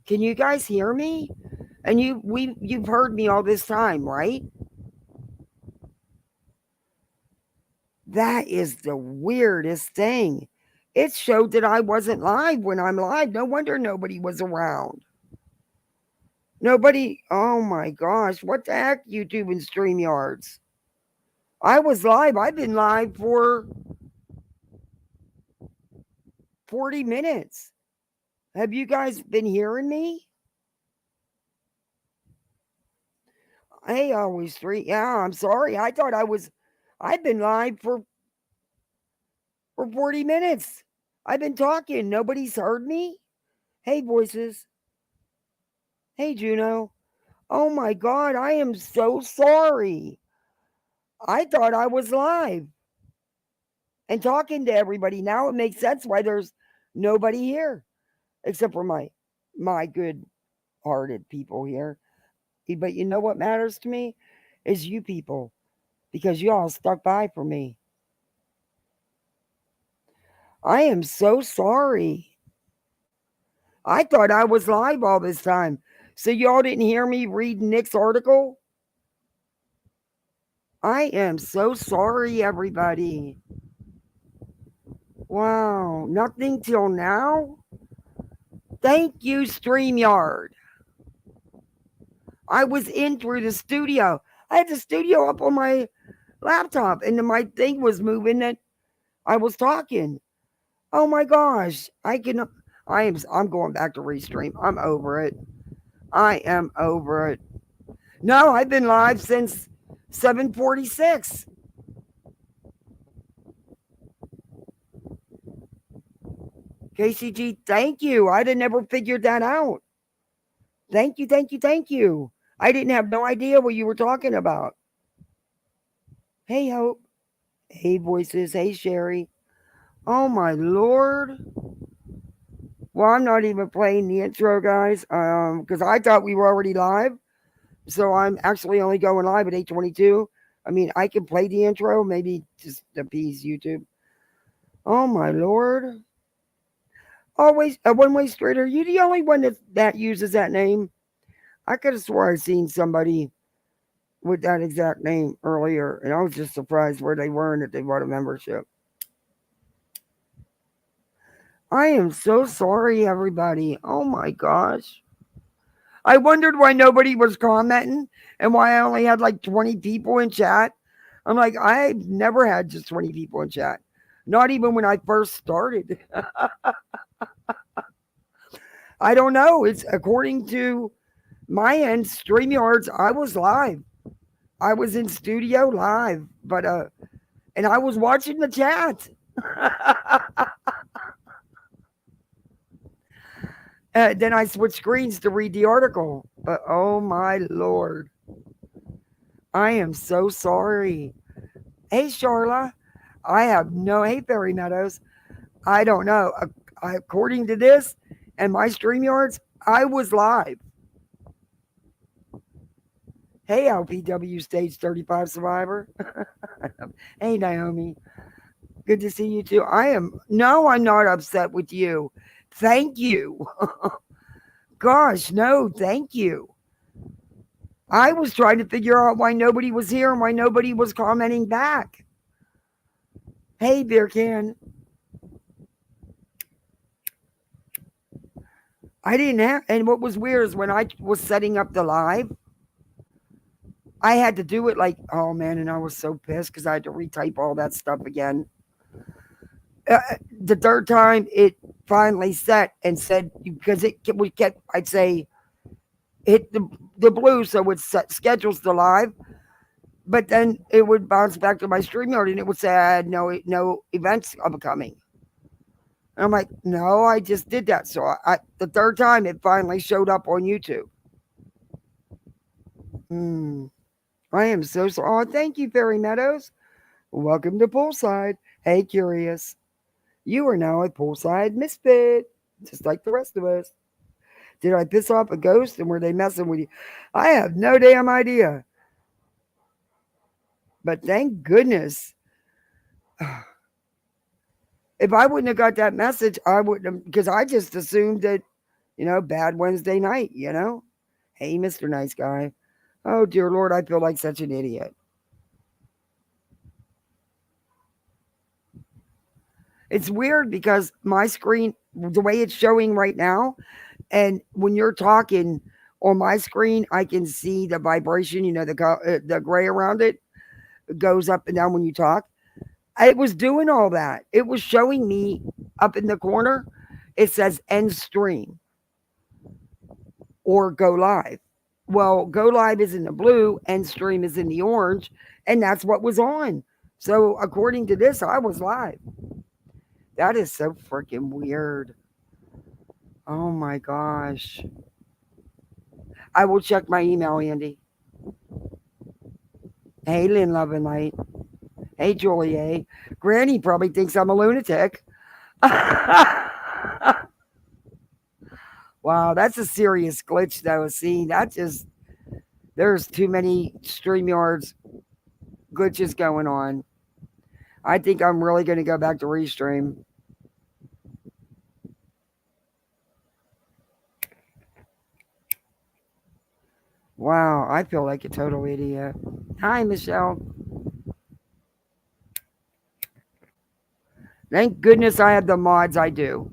Can you guys hear me? And you've heard me all this time, right? That is the weirdest thing. It showed that I wasn't live when I'm live. No wonder nobody was around. Nobody, oh my gosh, what the heck, YouTube and StreamYards? I was live. I've been live for 40 minutes. Have you guys been hearing me? Hey, always three. Yeah, I'm sorry. I've been live for 40 minutes. I've been talking. Nobody's heard me. Hey, voices. Hey, Juno. Oh my God, I am so sorry. I thought I was live and talking to everybody. Now it makes sense why there's nobody here except for my good hearted people here. But you know what matters to me is you people because you all stuck by for me. I am so sorry. I thought I was live all this time. So y'all didn't hear me read Nick's article? I am so sorry, everybody. Wow, nothing till now? Thank you, StreamYard. I was in through the studio. I had the studio up on my laptop and then my thing was moving and I was talking. Oh my gosh. I'm going back to restream. I'm over it. I am over it. No, I've been live since 7:46. KCG, thank you. I didn't ever figured that out. Thank you, thank you, thank you. I didn't have no idea what you were talking about. Hey, Hope. Hey, voices. Hey, Sherry. Oh, my Lord. Well, I'm not even playing the intro, guys, because I thought we were already live. So I'm actually only going live at 8:22. I mean, I can play the intro, maybe just appease YouTube. Oh, my Lord. Always a one-way street. Are you the only one that uses that name? I could have swore I seen somebody with that exact name earlier, and I was just surprised where they were and that they bought a membership. I am so sorry, everybody. Oh my gosh. I wondered why nobody was commenting and why I only had like 20 people in chat. I'm like, I've never had just 20 people in chat. Not even when I first started. I don't know. It's according to my end, StreamYards, I was live. I was in studio live, but and I was watching the chat. Then I switched screens to read the article. But oh my Lord. I am so sorry. Hey, Charla. I have no, hey, Fairy Meadows. I don't know. According to this and my StreamYards, I was live. Hey, LPW Stage 35 Survivor. Hey, Naomi. Good to see you too. No, I'm not upset with you. Thank you. Gosh, no, thank you. I was trying to figure out why nobody was here and why nobody was commenting back. Hey, Beer Can. I didn't have, and what was weird is when I was setting up the live, I had to do it like, oh man, and I was so pissed because I had to retype all that stuff again. The third time it finally set and said, because it would get, I'd say, hit the blue, so it schedules the live, but then it would bounce back to my StreamYard and it would say I had no events upcoming. And I'm like, no, I just did that. So the third time it finally showed up on YouTube. I am so sorry. Oh, thank you, Fairy Meadows. Welcome to Poolside. Hey, Curious. You are now a Poolside Misfit, just like the rest of us. Did I piss off a ghost and were they messing with you? I have no damn idea. But thank goodness. If I wouldn't have got that message, I wouldn't have, because I just assumed that Bad Wednesday night, Hey, Mr. Nice Guy. Oh, dear Lord, I feel like such an idiot. It's weird because my screen, the way it's showing right now, and when you're talking on my screen, I can see the vibration, the gray around it goes up and down when you talk. It was doing all that. It was showing me up in the corner. It says end stream or go live. Well, go live is in the blue, end stream is in the orange, and that's what was on. So according to this, I was live. That is so freaking weird. Oh my gosh. I will check my email, Andy. Hey, Lynn Love and Light. Hey, Julie. Granny probably thinks I'm a lunatic. Wow, that's a serious glitch, though. See, there's too many StreamYards glitches going on. I think I'm really going to go back to Restream. Wow, I feel like a total idiot. Hi, Michelle. Thank goodness I have the mods I do.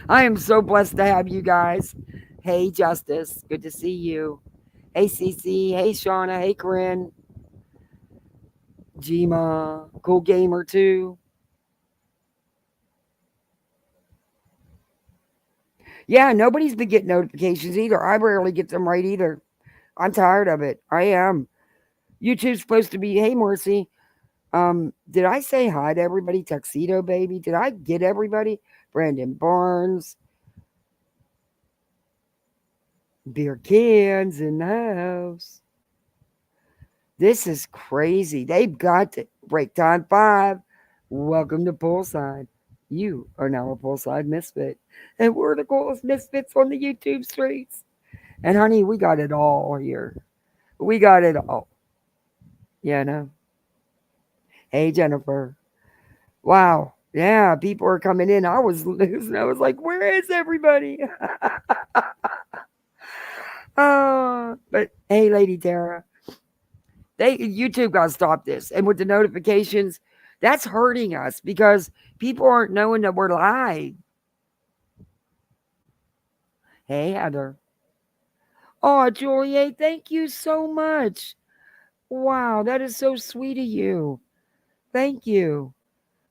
I am so blessed to have you guys. Hey, Justice. Good to see you. Hey, Cece. Hey, Shauna. Hey, Corinne. Jima. Cool Gamer, too. Yeah, nobody's been getting notifications either. I rarely get them right either. I'm tired of it. I am. YouTube's supposed to be, hey, Marcy. Did I say hi to everybody? Tuxedo Baby. Did I get everybody? Brandon Barnes. Beer cans in the house. This is crazy. They've got to break time 5. Welcome to Poolside. You are now a Poolside misfit. And we're the coolest misfits on the YouTube streets. And honey, we got it all here. We got it all. Yeah, no. Hey, Jennifer. Wow. Yeah, people are coming in. I was losing. I was like, where is everybody? But hey, Lady Tara. YouTube got to stop this. And with the notifications, that's hurting us because people aren't knowing that we're live. Hey, Heather. Oh, Juliet, thank you so much. Wow, that is so sweet of you. Thank you.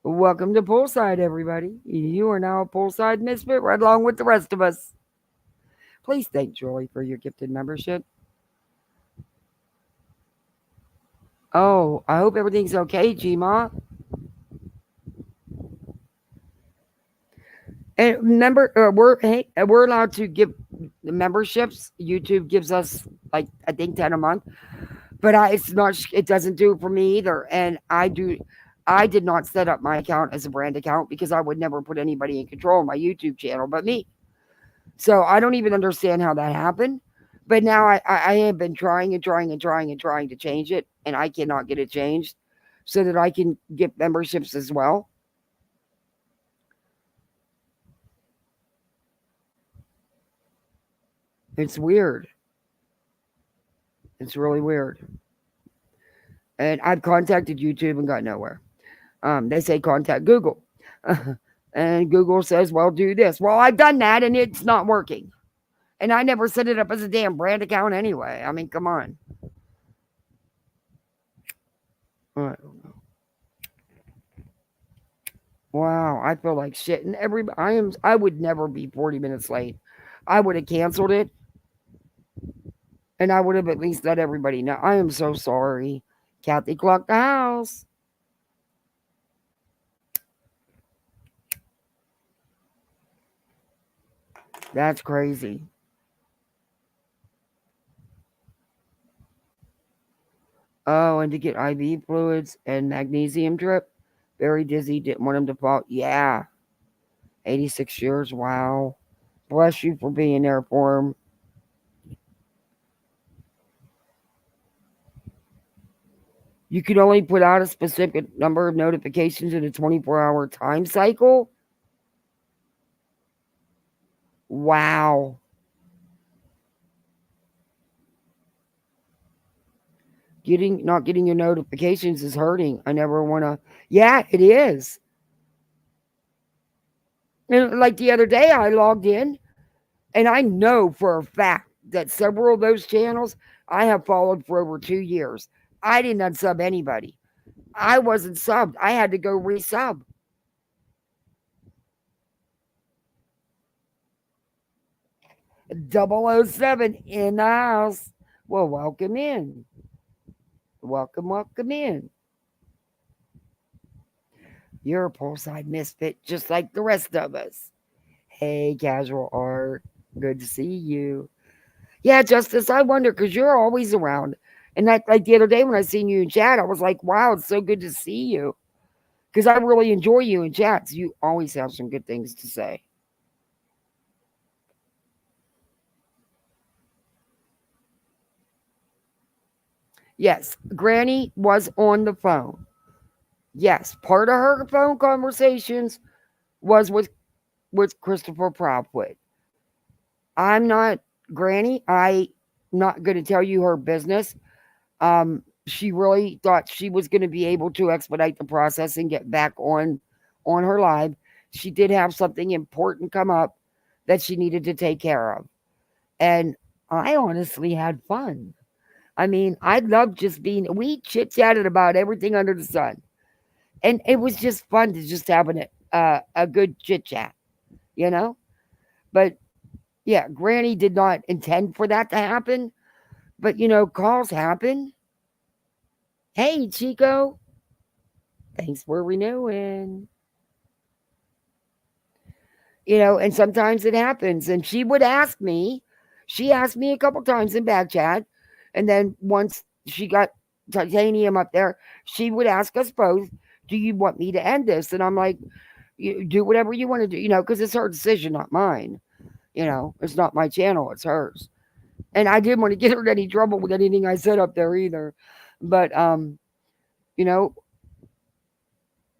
Welcome to Poolside, everybody. You are now a Poolside misfit right along with the rest of us. Please thank Julie for your gifted membership. Oh, I hope everything's okay, Gma. And remember, we're allowed to give the memberships. YouTube gives us like I think 10 a month, but it's not. It doesn't do it for me either. And I did not set up my account as a brand account because I would never put anybody in control of my YouTube channel but me. So I don't even understand how that happened. But now I have been trying to change it, and I cannot get it changed so that I can get memberships as well. It's weird. It's really weird. And I've contacted YouTube and got nowhere. They say contact Google. And Google says, well, do this. Well, I've done that and it's not working. And I never set it up as a damn brand account anyway. I mean, come on. I don't know. Wow, I feel like shit. And I would never be 40 minutes late. I would have canceled it. And I would have at least let everybody know. I am so sorry. Kathy clocked the house. That's crazy. Oh, and to get IV fluids and magnesium drip. Very dizzy. Didn't want him to fall. Yeah. 86 years. Wow. Bless you for being there for him. You can only put out a specific number of notifications in a 24-hour time cycle. Wow. Not getting your notifications is hurting. I never want to. Yeah, it is. And like the other day, I logged in, and I know for a fact that several of those channels I have followed for over 2 years. I didn't unsub anybody. I wasn't subbed. I had to go resub. 007 in the house. Well, welcome in. Welcome in. You're a poolside misfit just like the rest of us. Hey, casual art. Good to see you. Yeah, Justice, I wonder because you're always around. And that, like the other day when I seen you in chat, I was like, wow, it's so good to see you. Because I really enjoy you in chats. You always have some good things to say. Yes, Granny was on the phone. Yes, part of her phone conversations was with Christopher Proudfoot. I'm not Granny. I'm not going to tell you her business. She really thought she was going to be able to expedite the process and get back on her live. She did have something important come up that she needed to take care of, and I honestly had fun. I mean, I loved just being. We chit chatted about everything under the sun, and it was just fun to just have a good chit chat, you know. But yeah, Granny did not intend for that to happen, but calls happen. Hey, Chico, thanks for renewing. And sometimes it happens. And she asked me a couple times in back chat. And then once she got titanium up there, she would ask us both, do you want me to end this? And I'm like, you do whatever you want to do, because it's her decision, not mine. It's not my channel, it's hers. And I didn't want to get her in any trouble with anything I said up there either. But you know,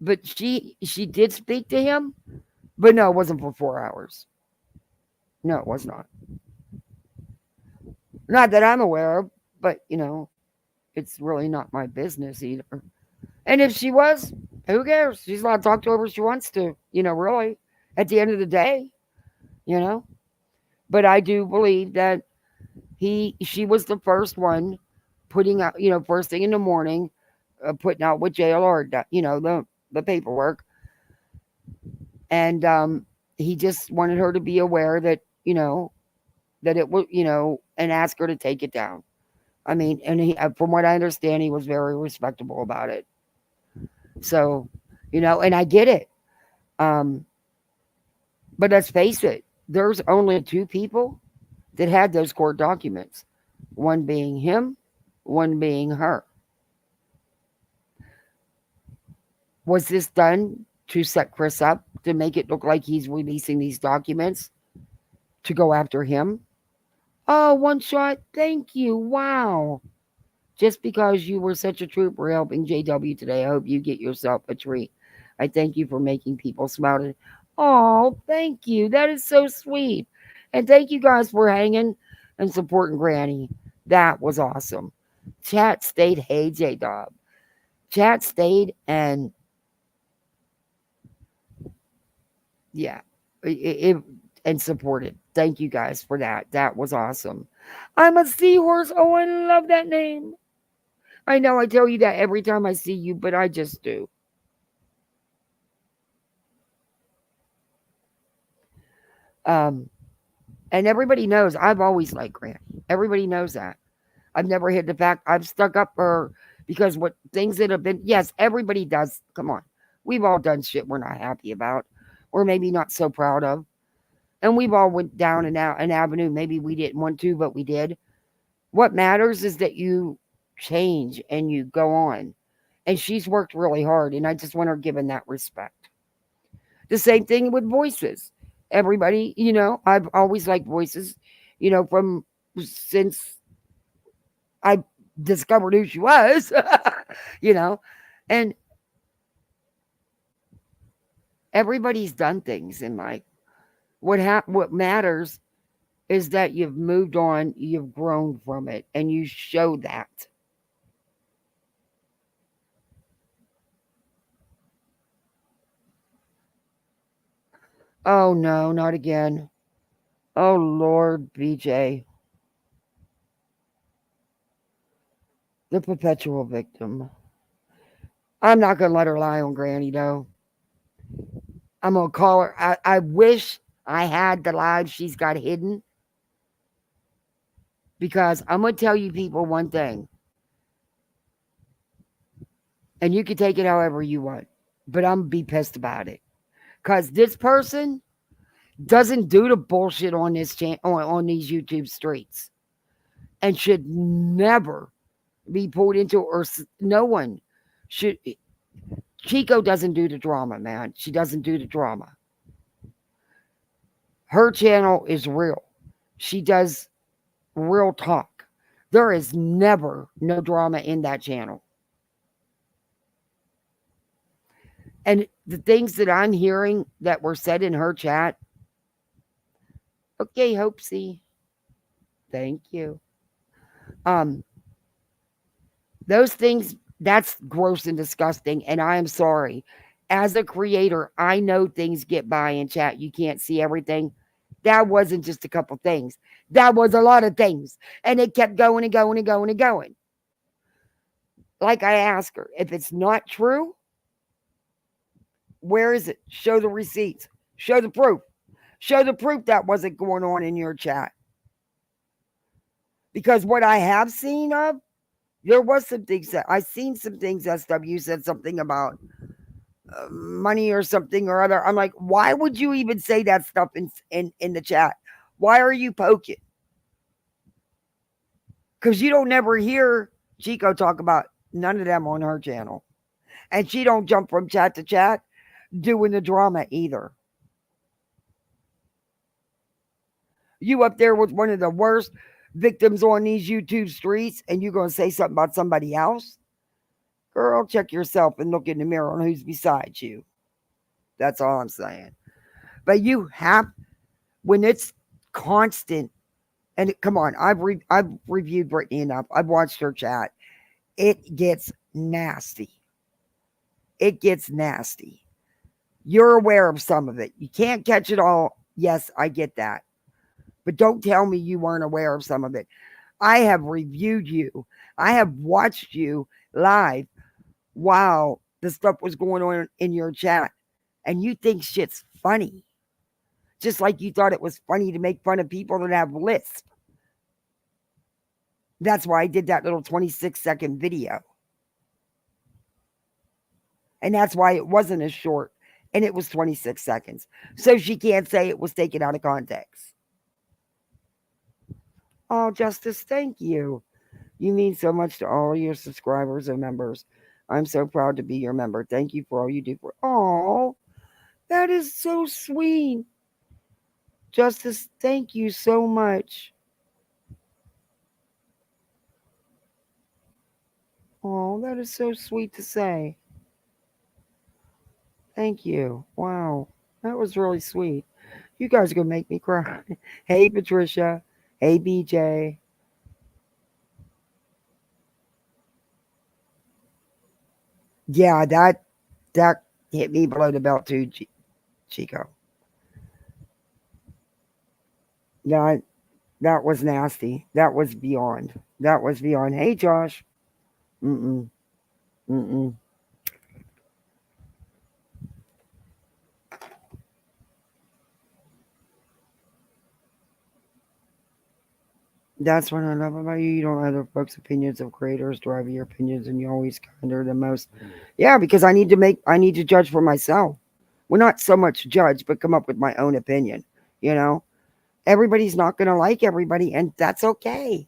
but she did speak to him, but no, it wasn't for 4 hours. No, it was not. Not that I'm aware of, but it's really not my business either. And if she was, who cares? She's allowed to talk to whoever she wants to, really, at the end of the day, you know. But I do believe that she was the first one putting out, first thing in the morning, putting out with JLR, the paperwork. And he just wanted her to be aware that, that it was, and ask her to take it down. I mean, and from what I understand, he was very respectable about it. So, and I get it. Um, but let's face it, there's only two people that had those court documents, one being him, one being her. Was this done to set Chris up to make it look like he's releasing these documents to go after him? Oh, one shot. Thank you. Wow. Just because you were such a trooper helping JW today, I hope you get yourself a treat. I thank you for making people smile. Oh, thank you. That is so sweet. And thank you guys for hanging and supporting Granny. That was awesome. Chat stayed. Hey, J Dog. Chat stayed and yeah, and supported. Thank you guys for that. That was awesome. I'm a seahorse. Oh, I love that name. I know I tell you that every time I see you, but I just do. Um, and everybody knows I've always liked Granny. Everybody knows that. I've never hid the fact I've stuck up for her because what things that have been, yes, everybody does. Come on. We've all done shit we're not happy about or maybe not so proud of. And we've all went down and out an avenue maybe we didn't want to, but we did. What matters is that you change and you go on. And she's worked really hard, and I just want her given that respect. The same thing with voices. Everybody, I've always liked voices, from since I discovered who she was, and everybody's done things in life. What matters is that you've moved on, you've grown from it, and you show that. Oh no, not again. Oh Lord, BJ, the perpetual victim. I'm not gonna let her lie on Granny though. I'm gonna call her. I wish I had the lives she's got hidden, because I'm gonna tell you people one thing, and you can take it however you want, but I'm gonna be pissed about it. Cause this person doesn't do the bullshit on on these YouTube streets, and should never be pulled into, or no one should. Chico doesn't do the drama, man. She doesn't do the drama. Her channel is real. She does real talk. There is never no drama in that channel. And the things that I'm hearing that were said in her chat, okay, Hopesy, thank you. Those things, that's gross and disgusting, and I am sorry. As a creator, I know things get by in chat. You can't see everything. That wasn't just a couple things. That was a lot of things. And it kept going and going and going and going. Like I asked her, if it's not true, where is it? Show the receipts. Show the proof. Show the proof that wasn't going on in your chat. Because what I have seen of, there was some things that I seen some things. SW said something about money or something or other. I'm like, why would you even say that stuff in the chat? Why are you poking? Because you don't never hear Chico talk about none of them on her channel, and she don't jump from chat to chat doing the drama either. You up there with one of the worst victims on these YouTube streets, and you're gonna say something about somebody else? Girl, check yourself and look in the mirror on who's beside you. That's all I'm saying. But you have, when it's constant, and come on, I've reviewed Brittany enough. I've watched her chat. It gets nasty. It gets nasty. You're aware of some of it. You can't catch it all. Yes, I get that. But don't tell me you weren't aware of some of it. I have reviewed you. I have watched you live while the stuff was going on in your chat. And you think shit's funny. Just like you thought it was funny to make fun of people that have lisp. That's why I did that little 26-second video. And that's why it wasn't as short. And it was 26 seconds. So she can't say it was taken out of context. Oh, Justice, thank you. You mean so much to all your subscribers and members. I'm so proud to be your member. Thank you for all you do for. Oh, that is so sweet. Justice, thank you so much. Oh, that is so sweet to say. Thank you. Wow, that was really sweet. You guys are going to make me cry. Hey, Patricia. Hey, BJ. Yeah, that hit me below the belt too, Chico. That that was nasty. That was beyond. That was beyond. Hey, Josh. Mm-mm. Mm-mm. That's what I love about you. You don't let other folks' opinions of creators drive your opinions, and you always kinder the most. Yeah, because I need to judge for myself. Well, not so much judge, but come up with my own opinion. You know, everybody's not going to like everybody, and that's okay.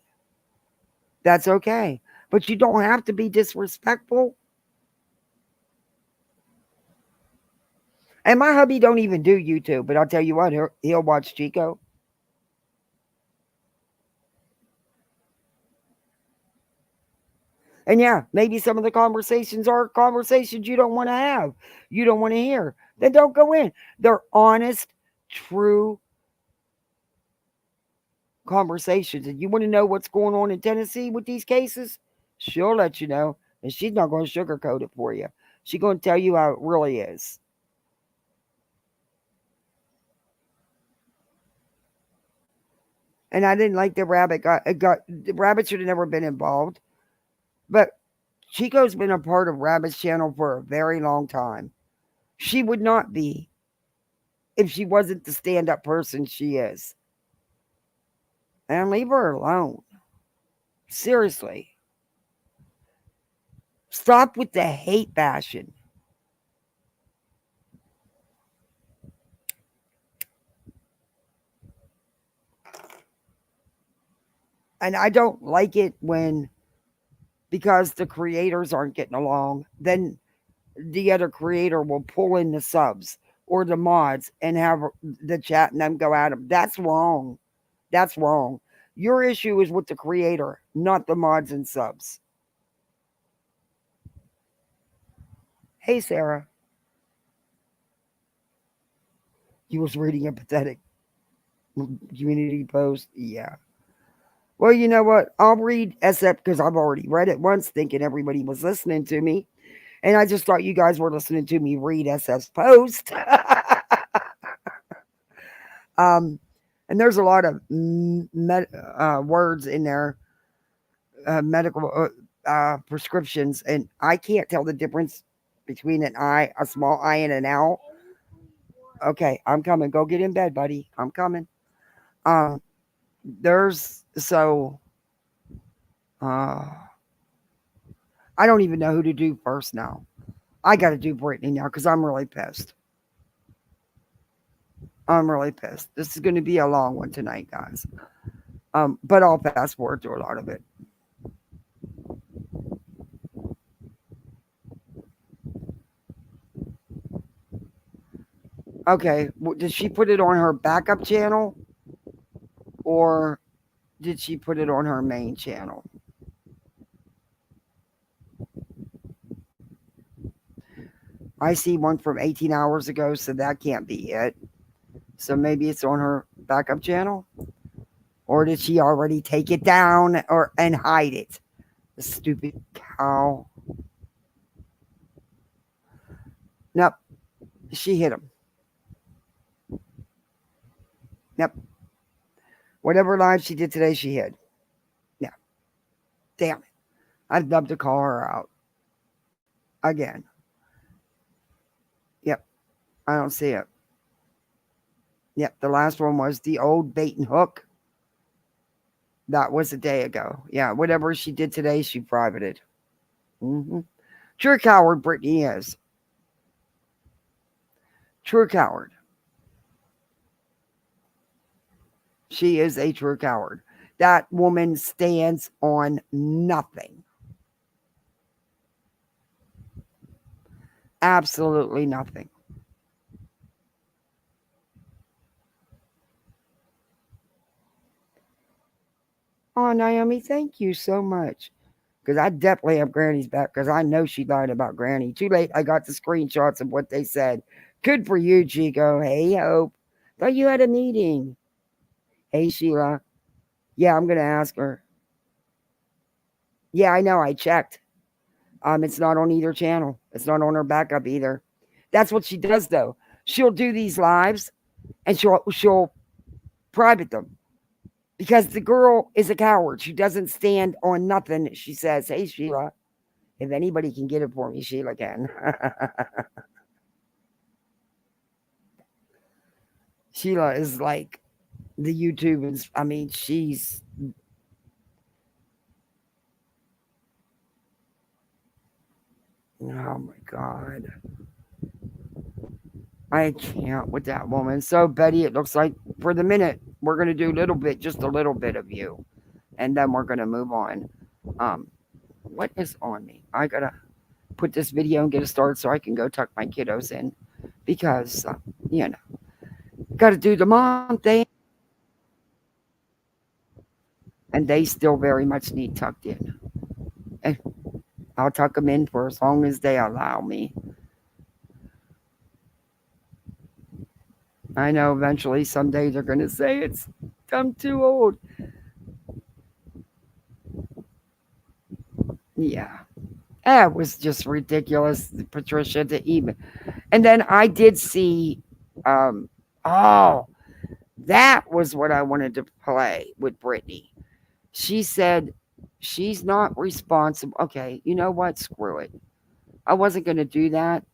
That's okay. But you don't have to be disrespectful. And my hubby don't even do YouTube, but I'll tell you what, he'll watch Chico. And yeah, maybe some of the conversations are conversations you don't want to have, you don't want to hear. Then don't go in. They're honest, true conversations. And you want to know what's going on in Tennessee with these cases? She'll let you know. And she's not going to sugarcoat it for you. She's going to tell you how it really is. And I didn't like the rabbit. Got the rabbit should have never been involved. But Chico's been a part of Rabbit's channel for a very long time. She would not be if she wasn't the stand up person she is. And leave her alone. Seriously. Stop with the hate bashing. And I don't like it when, because the creators aren't getting along, then the other creator will pull in the subs or the mods and have the chat and them go at them. That's wrong. That's wrong. Your issue is with the creator, not the mods and subs. Hey, Sarah. You was reading a pathetic community post. Yeah. Well, you know what? I'll read SF because I've already read it once, thinking everybody was listening to me. And I just thought you guys were listening to me read SF's post. And there's a lot of words in there, medical prescriptions, and I can't tell the difference between an I, a small I, and an L. Okay, I'm coming. Go get in bed, buddy. I'm coming. Um, there's so I don't even know who to do first now. I got to do Brittany now because I'm really pissed. I'm really pissed. This is going to be a long one tonight, guys. But I'll fast forward through a lot of it. Okay, did she put it on her backup channel, or did she put it on her main channel? I see one from 18 hours ago, so that can't be it. So maybe it's on her backup channel? Or did she already take it down and hide it? The stupid cow. Nope. She hit him. Yep. Whatever live she did today, she hid. Yeah. Damn it. I'd love to call her out. Again. Yep. I don't see it. Yep. The last one was the old bait and hook. That was a day ago. Yeah. Whatever she did today, she privated. Mm-hmm. True coward, Brittany is. True coward. She is a true coward. That woman stands on nothing. Absolutely nothing. Oh, Naomi, thank you so much. Because I definitely have Granny's back because I know she lied about Granny. Too late, I got the screenshots of what they said. Good for you, Chico. Hey, Hope. Thought you had a meeting. Hey, Sheila. Yeah, I'm going to ask her. Yeah, I know. I checked. It's not on either channel. It's not on her backup either. That's what she does, though. She'll do these lives and she'll private them because the girl is a coward. She doesn't stand on nothing. She says, "Hey, Sheila, if anybody can get it for me, Sheila can." Sheila is like the YouTube is. I mean, she's. Oh my God. I can't with that woman. So, Betty, it looks like for the minute, we're going to do a little bit, just a little bit of you. And then we're going to move on. Um, what is on me? I got to put this video and get it started so I can go tuck my kiddos in. Because, you know, got to do the mom thing. And they still very much need tucked in. And I'll tuck them in for as long as they allow me. I know eventually someday they're going to say I'm too old. Yeah. It was just ridiculous, Patricia, to even. And then I did see, um, oh, that was what I wanted to play with Brittany. She said she's not responsible. Okay, you know what? Screw it. I wasn't going to do that,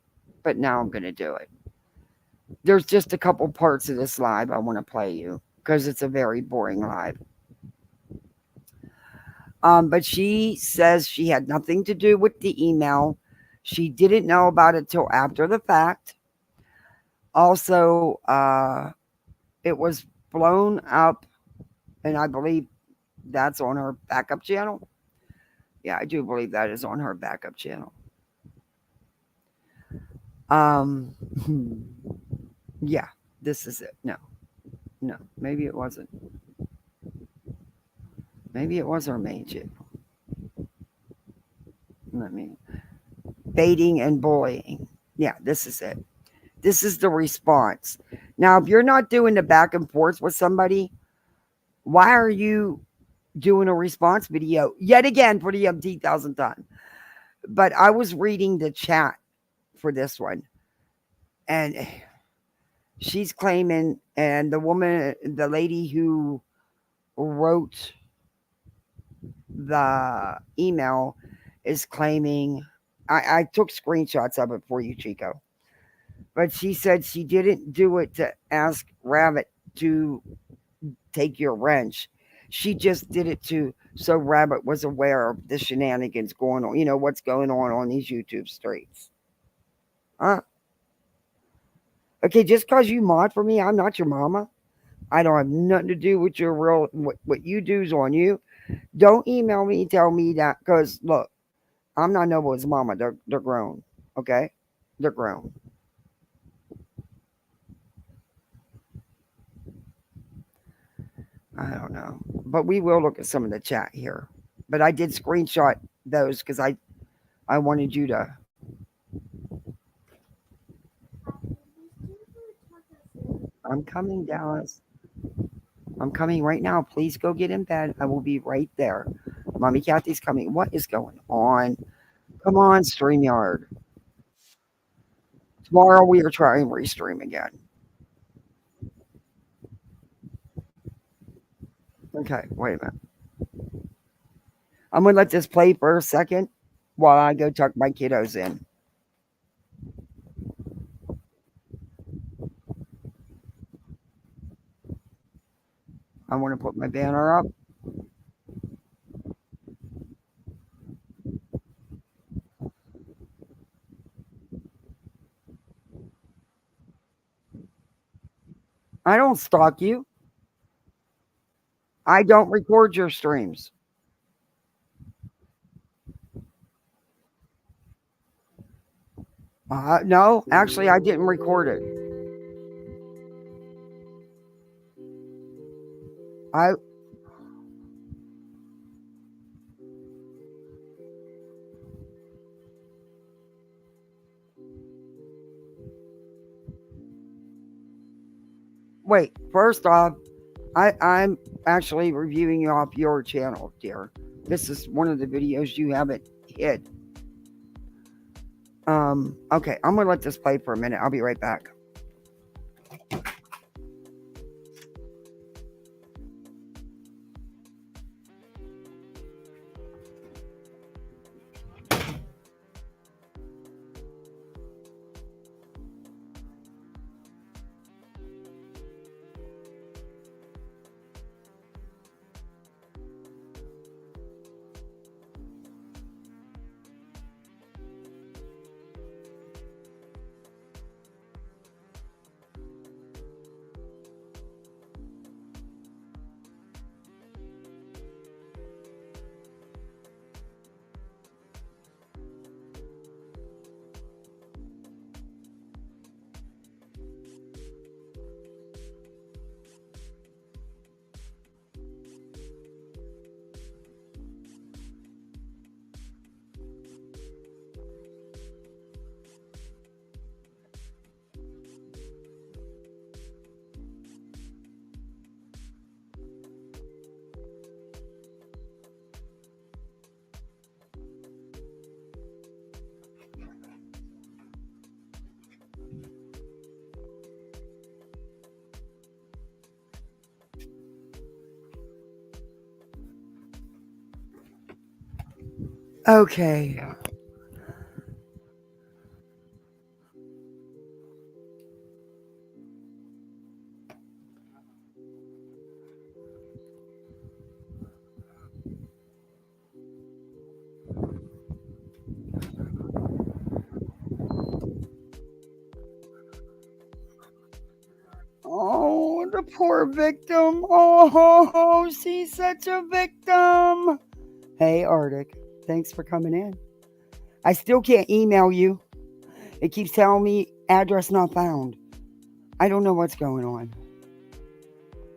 but now I'm going to do it. There's just a couple parts of this live I want to play you because it's a very boring live. But she says she had nothing to do with the email. She didn't know about it till after the fact. Also, it was blown up, and I believe that's on her backup channel. Yeah, I do believe that is on her backup channel. Um, yeah, this is it. No, no, maybe it wasn't. Maybe it was her main channel. Let me baiting and bullying. Yeah, this is it. This is the response. Now, if you're not doing the back and forth with somebody, why are you doing a response video yet again for the 10,000th time? But I was reading the chat for this one, and she's claiming, and the woman, the lady who wrote the email is claiming, I took screenshots of it for you, Chico, but she said she didn't do it to ask Rabbit to take your wrench. She just did it to so Rabbit was aware of the shenanigans going on, what's going on these YouTube streets. Huh? Okay, just because you mod for me, I'm not your mama. I don't have nothing to do with your real, what you do's on you. Don't email me and tell me that, because look, I'm not nobody's mama. They're grown. Okay? They're grown. I don't know. But we will look at some of the chat here. But I did screenshot those because I wanted you to. I'm coming, Dallas. I'm coming right now. Please go get in bed. I will be right there. Mommy Kathy's coming. What is going on? Come on, StreamYard. Tomorrow we are trying restream again. Okay, wait a minute. I'm gonna let this play for a second while I go tuck my kiddos in. I want to put my banner up. I don't stalk you. I don't record your streams. No, actually, I didn't record it. I wait. First off, I'm actually reviewing you off your channel, dear. This is one of the videos you haven't hit. Okay, I'm gonna let this play for a minute. I'll be right back. Okay. Oh, the poor victim. Oh, she's such a victim. Hey, Arctic. Thanks for coming in. I still can't email you. It keeps telling me address not found. I don't know what's going on.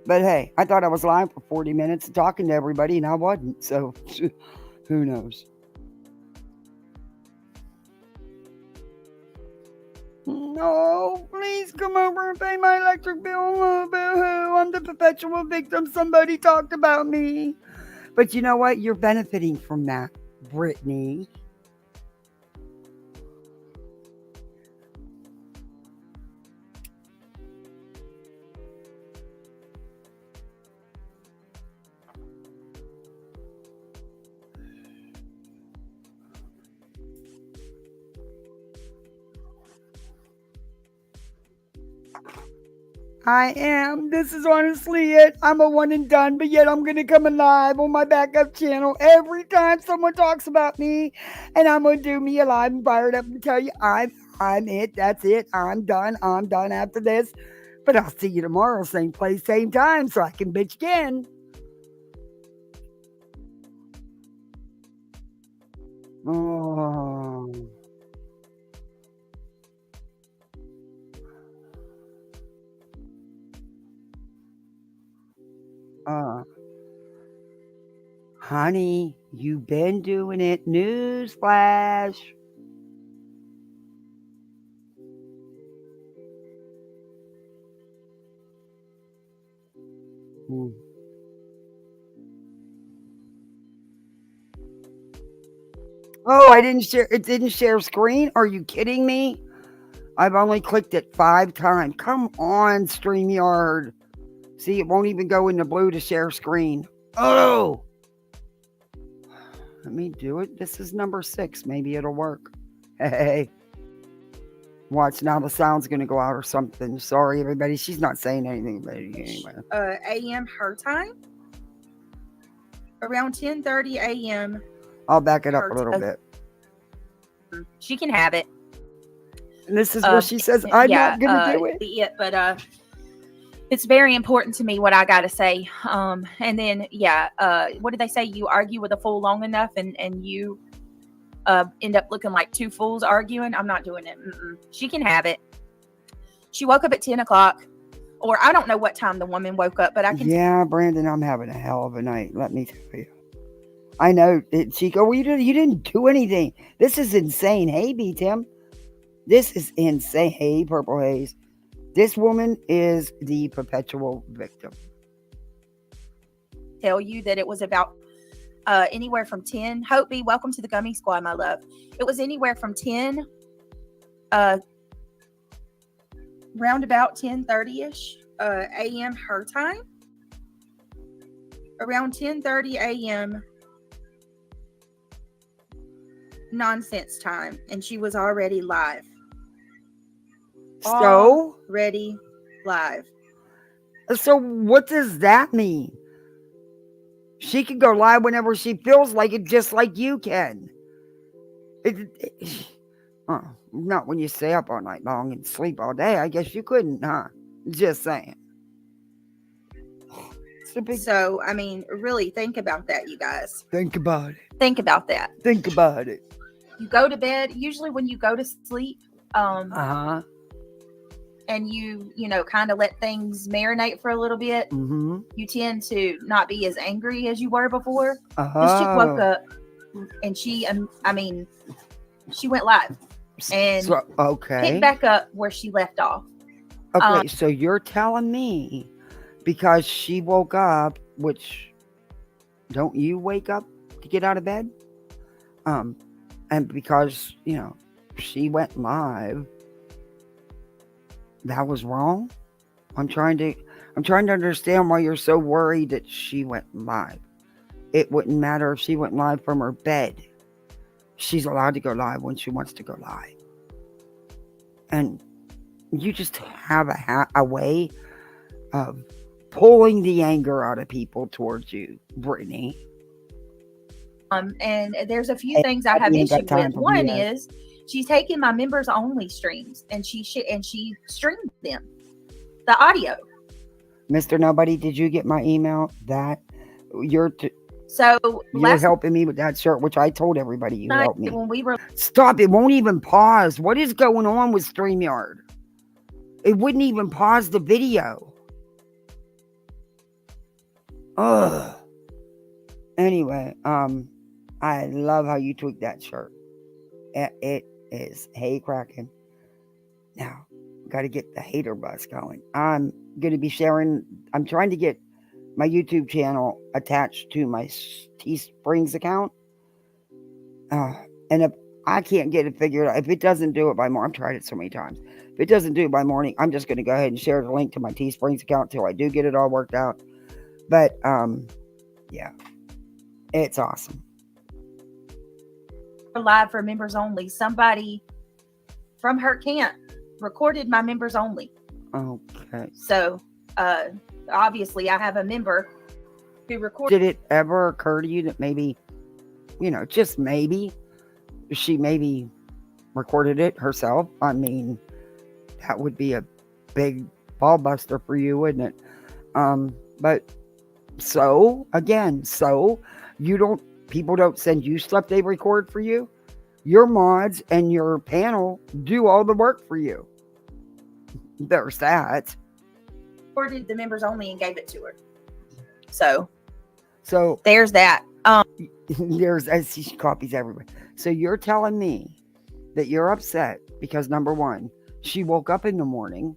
But hey, I thought I was live for 40 minutes talking to everybody, and I wasn't. So, who knows? No, please come over and pay my electric bill. Oh, boo-hoo. I'm the perpetual victim. Somebody talked about me. But you know what? You're benefiting from that, Brittany. I am. This is honestly it. I'm a one and done, but yet I'm going to come alive on my backup channel every time someone talks about me. And I'm going to do me alive and fired up and tell you I'm it. That's it. I'm done. I'm done after this. But I'll see you tomorrow, same place, same time, so I can bitch again. Oh. Uh, honey, you've been doing it. Newsflash. Mm. Oh, I didn't share. It didn't share screen. Are you kidding me? I've only clicked it 5 times. Come on, StreamYard. See, it won't even go in the blue to share screen. Oh! Let me do it. This is number 6. Maybe it'll work. Hey. Watch, now the sound's going to go out or something. Sorry, everybody. She's not saying anything about it anyway. A.m. her time. Around 10:30 a.m. I'll back it up a little bit. She can have it. And this is where she says, I'm not going to do it. But it's very important to me what I got to say. And then, what did they say? You argue with a fool long enough and you end up looking like 2 fools arguing. I'm not doing it. She can have it. She woke up at 10 o'clock. Or I don't know what time the woman woke up, but I can... Yeah, Brandon, I'm having a hell of a night. Let me tell you. I know. Chico, well, you didn't do anything. This is insane. Hey, B. Tim. This is insane. Hey, Purple Haze. This woman is the perpetual victim. Tell you that it was about anywhere from 10. Hope B, welcome to the Gummy Squad, my love. It was anywhere from 10, round about 10:30ish a.m. her time. Around 10:30 a.m. nonsense time, and she was already live. So? Already live. So what does that mean? She can go live whenever she feels like it, just like you can. Not when you stay up all night long and sleep all day. I guess you couldn't, huh? Just saying. So, I mean, really think about that, you guys. Think about it. Think about that. Think about it. You go to bed, usually when you go to sleep, and you kind of let things marinate for a little bit, you tend to not be as angry as you were before. This chick woke up and she went live and picked back up where she left off. Okay, so you're telling me because she woke up, which don't you wake up to get out of bed? And because, she went live, that was wrong? I'm trying to understand why you're so worried that she went live. It wouldn't matter if she went live from her bed. she's allowed to go live when she wants to go live. And you just have a way of pulling the anger out of people towards you, Brittany. And there's a few things I have issue with. One is she's taking my members only streams and she streamed them, the audio. Mr. Nobody, did you get my email? That you're helping me with that shirt, which I told everybody you helped me. When we were Stop! It won't even pause. What is going on with StreamYard? It wouldn't even pause the video. Ugh. Anyway, I love how you tweaked that shirt. It is cracking. Now, got to get the hater bus going. I'm going to be sharing. I'm trying to get my YouTube channel attached to my Teesprings account. And if I can't get it figured out, if it doesn't do it by morning, I've tried it so many times. If it doesn't do it by morning, I'm just going to go ahead and share the link to my Teesprings account till I do get it all worked out. But, yeah, it's awesome. Live for members only. Somebody from her camp recorded my members only. Okay. So, obviously, I have a member who recorded. Did it ever occur to you that maybe, just maybe, she maybe recorded it herself? I mean, that would be a big ball buster for you, wouldn't it? But people don't send you stuff they record for you. Your mods and your panel do all the work for you. There's that. Recorded the members only and gave it to her. So there's that. I see copies everywhere. So you're telling me that you're upset because, number one, she woke up in the morning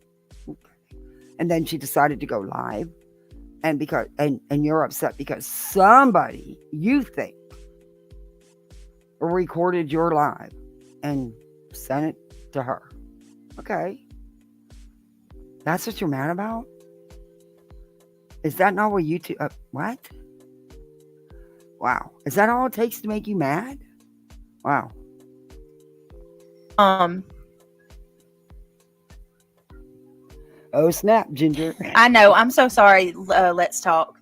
and then she decided to go live, and you're upset because somebody you think recorded your live and sent it to her. Okay. That's what you're mad about? Is that not what YouTube... what? Wow. Is that all it takes to make you mad? Wow. Oh, snap, Ginger. I know. I'm so sorry. Let's talk.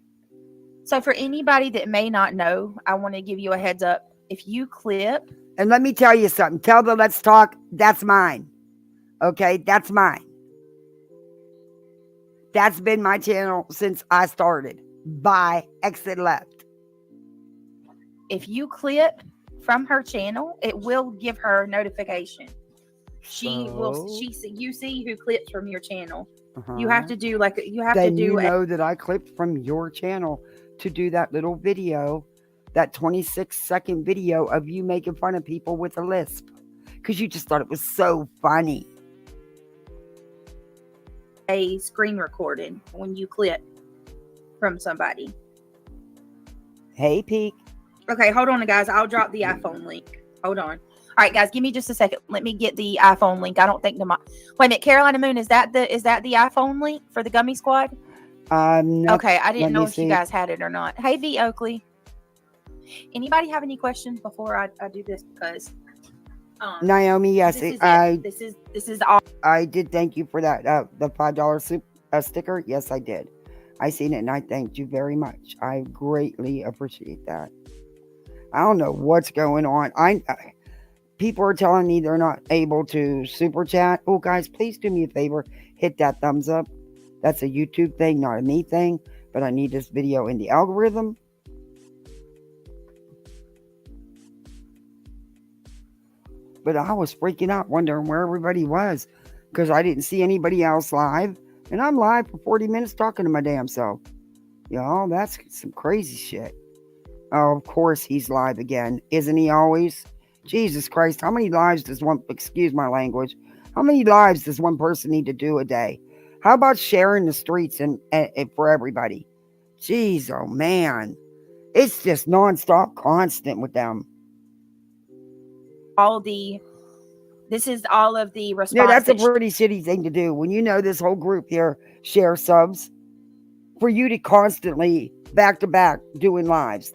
So for anybody that may not know, I want to give you a heads up. If you clip... And let me tell you something. Tell the Let's Talk, that's mine. Okay? That's mine. That's been my channel since I started. By Exit Left. If you clip from her channel, it will give her notification. You see who clips from your channel. Uh-huh. You have to do that I clipped from your channel to do that little video, that 26-second video of you making fun of people with a lisp, because you just thought it was so funny. A screen recording when you clip from somebody. Hey, Peek. Okay, hold on, guys. I'll drop the iPhone link. Hold on. All right, guys, give me just a second. Let me get the iPhone link. I don't think wait a minute, Carolina Moon, is that the iPhone link for the Gummy Squad? No. Okay, I didn't know if you guys had it or not. Hey, V Oakley. Anybody have any questions before I do this? Because Naomi, yes, this is all. I did thank you for that. The $5 sticker. Yes, I did. I seen it and I thanked you very much. I greatly appreciate that. I don't know what's going on. People are telling me they're not able to super chat. Oh, guys, please do me a favor. Hit that thumbs up. That's a YouTube thing, not a me thing. But I need this video in the algorithm. But I was freaking out, wondering where everybody was, because I didn't see anybody else live. And I'm live for 40 minutes talking to my damn self. Y'all, that's some crazy shit. Oh, of course he's live again. Isn't he always? Jesus Christ, how many lives does excuse my language, how many lives does one person need to do a day? How about sharing the streets and for everybody? Jeez, oh man. It's just nonstop, constant with them. This is all of the response. Yeah, that's a pretty shitty thing to do. When you know this whole group here share subs, for you to constantly back to back doing lives.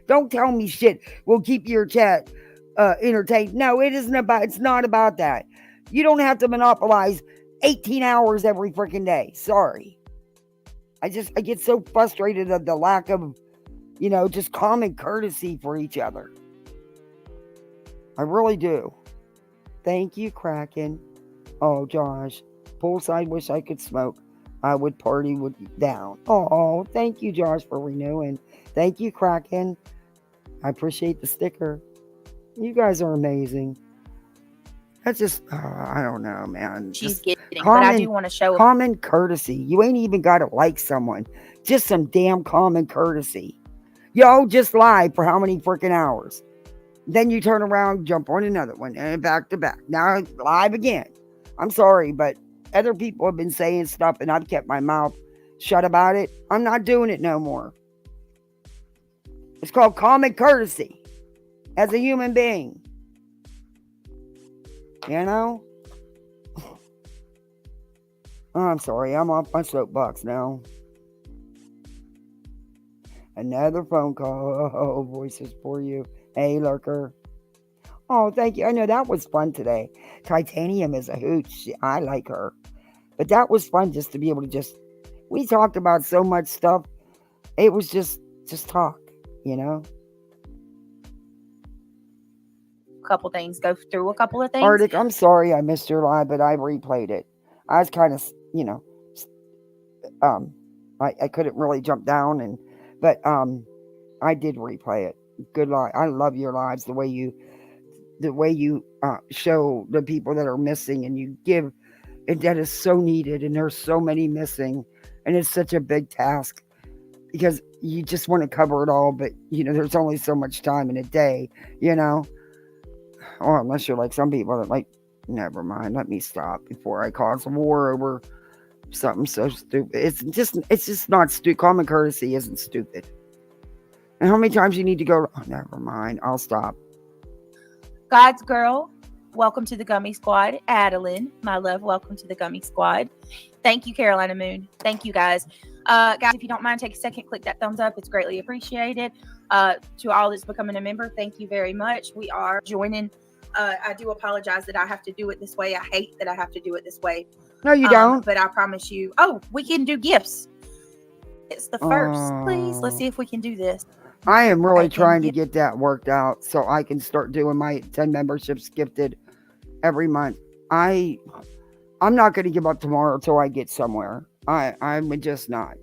Don't tell me shit. We'll keep your chat entertain. No, it's not about that. You don't have to monopolize 18 hours every freaking day. Sorry. I get so frustrated at the lack of, just common courtesy for each other. I really do. Thank you, Kraken. Oh, Josh. Poolside, wish I could smoke. I would party with you down. Oh, thank you, Josh, for renewing. Thank you, Kraken. I appreciate the sticker. You guys are amazing. That's just, I don't know, man. She's just kidding, but I do want to show common courtesy. You ain't even got to like someone. Just some damn common courtesy. Yo, just lie for how many freaking hours? Then you turn around, jump on another one, and back to back. Now live again. I'm sorry, but other people have been saying stuff, and I've kept my mouth shut about it. I'm not doing it no more. It's called common courtesy as a human being. You know? Oh, I'm sorry. I'm off my soapbox now. Another phone call. Oh, voices for you. Hey, lurker. Oh, thank you. I know that was fun today. Titanium is a hoot. I like her. But that was fun just to be able to we talked about so much stuff. It was just talk, couple things, go through a couple of things. Arctic, I'm sorry I missed your live, but I replayed it. I was kind of, I couldn't really jump down, but I did replay it. Good live. I love your lives, the way you show the people that are missing, and you give, and that is so needed, and there's so many missing, and it's such a big task because you just want to cover it all, but there's only so much time in a day, or unless you're like some people that like, never mind, let me stop before I cause a war over something so stupid. It's just not stupid. Common courtesy isn't stupid. And how many times you need to go, oh, never mind, I'll stop. God's girl, welcome to the Gummy Squad. Adeline, my love, welcome to the Gummy Squad. Thank you, Carolina Moon. Thank you, guys. Guys, if you don't mind, take a second, click that thumbs up. It's greatly appreciated. To all that's becoming a member, thank you very much. We are joining. I do apologize that I have to do it this way. I hate that I have to do it this way. No, you don't. But I promise you. Oh, we can do gifts. It's the first. Please, let's see if we can do this. I am really trying to get that worked out so I can start doing my 10 memberships gifted every month. I'm not going to give up tomorrow until I get somewhere. I'm just not.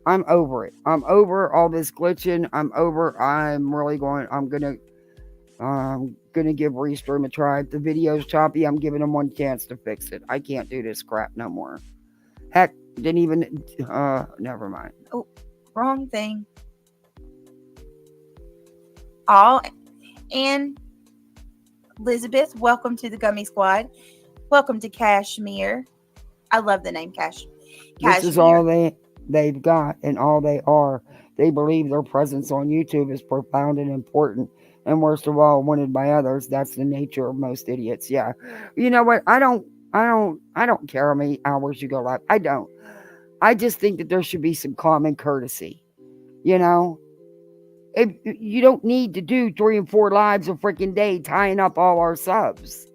I'm over it. I'm over all this glitching. I'm gonna give Restream a try. If the video's choppy, I'm giving them one chance to fix it. I can't do this crap no more. Heck, didn't even never mind. Oh, wrong thing. All and Elizabeth, welcome to the Gummy Squad. Welcome to Kashmir. I love the name Kashmir. This is all they've got and all they are. They believe their presence on YouTube is profound and important, and worst of all, wanted by others. That's the nature of most idiots. Yeah. You know what? I don't care how many hours you go live. I don't. I just think that there should be some common courtesy. If you don't need to do 3 and 4 lives a freaking day tying up all our subs.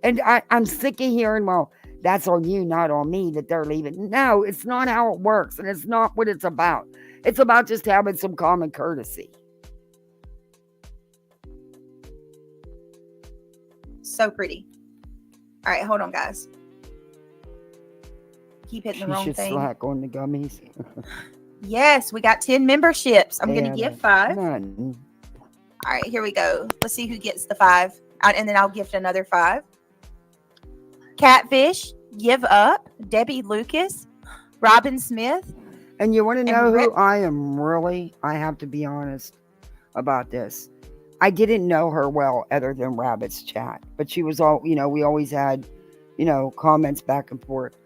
And I'm sick of hearing, well, that's on you, not on me, that they're leaving. No, it's not how it works, and it's not what it's about. It's about just having some common courtesy. So pretty. All right, hold on, guys. Keep hitting the wrong thing. You should slack on the gummies. Yes, we got 10 memberships. I'm going to give 5. None. All right, here we go. Let's see who gets the 5. And then I'll gift another 5. Catfish, Give Up, Debbie Lucas, Robin Smith. And you want to know who I am really? I have to be honest about this. I didn't know her well other than Rabbit's chat. But she was all, we always had, comments back and forth.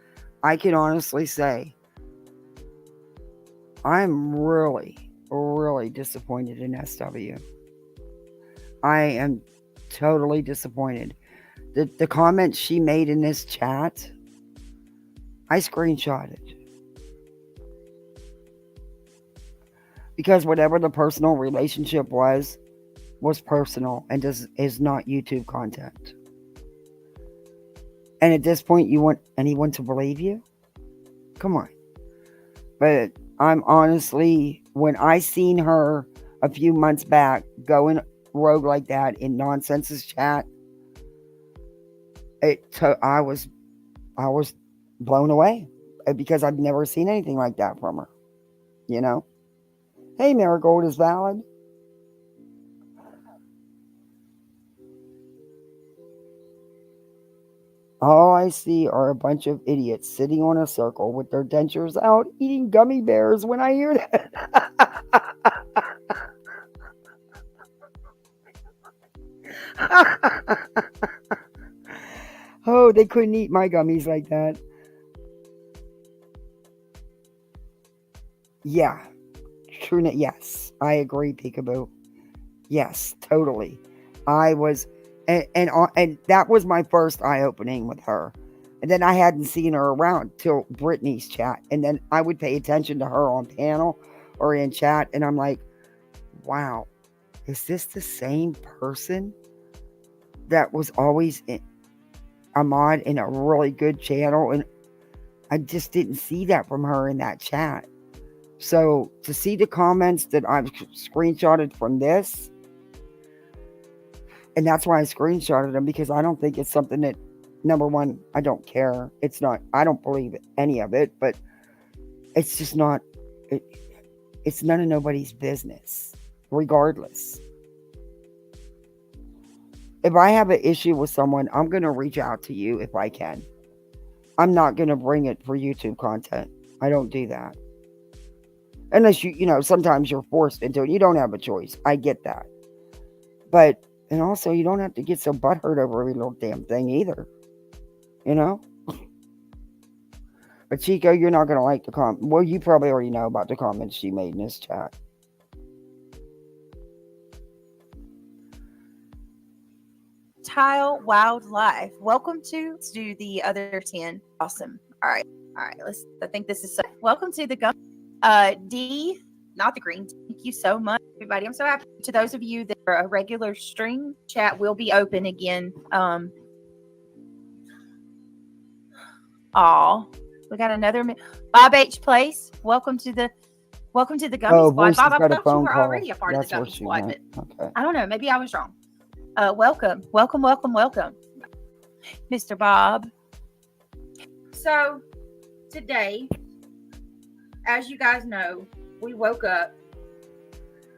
I can honestly say I'm really, really disappointed in SW. I am totally disappointed. The comments she made in this chat, I screenshotted. Because whatever the personal relationship was, was personal and is not YouTube content. And at this point, you want anyone to believe you? Come on. But I'm honestly, when I seen her a few months back going rogue like that in Nonsense's chat, I was blown away because I've never seen anything like that from her. You know? Hey, Marigold is valid. All I see are a bunch of idiots sitting on a circle with their dentures out eating gummy bears when I hear that. Oh, they couldn't eat my gummies like that. Yeah. True. Yes, I agree, Peekaboo. Yes, totally. I was... And that was my first eye-opening with her. And then I hadn't seen her around till Brittany's chat. And then I would pay attention to her on panel or in chat. And I'm like, wow, is this the same person that was always a mod in a really good channel? And I just didn't see that from her in that chat. So to see the comments that I've screenshotted from this, and that's why I screenshotted them, because I don't think it's something that, number one, I don't care. It's not, I don't believe any of it, but it's just not, it's none of nobody's business, regardless. If I have an issue with someone, I'm going to reach out to you if I can. I'm not going to bring it for YouTube content. I don't do that. Unless sometimes you're forced into it. You don't have a choice. I get that. But, and also, you don't have to get so butthurt over every little damn thing either. You know? But Chico, you're not going to like the comment. Well, you probably already know about the comments she made in this chat. Tile Wildlife. Welcome to the other 10. Awesome. All right. I think this is welcome to the gum. D, not the green. Thank you so much, everybody. I'm so happy. To those of you that are a regular stream, chat will be open again. We got another Bob H. Place. Welcome to the Gummy Squad. Bob, I thought you were already a part of the Gummy Squad, but okay. I don't know. Maybe I was wrong. Welcome, Mr. Bob. So today, as you guys know, we woke up.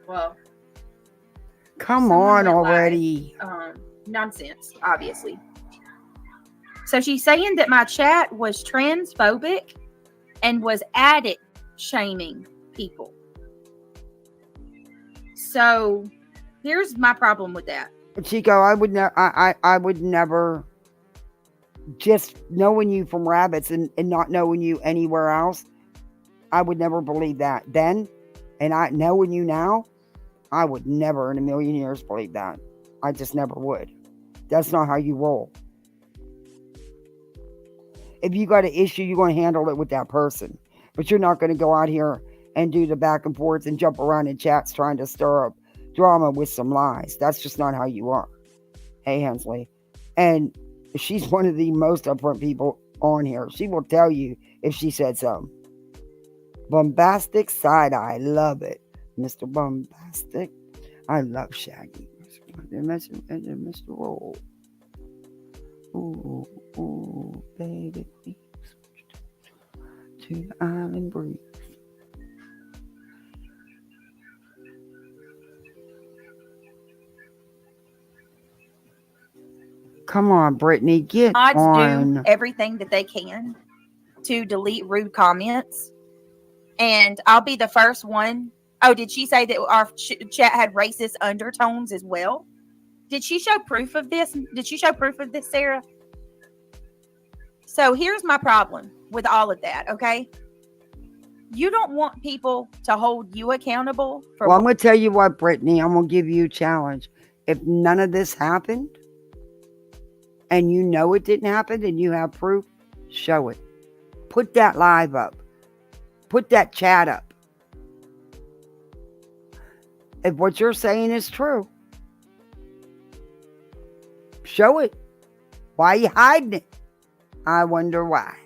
Well, come on already. Nonsense, obviously. So she's saying that my chat was transphobic and was addict shaming people. So here's my problem with that. Chico, I would never, just knowing you from rabbits and not knowing you anywhere else, I would never believe that then. And I knowing you now, I would never in a million years believe that. I just never would. That's not how you roll. If you got an issue, you're going to handle it with that person. But you're not going to go out here and do the back and forth and jump around in chats trying to stir up drama with some lies. That's just not how you are. Hey, Hensley. And she's one of the most upfront people on here. She will tell you if she said so. Bombastic side-eye. Love it. Mr. Bombastic. I love Shaggy. Mr. Roll. Ooh, baby. To the island breeze. Come on, Brittany, get on. Do everything that they can to delete rude comments. And I'll be the first one. Oh, did she say that our chat had racist undertones as well? Did she show proof of this? Sarah? So here's my problem with all of that, okay? You don't want people to hold you accountable for... Well, I'm going to tell you what, Brittany. I'm going to give you a challenge. If none of this happened, and you know it didn't happen, and you have proof, show it. Put that live up. Put that chat up. If what you're saying is true, Show it. Why are you hiding it? I wonder why.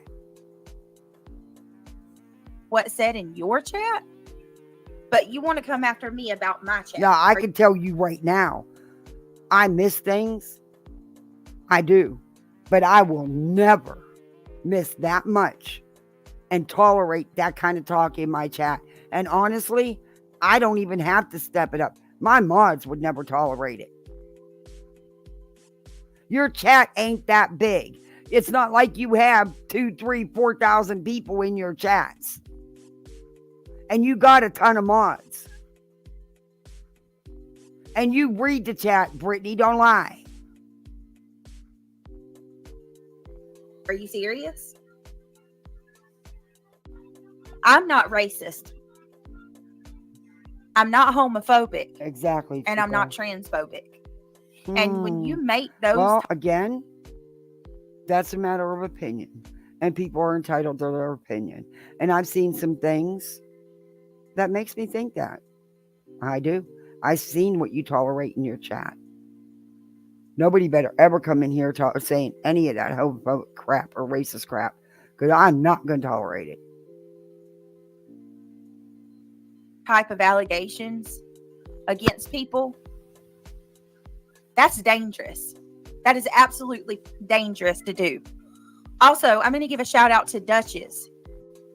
What said in your chat? But you want to come after me about my chat. Now, I can tell you right now, I miss things. I do. But I will never miss that much and tolerate that kind of talk in my chat. And honestly, I don't even have to step it up. My mods would never tolerate it. Your chat ain't that big. It's not like you have 2,000, 3,000, 4,000 people in your chats. And you got a ton of mods. And you read the chat, Brittany, don't lie. Are you serious? I'm not racist. I'm not homophobic. Exactly. And I'm not transphobic. And when you make those... Well, again, that's a matter of opinion. And people are entitled to their opinion. And I've seen some things that makes me think that. I do. I've seen what you tolerate in your chat. Nobody better ever come in here saying any of that homophobic crap or racist crap. Because I'm not going to tolerate it. Type of allegations against people, that's dangerous. That is absolutely dangerous to do. Also, I'm going to give a shout out to Duchess.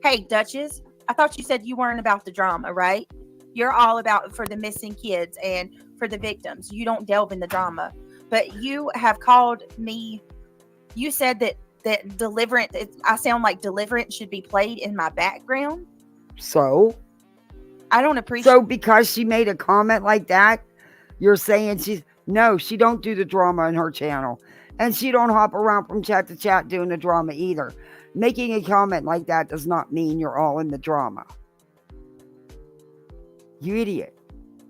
Hey, Duchess, I thought you said you weren't about the drama, right? You're all about for the missing kids and for the victims. You don't delve in the drama. But you have called me. You said that Deliverance, I sound like Deliverance should be played in my background. So? I don't appreciate. So because she made a comment like that, you're saying she don't do the drama on her channel. And she don't hop around from chat to chat doing the drama either. Making a comment like that does not mean you're all in the drama. You idiot.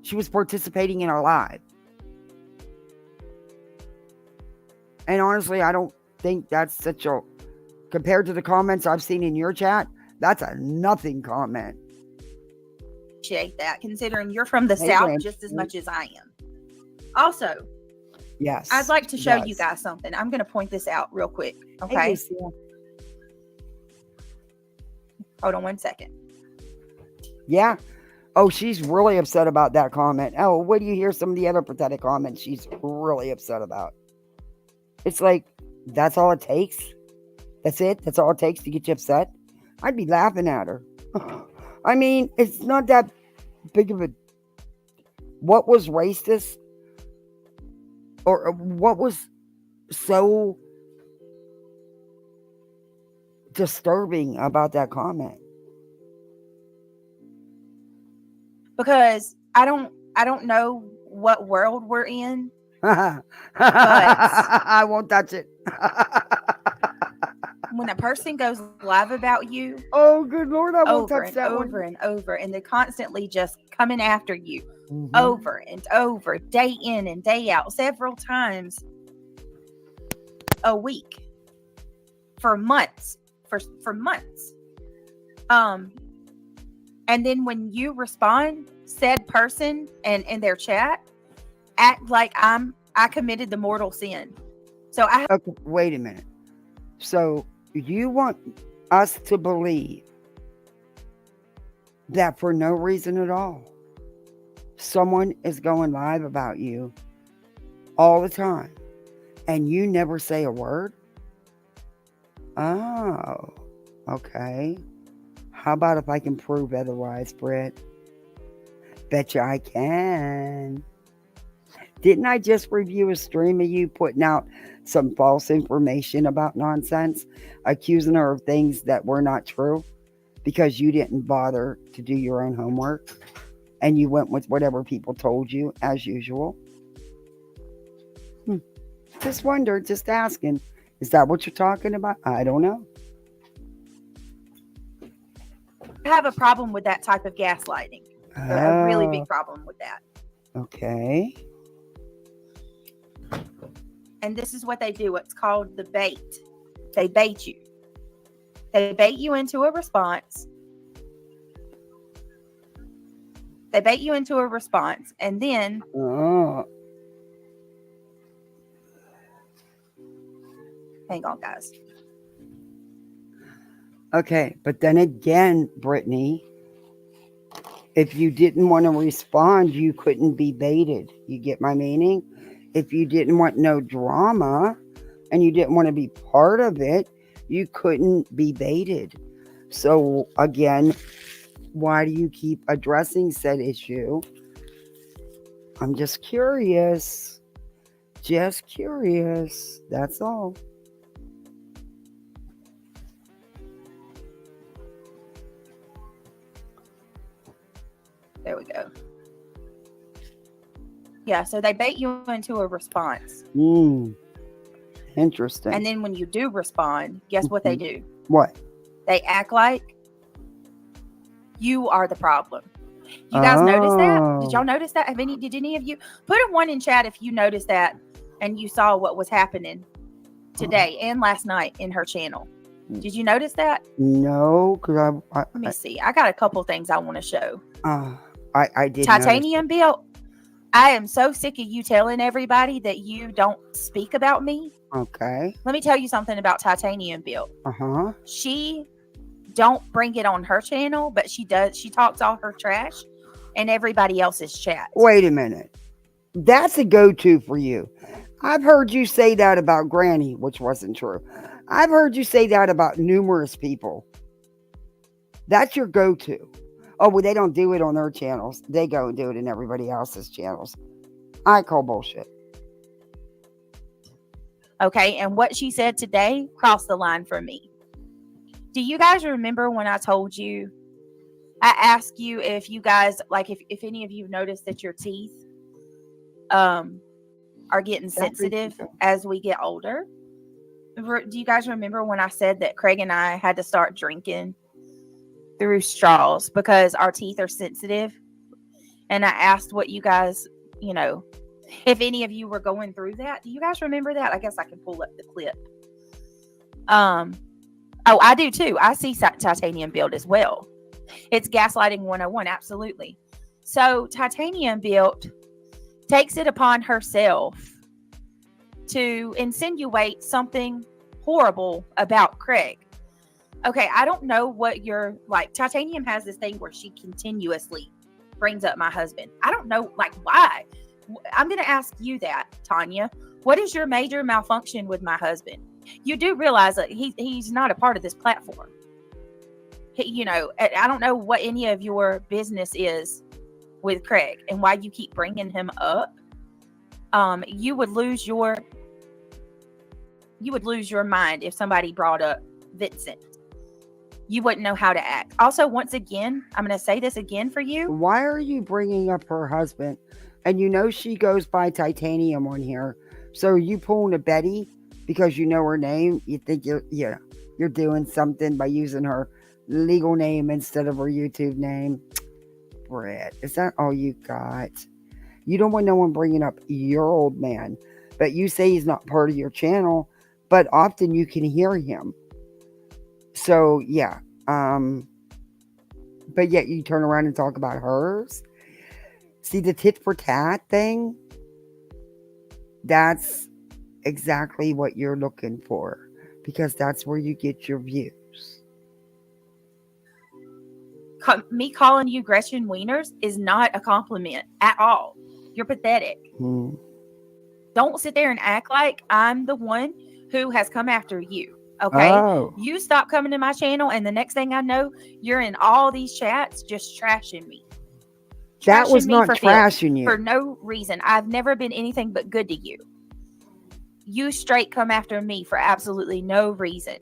She was participating in our live. And honestly, I don't think that's such a... Compared to the comments I've seen in your chat, that's a nothing comment. Appreciate that, considering you're from the South just as much as I am. Also, yes, I'd like to show you guys something. I'm going to point this out real quick. Okay. Hey, hold on one second. Yeah. Oh, she's really upset about that comment. Oh, what do you hear some of the other pathetic comments she's really upset about? It's like, that's all it takes? That's it? That's all it takes to get you upset? I'd be laughing at her. I mean, it's not that big of a... What was racist? Or what was so disturbing about that comment? Because I don't know what world we're in. But I won't touch it. When a person goes live about you, oh good Lord, I won't touch that over one. and over, and they're constantly just coming after you over and over, day in and day out, several times a week for months, for months. And then when you respond, said person and in their chat act like I committed the mortal sin. So okay, wait a minute. So you want us to believe that for no reason at all, someone is going live about you all the time and you never say a word? Oh, okay. How about if I can prove otherwise, Britt? Betcha I can. Didn't I just review a stream of you putting out some false information about nonsense, accusing her of things that were not true because you didn't bother to do your own homework and you went with whatever people told you as usual? Just wondered, just asking. Is that what you're talking about? I don't know. I have a problem with that type of gaslighting. A really big problem with that. Okay. And this is what they do. It's called the bait. They bait you. They bait you into a response. And then Hang on, guys. Okay, but then again, Brittany, if you didn't want to respond, you couldn't be baited. You get my meaning? If you didn't want no drama and you didn't want to be part of it, you couldn't be baited. So again, why do you keep addressing said issue? I'm just curious. Just curious. That's all. There we go. Yeah, so they bait you into a response. Interesting. And then when you do respond, guess what they do? What? They act like you are the problem. You guys notice that? Did y'all notice that? Did any of you put a 1 in chat if you noticed that and you saw what was happening today and last night in her channel? Did you notice that? No, because let me see. I got a couple things I want to show. I did. Titanium built. I am so sick of you telling everybody that you don't speak about me. Okay. Let me tell you something about Titanium built. She don't bring it on her channel, but she does. She talks all her trash and everybody else's chat. Wait a minute. That's a go-to for you. I've heard you say that about Granny, which wasn't true. I've heard you say that about numerous people. That's your go-to. Oh, well, they don't do it on their channels. They go and do it in everybody else's channels. I call bullshit. Okay, and what she said today crossed the line for me. Do you guys remember when I told you, I asked you if you guys, like if any of you noticed that your teeth are getting sensitive as we get older? Do you guys remember when I said that Craig and I had to start drinking through straws because our teeth are sensitive? And I asked what you guys, if any of you were going through that. Do you guys remember that? I guess I can pull up the clip. Oh, I do too. I see Titanium built as well. It's gaslighting 101. Absolutely. So Titanium built takes it upon herself to insinuate something horrible about Craig. Okay, I don't know what you're like. Titanium has this thing where she continuously brings up my husband. I don't know, why. I'm going to ask you that, Tanya. What is your major malfunction with my husband? You do realize that he's not a part of this platform. I don't know what any of your business is with Craig and why you keep bringing him up. You would lose your mind if somebody brought up Vincent. You wouldn't know how to act. Also, once again, I'm going to say this again for you. Why are you bringing up her husband? And she goes by Titanium on here. So are you pulling a Betty because you know her name? You think you're doing something by using her legal name instead of her YouTube name? Brett, is that all you got? You don't want no one bringing up your old man, but you say he's not part of your channel, but often you can hear him. So yeah, but yet you turn around and talk about hers. See the tit for tat thing? That's exactly what you're looking for, because that's where you get your views. Me calling you Gretchen Wieners is not a compliment at all. You're pathetic. Don't sit there and act like I'm the one who has come after you. Okay? Oh. You stop coming to my channel, and the next thing I know, you're in all these chats just trashing me. That was not trashing you. For no reason. I've never been anything but good to you. You straight come after me for absolutely no reason.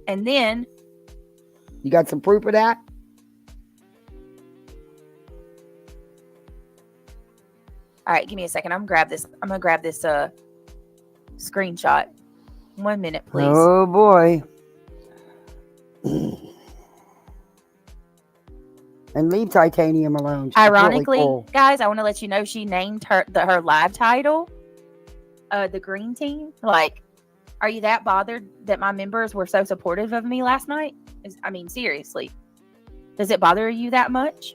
And then... You got some proof of that? All right, give me a second. I'm going to grab this screenshot. 1 minute, please. Oh, boy. And leave Titanium alone. She's ironically, really cool. Guys, I want to let you know she named her live title, The Green Team. Are you that bothered that my members were so supportive of me last night? Seriously. Does it bother you that much?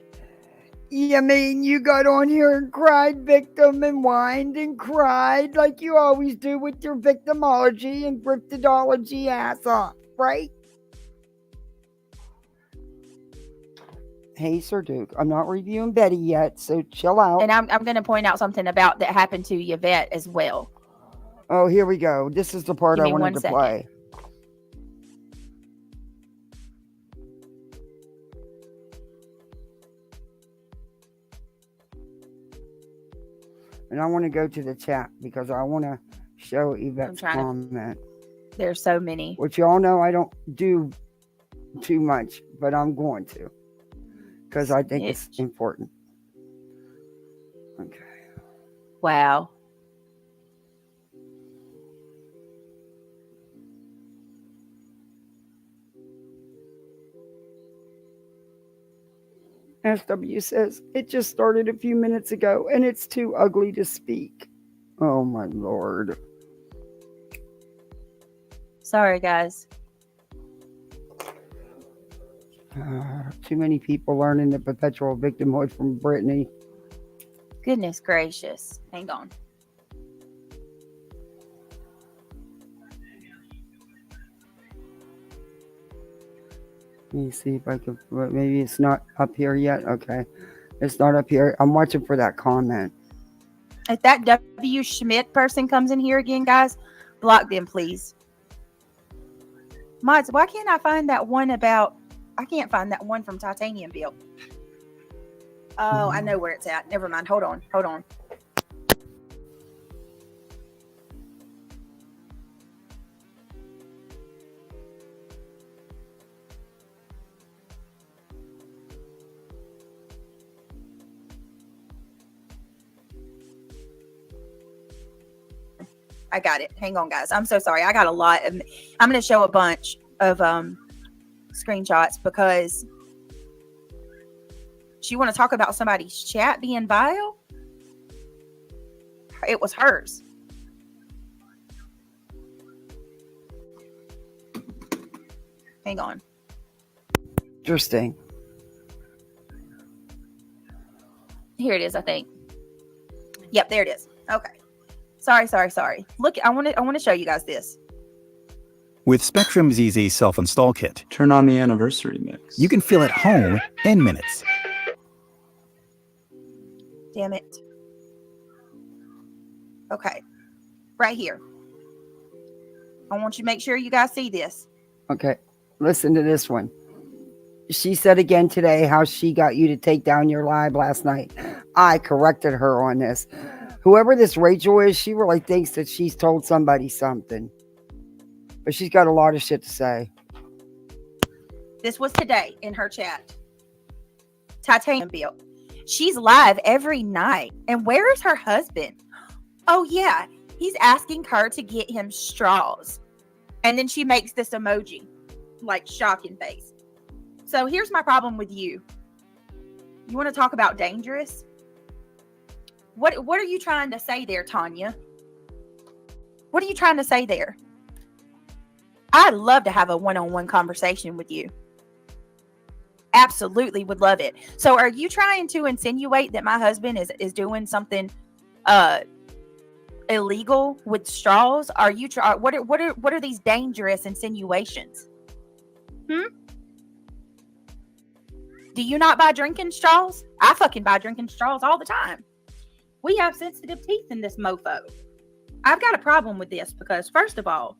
You mean you got on here and cried victim and whined and cried like you always do with your victimology and griftology ass off, right? Hey, Sir Duke, I'm not reviewing Betty yet, so chill out. And I'm going to point out something about that happened to Yvette as well. Oh, here we go. This is the part I wanted to play. And I want to go to the chat because I want to show Yvette's comment. There's so many. Which y'all know I don't do too much, but I'm going to. Because I think it's important. Okay. Wow. SW says, it just started a few minutes ago and it's too ugly to speak. Oh my Lord. Sorry, guys. Too many people learning the perpetual victimhood from Brittany. Goodness gracious. Hang on. Let me see if I can, maybe it's not up here yet. Okay. It's not up here. I'm watching for that comment. If that W. Schmidt person comes in here again, guys, block them, please. Mods, why can't I find that one about, I can't find that one from Titanium Build. Oh, I know where it's at. Never mind. Hold on. I got it. Hang on, guys. I'm so sorry. I got a lot. I'm going to show a bunch of screenshots because you want to talk about somebody's chat being vile? It was hers. Hang on. Interesting. Here it is, I think. Yep, there it is. Okay. Sorry. Look, I want to show you guys this. With Spectrum's easy self-install kit, turn on the anniversary mix. You can feel at home in minutes. Damn it. Okay. Right here. I want you to make sure you guys see this. Okay. Listen to this one. She said again today how she got you to take down your live last night. I corrected her on this. Whoever this Rachel is, she really thinks that she's told somebody something. But she's got a lot of shit to say. This was today in her chat. Titanium Build. She's live every night. And where is her husband? Oh, yeah. He's asking her to get him straws. And then she makes this emoji. Like shocking face. So here's my problem with you. You want to talk about dangerous? What are you trying to say there, Tanya? What are you trying to say there? I'd love to have a one-on-one conversation with you. Absolutely would love it. So are you trying to insinuate that my husband is doing something illegal with straws? Are you what are these dangerous insinuations? Do you not buy drinking straws? I fucking buy drinking straws all the time. We have sensitive teeth in this mofo. I've got a problem with this because, first of all,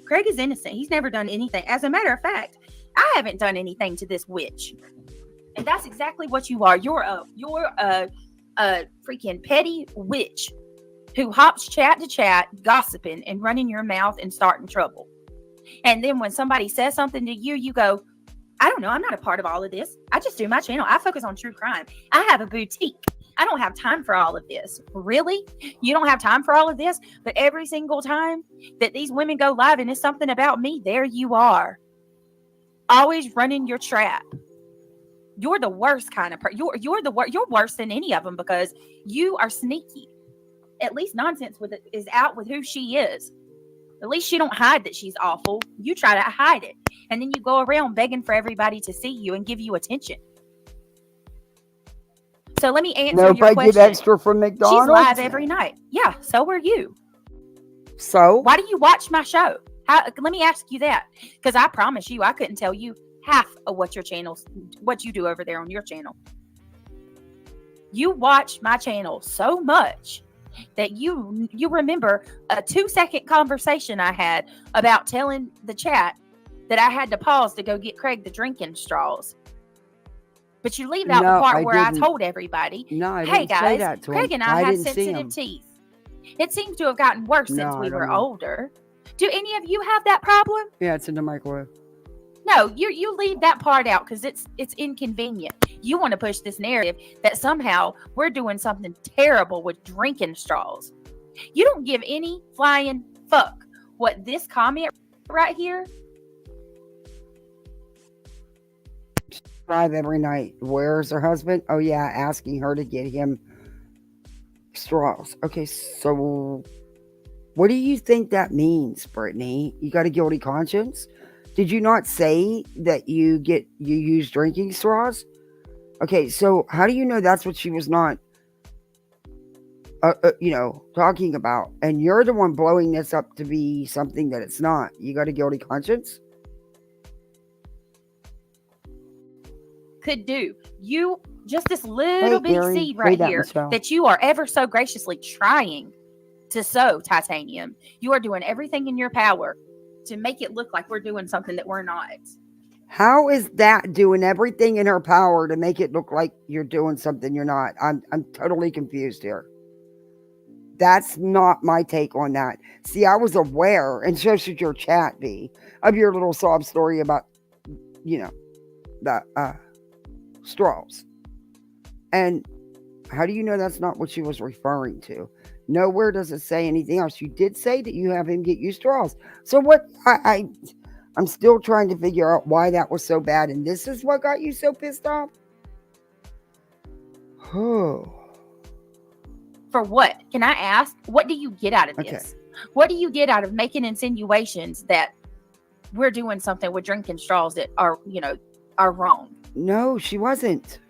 Craig is innocent. He's never done anything. As a matter of fact, I haven't done anything to this witch. And that's exactly what you are. You're a freaking petty witch who hops chat to chat, gossiping and running your mouth and starting trouble. And then when somebody says something to you, you go, I don't know. I'm not a part of all of this. I just do my channel. I focus on true crime. I have a boutique. I don't have time for all of this. Really? You don't have time for all of this? But every single time that these women go live and it's something about me, there you are. Always running your trap. You're the worst kind of person. You're worse than any of them because you are sneaky. At least Nonsense with it is out with who she is. At least she don't hide that she's awful. You try to hide it. And then you go around begging for everybody to see you and give you attention. So let me answer No, if your I question. get extra from McDonald's. She's live every night. Yeah, so are you. So? Why do you watch my show? Let me ask you that. Because I promise you, I couldn't tell you half of what you do over there on your channel. You watch my channel so much that you remember a 2-second conversation I had about telling the chat that I had to pause to go get Craig the drinking straws. But you leave out the part where I told everybody, hey guys, Craig and I have sensitive teeth. It seems to have gotten worse since we were older. Do any of you have that problem? Yeah, it's in the microwave. No, you leave that part out because it's inconvenient. You want to push this narrative that somehow we're doing something terrible with drinking straws. You don't give any flying fuck what this comment right here. Live every night. Where's her husband? Oh yeah, asking her to get him straws. Okay, so what do you think that means, Brittany? You got a guilty conscience? Did you not say that you use drinking straws? Okay, so how do you know that's what she was not, talking about? And you're the one blowing this up to be something that it's not. You got a guilty conscience? Could do. You, just this little bitty Gary, seed right here Michelle. that you are ever so graciously trying to sow, Titanium. You are doing everything in your power to make it look like we're doing something that we're not. How is that doing everything in her power to make it look like you're doing something you're not? I'm totally confused here. That's not my take on that. See, I was aware, and so should your chat be, of your little sob story about, the straws. And how do you know that's not what she was referring to? Nowhere does it say anything else. You did say that you have him get you straws. So what? I'm still trying to figure out why that was so bad. And this is what got you so pissed off? Oh. For what? Can I ask? What do you get out of this? Okay. What do you get out of making insinuations that we're doing something with drinking straws that are wrong? No, she wasn't.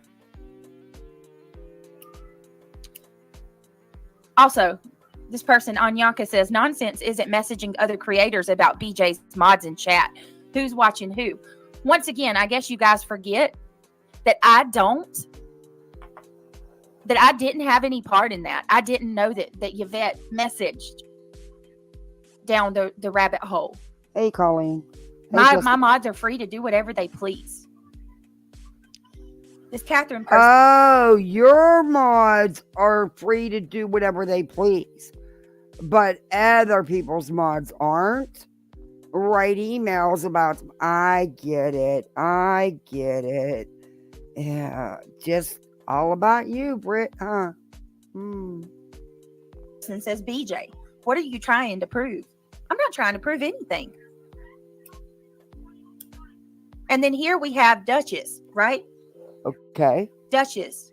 Also, this person, Anyanka, says, nonsense isn't messaging other creators about BJ's mods in chat. Who's watching who? Once again, I guess you guys forget that I didn't have any part in that. I didn't know that Yvette messaged down the rabbit hole. Hey, Colleen. Hey, my mods are free to do whatever they please. This Catherine person. Oh, your mods are free to do whatever they please. But other people's mods aren't. Write emails about, I get it. Yeah, just all about you, Britt, huh? And says, BJ, what are you trying to prove? I'm not trying to prove anything. And then here we have Duchess, right? Okay. Duchess,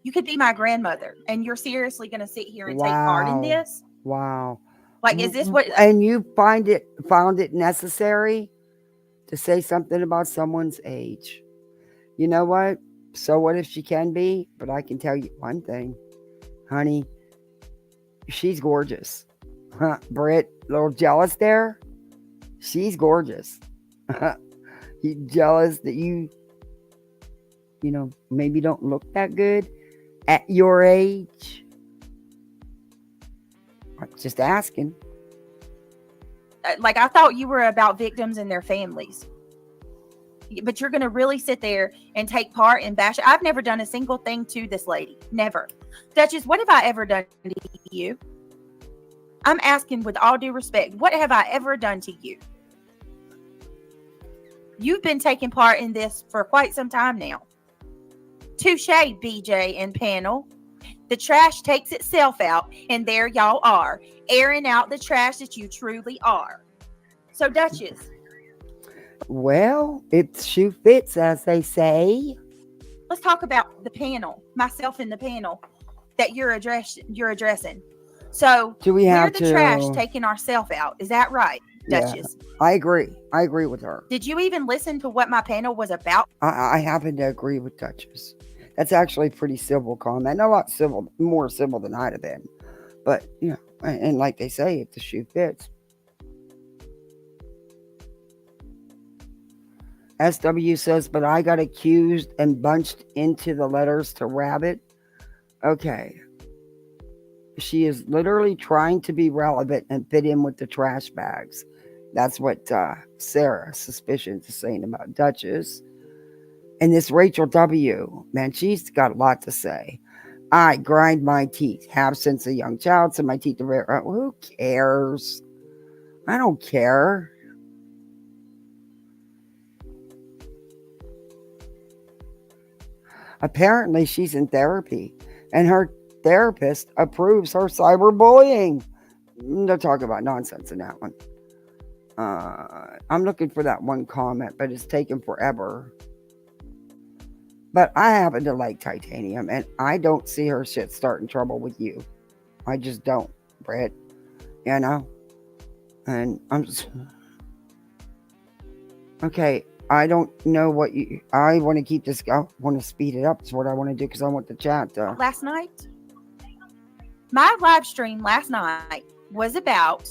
you could be my grandmother, and you're seriously going to sit here and take part in this? Wow. Like, is this what? And you found it necessary to say something about someone's age? You know what? So what if she can be? But I can tell you one thing, honey. She's gorgeous. Huh, Britt, a little jealous there? She's gorgeous. You jealous that you maybe don't look that good at your age? I'm just asking. Like, I thought you were about victims and their families. But you're going to really sit there and take part in bash. I've never done a single thing to this lady. Never. Duchess, what have I ever done to you? I'm asking with all due respect, what have I ever done to you? You've been taking part in this for quite some time now. Touche, BJ and panel. The trash takes itself out, and there y'all are, airing out the trash that you truly are. So, Duchess. Well, it shoe fits, as they say. Let's talk about the panel, myself in the panel that you're addressing. So, we're the trash taking ourselves out. Is that right, Duchess? Yeah, I agree. I agree with her. Did you even listen to what my panel was about? I happen to agree with Duchess. That's actually a pretty civil comment. A lot civil, more civil than I'd have been. But, you know, and like they say, if the shoe fits. SW says, but I got accused and bunched into the letters to Rabbit. Okay. She is literally trying to be relevant and fit in with the trash bags. That's what Sarah Suspicions is saying about Duchess. And this Rachel W., man, she's got a lot to say. I grind my teeth, have since a young child, so my teeth are very... who cares? I don't care. Apparently, she's in therapy, and her therapist approves her cyberbullying. They'll talk about nonsense in that one. I'm looking for that one comment, but it's taken forever. But I happen to like Titanium, and I don't see her shit starting trouble with you. I just don't, Britt. You know? And I'm just... Okay, I don't know what you... I want to keep this... I want to speed it up. That's what I want to do, because I want the chat to... Last night? My live stream last night was about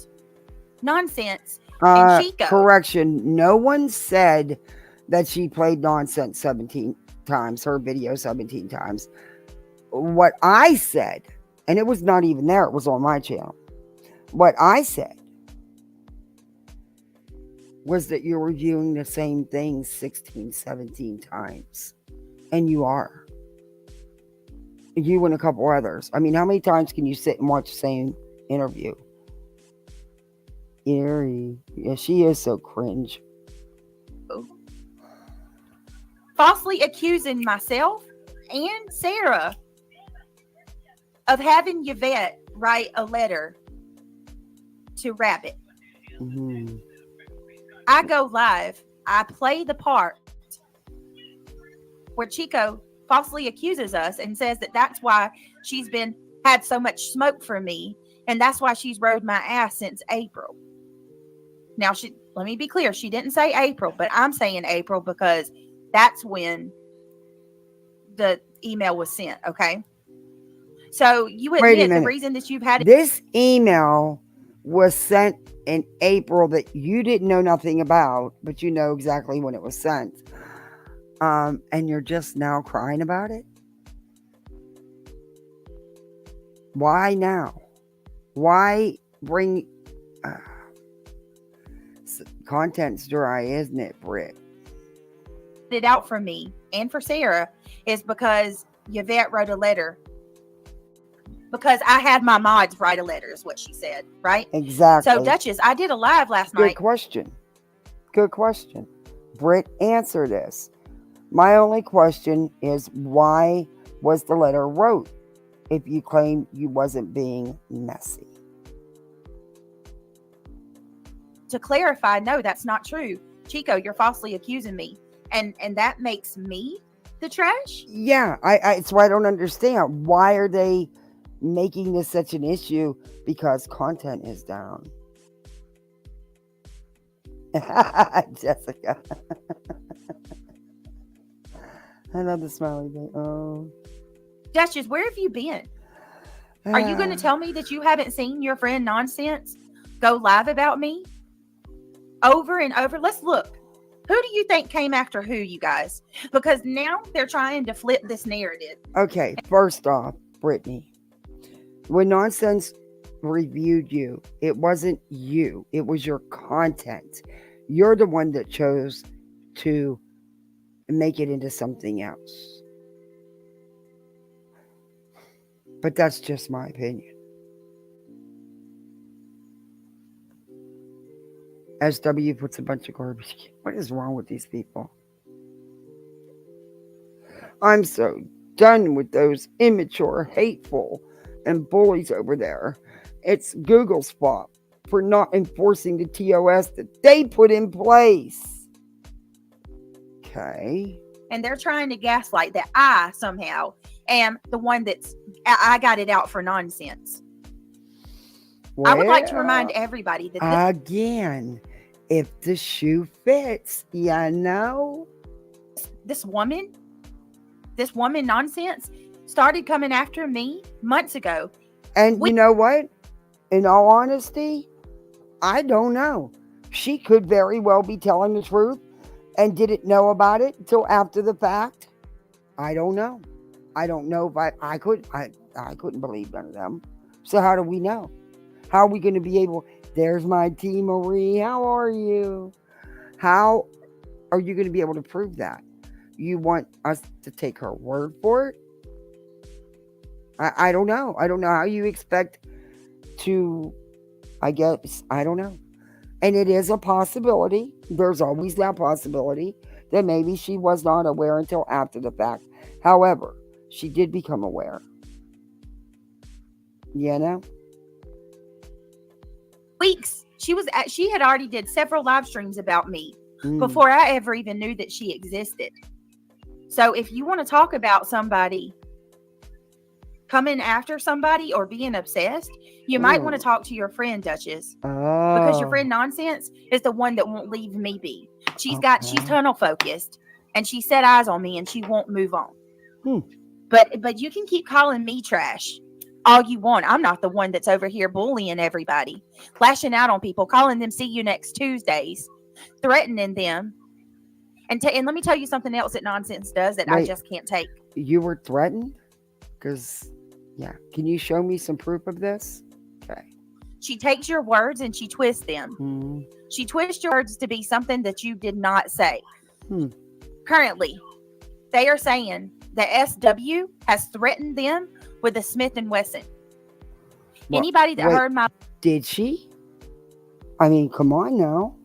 nonsense and Chico. Correction. No one said that she played nonsense 17 times, her video 17 times. What I said, and it was not even there, it was on my channel. What I said was that you're reviewing the same thing 16, 17 times. And you are. You and a couple others. I mean, how many times can you sit and watch the same interview? Eerie. Yeah, she is so cringe. Falsely accusing myself and Sarah of having Yvette write a letter to Rabbit. Mm-hmm. I go live. I play the part where Chico falsely accuses us and says that that's why she's had so much smoke from me, and that's why she's rode my ass since April. Now, let me be clear. She didn't say April, but I'm saying April because that's when the email was sent, okay? So you admit the reason that you've had... This email was sent in April that you didn't know nothing about, but you know exactly when it was sent. And you're just now crying about it? Why now? Why bring... content's dry, isn't it, Britt? It out for me and for Sarah is because Yvette wrote a letter. Because I had my mods write a letter, is what she said, right? Exactly. So, Duchess, I did a live last night. Good question. Britt, answer this. My only question is, why was the letter wrote if you claim you wasn't being messy? To clarify, no, that's not true. Chico, you're falsely accusing me. And that makes me the trash? Yeah, it's why I don't understand. Why are they making this such an issue? Because content is down. Jessica. I love the smiley face. Oh. Duchess, where have you been? Are you going to tell me that you haven't seen your friend Nonsense go live about me? Over and over. Let's look. Who do you think came after who, you guys? Because now they're trying to flip this narrative. Okay, first off, Brittany, when Nonsense reviewed you, it wasn't you. It was your content. You're the one that chose to make it into something else. But that's just my opinion. SW puts a bunch of garbage. What is wrong with these people? I'm so done with those immature, hateful, and bullies over there. It's Google's fault for not enforcing the TOS that they put in place. Okay. And they're trying to gaslight that I somehow am the one I got it out for Nonsense. Well, I would like to remind everybody that again, if the shoe fits, you know. This woman this woman nonsense started coming after me months ago. And you know what? In all honesty, I don't know. She could very well be telling the truth and didn't know about it until after the fact. I don't know. I don't know if I couldn't believe none of them. So how do we know? How are we going to be able? There's my T. Marie. How are you? How are you going to be able to prove that? You want us to take her word for it? I don't know. I don't know how you expect to, I guess, I don't know. And it is a possibility. There's always that possibility that maybe she was not aware until after the fact. However, she did become aware. You know? Weeks. She had already did several live streams about me before I ever even knew that she existed. So if you want to talk about somebody coming after somebody or being obsessed, you might want to talk to your friend Duchess, because your friend Nonsense is the one that won't leave me be. She's tunnel focused, and she set eyes on me, and she won't move on. But you can keep calling me trash all you want. I'm not the one that's over here bullying everybody, lashing out on people, calling them see you next Tuesdays, threatening them. And let me tell you something else that Nonsense does that I just can't take. You were threatened? Because, yeah. Can you show me some proof of this? Okay. She takes your words and she twists them. She twists your words to be something that you did not say. Currently, they are saying that SW has threatened them with a Smith & Wesson. Anybody that heard my... Did she? I mean, come on now.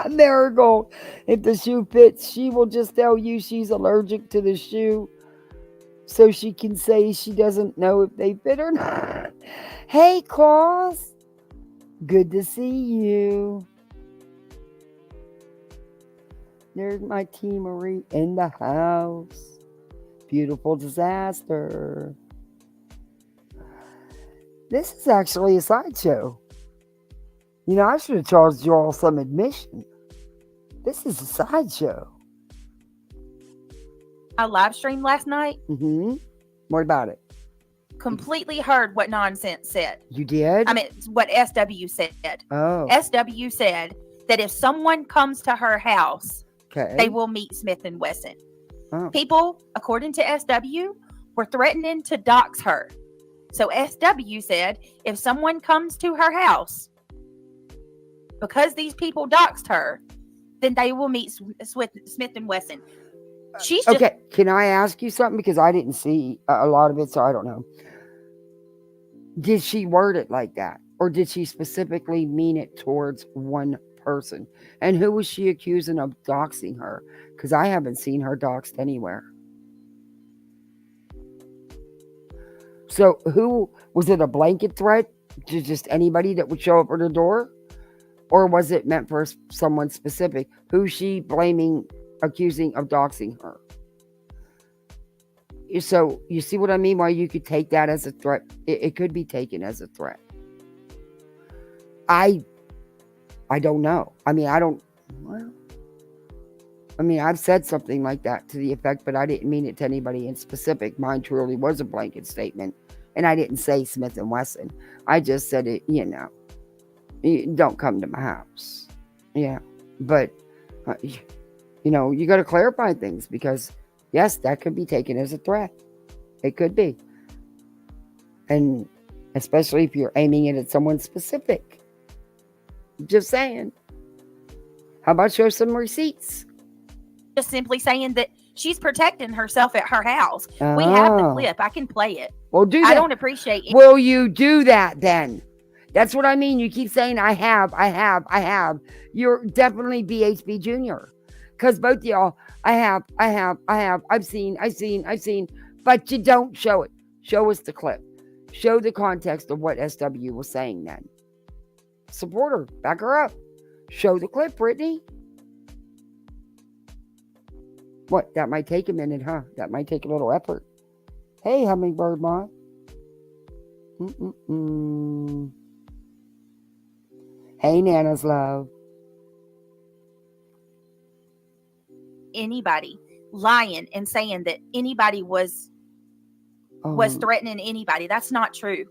Marigold, if the shoe fits, she will just tell you she's allergic to the shoe so she can say she doesn't know if they fit or not. Hey, Claus. Good to see you. There's my T. Marie in the house. Beautiful disaster. This is actually a sideshow. You know, I should have charged you all some admission. This is a sideshow. I live streamed last night. What about it? Completely heard what Nonsense said. You did? I mean, what SW said. Oh. SW said that if someone comes to her house, they will meet Smith & Wesson. Oh. People, according to SW, were threatening to dox her. So SW said if someone comes to her house, because these people doxed her, then they will meet Smith & Wesson. She's just... Okay, can I ask you something? Because I didn't see a lot of it, so I don't know. Did she word it like that? Or did she specifically mean it towards one person? And who was she accusing of doxing her? Because I haven't seen her doxed anywhere. So who, was it a blanket threat to just anybody that would show up at her door? Or was it meant for someone specific? Who's she blaming, accusing of doxing her? So, you see what I mean? Why you could take that as a threat. It could be taken as a threat. I don't know. I mean, I've said something like that to the effect, but I didn't mean it to anybody in specific. Mine truly was a blanket statement. And I didn't say Smith & Wesson. I just said it, you know. Don't come to my house. Yeah. But, you know, you got to clarify things because, yes, that could be taken as a threat. It could be. And especially if you're aiming it at someone specific. Just saying. How about show some receipts? Just simply saying that she's protecting herself at her house. We have the clip. I can play it. Well, do that. I don't appreciate it. Will you do that then? That's what I mean. You keep saying, I have. You're definitely BHB Jr. Because both of y'all, I have. I've seen. But you don't show it. Show us the clip. Show the context of what SW was saying then. Support her. Back her up. Show the clip, Brittany. What? That might take a minute, huh? That might take a little effort. Hey, Hummingbird Mom. Hey, Nana's love. Anybody lying and saying that anybody was threatening anybody. That's not true.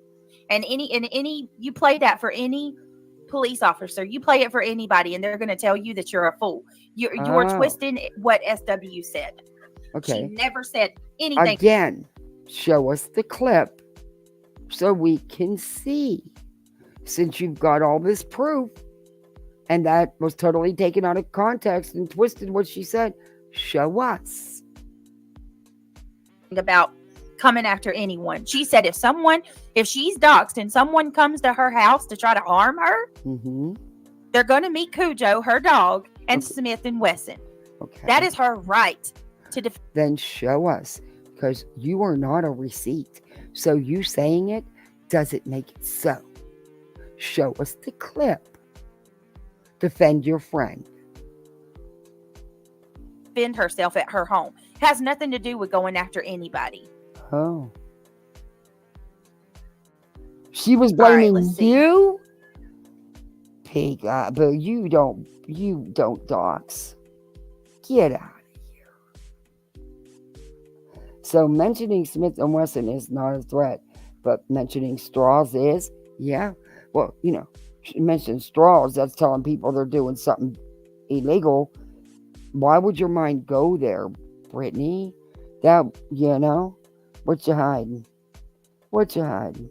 And any you play that for any police officer, you play it for anybody, and they're going to tell you that you're a fool. You're twisting what SW said. Okay. She never said anything. Again, show us the clip so we can see. Since you've got all this proof, and that was totally taken out of context and twisted what she said, show us. About coming after anyone. She said if she's doxxed and someone comes to her house to try to harm her, they're going to meet Cujo, her dog, and Smith and Wesson. Okay. That is her right to defend. Then show us, because you are not a receipt. So you saying it doesn't make it so. Show us the clip. Defend your friend. Defend herself at her home. Has nothing to do with going after anybody. Oh. She was blaming you? Peekaboo, you don't dox. Get out of here. So mentioning Smith and Wesson is not a threat, but mentioning straws is, yeah. Well, she mentioned straws, that's telling people they're doing something illegal. Why would your mind go there, Brittany? That, what you hiding? What you hiding?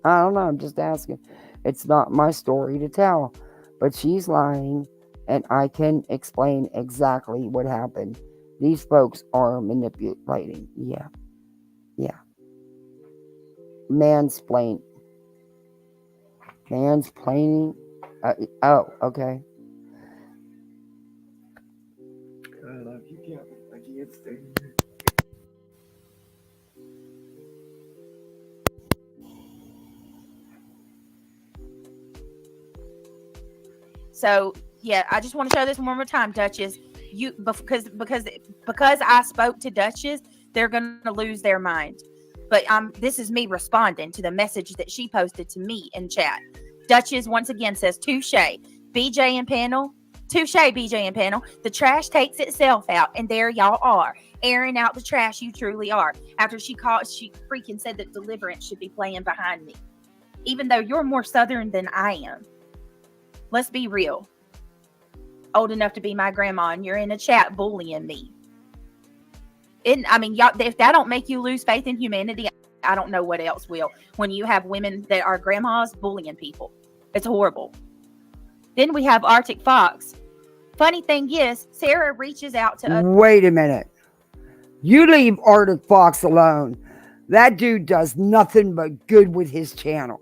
I don't know, I'm just asking. It's not my story to tell, but she's lying, and I can explain exactly what happened. These folks are manipulating. Yeah. Mansplaining. Okay. I love you, Kevin. I can't stay. So yeah, I just want to show this one more time, Duchess. Because I spoke to Duchess, they're gonna lose their mind. But this is me responding to the message that she posted to me in chat. Duchess once again says, touche, BJ and panel. Touche, BJ and panel. The trash takes itself out, and there y'all are, airing out the trash you truly are. After she freaking said that Deliverance should be playing behind me. Even though you're more Southern than I am. Let's be real. Old enough to be my grandma, and you're in a chat bullying me. Y'all, if that don't make you lose faith in humanity, I don't know what else will. When you have women that are grandmas bullying people. It's horrible. Then we have Arctic Fox. Funny thing is, Sarah reaches out to Wait a minute. You leave Arctic Fox alone. That dude does nothing but good with his channel.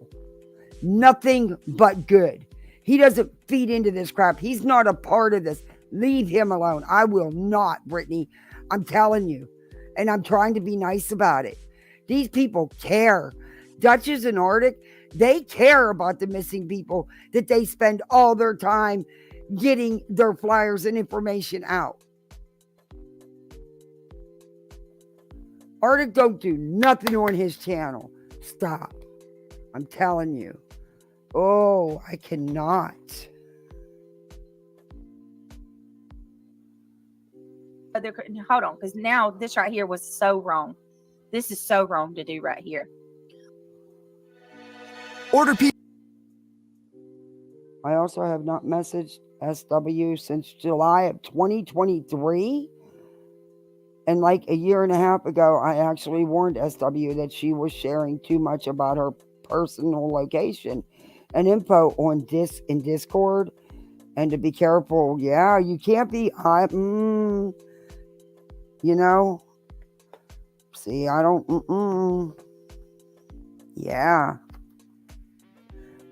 Nothing but good. He doesn't feed into this crap. He's not a part of this. Leave him alone. I will not, Brittany. I'm telling you. And I'm trying to be nice about it. These people care. Duchess and Arctic, they care about the missing people that they spend all their time getting their flyers and information out. Arctic don't do nothing on his channel. Stop. I'm telling you. Oh, I cannot. Hold on, because now this right here was so wrong. This is so wrong to do right here. Order people. I also have not messaged SW since July of 2023. And like a year and a half ago, I actually warned SW that she was sharing too much about her personal location and info on in Discord. And to be careful, yeah, you can't be, see, I don't, yeah.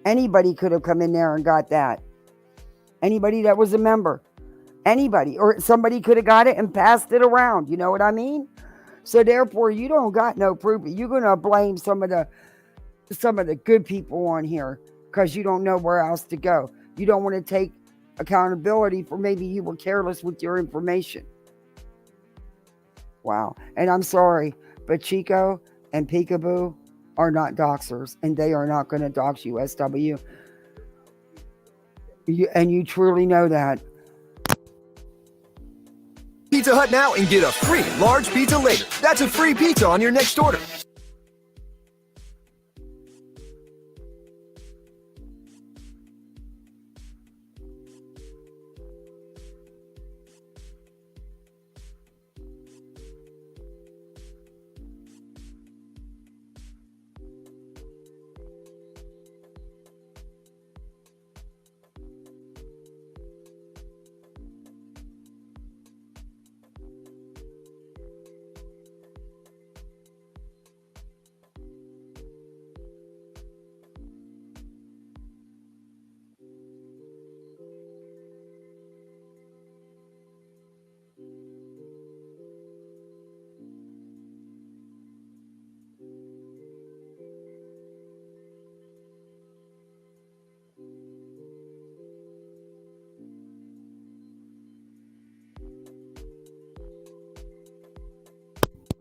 Anybody could have come in there and got that. Anybody that was a member. Anybody. Or somebody could have got it and passed it around. You know what I mean? So therefore, you don't got no proof. You're going to blame some of the good people on here because you don't know where else to go. You don't want to take accountability for maybe you were careless with your information. Wow. And I'm sorry, but Chico and Peekaboo are not doxers, and they are not going to dox you, SW. And you truly know that. Pizza Hut now and get a free large pizza later. That's a free pizza on your next order.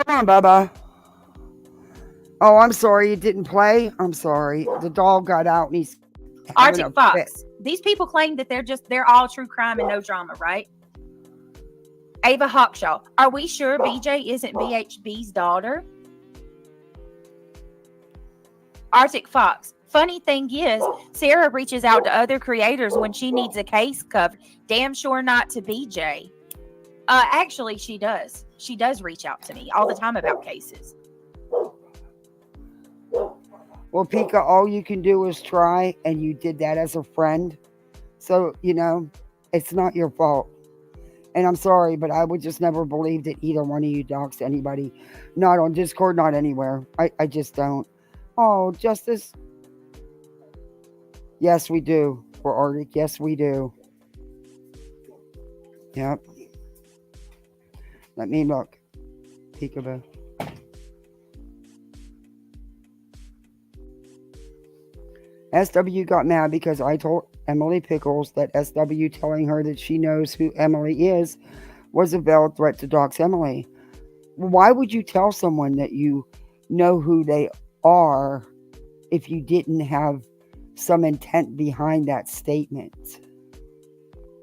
Come on, Bubba. Oh, I'm sorry it didn't play. I'm sorry. The dog got out and he's having Arctic a Fox. fit. These people claim that they're all true crime and no drama, right? Ava Hawkshaw. Are we sure BJ isn't BHB's daughter? Arctic Fox. Funny thing is, Sarah reaches out to other creators when she needs a case covered. Damn sure not to BJ. Actually, she does. She does reach out to me all the time about cases. Well, Pika, all you can do is try, and you did that as a friend. So, it's not your fault. And I'm sorry, but I would just never believe that either one of you doxed anybody. Not on Discord, not anywhere. I just don't. Oh, Justice. Yes, we do. For Arctic, yes, we do. Yep. Let me look. Peekaboo. SW got mad because I told Emily Pickles that SW telling her that she knows who Emily is was a veiled threat to dox Emily. Why would you tell someone that you know who they are if you didn't have some intent behind that statement?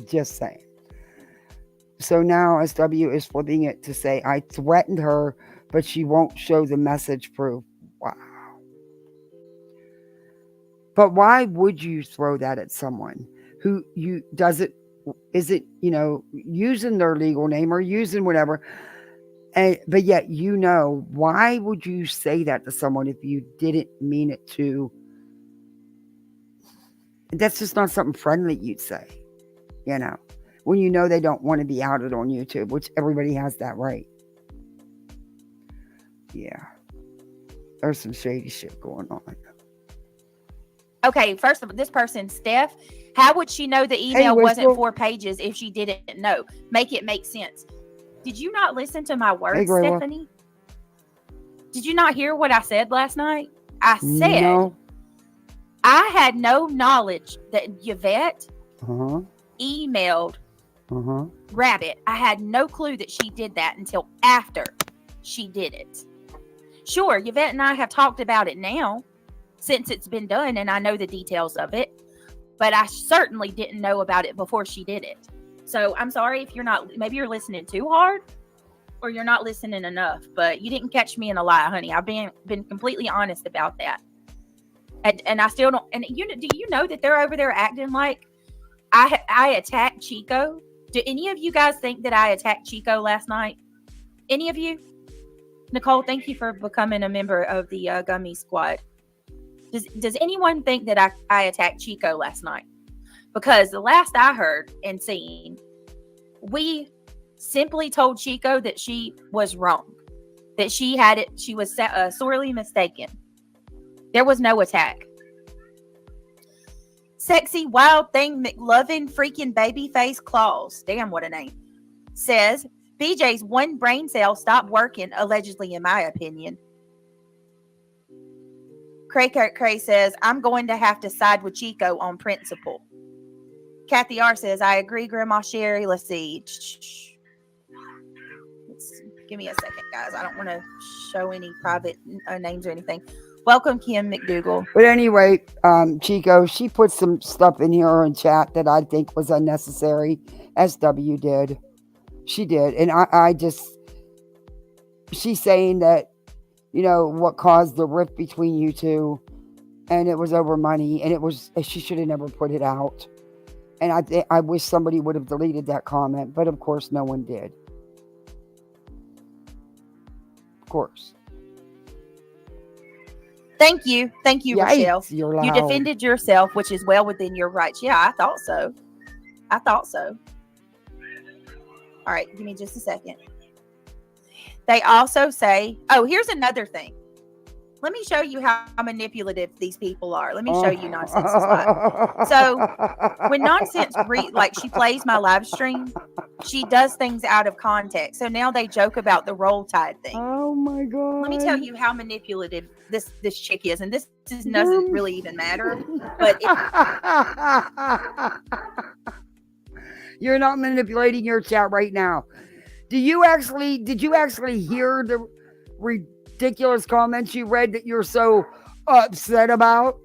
Just saying. So now SW is flipping it to say, I threatened her, but she won't show the message proof. Wow. But why would you throw that at someone who isn't using their legal name or using whatever? But yet, why would you say that to someone if you didn't mean it to? That's just not something friendly you'd say, when they don't want to be outed on YouTube, which everybody has that right. Yeah. There's some shady shit going on. Okay, first of all, this person, Steph, how would she know the email wasn't 4 pages if she didn't know? Make it make sense. Did you not listen to my words, Stephanie? Did you not hear what I said last night? I said no. I had no knowledge that Yvette emailed Rabbit. I had no clue that she did that until after she did it. Sure, Yvette and I have talked about it now since it's been done and I know the details of it, but I certainly didn't know about it before she did it. So I'm sorry if maybe you're listening too hard or you're not listening enough, but you didn't catch me in a lie, honey. I've been completely honest about that. And I still don't, and do you know that they're over there acting like I attacked Chico? Do any of you guys think that I attacked Chico last night? Any of you? Nicole, thank you for becoming a member of the Gummy Squad. Does anyone think that I attacked Chico last night? Because the last I heard and seen, we simply told Chico that she was wrong, that she was sorely mistaken. There was no attack. Sexy Wild Thing McLovin freaking Babyface Claus, damn what a name, says BJ's one brain cell stopped working, allegedly in my opinion. Cray says, I'm going to have to side with Chico on principle. Kathy R says, I agree, Grandma Sherry. Let's see. Give me a second, guys. I don't want to show any private names or anything. Welcome, Kim McDougal. But anyway, Chico, she put some stuff in here in chat that I think was unnecessary. SW did. She did. And I just, she's saying that, you know, what caused the rift between you two, and it was over money, and it was, she should have never put it out. And I wish somebody would have deleted that comment, but of course no one did. Of course. Thank you, Yikes, Rochelle. you're loud. You defended yourself, which is well within your rights. Yeah, I thought so. All right, give me just a second. They also say, oh, here's another thing. Let me show you how manipulative these people are. Let me show you Nonsense is live. So when Nonsense, like she plays my live stream, she does things out of context. So now they joke about the Roll Tide thing. Oh my God. Let me tell you how manipulative this chick is. And this doesn't really even matter. But you're not manipulating your chat right now. Did you actually hear the ridiculous comments you read that you're so upset about?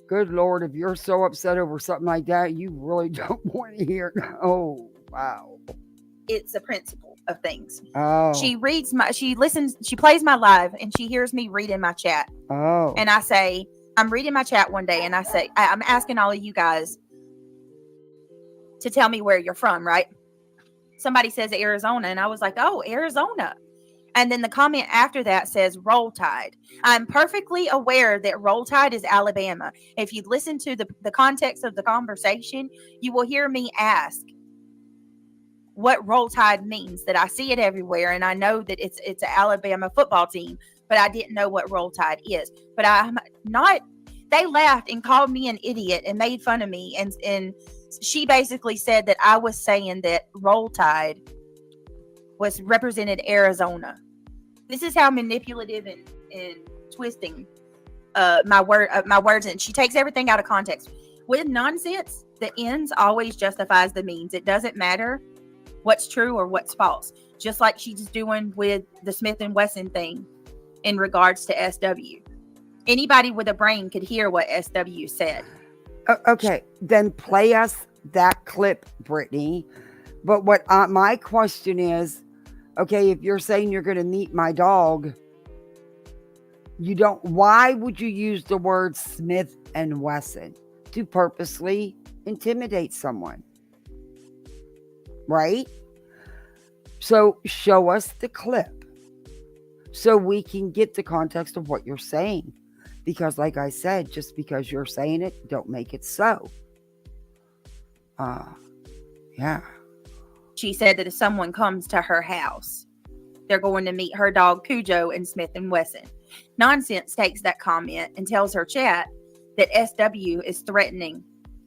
Good Lord, if you're so upset over something like that, you really don't want to hear. Oh, wow. it's a principle of things. Oh. She plays my live, and she hears me reading my chat. Oh. And I say, I'm reading my chat one day, and I say, I'm asking all of you guys to tell me where you're from, right? Somebody says Arizona, and I was like, oh, Arizona. And then the comment after that says Roll Tide. I'm perfectly aware that Roll Tide is Alabama. If you listen to the context of the conversation, you will hear me ask what Roll Tide means, that I see it everywhere. And I know that it's an Alabama football team, but I didn't know what Roll Tide is. But I'm not, they laughed and called me an idiot and made fun of me. And she basically said that I was saying that Roll Tide was represented Arizona. This is how manipulative and twisting my words, and she takes everything out of context. With nonsense, the ends always justifies the means. It doesn't matter what's true or what's false. Just like she's doing with the Smith and Wesson thing in regards to SW. Anybody with a brain could hear what SW said. Okay, then play us that clip, Brittany. But what my question is, okay, if you're saying you're going to meet my dog, why would you use the word Smith and Wesson? To purposely intimidate someone, right? So show us the clip so we can get the context of what you're saying. Because like I said, just because you're saying it, don't make it so. Yeah. She said that if someone comes to her house, they're going to meet her dog Cujo and Smith and Wesson. Nonsense takes that comment and tells her chat that SW is threatening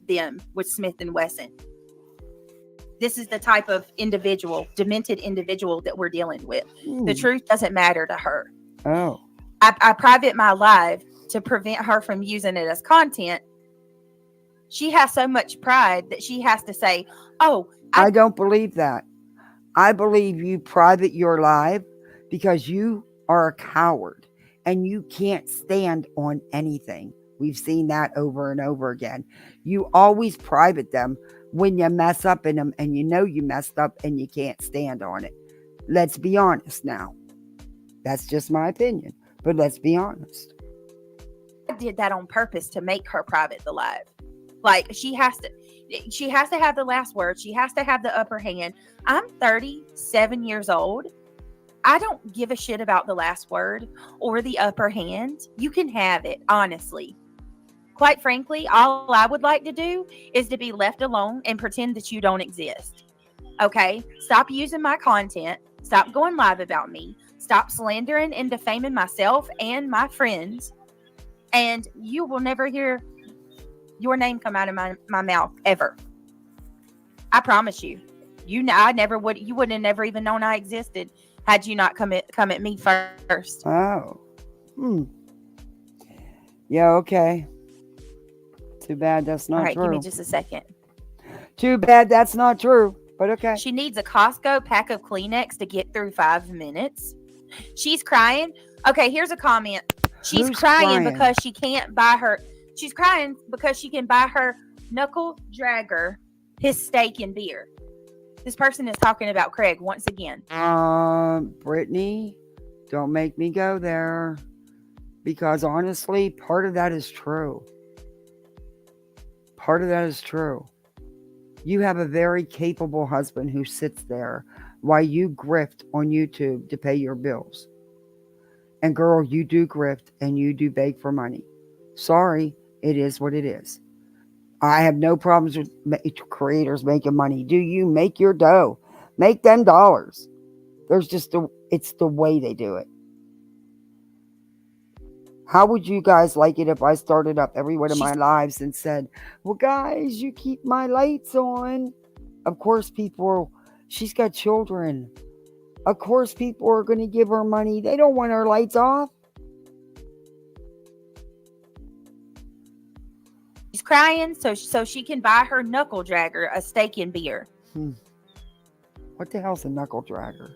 them with Smith and Wesson. This is the type of individual, demented individual that we're dealing with. The truth doesn't matter to her. Oh. I private my live to prevent her from using it as content. She has so much pride that she has to say, oh, I don't believe that. I believe you private your live because you are a coward and you can't stand on anything. We've seen that over and over again. You always private them when you mess up in them and you know you messed up and you can't stand on it. Let's be honest now. That's just my opinion, but let's be honest. I did that on purpose to make her private the live. Like she has to have the last word. She has to have the upper hand. I'm 37 years old. I don't give a shit about the last word or the upper hand. You can have it, honestly. Quite frankly, all I would like to do is to be left alone and pretend that you don't exist. Okay? Stop using my content. Stop going live about me. Stop slandering and defaming myself and my friends. And you will never hear your name come out of my mouth ever. I promise you. You wouldn't have never even known I existed had you not come at me first. Oh. Yeah, okay. Too bad that's not true. All right, give me just a second. Too bad that's not true, but okay. She needs a Costco pack of Kleenex to get through 5 minutes. She's crying. Okay, here's a comment. She's Who's crying because she can't buy her. She's crying because she can buy her knuckle dragger his steak and beer. This person is talking about Craig once again. Brittany, don't make me go there. Because honestly, part of that is true. Part of that is true. You have a very capable husband who sits there while you grift on YouTube to pay your bills. And girl, you do grift and you do beg for money. Sorry, it is what it is. I have no problems with creators making money. Do you make your dough? Make them dollars. There's just it's the way they do it. How would you guys like it if I started up every one of my lives and said, well, guys, you keep my lights on? Of course, she's got children. Of course, people are going to give her money. They don't want her lights off. She's crying so she can buy her knuckle dragger a steak and beer. What the hell's a knuckle dragger?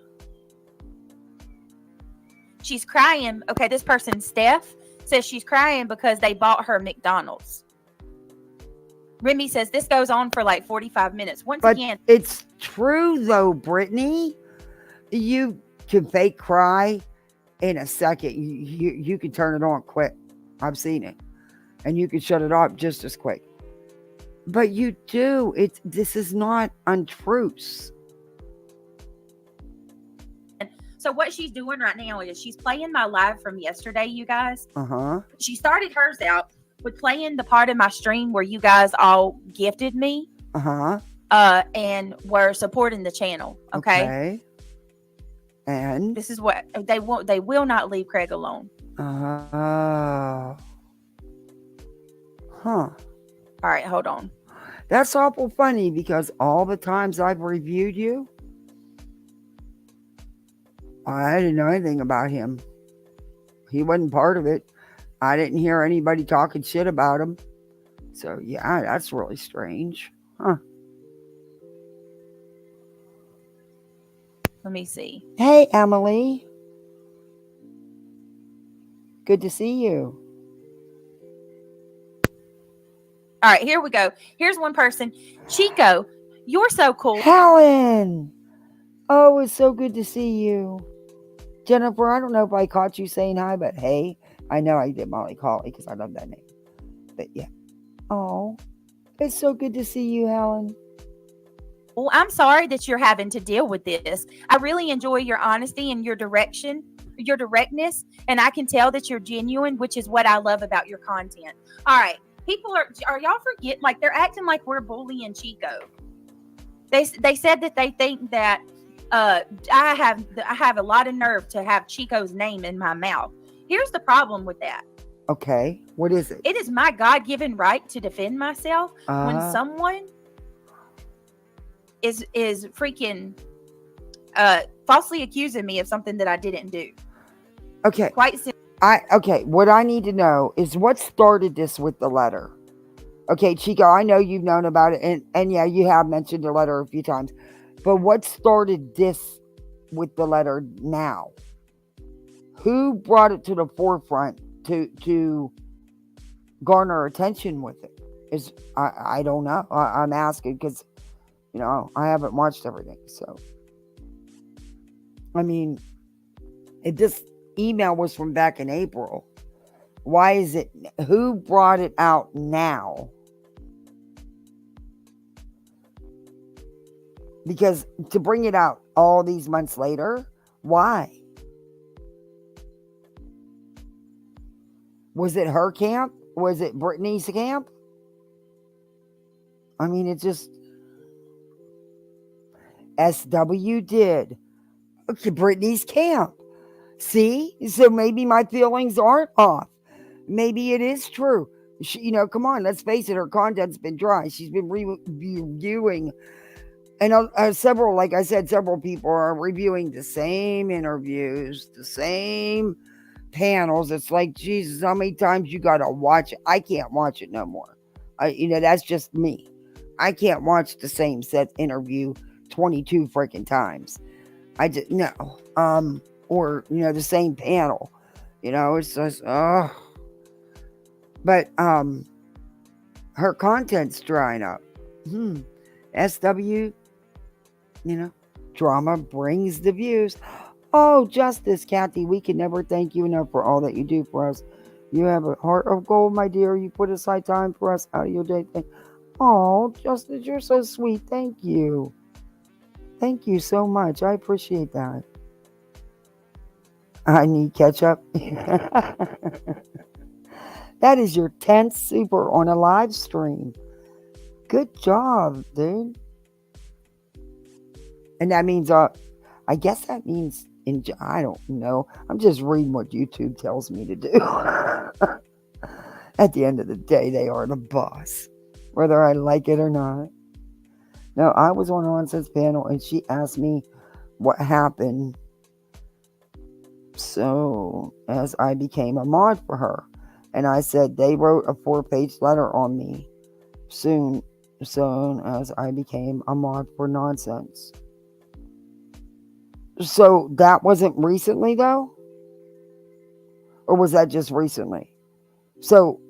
She's crying. Okay, this person, Steph, says she's crying because they bought her McDonald's. Remy says this goes on for like 45 minutes. Once again, it's true though, Brittany. You can fake cry in a second. You can turn it on quick. I've seen it. And you can shut it off just as quick. But you do. This is not untruths. So what she's doing right now is she's playing my live from yesterday, you guys. Uh-huh. She started hers out with playing the part of my stream where you guys all gifted me. Uh-huh. And were supporting the channel. Okay. And this is what they will not leave Craig alone. Huh. All right, hold on. That's awful funny because all the times I've reviewed you, I didn't know anything about him. He wasn't part of it. I didn't hear anybody talking shit about him. So yeah, that's really strange. Huh. Let me see. Hey, Emily. Good to see you. All right, here we go. Here's one person. Chico, you're so cool. Helen. Oh, it's so good to see you. Jennifer, I don't know if I caught you saying hi, but hey, I know I did Molly Colley because I love that name. But yeah. Oh, it's so good to see you, Helen. Well, I'm sorry that you're having to deal with this. I really enjoy your honesty and your directness, and I can tell that you're genuine, which is what I love about your content. All right. People are y'all forgetting, like they're acting like we're bullying Chico. They said that they think that I have a lot of nerve to have Chico's name in my mouth. Here's the problem with that. Okay, what is it? It is my God-given right to defend myself when someone is freaking falsely accusing me of something that I didn't do. Okay. Quite simple. What I need to know is what started this with the letter. Okay, Chico, I know you've known about it, and yeah, you have mentioned the letter a few times. But what started this with the letter now? Who brought it to the forefront to garner attention with it? I don't know. I'm asking because, I haven't watched everything. So, I mean, if this email was from back in April, why is it? Who brought it out now? Because to bring it out all these months later, why? Was it her camp? Was it Brittany's camp? I mean, it just... SW did. Okay, Brittany's camp. See? So maybe my feelings aren't off. Maybe it is true. Come on, let's face it, her content's been dry. She's been reviewing... And several people are reviewing the same interviews, the same panels. It's like, Jesus, how many times you got to watch it? I can't watch it no more. That's just me. I can't watch the same set interview 22 freaking times. I just, no. Or, the same panel. It's just, oh. But her content's drying up. SW, drama brings the views. Oh, Justice, Kathy, we can never thank you enough for all that you do for us. You have a heart of gold, my dear. You put aside time for us out of your day. Oh, Justice, you're so sweet. Thank you. Thank you so much. I appreciate that. I need ketchup. That is your 10th super on a live stream. Good job, dude. And that means, I guess that means, I don't know. I'm just reading what YouTube tells me to do. At the end of the day, they are the boss, whether I like it or not. No, I was on Nonsense panel and she asked me what happened. So, as I became a mod for her. And I said they wrote a 4-page letter on me soon as I became a mod for Nonsense. So that wasn't recently though? Or was that just recently? So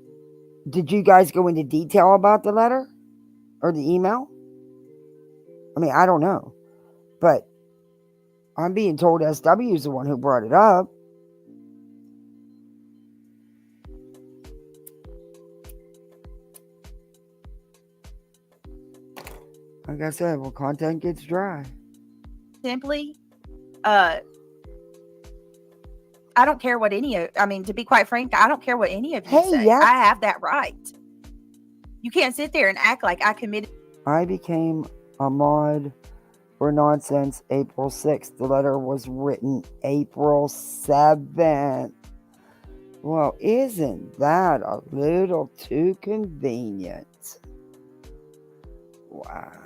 did you guys go into detail about the letter? Or the email? I mean, I don't know. But I'm being told SW is the one who brought it up. Like I said, well, content gets dry. Simply, I don't care what to be quite frank, I don't care what any of you say. Yeah. I have that right. You can't sit there and act like I committed. I became a mod for Nonsense April 6th. The letter was written April 7th. Well, isn't that a little too convenient? Wow.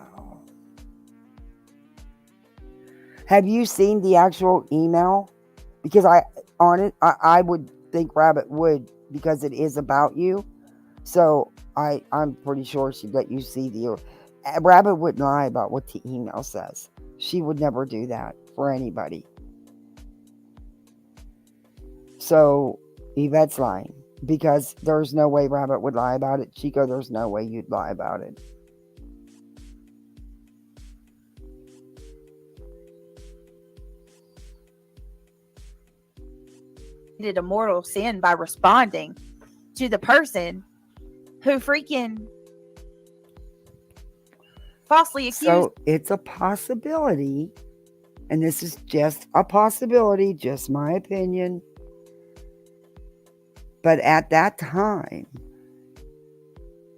Have you seen the actual email? Because I would think Rabbit would, because it is about you. So I'm pretty sure she'd let you see the... Rabbit wouldn't lie about what the email says. She would never do that for anybody. So Yvette's lying, because there's no way Rabbit would lie about it. Chico, there's no way you'd lie about it. A mortal sin by responding to the person who freaking falsely accused. So it's a possibility, and this is just a possibility, just my opinion. But at that time,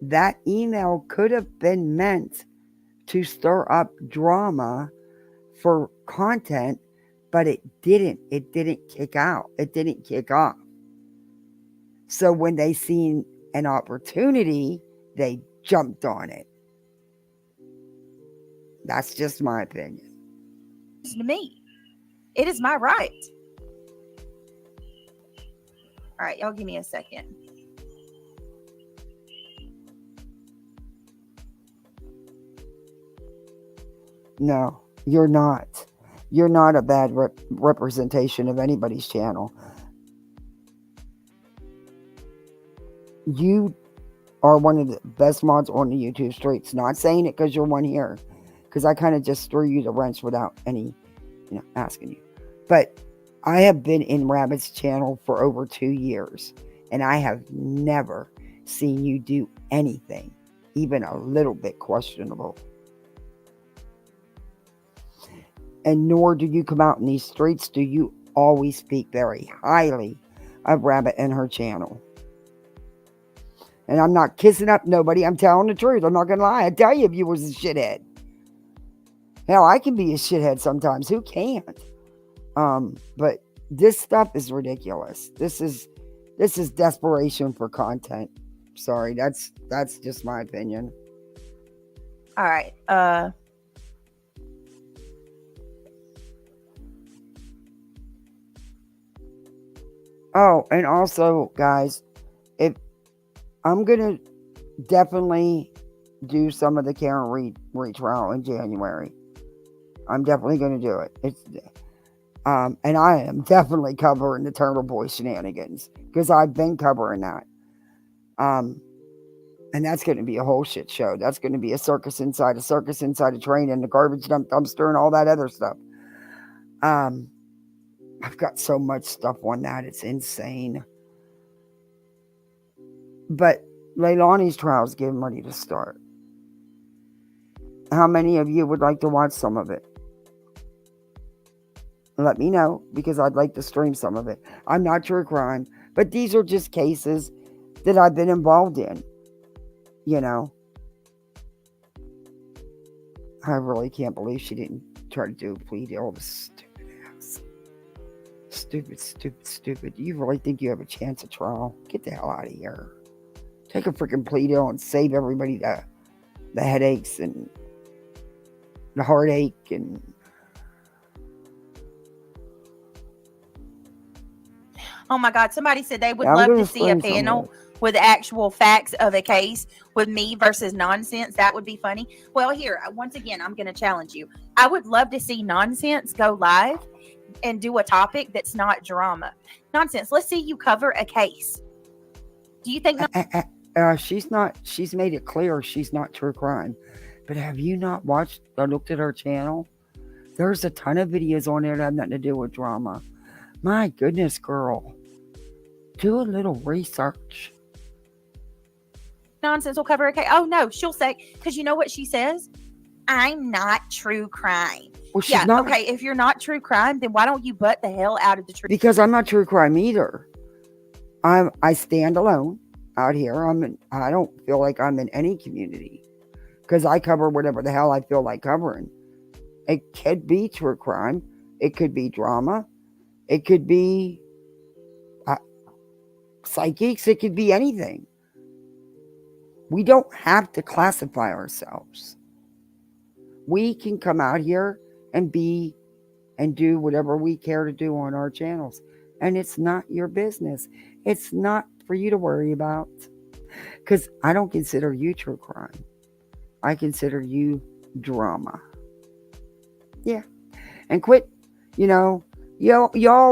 that email could have been meant to stir up drama for content, but it didn't. It didn't kick out. It didn't kick off. So when they seen an opportunity, they jumped on it. That's just my opinion. To me, it is my right. All right, y'all give me a second. No, you're not. You're not a bad representation of anybody's channel. You are one of the best mods on the YouTube streets. Not saying it because you're one here, because I kind of just threw you the wrench without any, asking you. But I have been in Rabbit's channel for over 2 years, and I have never seen you do anything, even a little bit questionable. And nor do you come out in these streets, do you always speak very highly of Rabbit and her channel. And I'm not kissing up nobody. I'm telling the truth. I'm not going to lie. I'd tell you if you was a shithead. Hell, I can be a shithead sometimes. Who can't? But this stuff is ridiculous. This is desperation for content. Sorry, that's just my opinion. All right. Oh, and also, guys, if I'm gonna definitely do some of the Karen Reed retrial in January. I'm definitely gonna do it. And I am definitely covering the Turtle Boy shenanigans because I've been covering that. And that's going to be a whole shit show. That's going to be a circus inside a train, and the garbage dumpster and all that other stuff. I've got so much stuff on that. It's insane. But Leilani's trial is getting ready to start. How many of you would like to watch some of it? Let me know, because I'd like to stream some of it. I'm not true crime, but these are just cases that I've been involved in. You know, I really can't believe she didn't try to do a plea deal. This stupid ass. Stupid. Do you really think you have a chance at trial? Get the hell out of here. Take a freaking plea deal and save everybody the headaches and the heartache and... Oh my God, somebody said they would love to see a panel with actual facts of a case with me versus nonsense. That would be funny. Well, here, once again, I'm going to challenge you. I would love to see nonsense go live and do a topic that's not drama. Nonsense. Let's see you cover a case. Do you think... she's made it clear she's not true crime. But have you not watched or looked at her channel? There's a ton of videos on there that have nothing to do with drama. My goodness, girl. Do a little research. Nonsense will cover a case. Oh, no, she'll say, because you know what she says? I'm not true crime. Well, she's not. Okay, if you're not true crime, then why don't you butt the hell out of the truth? Because I'm not true crime either. I stand alone out here. I don't feel like I'm in any community. Because I cover whatever the hell I feel like covering. It could be true crime. It could be drama. It could be psychics. It could be anything. We don't have to classify ourselves. We can come out here and be and do whatever we care to do on our channels. And it's not your business. It's not for you to worry about. Because I don't consider you true crime. I consider you drama. Yeah. And quit, y'all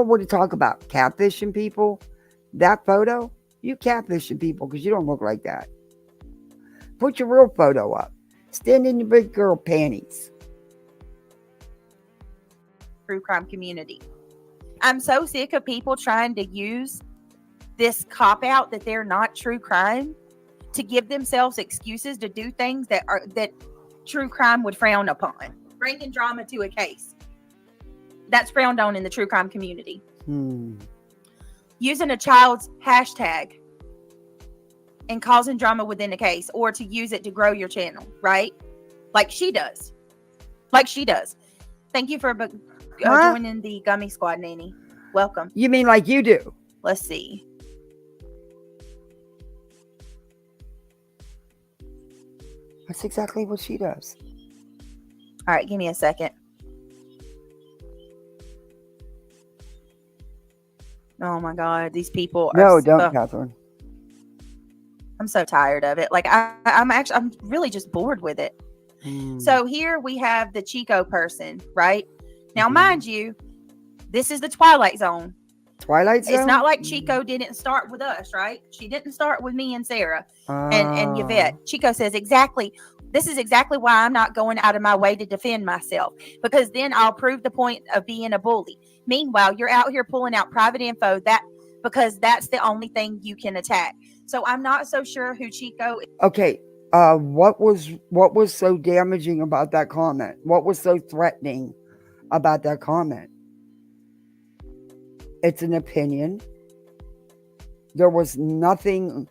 want to talk about catfishing people. That photo, you catfishing people because you don't look like that. Put your real photo up. Stand in your big girl panties. True crime community. I'm so sick of people trying to use this cop out that they're not true crime to give themselves excuses to do things that true crime would frown upon. Bringing drama to a case. That's frowned on in the true crime community. Using a child's hashtag and causing drama within a case, or to use it to grow your channel, right? Like she does. Thank you for joining the Gummy Squad, Nanny. Welcome. You mean like you do? Let's see. That's exactly what she does. All right, give me a second. Oh my God, these people are... No, don't, Catherine. I'm so tired of it. Like I'm really just bored with it. So here we have the Chico person, right? Now, mind you, this is the Twilight Zone. Twilight Zone? It's not like Chico didn't start with us, right? She didn't start with me and Sarah and Yvette. Chico says this is exactly why I'm not going out of my way to defend myself, because then I'll prove the point of being a bully. Meanwhile, you're out here pulling out private info because that's the only thing you can attack. So I'm not so sure who Chico is. Okay. What was so damaging about that comment? What was so threatening about that comment? It's an opinion. There was nothing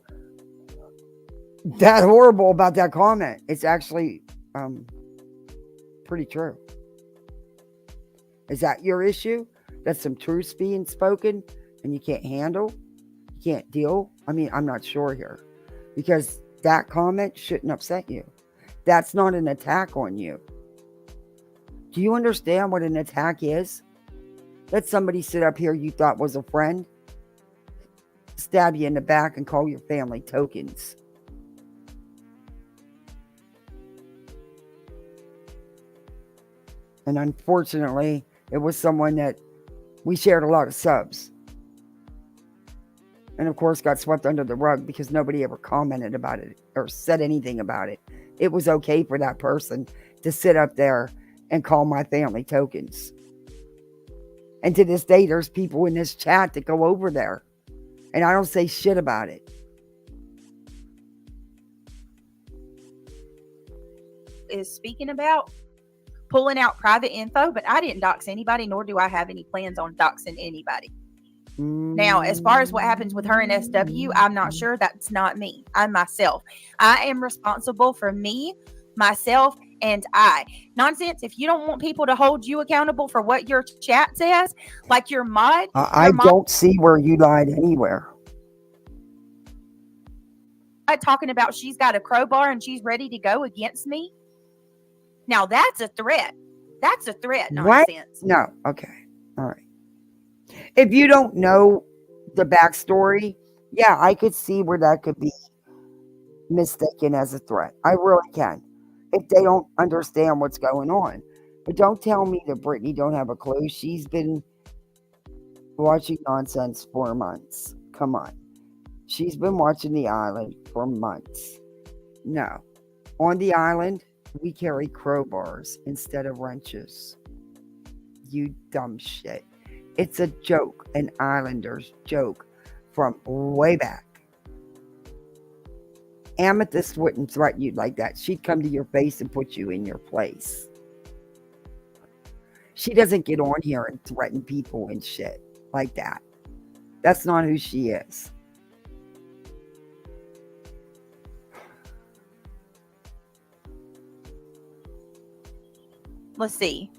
that horrible about that comment. It's actually pretty true. Is that your issue? That's some truth being spoken and you can't handle? You can't deal? I mean, I'm not sure here. Because that comment shouldn't upset you. That's not an attack on you. Do you understand what an attack is? Let somebody sit up here you thought was a friend, stab you in the back and call your family tokens. And unfortunately, it was someone that we shared a lot of subs. And of course got swept under the rug because nobody ever commented about it or said anything about it. It was okay for that person to sit up there and call my family tokens. And to this day, there's people in this chat that go over there. And I don't say shit about it. Is speaking about pulling out private info, but I didn't dox anybody, nor do I have any plans on doxing anybody. Now, as far as what happens with her and SW, I'm not sure. That's not me. I'm myself. I am responsible for me, myself, and I. Nonsense. If you don't want people to hold you accountable for what your chat says, like your mod. I don't see where you lied anywhere. Talking about she's got a crowbar and she's ready to go against me. Now, that's a threat. That's a threat. Nonsense. What? No. Okay. All right. If you don't know the backstory, yeah, I could see where that could be mistaken as a threat. I really can. If they don't understand what's going on. But don't tell me that Brittany don't have a clue. She's been watching nonsense for months. Come on. She's been watching the island for months. No. On the island, we carry crowbars instead of wrenches. You dumb shit. It's a joke, an Islanders joke from way back. Amethyst wouldn't threaten you like that. She'd come to your face and put you in your place. She doesn't get on here and threaten people and shit like that. That's not who she is. Let's see.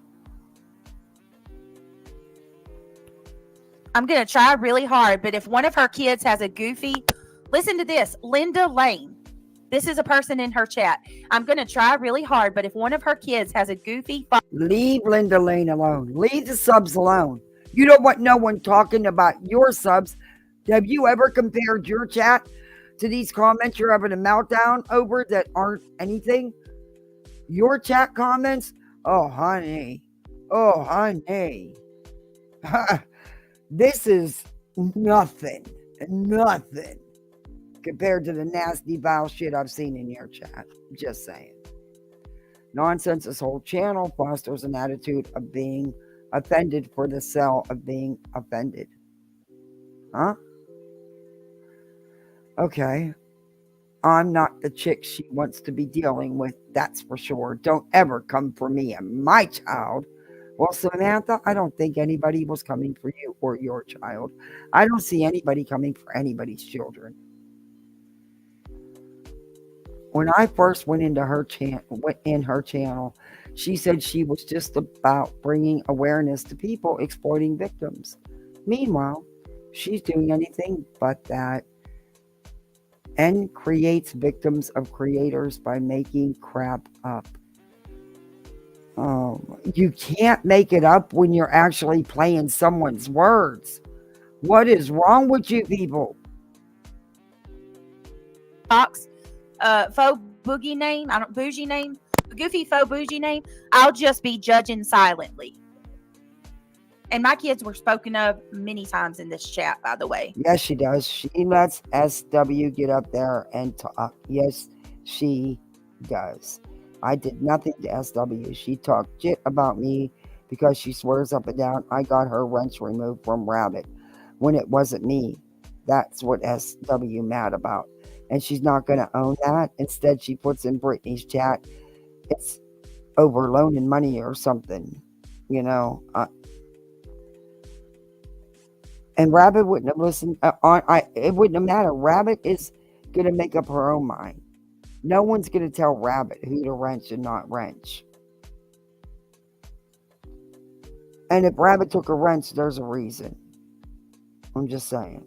I'm going to try really hard, but if one of her kids has a goofy, listen to this, Linda Lane. This is a person in her chat. I'm going to try really hard, but if one of her kids has a goofy... Leave Linda Lane alone. Leave the subs alone. You don't want no one talking about your subs. Have you ever compared your chat to these comments you're having a meltdown over that aren't anything? Your chat comments? Oh, honey. Oh, honey. This is nothing compared to the nasty, vile shit I've seen in your chat. Just saying. Nonsense, this whole channel fosters an attitude of being offended for the sell of being offended. Huh? Okay. I'm not the chick she wants to be dealing with, that's for sure. Don't ever come for me and my child. Well, Samantha, I don't think anybody was coming for you or your child. I don't see anybody coming for anybody's children. When I first went into her channel, she said she was just about bringing awareness to people exploiting victims. Meanwhile, she's doing anything but that and creates victims of creators by making crap up. You can't make it up when you're actually playing someone's words. What is wrong with you people? Fox, faux boogie name, bougie name, goofy faux bougie name, I'll just be judging silently. And my kids were spoken of many times in this chat, by the way. Yes, she does. She lets SW get up there and talk. Yes, she does. I did nothing to SW. She talked shit about me because she swears up and down I got her wrench removed from Rabbit when it wasn't me. That's what SW mad about. And she's not going to own that. Instead, she puts in Brittany's chat, it's over loaning money or something, you know. And Rabbit wouldn't have listened. It wouldn't have mattered. Rabbit is going to make up her own mind. No one's going to tell Rabbit who to wrench and not wrench. And if Rabbit took a wrench, there's a reason. I'm just saying.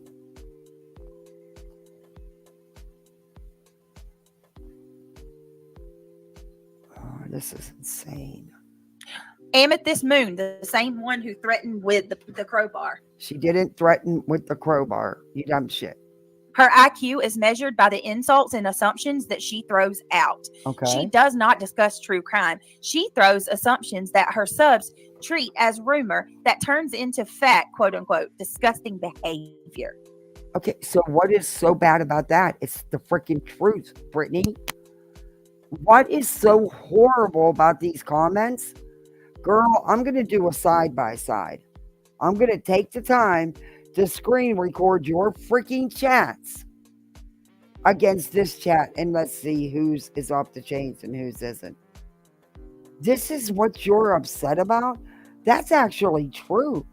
Oh, this is insane. Amethyst Moon, the same one who threatened with the crowbar. She didn't threaten with the crowbar. You dumb shit. Her IQ is measured by the insults and assumptions that she throws out. Okay. She does not discuss true crime. She throws assumptions that her subs treat as rumor that turns into fact, quote unquote, disgusting behavior. Okay, so what is so bad about that? It's the freaking truth, Brittany. What is so horrible about these comments? Girl, I'm going to do a side-by-side. I'm going to take the time to screen record your freaking chats against this chat, and let's see whose is off the chains and whose isn't. This is what you're upset about? That's actually true.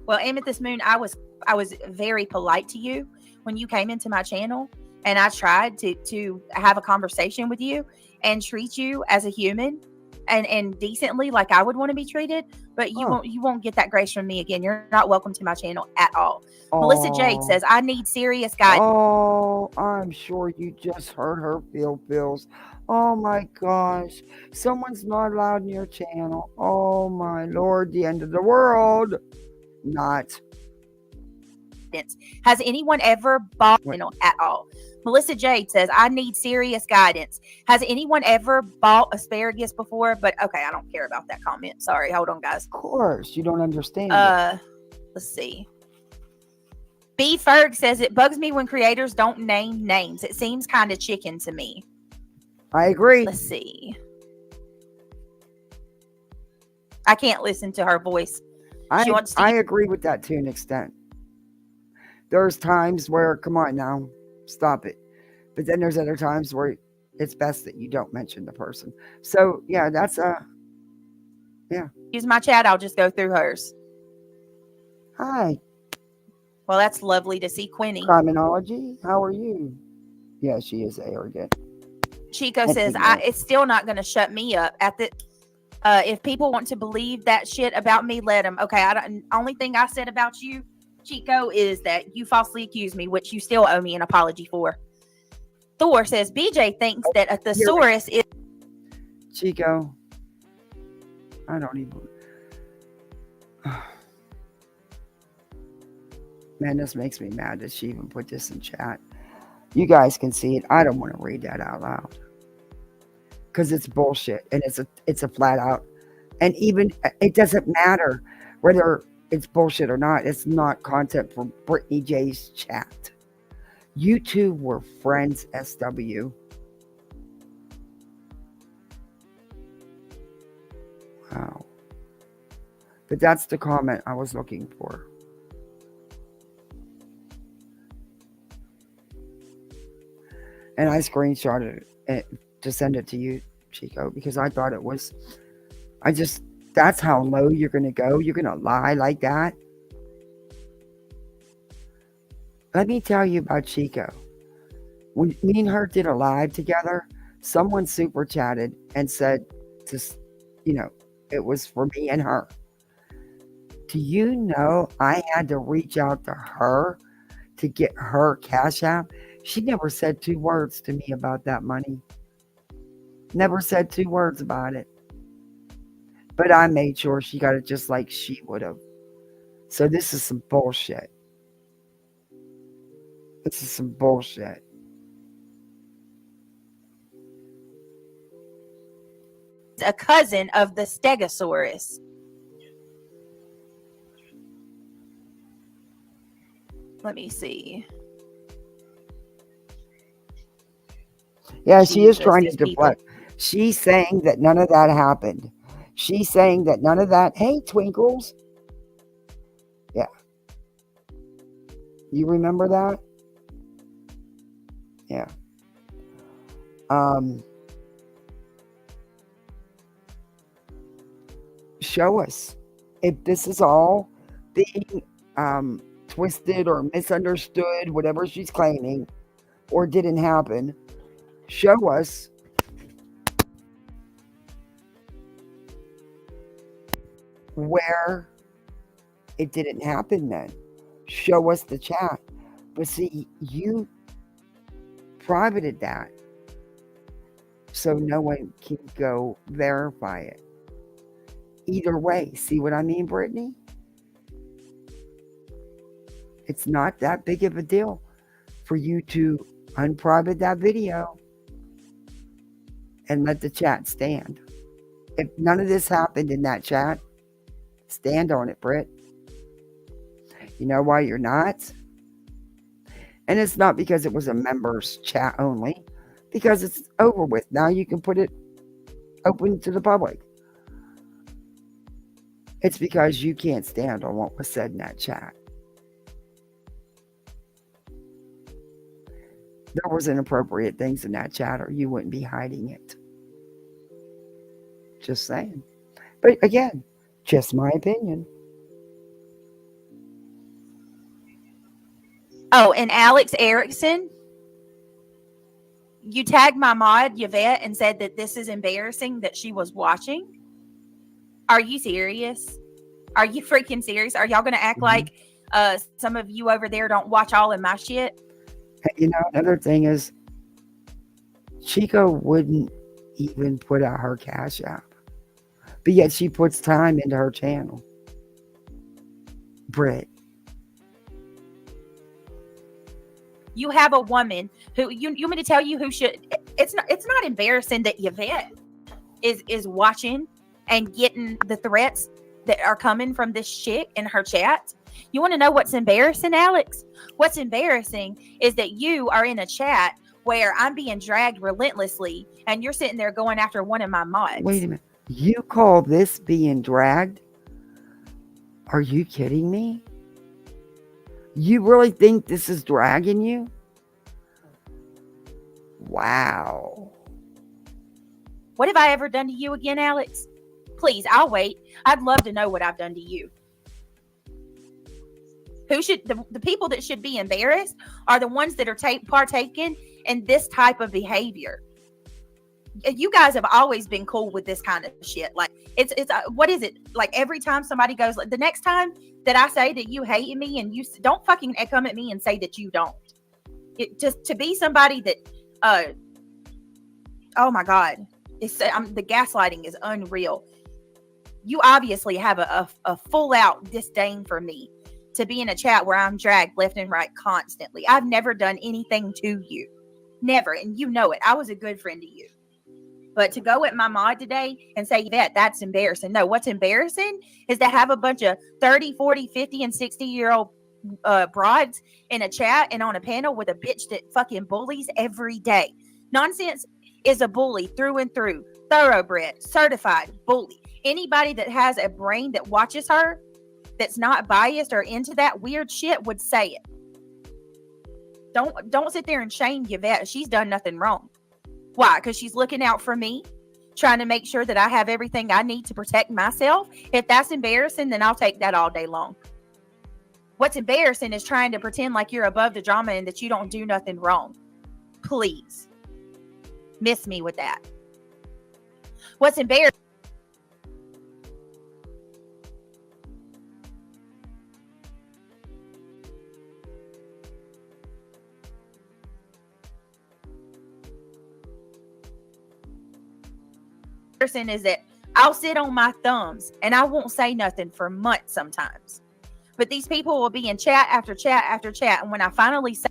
Well, Amethyst Moon, I was very polite to you when you came into my channel, and I tried to have a conversation with you and treat you as a human and decently, like I would want to be treated. But you won't get that grace from me again. You're not welcome to my channel at all. Melissa Jade says, I need serious guidance. Oh, I'm sure you just heard her feels. Oh my gosh. Someone's not allowed in your channel. Oh my Lord, the end of the world. Not. Has anyone ever bought at all? Melissa Jade says, I need serious guidance. Has anyone ever bought asparagus before? But okay, I don't care about that comment. Sorry. Hold on, guys. Of course, you don't understand. Let's see. B. Ferg says, it bugs me when creators don't name names. It seems kind of chicken to me. I agree. Let's see. I can't listen to her voice. I agree with that to an extent. There's times where, come on now, stop it. But then there's other times where it's best that you don't mention the person. So, yeah, that's Use my chat. I'll just go through hers. Hi. Well, that's lovely to see, Quinny. Criminology, how are you? Yeah, she is arrogant. Chico says, it's still not going to shut me up. If people want to believe that shit about me, let them. Okay, only thing I said about you, Chico, is that you falsely accused me, which you still owe me an apology for. Thor says, BJ thinks that a thesaurus is... Chico, I don't even... Man, this makes me mad that she even put this in chat. You guys can see it. I don't want to read that out loud. Because it's bullshit. And it's a flat out. And even, it doesn't matter whether it's bullshit or not. It's not content from Brittany J's chat. You two were friends, SW. Wow. But that's the comment I was looking for. And I screenshotted it to send it to you, Chico, because I thought it was, that's how low you're going to go. You're going to lie like that. Let me tell you about Chico. When me and her did a live together, someone super chatted and said, it was for me and her. Do you know I had to reach out to her to get her Cash App? She never said 2 words to me about that money. Never said 2 words about it. But I made sure she got it just like she would have. So this is some bullshit. This is some bullshit. A cousin of the Stegosaurus. Let me see. Yeah, she is trying to deflect. She's saying that none of that happened. She's saying that none of that. Hey, Twinkles. Yeah. You remember that? Yeah. Show us if this is all being twisted or misunderstood, whatever she's claiming, or didn't happen. Show us where it didn't happen then. Show us the chat. But see, you privated that so no one can go verify it. Either way, see what I mean, Brittany? It's not that big of a deal for you to unprivate that video and let the chat stand. If none of this happened in that chat, stand on it, Britt. You know why you're not? And it's not because it was a members chat only, because it's over with. Now you can put it open to the public. It's because you can't stand on what was said in that chat. There was inappropriate things in that chat, or you wouldn't be hiding it. Just saying. But again, just my opinion. Oh, and Alex Erickson, you tagged my mod, Yvette, and said that this is embarrassing that she was watching. Are you serious? Are you freaking serious? Are y'all going to act like some of you over there don't watch all of my shit? You know, another thing is, Chico wouldn't even put out her Cash App, but yet she puts time into her channel. Britt. You have a woman who you want me to tell you who should. It's not embarrassing that Yvette is watching and getting the threats that are coming from this chick in her chat. You want to know what's embarrassing, Alex? What's embarrassing is that you are in a chat where I'm being dragged relentlessly and you're sitting there going after one of my mods. Wait a minute. You call this being dragged? Are you kidding me? You really think this is dragging you? Wow. What have I ever done to you again, Alex? Please, I'll wait. I'd love to know what I've done to you. Who should the people that should be embarrassed are the ones that are partaking in this type of behavior. You guys have always been cool with this kind of shit. Like it's what is it? Like every time somebody goes, like the next time that I say that you hate me and you don't fucking come at me and say that you don't. It just to be somebody that oh my God, the gaslighting is unreal. You obviously have a full out disdain for me to be in a chat where I'm dragged left and right constantly. I've never done anything to you. Never. And you know it. I was a good friend to you. But to go at my mod today and say that's embarrassing. No, what's embarrassing is to have a bunch of 30, 40, 50, and 60-year-old broads in a chat and on a panel with a bitch that fucking bullies every day. Nonsense is a bully through and through. Thoroughbred, certified bully. Anybody that has a brain that watches her, that's not biased or into that weird shit, would say it. Don't sit there and shame Yvette. She's done nothing wrong. Why? Because she's looking out for me, trying to make sure that I have everything I need to protect myself. If that's embarrassing, then I'll take that all day long. What's embarrassing is trying to pretend like you're above the drama and that you don't do nothing wrong. Please. Miss me with that. What's embarrassing is that I'll sit on my thumbs and I won't say nothing for months sometimes. But these people will be in chat after chat after chat. And when I finally say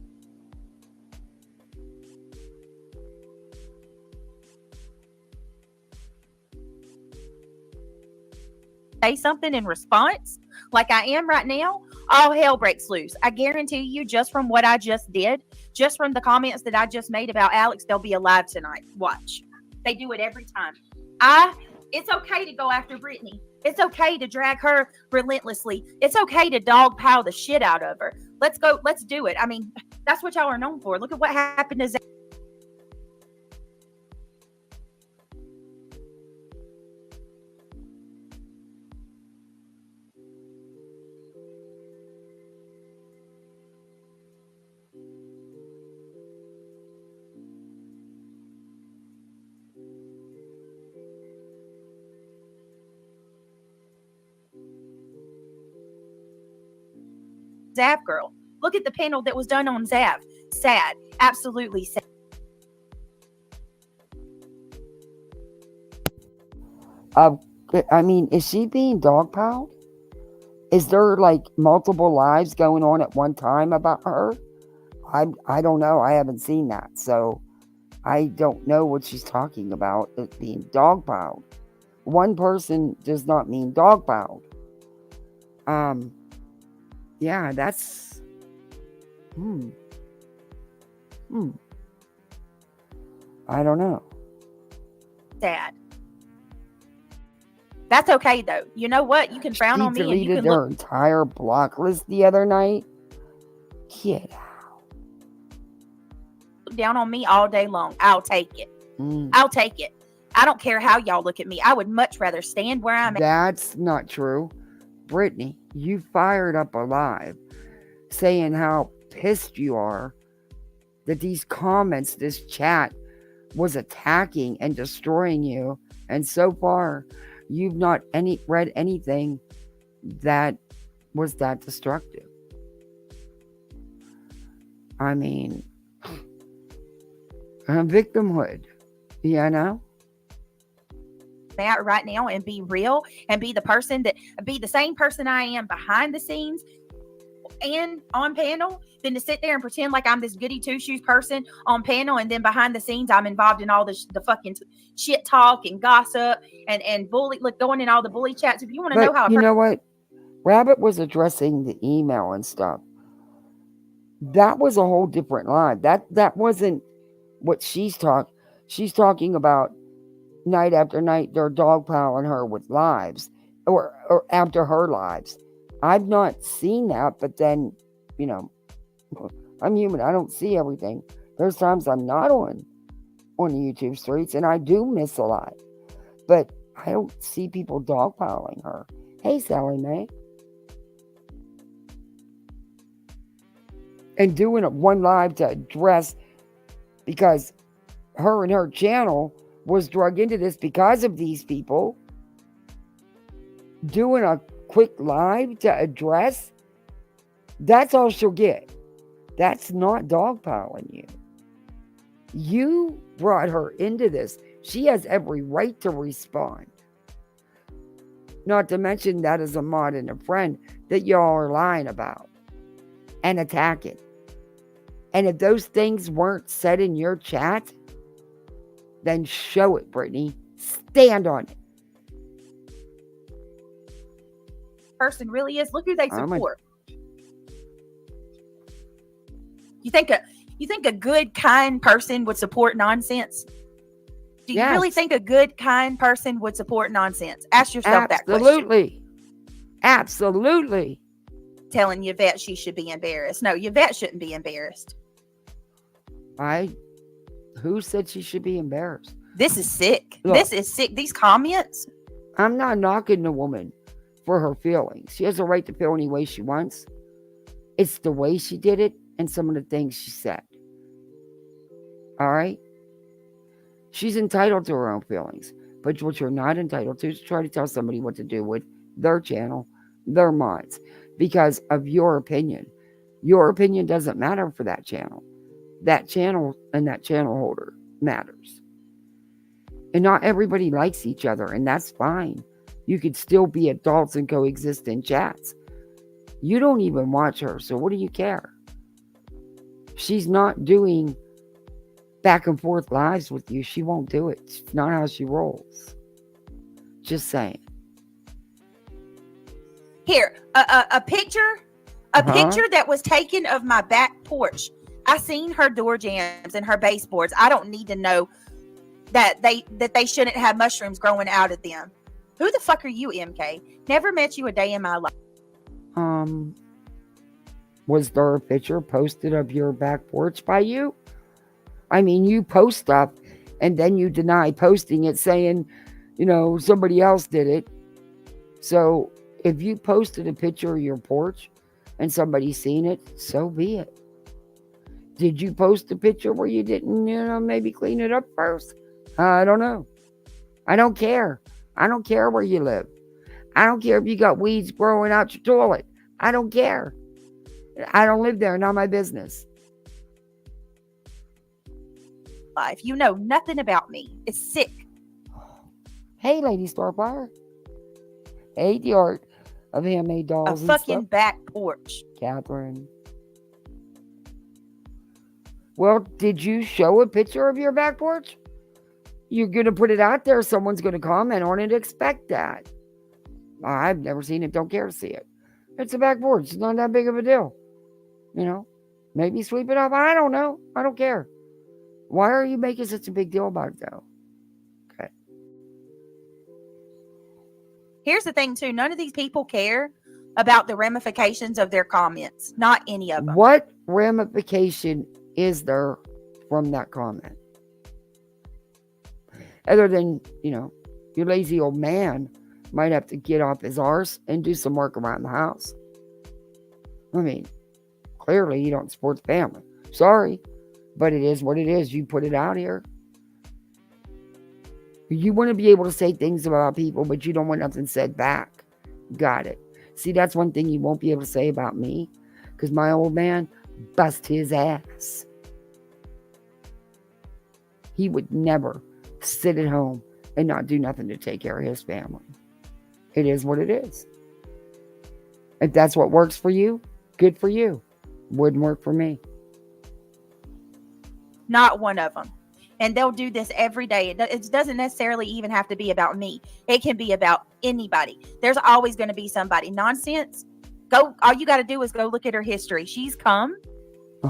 something in response, like I am right now, all hell breaks loose. I guarantee you, just from what I just did, just from the comments that I just made about Alex, they'll be alive tonight. Watch. They do it every time. It's okay to go after Brittany. It's okay to drag her relentlessly. It's okay to dogpile the shit out of her. Let's go. Let's do it. I mean, that's what y'all are known for. Look at what happened to Zach. Zav girl. Look at the panel that was done on Zav. Sad. Absolutely sad. I mean, is she being dogpiled? Is there like multiple lives going on at one time about her? I don't know. I haven't seen that. So I don't know what she's talking about, it being dogpiled. One person does not mean dogpiled. Yeah, that's I don't know. Sad. That's okay though. You know what? You can frown on me and you Deleted can their look entire block list the other night. Get out. down on me all day long. I'll take it. I'll take it. I don't care how y'all look at me. I would much rather stand where I'm at. That's not true. Brittany, you fired up a live saying how pissed you are that these comments, this chat was attacking and destroying you. And so far, you've not read anything that was that destructive. I mean, victimhood, you know? That right now and be real and be the same person I am behind the scenes and on panel than to sit there and pretend like I'm this goody two shoes person on panel and then behind the scenes I'm involved in all the fucking shit talk and gossip and bully, like going in all the bully chats. If you want to know how you know what, Rabbit was addressing the email and stuff. That was a whole different line. That wasn't what she's talking about. Night after night, they're dogpiling her with lives or after her lives. I've not seen that, but then, you know, I'm human. I don't see everything. There's times I'm not on the YouTube streets and I do miss a lot, but I don't see people dogpiling her. Hey, Sally Mae. And doing one live to address, because her and her channel was drug into this because of these people. Doing a quick live to address, that's all she'll get. That's not dogpiling you. You brought her into this. She has every right to respond. Not to mention that is a mod and a friend that y'all are lying about and attacking. And if those things weren't said in your chat, then show it, Brittany. Stand on it. person really is. Look who they support. You think a good, kind person would support nonsense? Do you really think a good, kind person would support nonsense? Ask yourself that question. Absolutely. Telling Yvette she should be embarrassed. No, Yvette shouldn't be embarrassed. Who said she should be embarrassed? This is sick. Look, this is sick. These comments. I'm not knocking the woman for her feelings. She has a right to feel any way she wants. It's the way she did it and some of the things she said. All right? She's entitled to her own feelings. But what you're not entitled to is try to tell somebody what to do with their channel, their mods, because of your opinion. Your opinion doesn't matter for that channel. That channel and that channel holder matters. And not everybody likes each other, and that's fine. You could still be adults and coexist in chats. You don't even watch her, so what do you care? She's not doing back and forth lives with you. She won't do it. It's not how she rolls. Just saying. Here, a picture that was taken of my back porch. I seen her door jambs and her baseboards. I don't need to know that they shouldn't have mushrooms growing out of them. Who the fuck are you, MK? Never met you a day in my life. Was there a picture posted of your back porch by you? I mean, you post stuff and then you deny posting it, saying, somebody else did it. So if you posted a picture of your porch and somebody's seen it, so be it. Did you post a picture where you didn't, maybe clean it up first? I don't know. I don't care. I don't care where you live. I don't care if you got weeds growing out your toilet. I don't care. I don't live there. Not my business. Life. You know nothing about me. It's sick. Hey, Lady Starfire. Hey, Dior. of handmade A dolls and fucking stuff. back porch. Catherine. Well, did you show a picture of your back porch? You're going to put it out there. Someone's going to comment on it. Expect that. I've never seen it. Don't care to see it. It's a back porch. It's not that big of a deal. You know, maybe sweep it up. I don't know. I don't care. Why are you making such a big deal about it, though? Okay. Here's the thing, too. None of these people care about the ramifications of their comments. Not any of them. What ramification is there from that comment? Other than, you know, your lazy old man might have to get off his arse and do some work around the house. I mean, clearly you don't support the family. Sorry, but it is what it is. You put it out here. You want to be able to say things about people, but you don't want nothing said back. Got it. See, that's one thing you won't be able to say about me, because my old man bust his ass. He would never sit at home and not do nothing to take care of his family. It is what it is. If that's what works for you, good for you. Wouldn't work for me. Not one of them. And they'll do this every day. It doesn't necessarily even have to be about me. It can be about anybody. There's always going to be somebody. Nonsense. All you got to do is go look at her history. She's come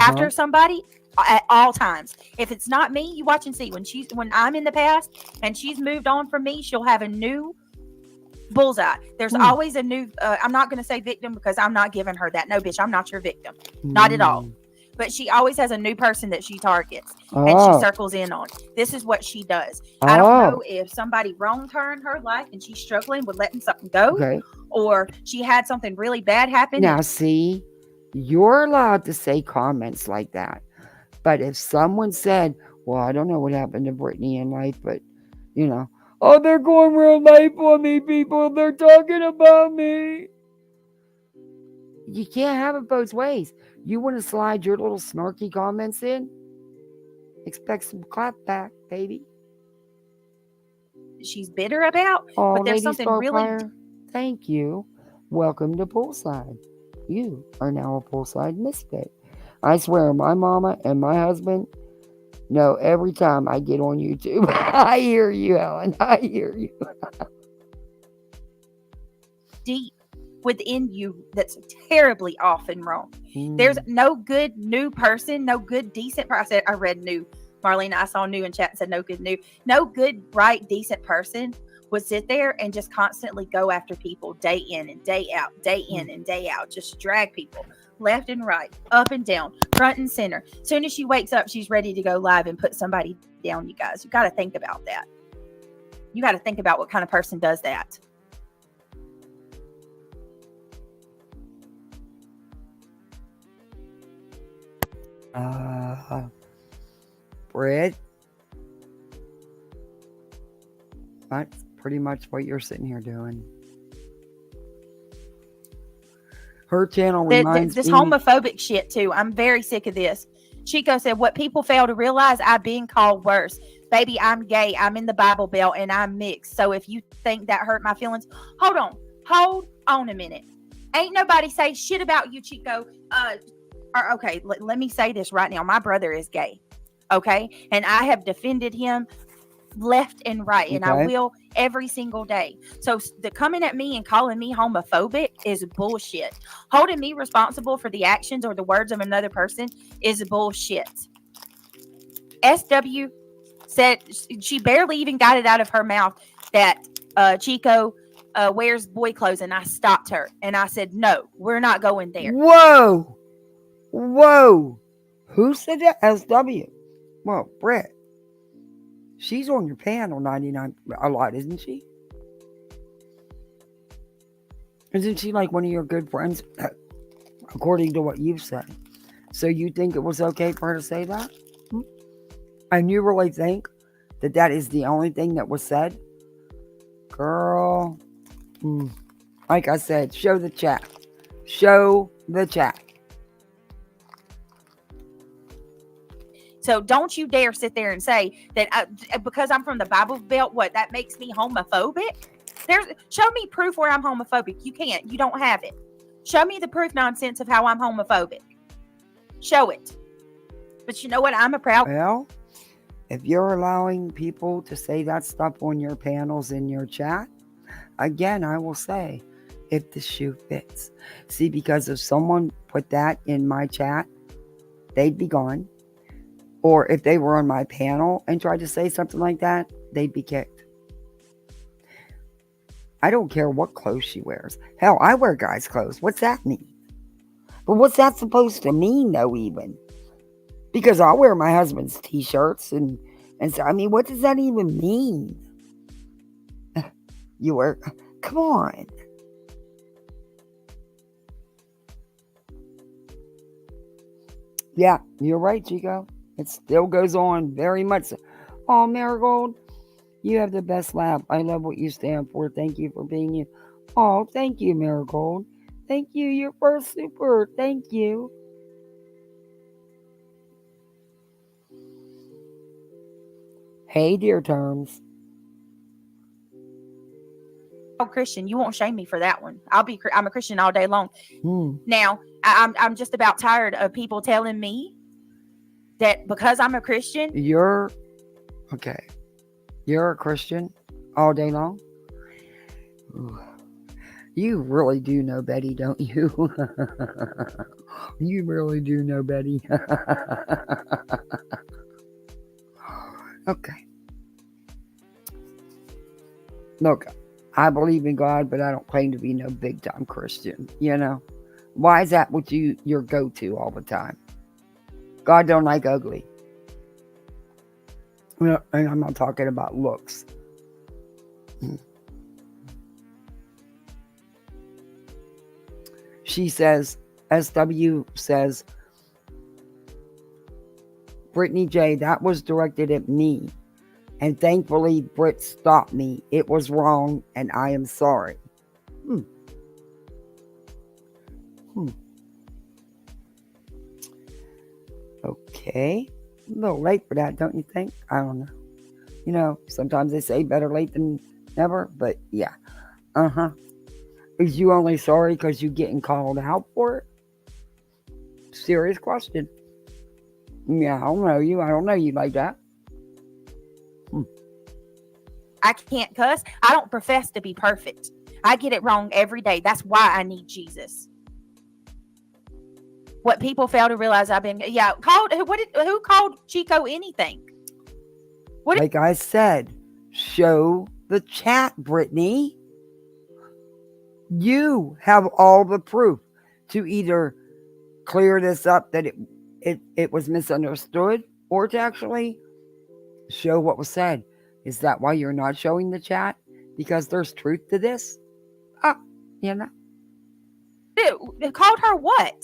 after somebody at all times. If it's not me, you watch and see. When I'm in the past and she's moved on from me, she'll have a new bullseye. There's always a new, I'm not going to say victim because I'm not giving her that. No, bitch, I'm not your victim. Not at all. But she always has a new person that she targets and she circles in on. This is what she does. I don't know if somebody wronged her in her life and she's struggling with letting something go, or she had something really bad happen. Now, see, you're allowed to say comments like that. But if someone said, well, I don't know what happened to Brittany in life, but, you know, oh, they're going real life on me, people. They're talking about me. You can't have it both ways. You want to slide your little snarky comments in? Expect some clap back, baby. She's bitter about, but there's something really... Thank you. Welcome to Poolside. You are now a Poolside misfit. I swear, my mama and my husband know every time I get on YouTube. I hear you, Helen. I hear you. Deep within you that's terribly off and wrong. There's no good new person, no good decent person. I read new. Marlene, I saw new in chat and said no good new. No good, bright, decent person would sit there and just constantly go after people day in and day out, day in and day out. Just drag people left and right, up and down, front and center. As soon as she wakes up, she's ready to go live and put somebody down, you guys. You got to think about that. You got to think about what kind of person does that. Britt, that's pretty much what you're sitting here doing. Her channel reminds this me... homophobic shit too. I'm very sick of this. Chico said, what people fail to realize, I've been called worse. Baby, I'm gay. I'm in the Bible Belt and I'm mixed. So if you think that hurt my feelings, hold on a minute. Ain't nobody say shit about you, Chico. Okay, let me say this right now. My brother is gay. Okay. And I have defended him left and right. And I will every single day. So the coming at me and calling me homophobic is bullshit. Holding me responsible for the actions or the words of another person is bullshit. SW said she barely even got it out of her mouth that Chico wears boy clothes, and I stopped her and I said, no, we're not going there. Whoa. Who said that? SW. Well, Brett. She's on your panel 99 a lot, isn't she? Isn't she like one of your good friends? According to what you've said. So you think it was okay for her to say that? And you really think that that is the only thing that was said? Girl. Like I said, show the chat. Show the chat. So don't you dare sit there and say that because I'm from the Bible Belt, what, that makes me homophobic? Show me proof where I'm homophobic. You can't. You don't have it. Show me the proof nonsense of how I'm homophobic. Show it. But you know what? I'm a proud. Well, if you're allowing people to say that stuff on your panels in your chat, again, I will say, if the shoe fits. See, because if someone put that in my chat, they'd be gone. Or if they were on my panel and tried to say something like that, they'd be kicked. I don't care what clothes she wears. Hell, I wear guys' clothes. What's that mean? But what's that supposed to mean, though, even? Because I'll wear my husband's t-shirts and so, I mean, what does that even mean? You wear, come on. Yeah, you're right, Chico. It still goes on very much. Oh, Marigold, you have the best laugh. I love what you stand for. Thank you for being you. Oh, thank you, Marigold. Thank you. You're first super. Thank you. Hey, dear terms. Oh, Christian, you won't shame me for that one. I'm a Christian all day long. Hmm. Now, I'm just about tired of people telling me that because I'm a Christian. You're a Christian all day long? Ooh. You really do know Betty, don't you? You really do know Betty. Okay. Look, I believe in God, but I don't claim to be no big time Christian, you know? Why is that what your go-to all the time? God don't like ugly. Well, and I'm not talking about looks. She says, SW says, Brittany J, that was directed at me. And thankfully, Britt stopped me. It was wrong, and I am sorry. Okay. A little late for that, don't you think? I don't know. You know, sometimes they say better late than never, but yeah. Is you only sorry because you getting called out for it? Serious question. Yeah, I don't know you. I don't know you like that. I can't cuss. I don't profess to be perfect. I get it wrong every day. That's why I need Jesus. What people fail to realize, who called Chico anything? Like I said, show the chat, Brittany. You have all the proof to either clear this up that it was misunderstood, or to actually show what was said. Is that why you're not showing the chat? Because there's truth to this? You know. They called her what?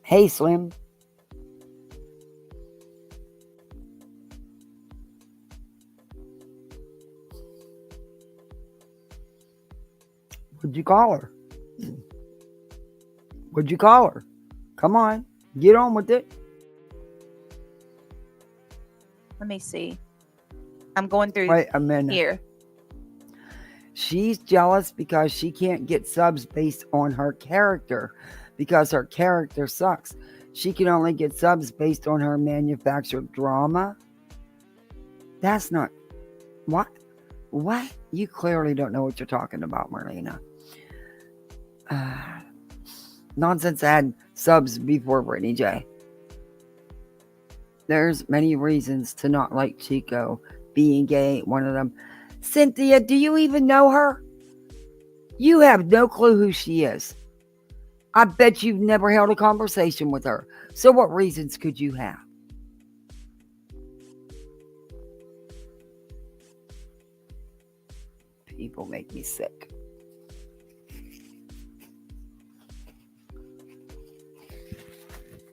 Hey, Slim. What'd you call her? What'd you call her? Come on. Get on with it. Let me see. I'm going through Wait a minute. here. She's jealous because she can't get subs based on her character, because her character sucks. She can only get subs based on her manufactured drama. That's not... What? What? You clearly don't know what you're talking about, Marlena. Nonsense had subs before Brittany J. There's many reasons to not like Chico. Being gay, one of them. Cynthia, do you even know her? You have no clue who she is. I bet you've never held a conversation with her. So what reasons could you have? People make me sick.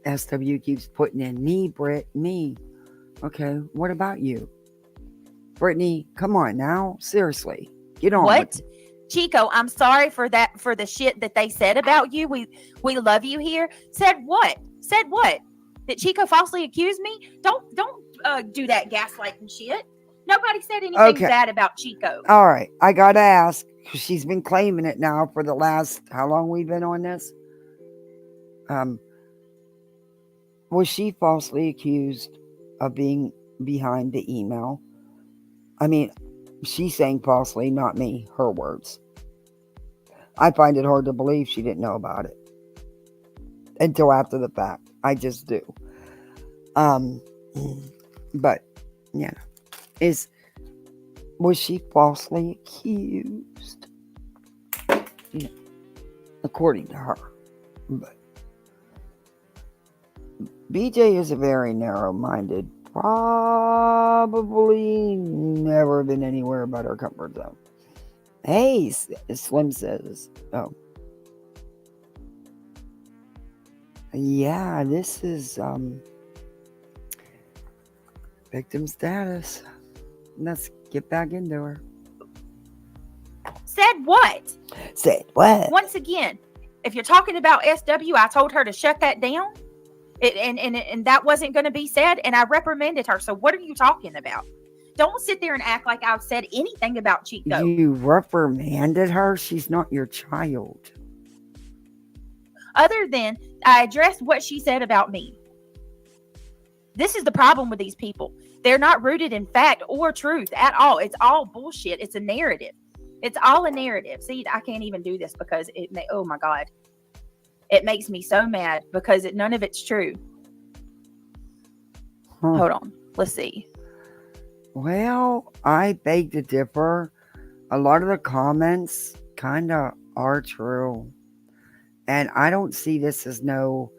SW keeps putting in me, Britt, me. Okay, what about you? Brittany, come on now. Seriously. Get on. What? Chico, I'm sorry for the shit that they said about you. We love you here. Said what? Said what? That Chico falsely accused me? Don't do that gaslighting shit. Nobody said anything Okay. bad about Chico. All right. I got to ask, 'cause she's been claiming it now for the last, how long we've been on this? Was she falsely accused of being behind the email? I mean, she's saying falsely, not me, her words. I find it hard to believe she didn't know about it until after the fact. I just do. But yeah, was she falsely accused? You know, according to her. But BJ is a very narrow-minded, probably never been anywhere but her comfort zone. Hey, Slim says, oh. Yeah, this is victim status. Let's get back into her. Said what? Said what? Once again, if you're talking about SW, I told her to shut that down. And that wasn't going to be said, and I reprimanded her. So what are you talking about? Don't sit there and act like I've said anything about Chico. You reprimanded her? She's not your child. Other than I addressed what she said about me. This is the problem with these people. They're not rooted in fact or truth at all. It's all bullshit. It's a narrative. It's all a narrative. See, I can't even do this because oh my God. It makes me so mad because none of it's true. Hold on. Let's see. Well, I beg to differ. A lot of the comments kind of are true. And I don't see this as no...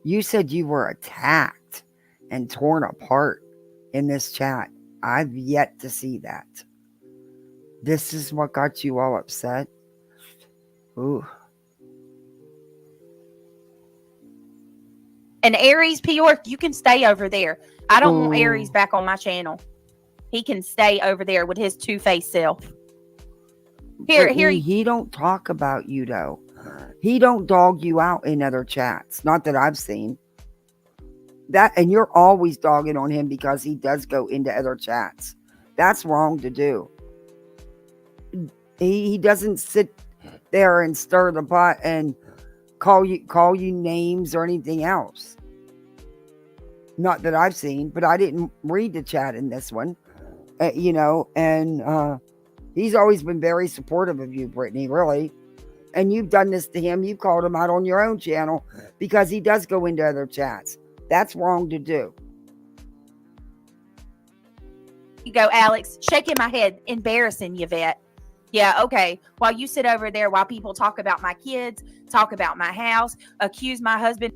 You said you were attacked and torn apart in this chat. I've yet to see that. This is what got you all upset? Ooh. And Aries P. York, you can stay over there. I don't want Aries back on my channel. He can stay over there with his two-faced self. Here. He don't talk about you, though. He don't dog you out in other chats. Not that I've seen. And you're always dogging on him because he does go into other chats. That's wrong to do. He doesn't sit there and stir the pot and call you names or anything else. Not that I've seen, but I didn't read the chat in this one. And he's always been very supportive of you, Brittany, really. And you've done this to him. You've called him out on your own channel because he does go into other chats. That's wrong to do. You go, Alex, shaking my head, embarrassing, Yvette. Yeah, okay. While you sit over there, while people talk about my kids, talk about my house, accuse my husband.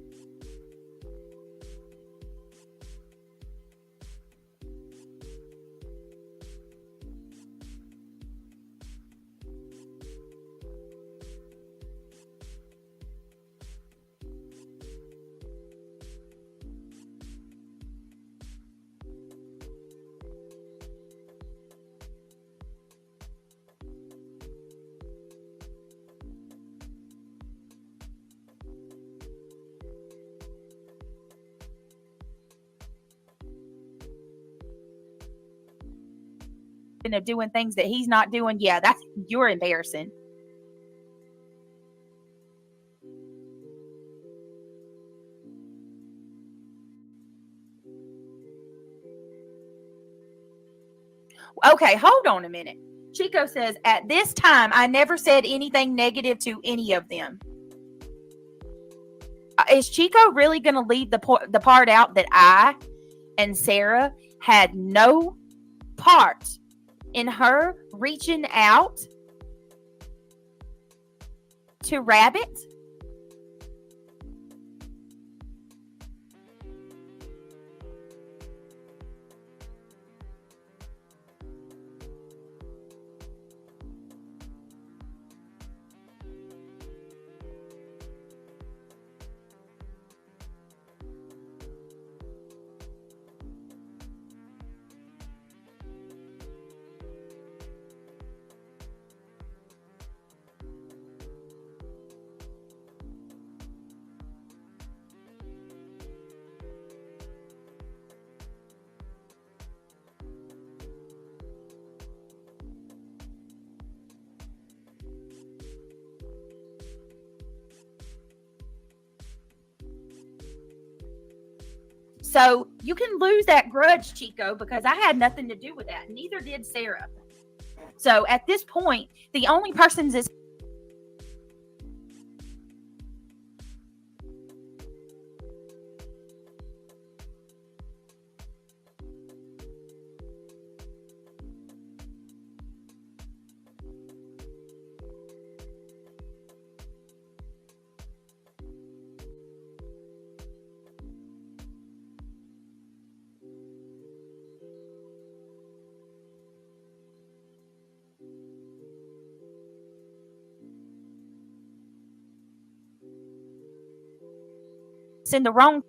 Of doing things that he's not doing, yeah, you're embarrassing. Okay, hold on a minute. Chico says, at this time, I never said anything negative to any of them. Is Chico really going to leave the part out that I and Sarah had no part in her reaching out to Rabbit? So you can lose that grudge, Chico, because I had nothing to do with that. Neither did Sarah. So at this point, the only person that's in the wrong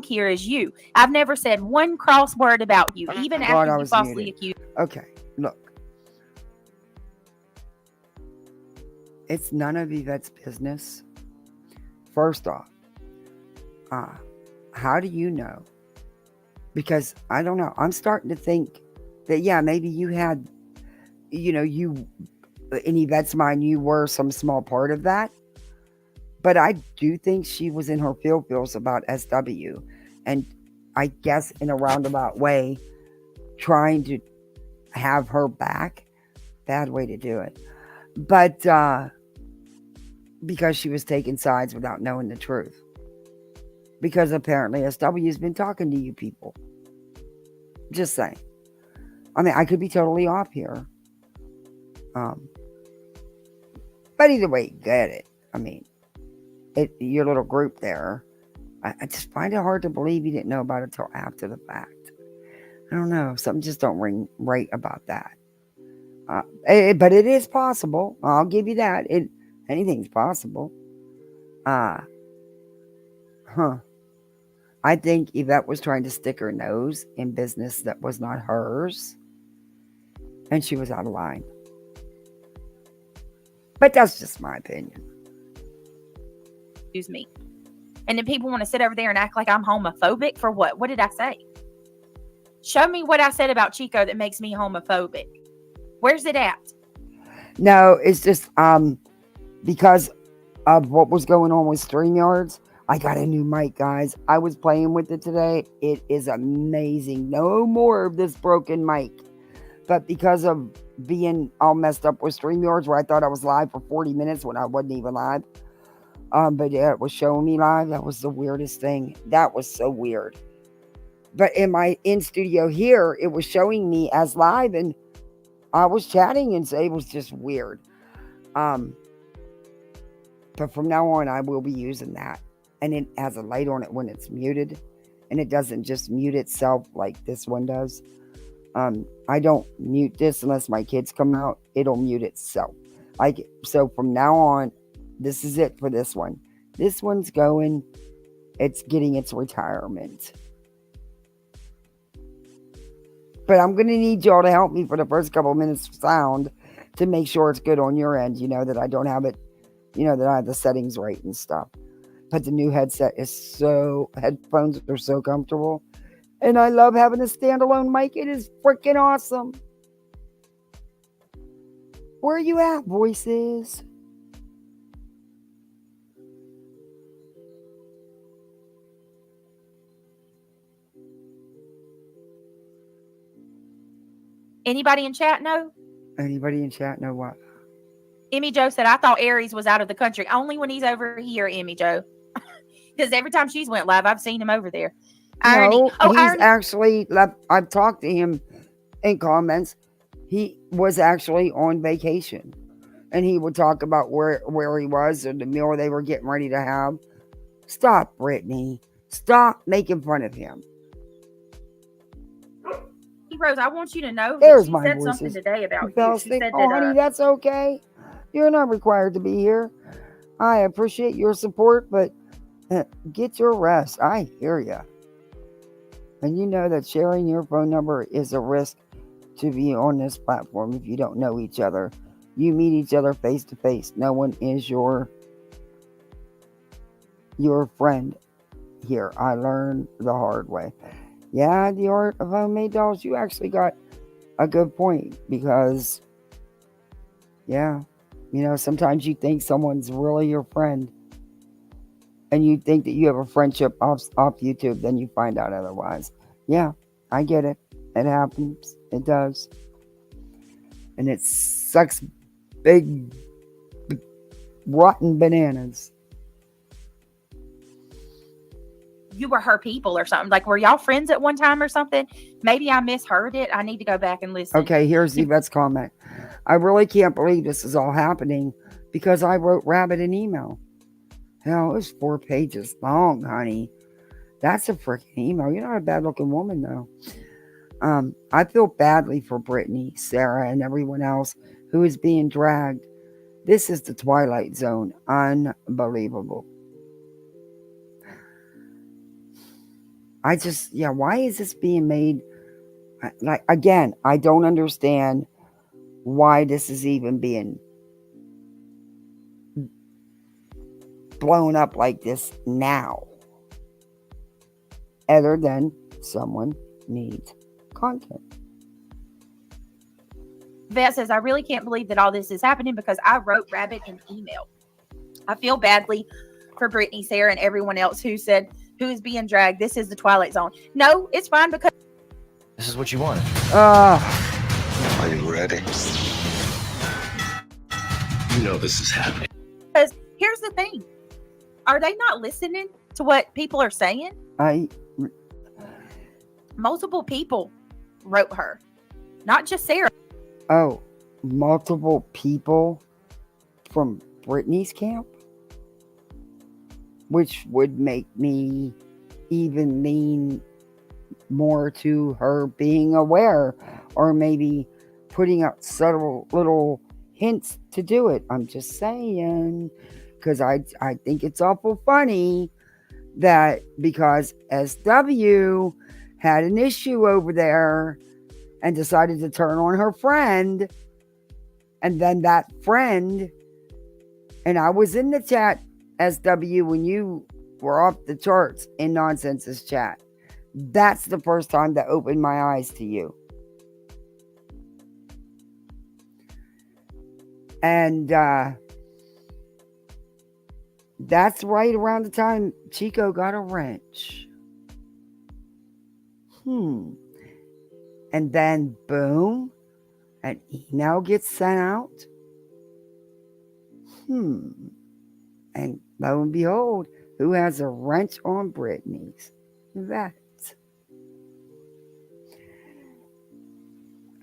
here is you. I've never said one cross word about you, even God, after I you was falsely muted. accused. Okay, look. It's none of Yvette's business. First off, how do you know? Because I don't know. I'm starting to think that, yeah, maybe you had, you, in Yvette's mind, you were some small part of that. But I do think she was in her feels about SW. And I guess in a roundabout way, trying to have her back. Bad way to do it. But because she was taking sides without knowing the truth. Because apparently SW has been talking to you people. Just saying. I mean, I could be totally off here. But either way, get it. I mean, your little group there. I just find it hard to believe you didn't know about it till after the fact. I don't know. Something just don't ring right about that. But it is possible. I'll give you that. Anything's possible. I think Yvette was trying to stick her nose in business that was not hers. And she was out of line. But that's just my opinion. Excuse me. And then people want to sit over there and act like I'm homophobic for what? What did I say? Show me what I said about Chico that makes me homophobic. Where's it at? No, it's just because of what was going on with StreamYards. I got a new mic, guys. I was playing with it today. It is amazing. No more of this broken mic. But because of being all messed up with StreamYards, where I thought I was live for 40 minutes when I wasn't even live. But yeah, it was showing me live. That was the weirdest thing. That was so weird. But in my in-studio here, it was showing me as live, and I was chatting, and so it was just weird. But from now on, I will be using that. And it has a light on it when it's muted. And it doesn't just mute itself like this one does. I don't mute this unless my kids come out. It'll mute itself. So from now on, this is it for this one. This one's going. It's getting its retirement. But I'm going to need y'all to help me for the first couple of minutes of sound to make sure it's good on your end. That I don't have it, that I have the settings right and stuff. But the new headset headphones are so comfortable. And I love having a standalone mic. It is freaking awesome. Where are you at, voices? Anybody in chat know? Anybody in chat know what? Emmy Joe said, I thought Aries was out of the country. Only when he's over here, Emmy Joe. Because every time she's went live, I've seen him over there. Irony. No, he's irony. actually left. I've talked to him in comments. He was actually on vacation. And he would talk about where he was or the meal they were getting ready to have. Stop, Brittany. Stop making fun of him. He Rose, I want you to know that There's she my said voices. something today about You you. fell She asleep. said Oh, that honey, that's okay. You're not required to be here. I appreciate your support, but get your rest. I hear you. And you know that sharing your phone number is a risk to be on this platform if you don't know each other. You meet each other face to face. No one is your friend here. I learned the hard way. Yeah, the art of homemade dolls. You actually got a good point because, yeah, you know, sometimes you think someone's really your friend and you think that you have a friendship off YouTube, then you find out otherwise. Yeah, I get it. It happens. It does. And it sucks big, rotten bananas. you were her people or something. Like, were y'all friends at one time or something? Maybe I misheard it. I need to go back and listen. Okay, here's Yvette's comment. I really can't believe this is all happening because I wrote Rabbit an email. Hell, it was 4 pages long, honey. That's a freaking email. You're not a bad looking woman, though. I feel badly for Brittany, Sarah, and everyone else who is being dragged. This is the Twilight Zone. Unbelievable. Why is this being made? Like, again, I don't understand why this is even being blown up like this now. Other than someone needs content. Vet says, I really can't believe that all this is happening because I wrote Rabbit an email. I feel badly for Brittany, Sarah, and everyone else who said, who is being dragged. This is the Twilight Zone. No, it's fine because This is what you wanted. Are you ready? You know this is happening. because here's the thing. Are they not listening to what people are saying? Multiple people wrote her. Not just Sarah. Oh, multiple people from Brittany's camp? Which would make me even lean more to her being aware or maybe putting out subtle little hints to do it. I'm just saying, because I think it's awful funny that because SW had an issue over there and decided to turn on her friend, and then that friend, and I was in the chat, SW, when you were off the charts in Nonsense's chat. That's the first time that opened my eyes to you. And that's right around the time Chico got a wrench. And then, boom, an email gets sent out. And lo and behold, who has a wrench on Brittany's? That.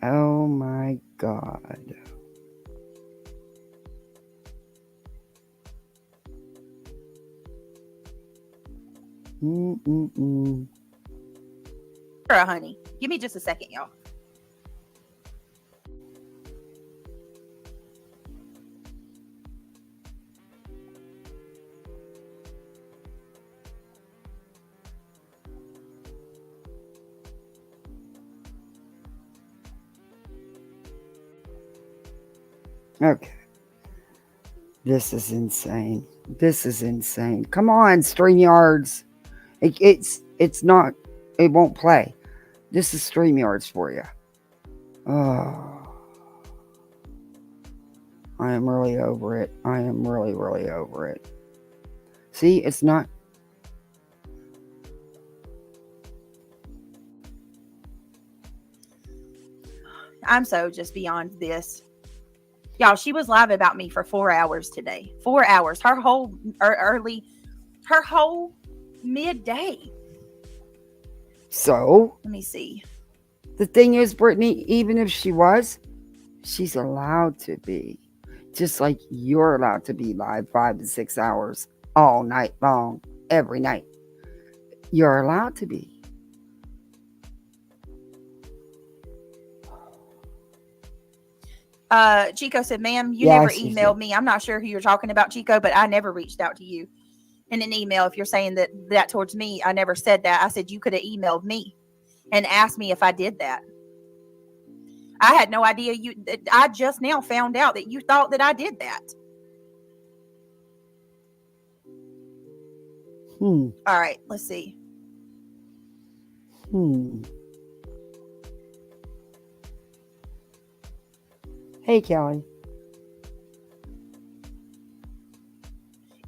Oh my God. Sarah, honey. Give me just a second, y'all. Okay. This is insane. This is insane. Come on, StreamYards. It's not, it won't play. This is StreamYards for you. Oh. I am really over it. I am really, really over it. See, it's not. I'm so just beyond this. Y'all, she was live about me for 4 hours today. 4 hours. Her whole midday. So, let me see. The thing is, Brittany, even if she was, she's allowed to be. Just like you're allowed to be live 5 to 6 hours all night long, every night. You're allowed to be. Chico said, ma'am, you Yeah, never she emailed did. me. I'm not sure who you're talking about, Chico, but I never reached out to you in an email. If you're saying that towards me, I never said that. I said you could have emailed me and asked me if I did that. I had no idea I just now found out that you thought that I did that. All right, let's see. Hey, Kelly.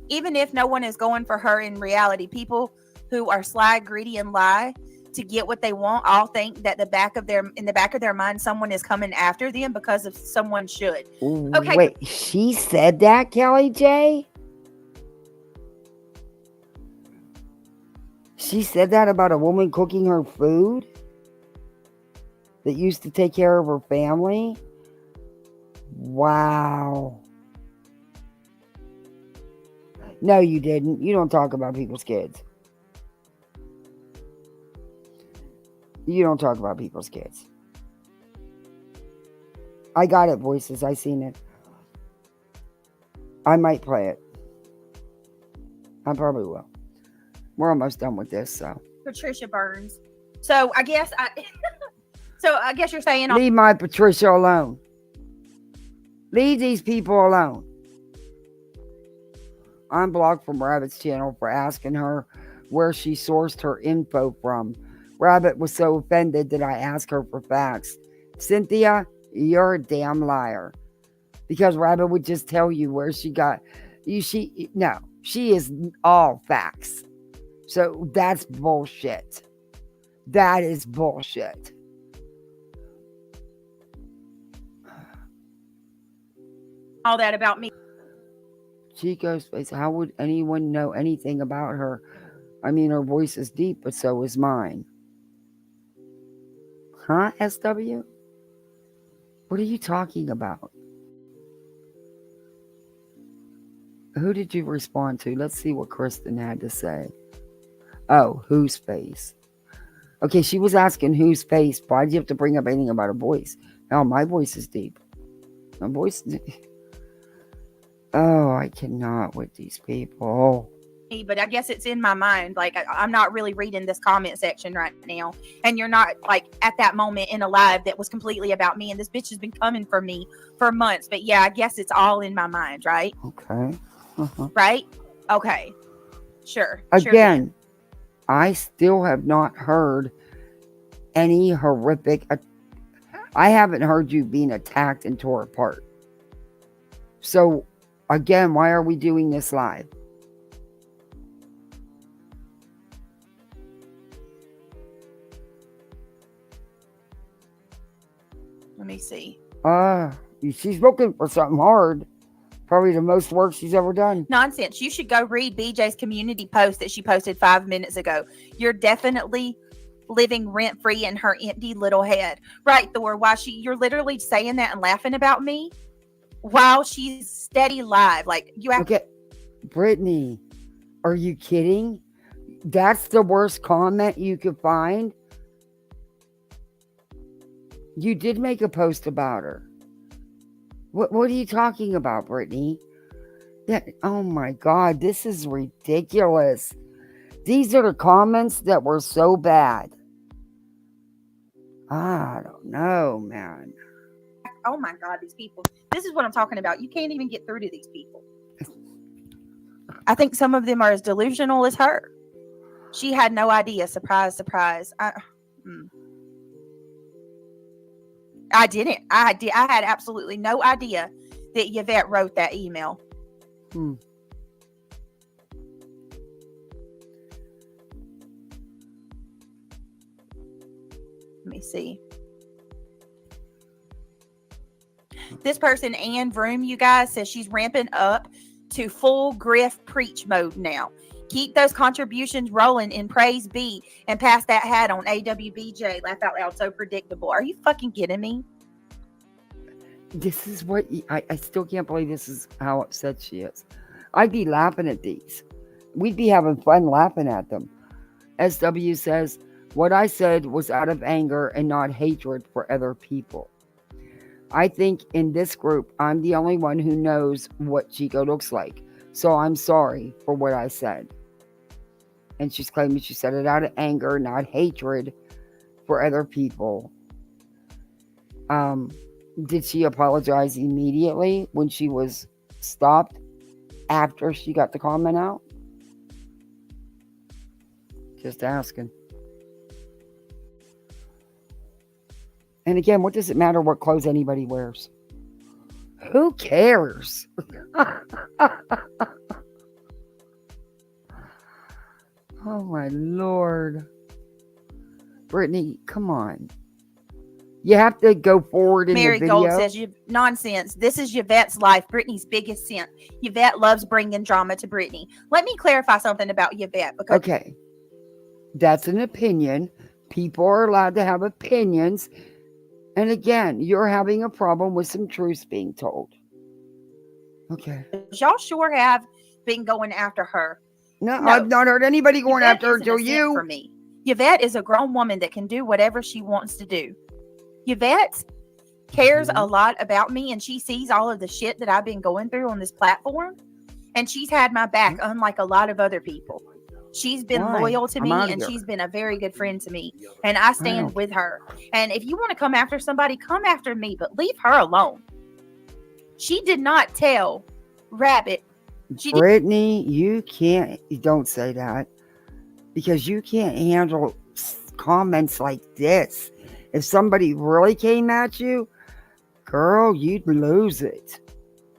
Even if no one is going for her in reality, people who are sly, greedy, and lie to get what they want all think that in the back of their mind someone is coming after them because of someone should. Okay. Wait, she said that, Kelly J? She said that about a woman cooking her food that used to take care of her family? Wow. No, you didn't. You don't talk about people's kids. You don't talk about people's kids. I got it, Voices. I seen it. I might play it. I probably will. We're almost done with this, so. Patricia Burns. So I guess you're saying Leave my Patricia alone. Leave these people alone. I'm blocked from Rabbit's channel for asking her where she sourced her info from. Rabbit was so offended that I asked her for facts. Cynthia, you're a damn liar. Because Rabbit would just tell you where she got you. She is all facts. So that's bullshit. That is bullshit. all that about me. Chico's face. How would anyone know anything about her? I mean, her voice is deep, but so is mine. Huh, SW? What are you talking about? Who did you respond to? Let's see what Kristen had to say. Oh, whose face? Okay, she was asking whose face. Why do you have to bring up anything about her voice? Oh, my voice is deep. My voice is deep. Oh, I cannot with these people. But I guess it's in my mind. Like, I'm not really reading this comment section right now. And you're not, like, at that moment in a live that was completely about me. And this bitch has been coming for me for months. But yeah, I guess it's all in my mind, right? Okay. Right? Okay. Sure. Again, I still have not heard any horrific. I haven't heard you being attacked and tore apart. So, again, why are we doing this live? Let me see. She's looking for something hard. Probably the most work she's ever done. Nonsense. You should go read BJ's community post that she posted 5 minutes ago. You're definitely living rent-free in her empty little head. Right, Thor? You're literally saying that and laughing about me while she's steady live. Like, you have Okay, Brittany, are you kidding? That's the worst comment you could find. You did make a post about her. What are you talking about, Brittany? Oh my God, this is ridiculous. These are the comments that were so bad. I don't know, man. Oh my God, these people. This is what I'm talking about. You can't even get through to these people. I think some of them are as delusional as her. She had no idea. Surprise, surprise. I didn't. I had absolutely no idea that Yvette wrote that email. Let me see. This person, Ann Vroom, you guys, says she's ramping up to full griff preach mode now. Keep those contributions rolling in praise be and pass that hat on AWBJ. Laugh out loud, so predictable. Are you fucking kidding me? This is what I still can't believe this is how upset she is. I'd be laughing at these. We'd be having fun laughing at them. SW says, what I said was out of anger and not hatred for other people. I think in this group, I'm the only one who knows what Chico looks like. So I'm sorry for what I said. And she's claiming she said it out of anger, not hatred for other people. Did she apologize immediately when she was stopped after she got the comment out? Just asking. And again, what does it matter what clothes anybody wears? Who cares? Oh my Lord. Brittany, come on. You have to go forward in Mary the video. Gold says, nonsense. This is Yvette's life. Brittany's biggest sin. Yvette loves bringing drama to Brittany. Let me clarify something about Yvette. Because okay. That's an opinion. People are allowed to have opinions. And again, you're having a problem with some truths being told. Okay. y'all sure have been going after her. No, I've not heard anybody going Yvette after her isn't a until sin you. For me. Yvette is a grown woman that can do whatever she wants to do. Yvette cares a lot about me, and she sees all of the shit that I've been going through on this platform, and she's had my back, unlike a lot of other people. She's been loyal to me, and she's been a very good friend to me, and I stand with her. And if you want to come after somebody, come after me, but leave her alone. She did not tell Rabbit. Brittany, you don't say that, because you can't handle comments like this. If somebody really came at you, girl, you'd lose it.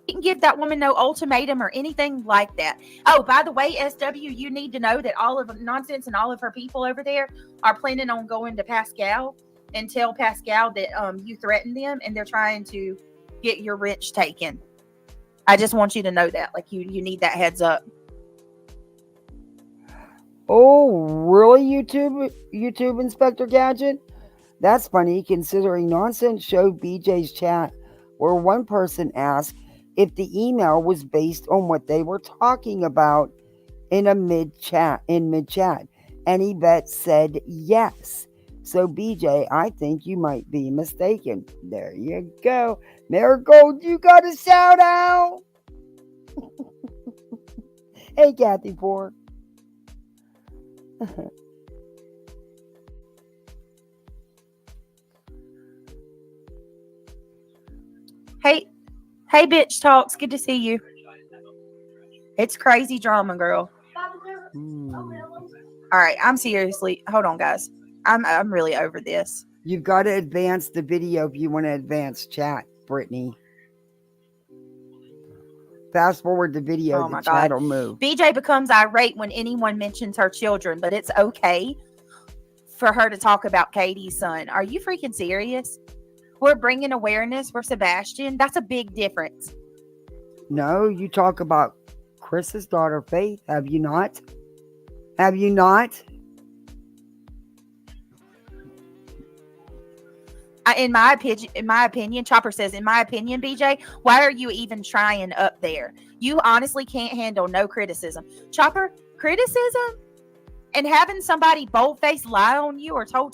You can give that woman no ultimatum or anything like that. Oh, by the way, SW, you need to know that all of Nonsense and all of her people over there are planning on going to Pascal and tell Pascal that you threatened them and they're trying to get your wrench taken. I just want you to know that. Like, you need that heads up. Oh, really, YouTube Inspector Gadget? That's funny, considering Nonsense showed BJ's chat where one person asked if the email was based on what they were talking about in mid-chat. And Yvette said yes. So BJ, I think you might be mistaken. There you go. Marigold, you got a shout out. Hey, Kathy Poor. Hey, bitch talks. Good to see you. It's crazy drama, girl. All right, I'm seriously. Hold on, guys. I'm really over this. You've got to advance the video if you want to advance chat, Brittany. Fast forward the video. Oh my the chat God. will move. BJ becomes irate when anyone mentions her children, but it's okay for her to talk about Katie's son. Are you freaking serious? We're bringing awareness for Sebastian. That's a big difference. No, you talk about Chris's daughter, Faith. Have you not? Have you not? In my opinion, Chopper says, in my opinion, BJ, why are you even trying up there? You honestly can't handle no criticism. Chopper, criticism and having somebody bold-faced lie on you are two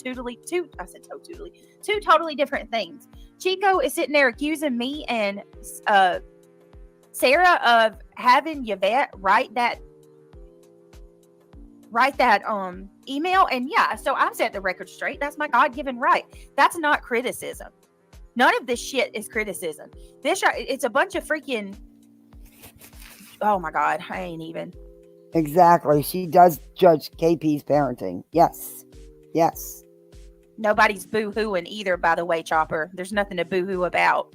totally different things. Chico is sitting there accusing me and Sarah of having Yvette write that email, and yeah, so I'm set the record straight. That's my God-given right. That's not criticism. None of this shit is criticism. It's a bunch of freaking, oh my God, I ain't even. Exactly. She does judge KP's parenting. Yes. Nobody's boo-hooing either, by the way, Chopper. There's nothing to boo-hoo about.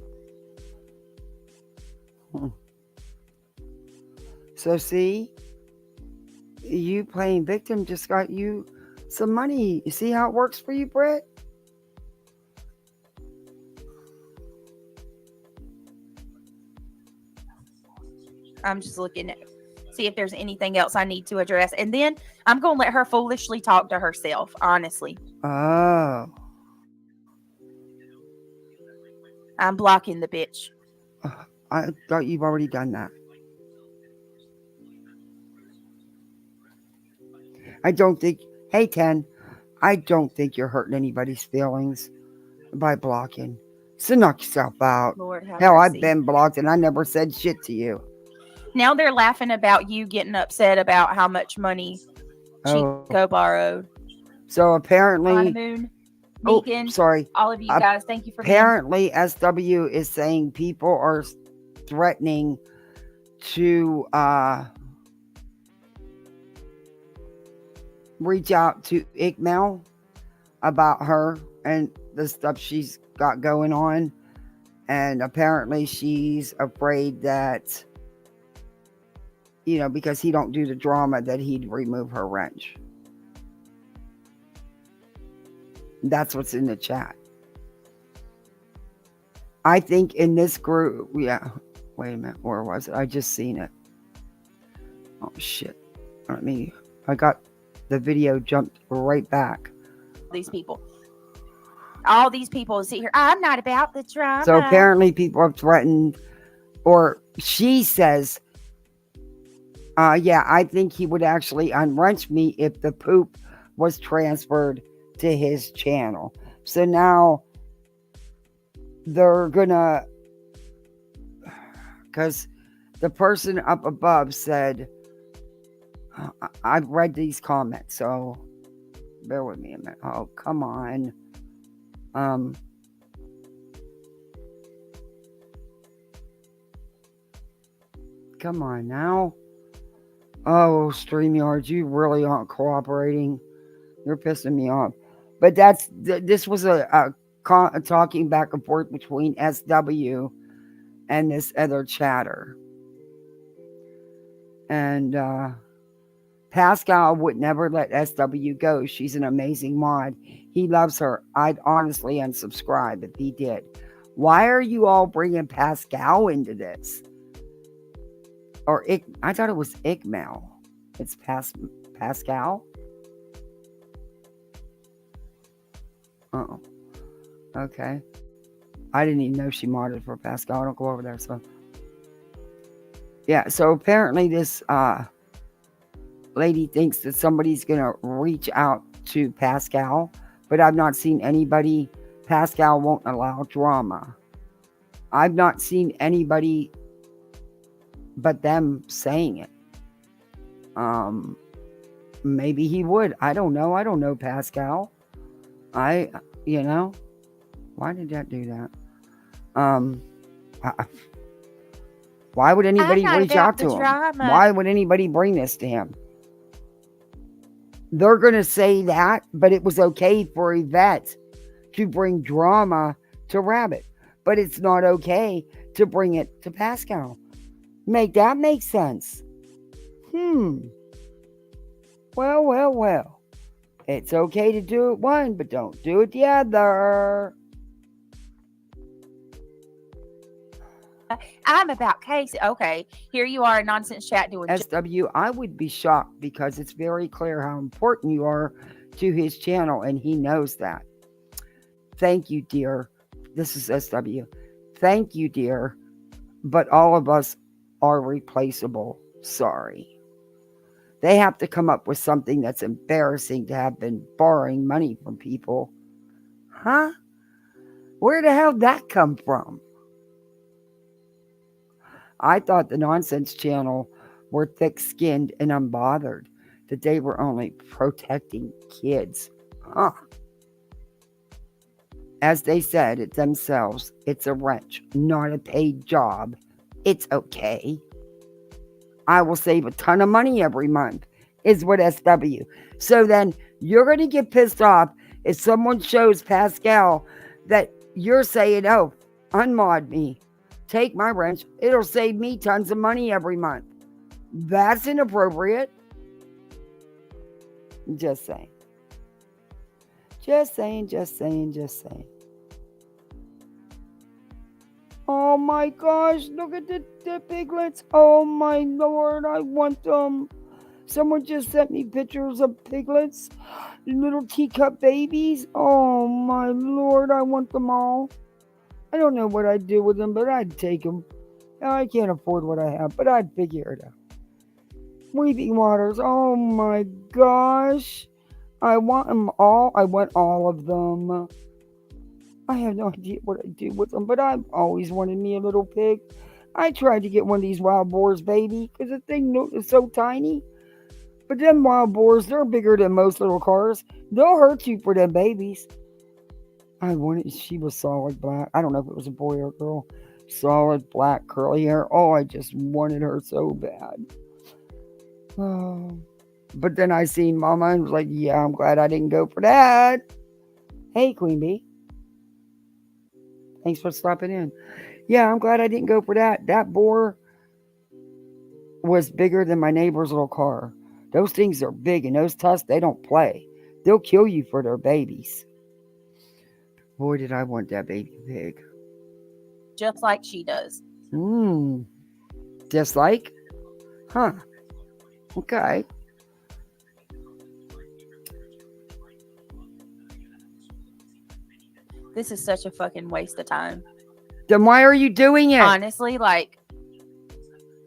So see, you playing victim just got you some money. You see how it works for you, Brett? I'm just looking at see if there's anything else I need to address. And then I'm going to let her foolishly talk to herself, honestly. Oh. I'm blocking the bitch. I thought you've already done that. I don't think, hey, I don't think you're hurting anybody's feelings by blocking. So knock yourself out. Lord have Hell, I've mercy. been blocked and I never said shit to you. Now they're laughing about you getting upset about how much money Chico borrowed. So apparently, Honeymoon, Meekin, sorry. all of you guys, thank you for Apparently, SW is saying people are threatening to reach out to Ikmel about her and the stuff she's got going on. And apparently she's afraid that, because he don't do the drama, that he'd remove her wrench. That's what's in the chat. I think in this group, wait a minute, where was it? I just seen it. Oh shit. I got the video jumped right back. these people. All these people sit here. I'm not about the drama. So apparently people have threatened, or she says, I think he would actually unwrench me if the poop was transferred to his channel. So now they're gonna, because the person up above said, I've read these comments, so bear with me a minute. Oh, come on. Come on now. Oh, StreamYard, you really aren't cooperating. You're pissing me off. But this was a talking back and forth between SW and this other chatter. And Pascal would never let SW go. She's an amazing mod. He loves her. I'd honestly unsubscribe if he did. Why are you all bringing Pascal into this? Or I thought it was Ikmel. It's Pascal? Oh, okay. I didn't even know she modded for Pascal. I don't go over there, so. Yeah, so apparently this lady thinks that somebody's going to reach out to Pascal, but I've not seen anybody. Pascal won't allow drama. I've not seen anybody but them saying it. Maybe he would. I don't know. I don't know Pascal. Why did that do that? Why would anybody reach out to him? Why would anybody bring this to him? They're going to say that, but it was okay for Yvette to bring drama to Rabbit, but it's not okay to bring it to Pascal. Make that make sense? Well. It's okay to do it one, but don't do it the other. I'm about Casey. Okay, here you are in nonsense chat doing SW, I would be shocked because it's very clear how important you are to his channel, and he knows that. Thank you, dear. This is SW. Thank you, dear. But all of us are replaceable. Sorry. They have to come up with something that's embarrassing to have been borrowing money from people. Huh? Where the hell did that come from? I thought the Nonsense Channel were thick-skinned and unbothered, that they were only protecting kids. Huh. As they said it themselves, it's a wrench, not a paid job. It's okay. I will save a ton of money every month, is what SW. So then you're going to get pissed off if someone shows Pascal that you're saying, oh, unmod me. Take my wrench. It'll save me tons of money every month. That's inappropriate. Just saying. Just saying. Oh my gosh, look at the piglets. Oh my Lord, I want them. Someone just sent me pictures of piglets. Little teacup babies. Oh my Lord, I want them all. I don't know what I'd do with them, but I'd take them. I can't afford what I have, but I'd figure it out. Weeping Waters. Oh my gosh. I want them all. I want all of them. I have no idea what I do with them, but I've always wanted me a little pig. I tried to get one of these wild boars, baby, because the thing is so tiny. But them wild boars, they're bigger than most little cars. They'll hurt you for them babies. I wanted, she was solid black. I don't know if it was a boy or a girl. Solid black curly hair. Oh, I just wanted her so bad. Oh. But then I seen Mama and was like, yeah, I'm glad I didn't go for that. Hey, Queen Bee. Thanks for stopping in. Yeah, I'm glad I didn't go for that. That boar was bigger than my neighbor's little car. Those things are big, and those tusks, they don't play. They'll kill you for their babies. Boy, did I want that baby pig. Just like she does. Just like? Huh. Okay. This is such a fucking waste of time. Then why are you doing it? Honestly, like,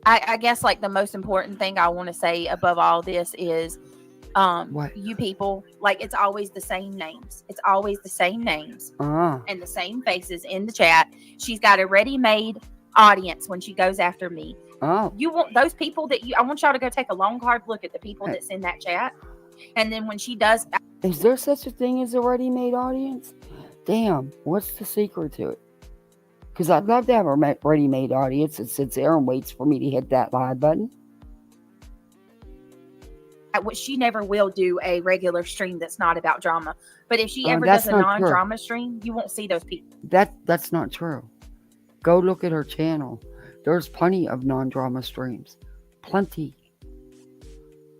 I guess, like, the most important thing I want to say above all this is, What? you people, like, it's always the same names. It's always the same names and the same faces in the chat. She's got a ready-made audience when she goes after me. Oh. You want those people that I want y'all to go take a long, hard look at the people that's in that chat. And then when she does. Is there such a thing as a ready-made audience? Damn, what's the secret to it? Because I'd love to have a ready-made audience that sits there and waits for me to hit that live button. She never will do a regular stream that's not about drama. But if she ever does a non-drama stream, you won't see those people. That's not true. Go look at her channel. There's plenty of non-drama streams. Plenty.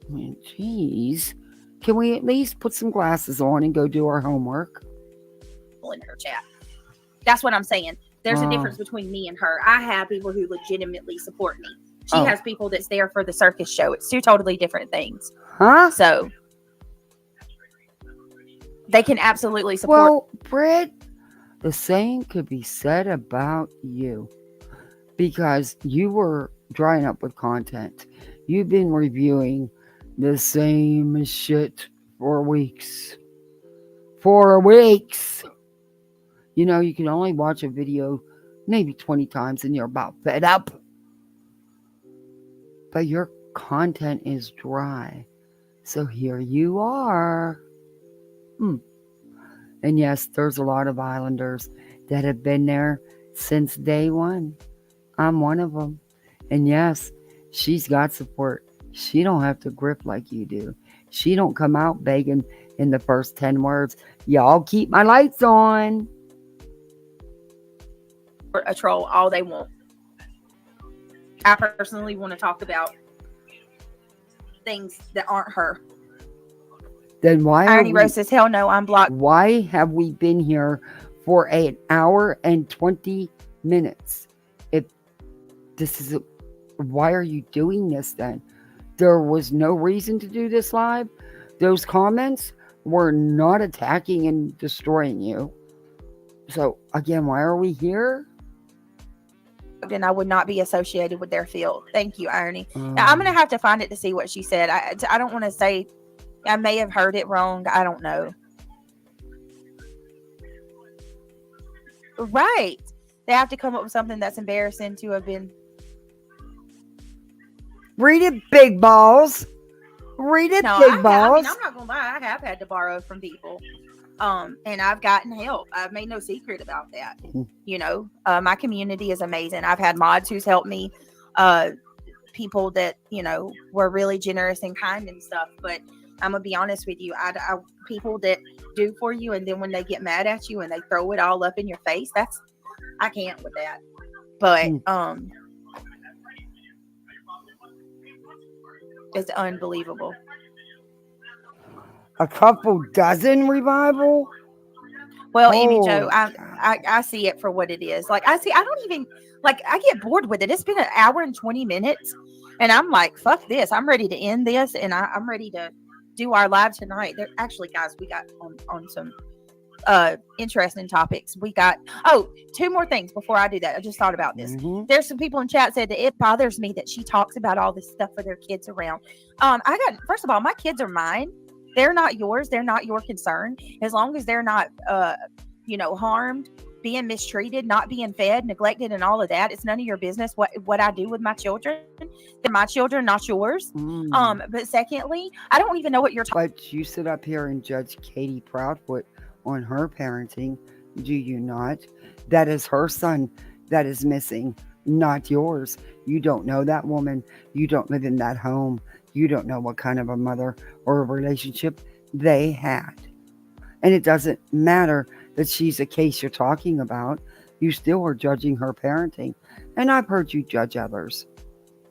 I mean, jeez. Can we at least put some glasses on and go do our homework? In her chat. That's what I'm saying. There's a difference between me and her. I have people who legitimately support me. She has people that's there for the circus show. It's two totally different things. Huh? So they can absolutely support. Well, Britt, the same could be said about you. Because you were drying up with content. You've been reviewing the same shit for weeks. 4 weeks. You know, you can only watch a video maybe 20 times and you're about fed up. But your content is dry. So here you are. And yes, there's a lot of Islanders that have been there since day one. I'm one of them. And yes, she's got support. She don't have to grip like you do. She don't come out begging in the first 10 words. Y'all keep my lights on. A troll all they want. I personally want to talk about things that aren't her. Then why Irony Rose says, hell no, I'm blocked. Why have we been here for an hour and 20 minutes? If this is why are you doing this then? There was no reason to do this live. Those comments were not attacking and destroying you. So again, why are we here? And I would not be associated with their field. Thank you, Irony. Now, I'm going to have to find it to see what she said. I don't want to say, I may have heard it wrong. I don't know. Right. They have to come up with something that's embarrassing to have been. Read it, big balls. Read it, big balls. I mean, I'm not going to lie. I have had to borrow from people. And I've gotten help. I've made no secret about that. You know, my community is amazing. I've had mods who's helped me, people that, you know, were really generous and kind and stuff. But I'm gonna be honest with you, I people that do for you, and then when they get mad at you and they throw it all up in your face, I can't with that. But it's unbelievable. A couple dozen revival? Well, Amy Joe, I see it for what it is. Like, I don't even, like, I get bored with it. It's been an hour and 20 minutes, and I'm like, fuck this. I'm ready to end this, and I'm ready to do our live tonight. Actually, guys, we got on some interesting topics. We got, 2 more things before I do that. I just thought about this. There's some people in chat said that it bothers me that she talks about all this stuff for their kids around. First of all, my kids are mine. They're not yours. They're not your concern. As long as they're not harmed, being mistreated, not being fed, neglected, and all of that. It's none of your business what I do with my children. They're my children, not yours. But secondly, I don't even know what you're talking. But you sit up here and judge Katie Proudfoot on her parenting, do you not? That is her son that is missing, not yours. You don't know that woman. You don't live in that home. You don't know what kind of a mother or a relationship they had. And it doesn't matter that she's a case you're talking about. You still are judging her parenting. And I've heard you judge others.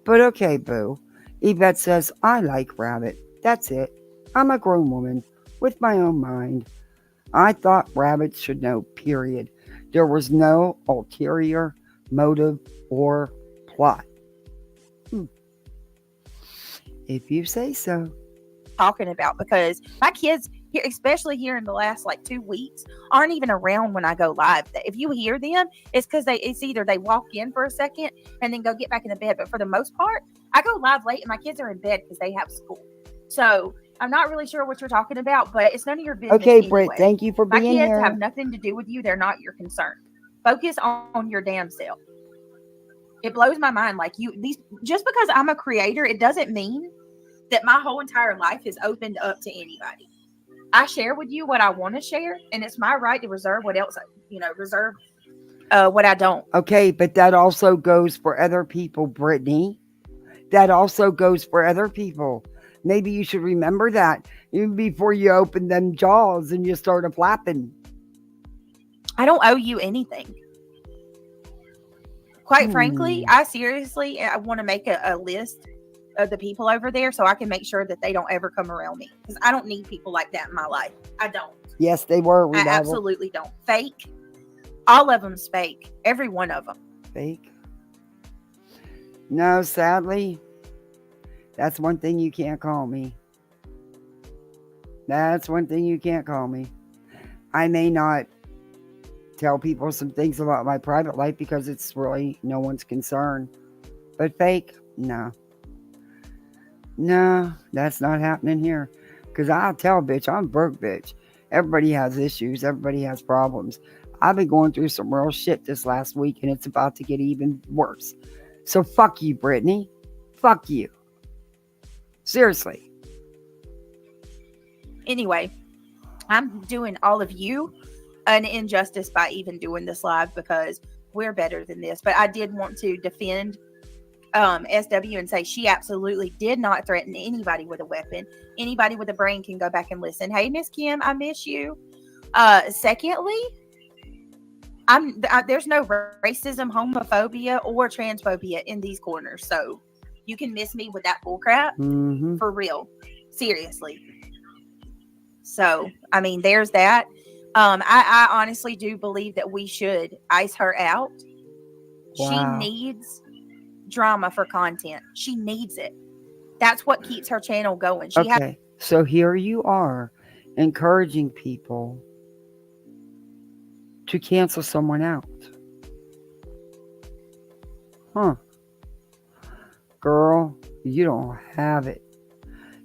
But okay, boo. Yvette says, I like Rabbit. That's it. I'm a grown woman with my own mind. I thought Rabbit should know, period. There was no ulterior motive or plot. If you say so. Talking about, because my kids here, especially here in the last 2 weeks, aren't even around when I go live. If you hear them, it's because it's either they walk in for a second and then go get back in the bed. But for the most part, I go live late and my kids are in bed because they have school. So I'm not really sure what you're talking about, but it's none of your business. Okay, anyway. Britt, thank you for being here. My kids have nothing to do with you. They're not your concern. Focus on your damn self. It blows my mind. Just because I'm a creator, it doesn't mean that my whole entire life is opened up to anybody. I share with you what I want to share, and it's my right to reserve what else, what I don't. Okay, but that also goes for other people, Brittany. That also goes for other people. Maybe you should remember that even before you open them jaws and you start flapping. I don't owe you anything. Quite frankly, I want to make a list of the people over there so I can make sure that they don't ever come around me, because I don't need people like that in my life. I don't. Yes, they were. I absolutely don't. Fake. All of them's fake. Every one of them. Fake. No, sadly, that's one thing you can't call me. That's one thing you can't call me. I may not tell people some things about my private life because it's really no one's concern. But fake? No. No, that's not happening here. Because I'll tell, bitch, I'm broke, bitch. Everybody has issues. Everybody has problems. I've been going through some real shit this last week, and it's about to get even worse. So fuck you, Brittany. Fuck you. Seriously. Anyway, I'm doing all of you an injustice by even doing this live, because we're better than this. But I did want to defend SW and say she absolutely did not threaten anybody with a weapon. Anybody with a brain can go back and listen. Hey, Miss Kim, I miss you. Secondly, there's no racism, homophobia, or transphobia in these corners. So you can miss me with that bullcrap. For real. Seriously. So, I mean, there's that. I honestly do believe that we should ice her out. Wow. She needs drama for content. She needs it. That's what keeps her channel going. So here you are encouraging people to cancel someone out. Girl, you don't have it.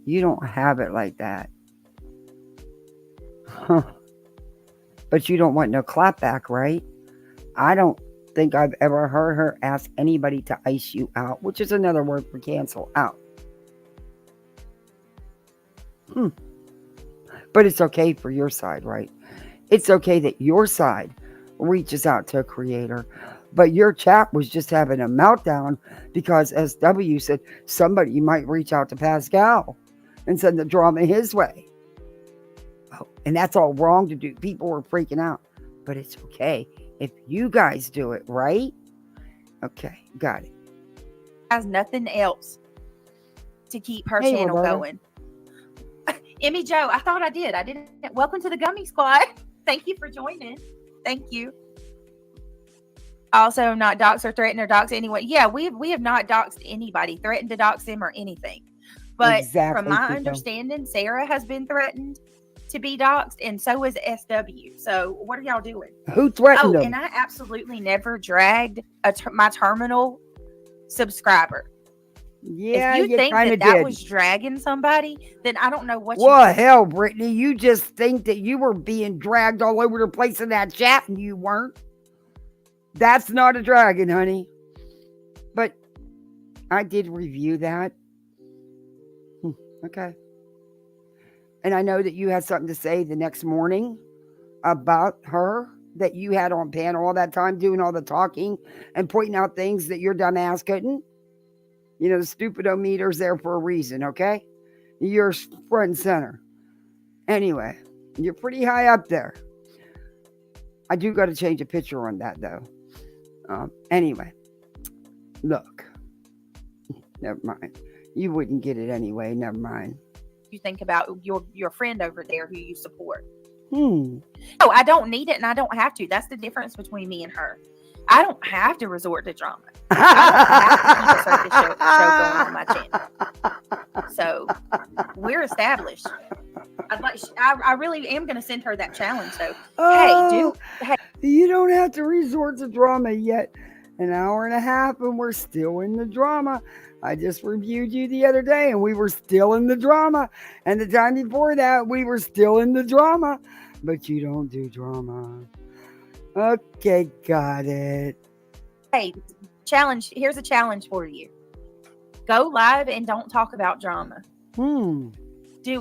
You don't have it like that. But you don't want no clapback, right? I don't think I've ever heard her ask anybody to ice you out, which is another word for cancel out. But it's okay for your side, right? It's okay that your side reaches out to a creator. But your chat was just having a meltdown because SW said somebody might reach out to Pascal and send the drama his way. Oh, and that's all wrong to do. People were freaking out. But it's okay if you guys do it, right? Okay, got it. Has nothing else to keep her channel going. Emmy Joe, I thought I did. I didn't. Welcome to the Gummy Squad. Thank you for joining. Thank you. Also, not dox or threaten or dox anyone. Yeah, we have not doxed anybody, threatened to dox them or anything. But from my understanding, Sarah has been threatened to be doxed, and so is SW. So what are y'all doing? Who threatened them? And I absolutely never dragged my terminal subscriber. Yeah, if you think kind of that did. was dragging somebody, then I don't know what Well, you hell, Brittany, you just think that you were being dragged all over the place in that chat, and you weren't. That's not a dragon, honey. But I did review that. Okay. And I know that you had something to say the next morning about her that you had on panel all that time doing all the talking and pointing out things that your dumb ass couldn't. You know, the stupidometer's there for a reason, okay? You're front and center. Anyway, you're pretty high up there. I do got to change a picture on that, though. Anyway, look. Never mind. You wouldn't get it anyway. Never mind. You think about your friend over there who you support. No, I don't need it and I don't have to. That's the difference between me and her. I don't have to resort to drama. I don't have to keep a circus show going on my channel. So we're established. I really am going to send her that challenge. So hey, you don't have to resort to drama yet. An hour and a half and we're still in the drama. I just reviewed you the other day and we were still in the drama. And the time before that, we were still in the drama. But you don't do drama. Okay, got it. Hey, challenge. Here's a challenge for you. Go live and don't talk about drama. Do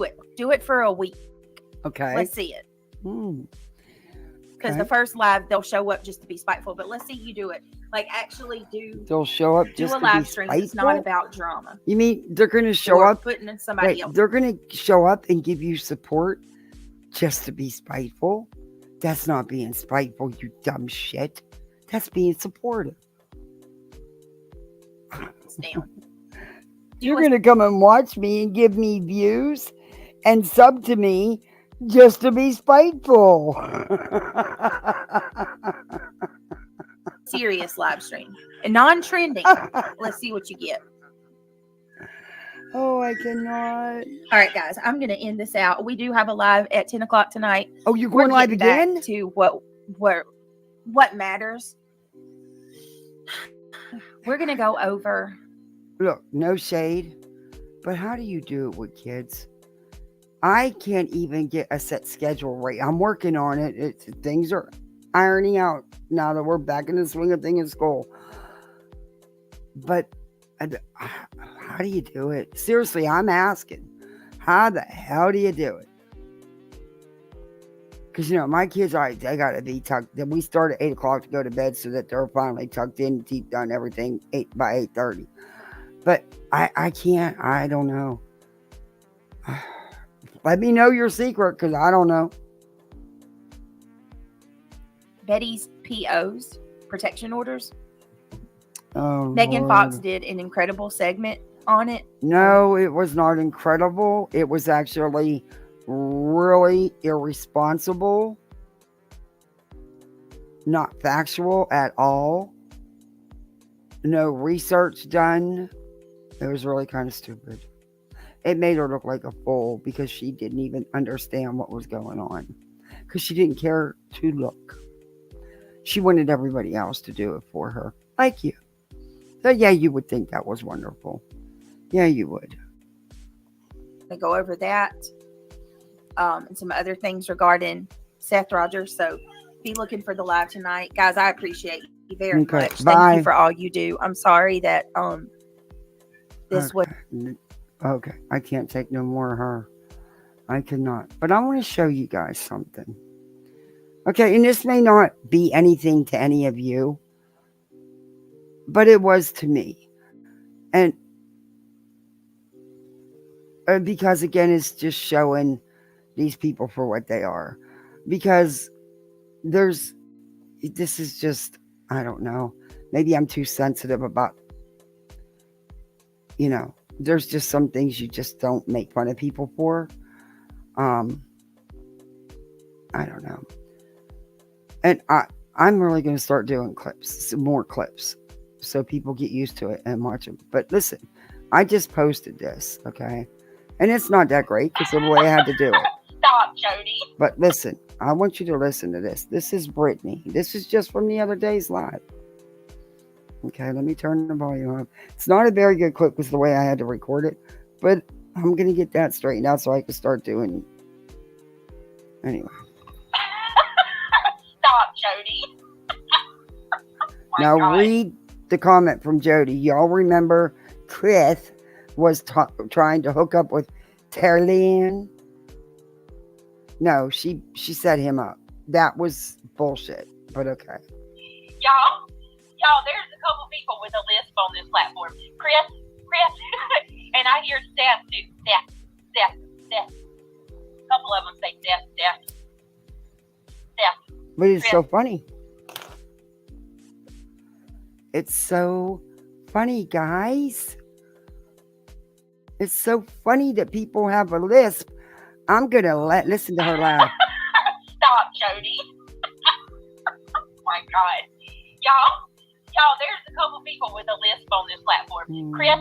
it. Do it for a week. Okay. Let's see it. Because the first live, they'll show up just to be spiteful. But let's see you do it. Like, actually They'll show up just do a to live be stream. spiteful? It's not about drama. You mean they're going to show Or up? putting in somebody else. They're going to show up and give you support just to be spiteful? That's not being spiteful, you dumb shit. That's being supportive. It's down. You're going to come and watch me and give me views and sub to me just to be spiteful. Serious live stream. And non-trending. Let's see what you get. Oh, I cannot. All right, guys. I'm going to end this out. We do have a live at 10 o'clock tonight. Oh, you're going live again? Back to what matters. We're going to go over. Look, no shade, but how do you do it with kids? I can't even get a set schedule right. I'm working on it. Things are ironing out now that we're back in the swing of things in school. But how do you do it? Seriously, I'm asking. How the hell do you do it? Because, you know, my kids, they got to be tucked. We start at 8 o'clock to go to bed so that they're finally tucked in, teeth done, everything by 8:30. But I can't. I don't know. Let me know your secret because I don't know. Betty's POs, protection orders. Oh, Meghan Lord. Fox did an incredible segment on it. No, it was not incredible. It was actually really irresponsible. Not factual at all. No research done. It was really kind of stupid. It made her look like a fool because she didn't even understand what was going on. Because she didn't care to look. She wanted everybody else to do it for her. Like you. So yeah, you would think that was wonderful. Yeah, you would. To go over that. And some other things regarding Seth Rogers. So be looking for the live tonight. Guys, I appreciate you very much. Bye. Thank you for all you do. I'm sorry that this was okay. I can't take no more of her. I cannot. But I want to show you guys something. Okay, and this may not be anything to any of you, but it was to me. And because again, it's just showing these people for what they are. Because this is just, I don't know. Maybe I'm too sensitive about, you know, there's just some things you just don't make fun of people for. I don't know. And I'm really going to start doing clips, some more clips, so people get used to it and watch them. But listen, I just posted this, okay? And it's not that great because of the way I had to do it. Stop, Jody. But listen, I want you to listen to this. This is Brittany. This is just from the other day's live. Okay, let me turn the volume up. It's not a very good clip because the way I had to record it, but I'm going to get that straightened out so I can start doing. Anyway. Stop, Jody. Now read the comment from Jody. Y'all remember Chris was trying to hook up with Terlin? No, she set him up. That was bullshit, but okay. Y'all, there's a couple people with a lisp on this platform. Chris, and I hear Steph too. Steph. A couple of them say Steph. But it's Chris. so funny. It's so funny, guys. It's so funny that people have a lisp. I'm going to listen to her laugh. Stop, Jody. Oh my God. Y'all, there's a couple people with a lisp on this platform. Chris,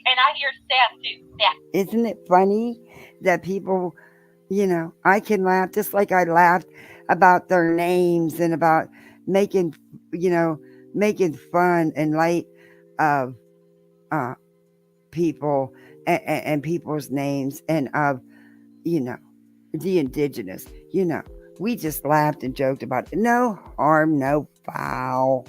and I hear Steph too. Steph. Isn't it funny that people, I can laugh just like I laughed about their names and about making fun and light of people and people's names and of, the indigenous. We just laughed and joked about it. No harm, no foul.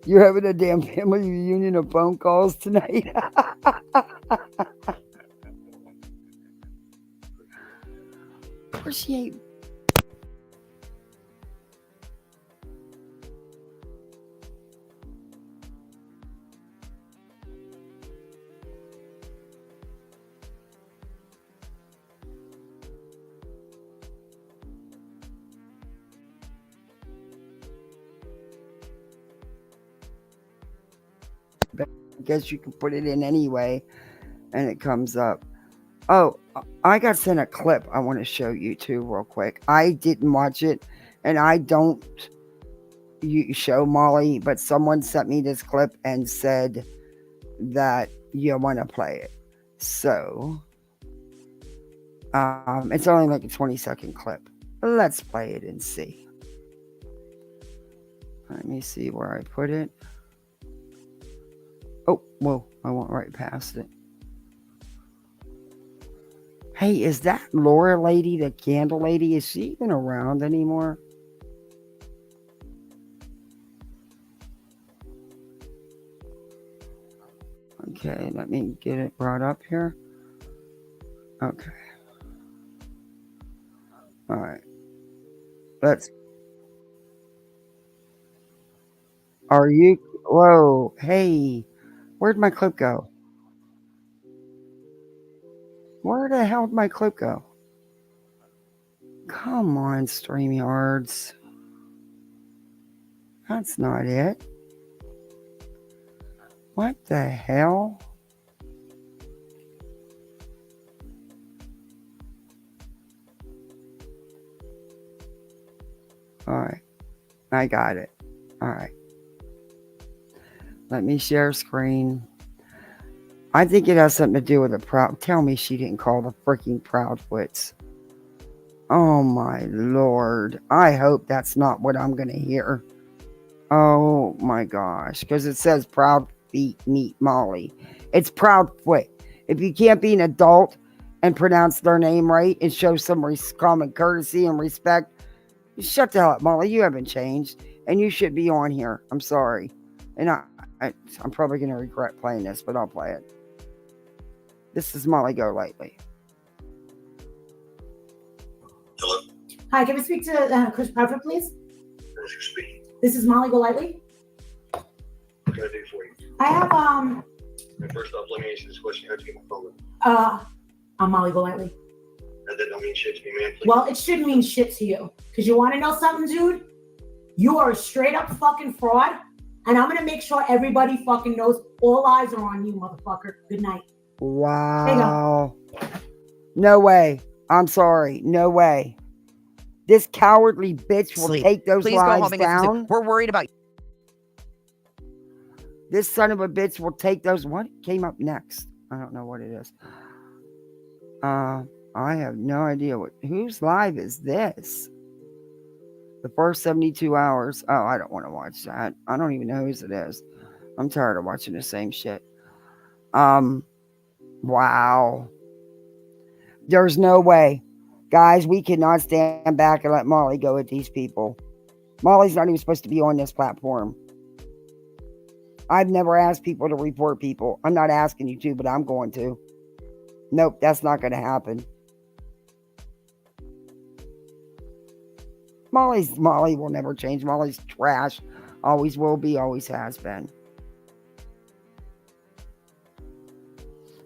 You're having a damn family reunion of phone calls tonight. Poor she ain't. I guess you can put it in anyway and it comes up. Oh, I got sent a clip I want to show you too real quick. I didn't watch it and I don't show Molly, but someone sent me this clip and said that you want to play it. So it's only like a 20-second clip. Let's play it and see. Let me see where I put it. Oh, whoa, I went right past it. Hey, is that Laura lady, the candle lady, is she even around anymore? Okay, let me get it brought up here. Okay. All right. Whoa, hey, where'd my clip go? Where the hell did my clip go? Come on, StreamYards. That's not it. What the hell? All right. I got it. All right. Let me share screen. I think it has something to do with the proud. Tell me she didn't call the freaking Proudfoots. Oh my Lord. I hope that's not what I'm going to hear. Oh my gosh. Because it says Proud Feet Meet Molly. It's Proudfoot. If you can't be an adult and pronounce their name right and show some common courtesy and respect, shut the hell up, Molly. You haven't changed. And you should be on here. I'm sorry. And I'm probably going to regret playing this, but I'll play it. This is Molly Go Lightly. Hello. Hi, can we speak to Chris Proudfoot, please? Who's speaking? This is Molly Go Lightly. What can I do for you? I have First off, let me answer this question. How'd you get my phone? I'm Molly Go Lightly. That don't mean shit to me, man. Please. Well, it should mean shit to you. Because you want to know something, dude? You are a straight up fucking fraud. And I'm going to make sure everybody fucking knows all eyes are on you, motherfucker. Good night. Wow. No way. I'm sorry. No way. This cowardly bitch will take those lives down. We're worried about you. This son of a bitch will take those. What came up next? I don't know what it is. I have no idea whose live is this. The first 72 hours. Oh, I don't want to watch that. I don't even know whose it is. I'm tired of watching the same shit. Wow. There's no way. Guys, we cannot stand back and let Molly go at these people. Molly's not even supposed to be on this platform. I've never asked people to report people. I'm not asking you to, but I'm going to. Nope, that's not going to happen. Molly will never change. Molly's trash. Always will be, always has been.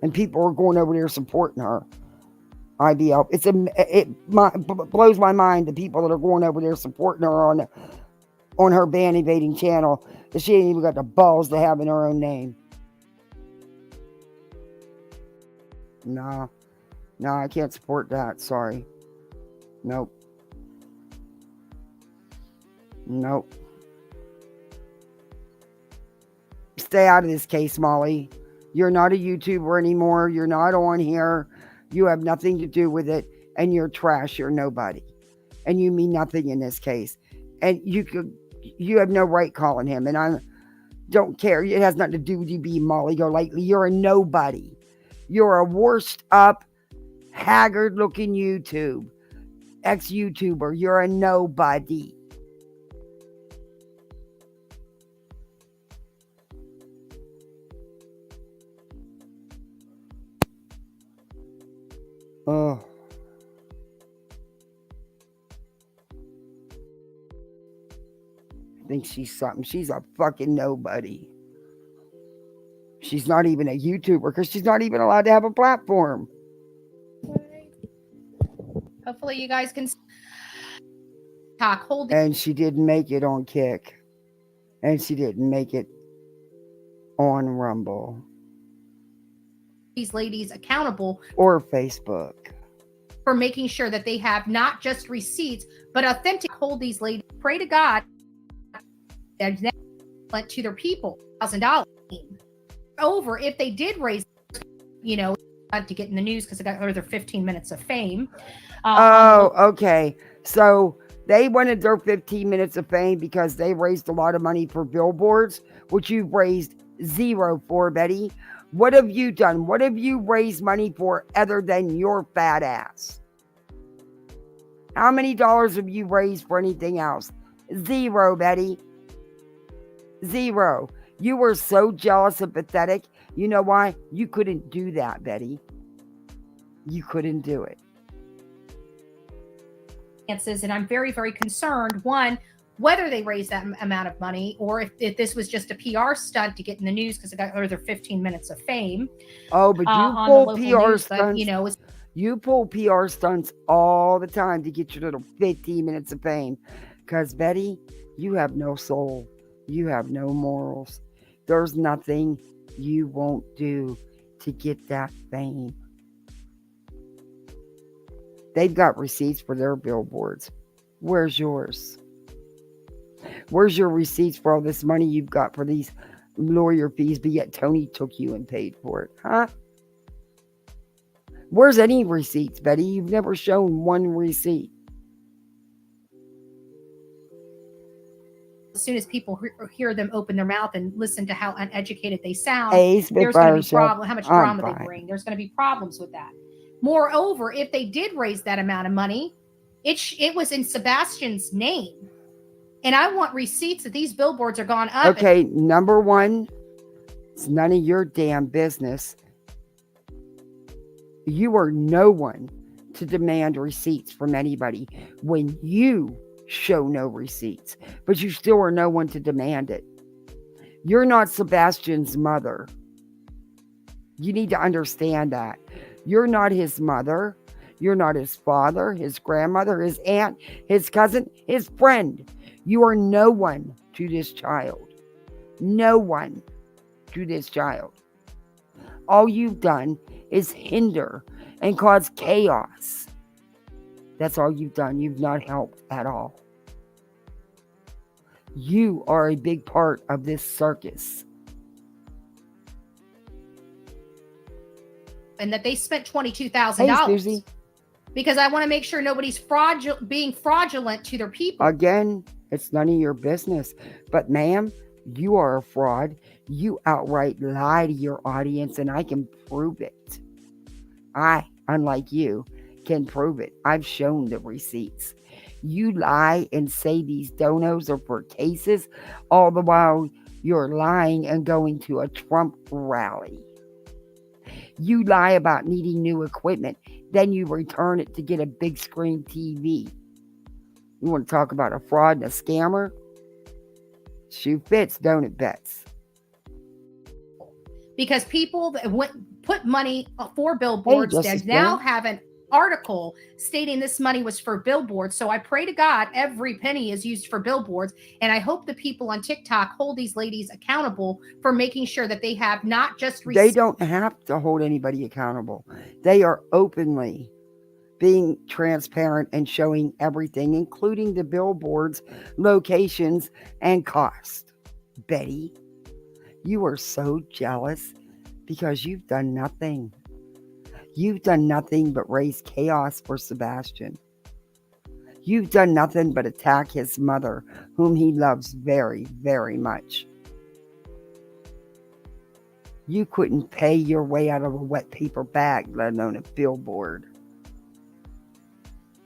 And people are going over there supporting her. IBL. It blows my mind, the people that are going over there supporting her on her ban evading channel, that she ain't even got the balls to have in her own name. No, I can't support that. Sorry. Nope. Stay out of this case, Molly. You're not a YouTuber anymore. You're not on here. You have nothing to do with it, and you're trash. You're nobody, and you mean nothing in this case. And you have no right calling him. And I don't care. It has nothing to do with you being Molly Golightly. You're a nobody. You're a washed up, haggard-looking ex-YouTuber. You're a nobody. Oh. I think she's something. She's a fucking nobody. She's not even a YouTuber because she's not even allowed to have a platform. Hopefully you guys can talk. And she didn't make it on Kick. And she didn't make it on Rumble. These ladies accountable. Or Facebook. For making sure that they have not just receipts, but authentic. Hold these ladies. Pray to God that they went to their people $1,000 over if they did raise, to get in the news because they got their 15 minutes of fame. Okay. So they wanted their 15 minutes of fame because they raised a lot of money for billboards, which you've raised zero for, Betty. What have you done? What have you raised money for other than your fat ass? How many dollars have you raised for anything else? Zero, Betty. Zero. You were so jealous and pathetic. You know why? You couldn't do that, Betty. You couldn't do it. And I'm very, very concerned, one, whether they raised that amount of money or if this was just a PR stunt to get in the news because it got their 15 minutes of fame. Oh, but you pull PR stunts. You pull PR stunts all the time to get your little 15 minutes of fame. Because, Betty, you have no soul. You have no morals. There's nothing you won't do to get that fame. They've got receipts for their billboards. Where's yours? Where's your receipts for all this money you've got for these lawyer fees, but yet Tony took you and paid for it, huh? Where's any receipts, Betty? You've never shown one receipt. As soon as people hear them open their mouth and listen to how uneducated they sound, there's going to be problems. How much drama they bring. There's going to be problems with that. Moreover, if they did raise that amount of money, it was in Sebastian's name. And I want receipts that these billboards are gone up. Okay, number one, it's none of your damn business. You are no one to demand receipts from anybody when you show no receipts. But you still are no one to demand it. You're not Sebastian's mother. You need to understand that. You're not his mother. You're not his father, his grandmother, his aunt, his cousin, his friend. You are no one to this child. No one to this child. All you've done is hinder and cause chaos. That's all you've done. You've not helped at all. You are a big part of this circus. And that they spent $22,000. Hey, Susie. because I want to make sure nobody's being fraudulent to their people. Again, it's none of your business. But ma'am, you are a fraud. You outright lie to your audience, and I can prove it. I, unlike you, can prove it. I've shown the receipts. You lie and say these donos are for cases, all the while you're lying and going to a Trump rally. You lie about needing new equipment, then you return it to get a big screen TV. You want to talk about a fraud and a scammer? Shoe fits, don't it, Bets? Because people that put money for billboards that now have an article stating this money was for billboards. So I pray to God every penny is used for billboards. And I hope the people on TikTok hold these ladies accountable for making sure that they have not just They don't have to hold anybody accountable. They are openly being transparent and showing everything, including the billboards, locations, and cost. Betty, you are so jealous because you've done nothing. You've done nothing but raise chaos for Sebastian. You've done nothing but attack his mother, whom he loves very, very much. You couldn't pay your way out of a wet paper bag, let alone a billboard.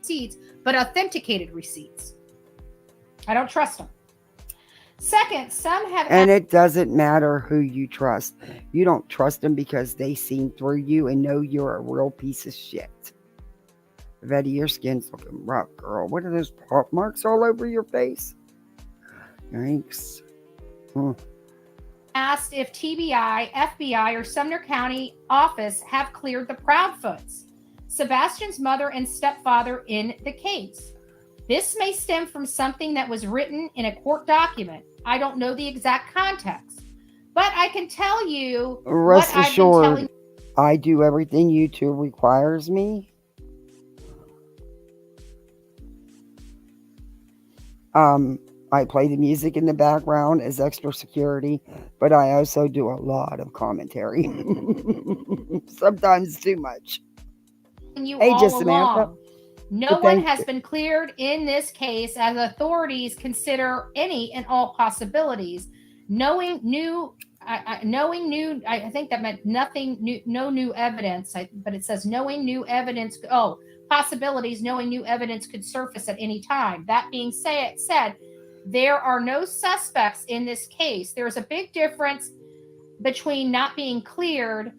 Receipts, but authenticated receipts. I don't trust them. Second, some have... And it doesn't matter who you trust. You don't trust them because they seen through you and know you're a real piece of shit. Betty, your skin's looking rough, girl. What are those pop marks all over your face? Yikes. Asked if TBI, FBI, or Sumner County office have cleared the Proudfoots, Sebastian's mother and stepfather, in the case. This may stem from something that was written in a court document. I don't know the exact context, but I can tell you Rest assured, I do everything YouTube requires me. I play the music in the background as extra security, but I also do a lot of commentary. Sometimes too much. Hey, just Samantha. No one has been cleared in this case as authorities consider any and all possibilities. I think that meant nothing new, no new evidence, but it says knowing new evidence. Oh, possibilities, knowing new evidence could surface at any time. That being said, there are no suspects in this case. There's a big difference between not being cleared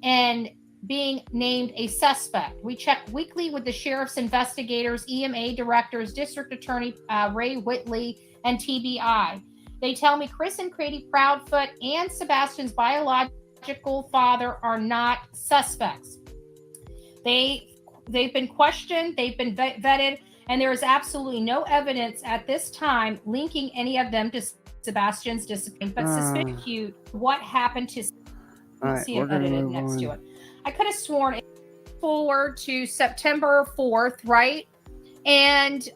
and being named a suspect. We check weekly with the sheriff's investigators, EMA directors, district attorney Ray Whitley, and TBI. They tell me Chris and Grady Proudfoot and Sebastian's biological father are not suspects. They've been questioned, they've been vetted, and there is absolutely no evidence at this time linking any of them to Sebastian's disappearance. But suspect what happened to... see it edited next to it. I could have sworn it forward to September 4th, right? And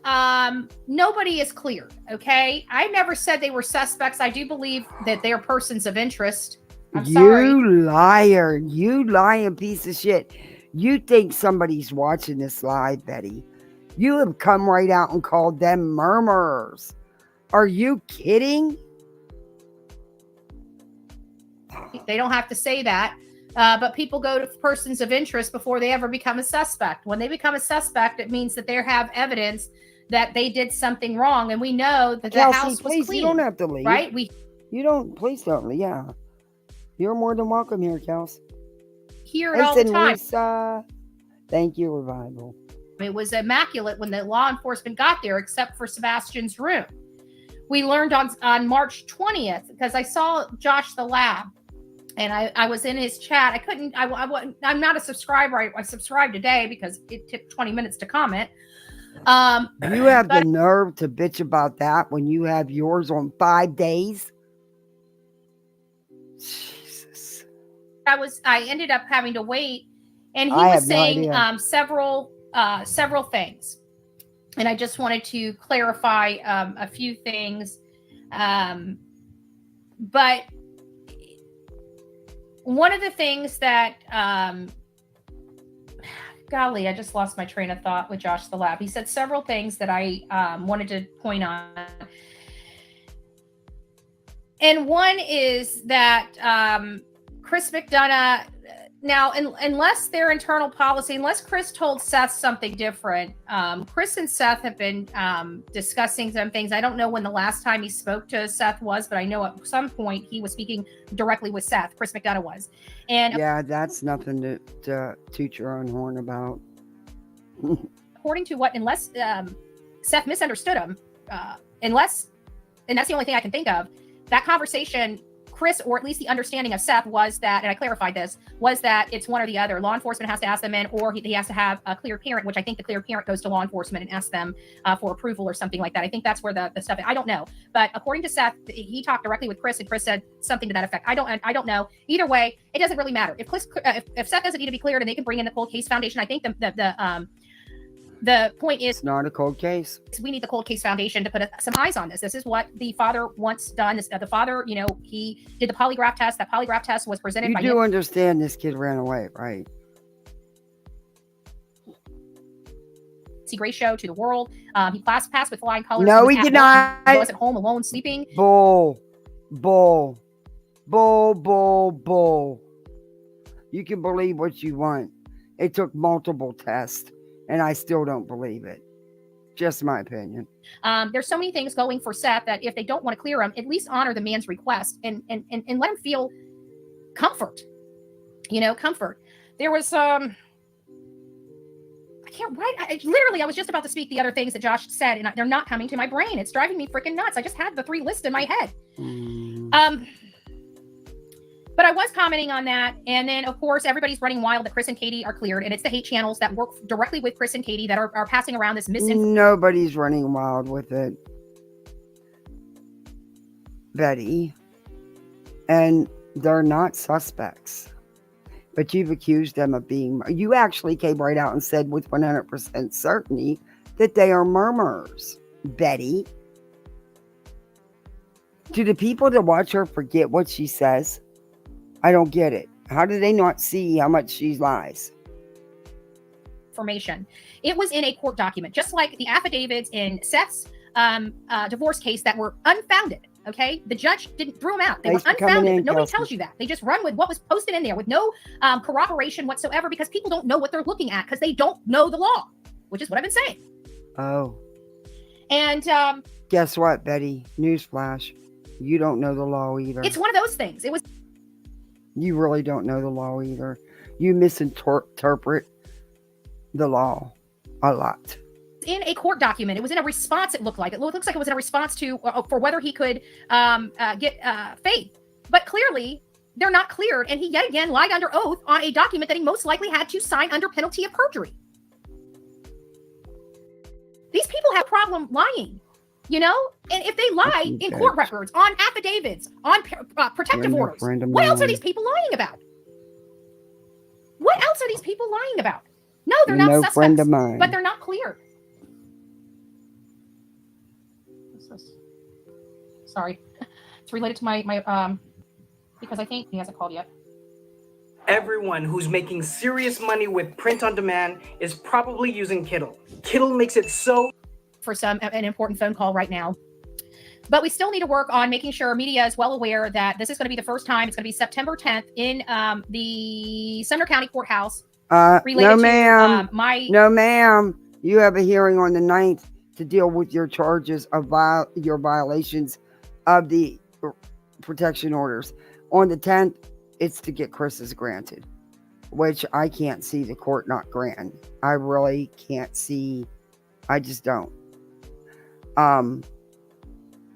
nobody is cleared, okay? I never said they were suspects. I do believe that they're persons of interest. I'm sorry. You liar. You lying piece of shit. You think somebody's watching this live, Betty. You have come right out and called them murmurers. Are you kidding? They don't have to say that. But people go to persons of interest before they ever become a suspect. When they become a suspect, it means that they have evidence that they did something wrong. And we know that Kelsey, the house was clean. You don't have to leave. Right? Please don't leave. Yeah. You're more than welcome here, Kels. Hear it all the time. Lisa. Thank you, Revival. It was immaculate when the law enforcement got there, except for Sebastian's room. We learned on March 20th, because I saw Josh the Lab. And I was in his chat. I'm not a subscriber. I subscribed today because it took 20 minutes to comment. You have the nerve to bitch about that when you have yours on 5 days? Jesus. I ended up having to wait, and he was saying several things. And I just wanted to clarify a few things. But one of the things that golly, I just lost my train of thought with Josh the Lab. He said several things that I wanted to point on. And one is that Chris McDonough, now, unless their internal policy, unless Chris told Seth something different, Chris and Seth have been discussing some things. I don't know when the last time he spoke to Seth was, but I know at some point he was speaking directly with Seth. Chris McDonough was. And yeah, that's nothing to toot your own horn about. According to what, unless Seth misunderstood him, and that's the only thing I can think of, that conversation, Chris, or at least the understanding of Seth was that, and I clarified this, was that it's one or the other. Law enforcement has to ask them in, or he has to have a clear parent, which I think the clear parent goes to law enforcement and asks them for approval or something like that. I think that's where the stuff, I don't know. But according to Seth, he talked directly with Chris, and Chris said something to that effect. I don't know. Either way, it doesn't really matter. If Seth doesn't need to be cleared and they can bring in the Cold Case Foundation, I think the point is, it's not a cold case. We need the Cold Case Foundation to put some eyes on this. This is what the father wants done. The father, he did the polygraph test. That polygraph test was presented by him. Understand this kid ran away, right? Great show to the world. He passed with flying colors. No, he did not. He was at home alone sleeping. Bull. You can believe what you want. It took multiple tests. And I still don't believe it. Just my opinion. There's so many things going for Seth that if they don't want to clear him, at least honor the man's request and let him feel comfort. Comfort. There was I can't write. Literally, I was just about to speak the other things that Josh said, and they're not coming to my brain. It's driving me freaking nuts. I just had the 3 lists in my head. But I was commenting on that. And then, of course, everybody's running wild that Chris and Katie are cleared. And it's the hate channels that work directly with Chris and Katie that are passing around this misinformation. Nobody's running wild with it, Betty. And they're not suspects. But you've accused them of being... You actually came right out and said with 100% certainty that they are murmurers, Betty. Do the people that watch her forget what she says? I don't get it. How do they not see how much she lies? Information. It was in a court document, just like the affidavits in Seth's divorce case that were unfounded. Okay, the judge threw them out. They were unfounded. But nobody tells you that. They just run with what was posted in there with no corroboration whatsoever because people don't know what they're looking at because they don't know the law, which is what I've been saying. Oh. And guess what, Betty? Newsflash. You don't know the law either. It's one of those things. It was. You really don't know the law either. You misinterpret the law a lot. In a court document, it was in a response. It looked like it looks like it was in a response to for whether he could get faith, but clearly they're not cleared. And he yet again lied under oath on a document that he most likely had to sign under penalty of perjury. These people have a problem lying. And if they lie in court records, on affidavits, on protective orders, what else are these people lying about? What else are these people lying about? No, they're not suspects, friend of mine. But they're not cleared. What's this? Sorry. It's related to my because I think he hasn't called yet. Everyone who's making serious money with print on demand is probably using Kittle. Kittle makes it so... For an important phone call right now. But we still need to work on making sure media is well aware that this is going to be the first time. It's going to be September 10th in the Sumner County Courthouse. No, ma'am. No, ma'am. You have a hearing on the 9th to deal with your charges of your violations of the protection orders. On the 10th, it's to get Chris's granted, which I can't see the court not grant. I really can't see. I just don't.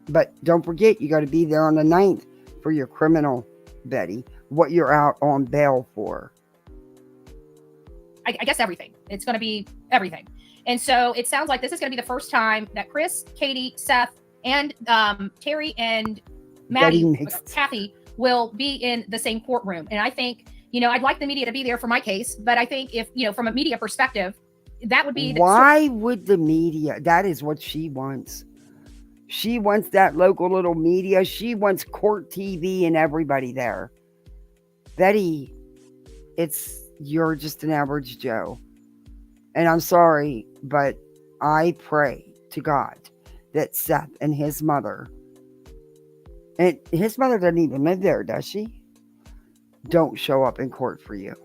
But don't forget, you got to be there on the 9th for your criminal, Betty. What you're out on bail for. I guess everything. It's going to be everything. And so it sounds like this is going to be the first time that Chris, Katie, Seth, and Terry and Maddie, Kathy will be in the same courtroom. And I think, I'd like the media to be there for my case, but I think if, from a media perspective, that would be... Why would the media? That is what she wants. She wants that local little media. She wants court TV and everybody there. Betty, you're just an average Joe. And I'm sorry, but I pray to God that Seth and his mother, and his mother doesn't even live there, does she? Don't show up in court for you.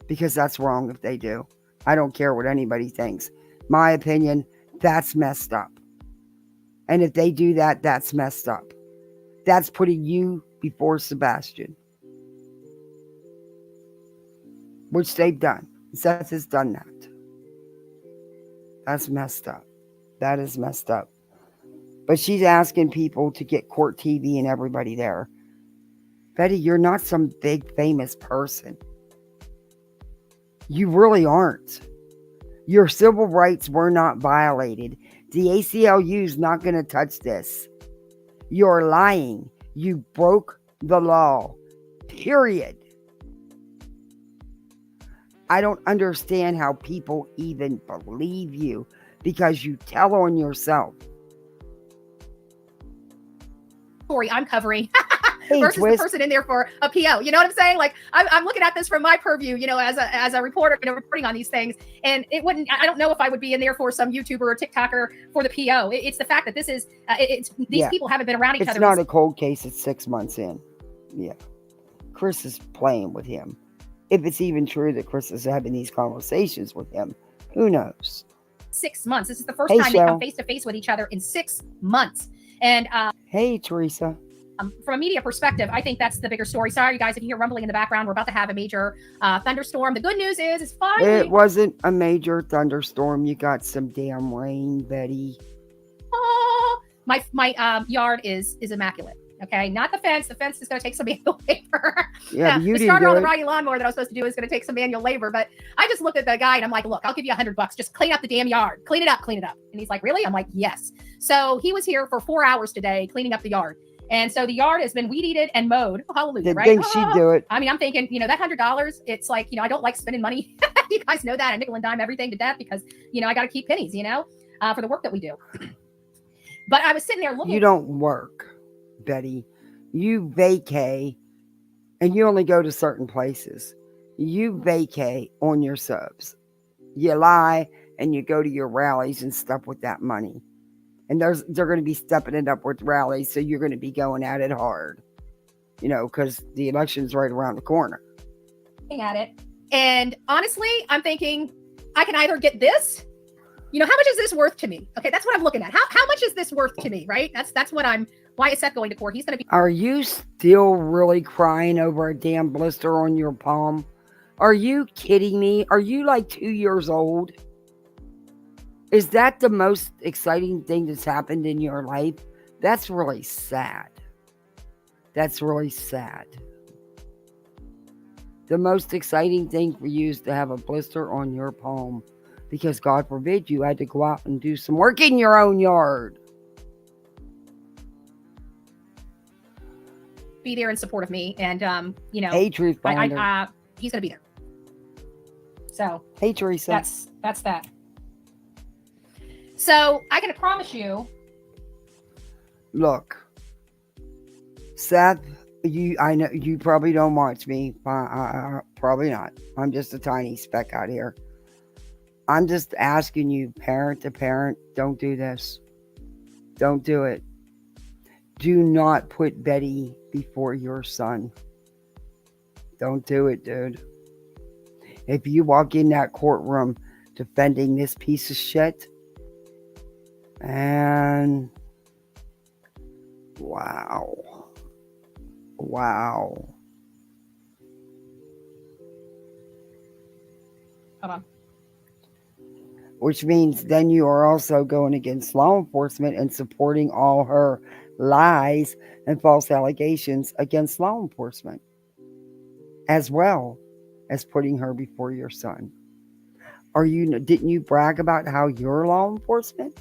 Because that's wrong if they do. I don't care what anybody thinks. My opinion, that's messed up. And if they do that, that's messed up. That's putting you before Sebastian. Which they've done. Seth has done that. That's messed up. That is messed up. But she's asking people to get court TV and everybody there. Betty, you're not some big famous person. You really aren't. Your civil rights were not violated. The ACLU is not going to touch this. You're lying. You broke the law. Period. I don't understand how people even believe you because you tell on yourself. Story I'm covering. Hey, versus Twist. the person in there for a PO. You know what I'm saying? Like I'm looking at this from my purview, you know, as a reporter, you know, reporting on these things. And it wouldn't, I don't know if I would be in there for some YouTuber or TikToker for the PO. It's the fact that this is, these people haven't been around each other. It's not a cold case. It's 6 months in. Yeah. Chris is playing with him. If it's even true that Chris is having these conversations with him, who knows? 6 months. This is the first time they come face to face with each other in 6 months. And hey, Teresa. From a media perspective, I think that's the bigger story. Sorry, you guys, if you hear rumbling in the background, we're about to have a major thunderstorm. The good news is, it's fine. It wasn't a major thunderstorm. You got some damn rain, Betty. Oh, my yard is immaculate. Okay, not the fence. The fence is going to take some manual labor. Yeah, you the didn't starter do on the it. riding lawnmower that I was supposed to do is going to take some manual labor. But I just looked at the guy and I'm like, look, I'll give you $100. Just clean up the damn yard. Clean it up. Clean it up. And he's like, really? I'm like, yes. So he was here for 4 hours today cleaning up the yard. And so the yard has been weed eated and mowed. Oh, hallelujah, Didn't right? think she'd do it. I mean, I'm thinking, you know, that $100, it's like, you know, I don't like spending money. You guys know that. I nickel and dime everything to death because, you know, I got to keep pennies, you know, for the work that we do. But I was sitting there looking. You don't work, Betty. You vacay, and you only go to certain places. You vacay on your subs. You lie, and you go to your rallies and stuff with that money. And they're going to be stepping it up with rallies, so you're going to be going at it hard. You know, because the election's right around the corner. At it. And honestly, I'm thinking I can either get this, you know, how much is this worth to me? Okay, that's what I'm looking at. How much is this worth to me, right? That's what why is Seth going to court? He's going to be. Are you still really crying over a damn blister on your palm? Are you kidding me? Are you like 2 years old? Is that the most exciting thing that's happened in your life? That's really sad. That's really sad. The most exciting thing for you is to have a blister on your palm because God forbid you had to go out and do some work in your own yard. Be there in support of me. And, you know, hey, Truth he's going to be there. So, hey, Teresa. That's that. So I can promise you. Look, Seth, I know you probably don't watch me. Probably not. I'm just a tiny speck out here. I'm just asking you, parent to parent, don't do this. Don't do it. Do not put Betty before your son. Don't do it, dude. If you walk in that courtroom defending this piece of shit, and wow. Hold on. Which means then you are also going against law enforcement and supporting all her lies and false allegations against law enforcement, as well as putting her before your son. Didn't you brag about how you're law enforcement?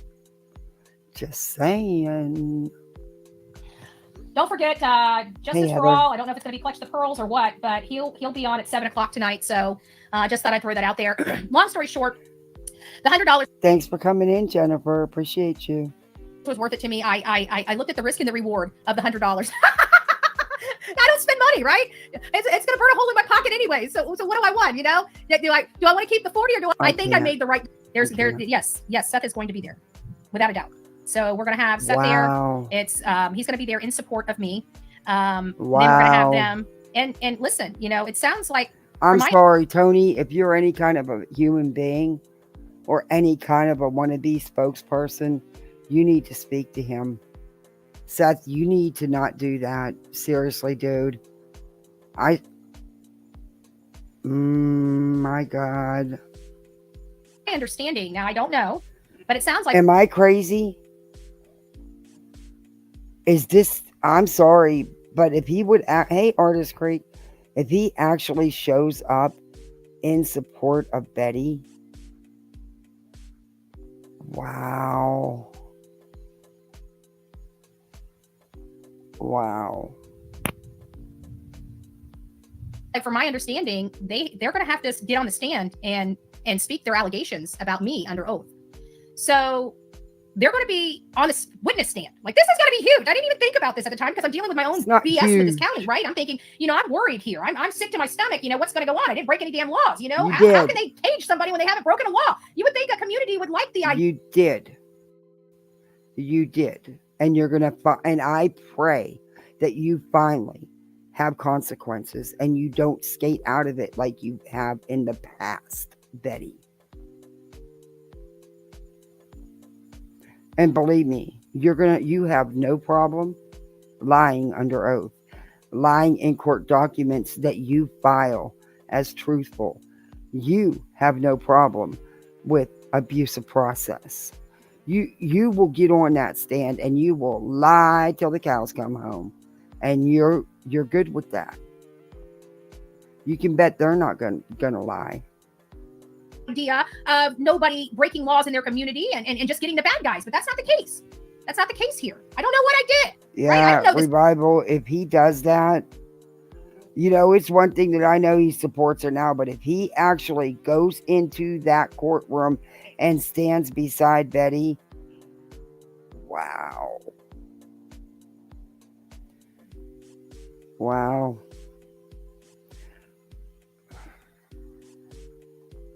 Just saying. Don't forget, Justice for All. I don't know if it's going to be Clutch the Pearls or what, but he'll be on at 7:00 tonight. So just thought I'd throw that out there. Long story short, the $100. Thanks for coming in, Jennifer. Appreciate you. Was worth it to me. I looked at the risk and the reward of the $100. I don't spend money. money, right? It's going to burn a hole in my pocket anyway. So what do I want? You know, do I want to keep the 40 or do I think I made the right? Yes, Seth is going to be there without a doubt. So we're going to have Seth there. It's he's going to be there in support of me. Then we're going to have them. And listen, you know, it sounds like I'm sorry, Tony, if you're any kind of a human being or any kind of a wannabe spokesperson, you need to speak to him. Seth, you need to not do that. Seriously, dude. My God. My understanding, now I don't know, but it sounds like. Am I crazy? Is this, I'm sorry, but if he would, hey, Artist Creek, if he actually shows up in support of Betty, wow. Wow. Like, from my understanding, they're going to have to get on the stand and speak their allegations about me under oath. So they're going to be on the witness stand. Like, this is going to be huge. I didn't even think about this at the time because I'm dealing with my own BS with this county, right? I'm thinking, you know, I'm worried here. I'm sick to my stomach. You know, what's going to go on? I didn't break any damn laws. You know, how can they cage somebody when they haven't broken a law? You would think a community would like the idea. You did. And you're going to, and I pray that you finally have consequences and you don't skate out of it like you have in the past, Betty. And believe me, you have no problem lying under oath, lying in court documents that you file as truthful. You have no problem with abusive process. You will get on that stand and you will lie till the cows come home, and you're good with that. You can bet they're not gonna lie. Idea of nobody breaking laws in their community and just getting the bad guys, but that's not the case. That's not the case here. I don't know what I did. Yeah, right? Revival, if he does that, you know, it's one thing that I know he supports her now, but if he actually goes into that courtroom and stands beside Betty, wow.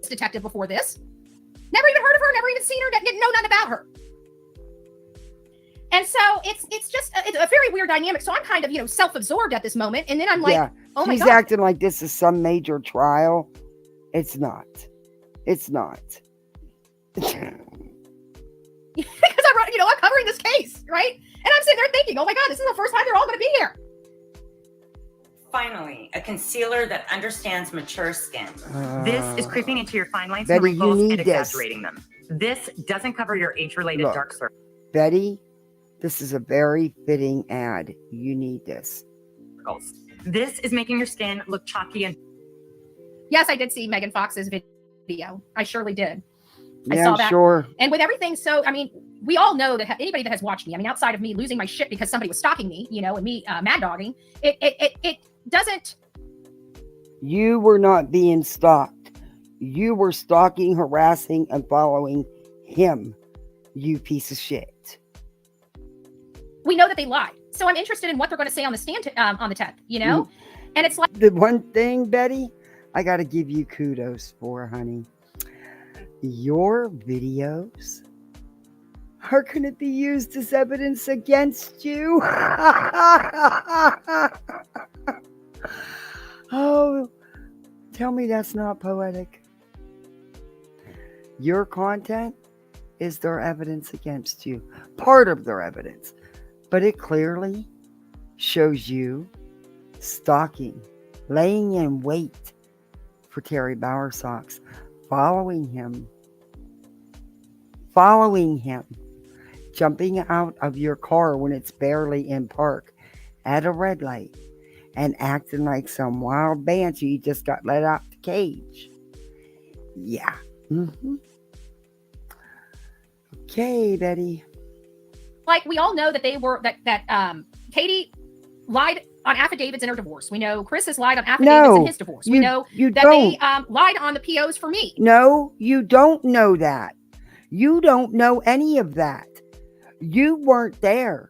Detective before this. Never even heard of her, never even seen her, didn't know nothing about her. And so it's just a very weird dynamic. So I'm kind of, you know, self-absorbed at this moment. And then I'm like, oh my God. She's acting like this is some major trial. It's not. Because I'm covering this case, right? And I'm sitting there thinking, oh my God, this is the first time they're all going to be here. Finally, a concealer that understands mature skin. This is creeping into your fine lines Betty, and wrinkles you and need exaggerating them. This doesn't cover your age-related dark circles. Betty, this is a very fitting ad. You need this. This is making your skin look chalky and... Yes, I did see Meghan Fox's video. I surely did. Yeah, I saw that. Sure. And with everything, so, I mean, we all know that anybody that has watched me, I mean, outside of me losing my shit because somebody was stalking me, you know, and me mad dogging, it doesn't. You were not being stalked. You were stalking, harassing, and following him, you piece of shit. We know that they lied. So I'm interested in what they're going to say on the stand on the 10th, you know? And it's like... The one thing, Betty, I got to give you kudos for, honey. Your videos are going to be used as evidence against you. Oh, tell me that's not poetic. Your content is their evidence against you. Part of their evidence. But it clearly shows you stalking, laying in wait for Terry Bowersox, following him, jumping out of your car when it's barely in park at a red light, and acting like some wild banshee you just got let out the cage. Yeah. Okay, Betty. Like, we all know that Katie lied on affidavits in her divorce. We know Chris has lied on affidavits in his divorce. We know that they lied on the POs for me. No, you don't know that. You don't know any of that. You weren't there.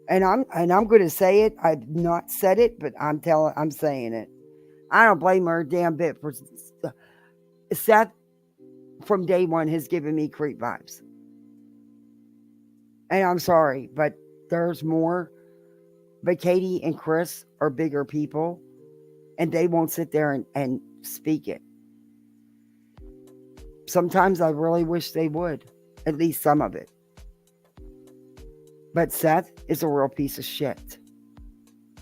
And I'm going to say it. I've not said it, but I'm saying it. I don't blame her a damn bit for Seth. From day one has given me creep vibes. And I'm sorry, but there's more. But Katie and Chris are bigger people, and they won't sit there and speak it. Sometimes I really wish they would, at least some of it. But Seth is a real piece of shit.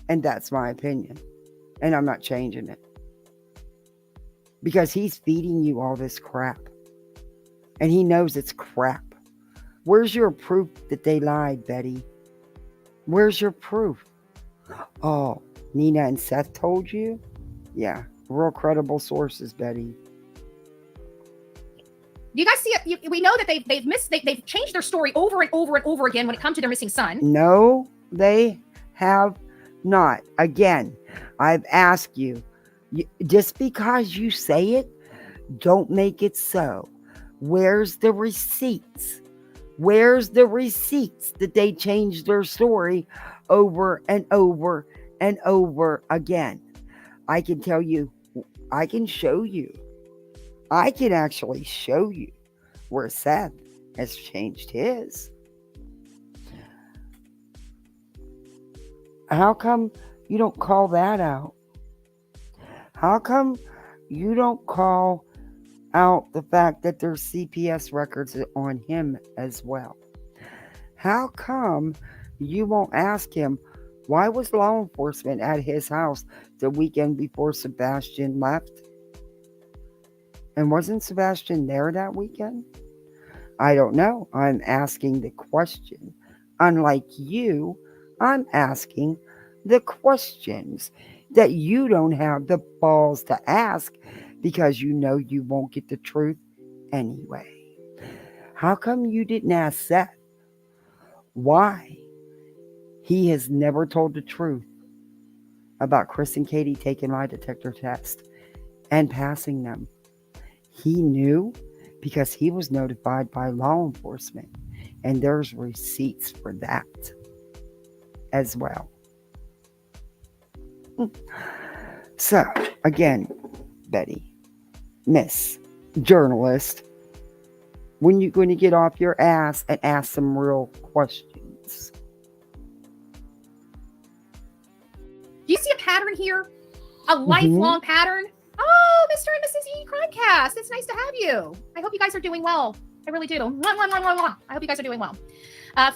And that's my opinion. And I'm not changing it. Because he's feeding you all this crap. And he knows it's crap. Where's your proof that they lied, Betty? Where's your proof? Oh, Nina and Seth told you? Yeah, real credible sources, Betty. You guys see it? We know that they've changed their story over and over and over again when it comes to their missing son. No, they have not. Again, I've asked you, just because you say it, don't make it so. Where's the receipts? Where's the receipts that they changed their story over and over and over again? I can tell you, I can show you. I can actually show you where Seth has changed his. How come you don't call that out? How come you don't call out the fact that there's CPS records on him as well? How come you won't ask him, why was law enforcement at his house the weekend before Sebastian left? And wasn't Sebastian there that weekend? I don't know. I'm asking the question. Unlike you, I'm asking the questions that you don't have the balls to ask because you know you won't get the truth anyway. How come you didn't ask Seth why he has never told the truth about Chris and Katie taking lie detector tests and passing them? He knew because he was notified by law enforcement, and there's receipts for that as well. So, again, Betty, Miss Journalist, when you going to get off your ass and ask some real questions? Do you see a pattern here? A lifelong pattern? Oh, Mr. and Mrs. E Crimecast. It's nice to have you. I hope you guys are doing well. I really do. Mwah, mwah, mwah, mwah, mwah. I hope you guys are doing well.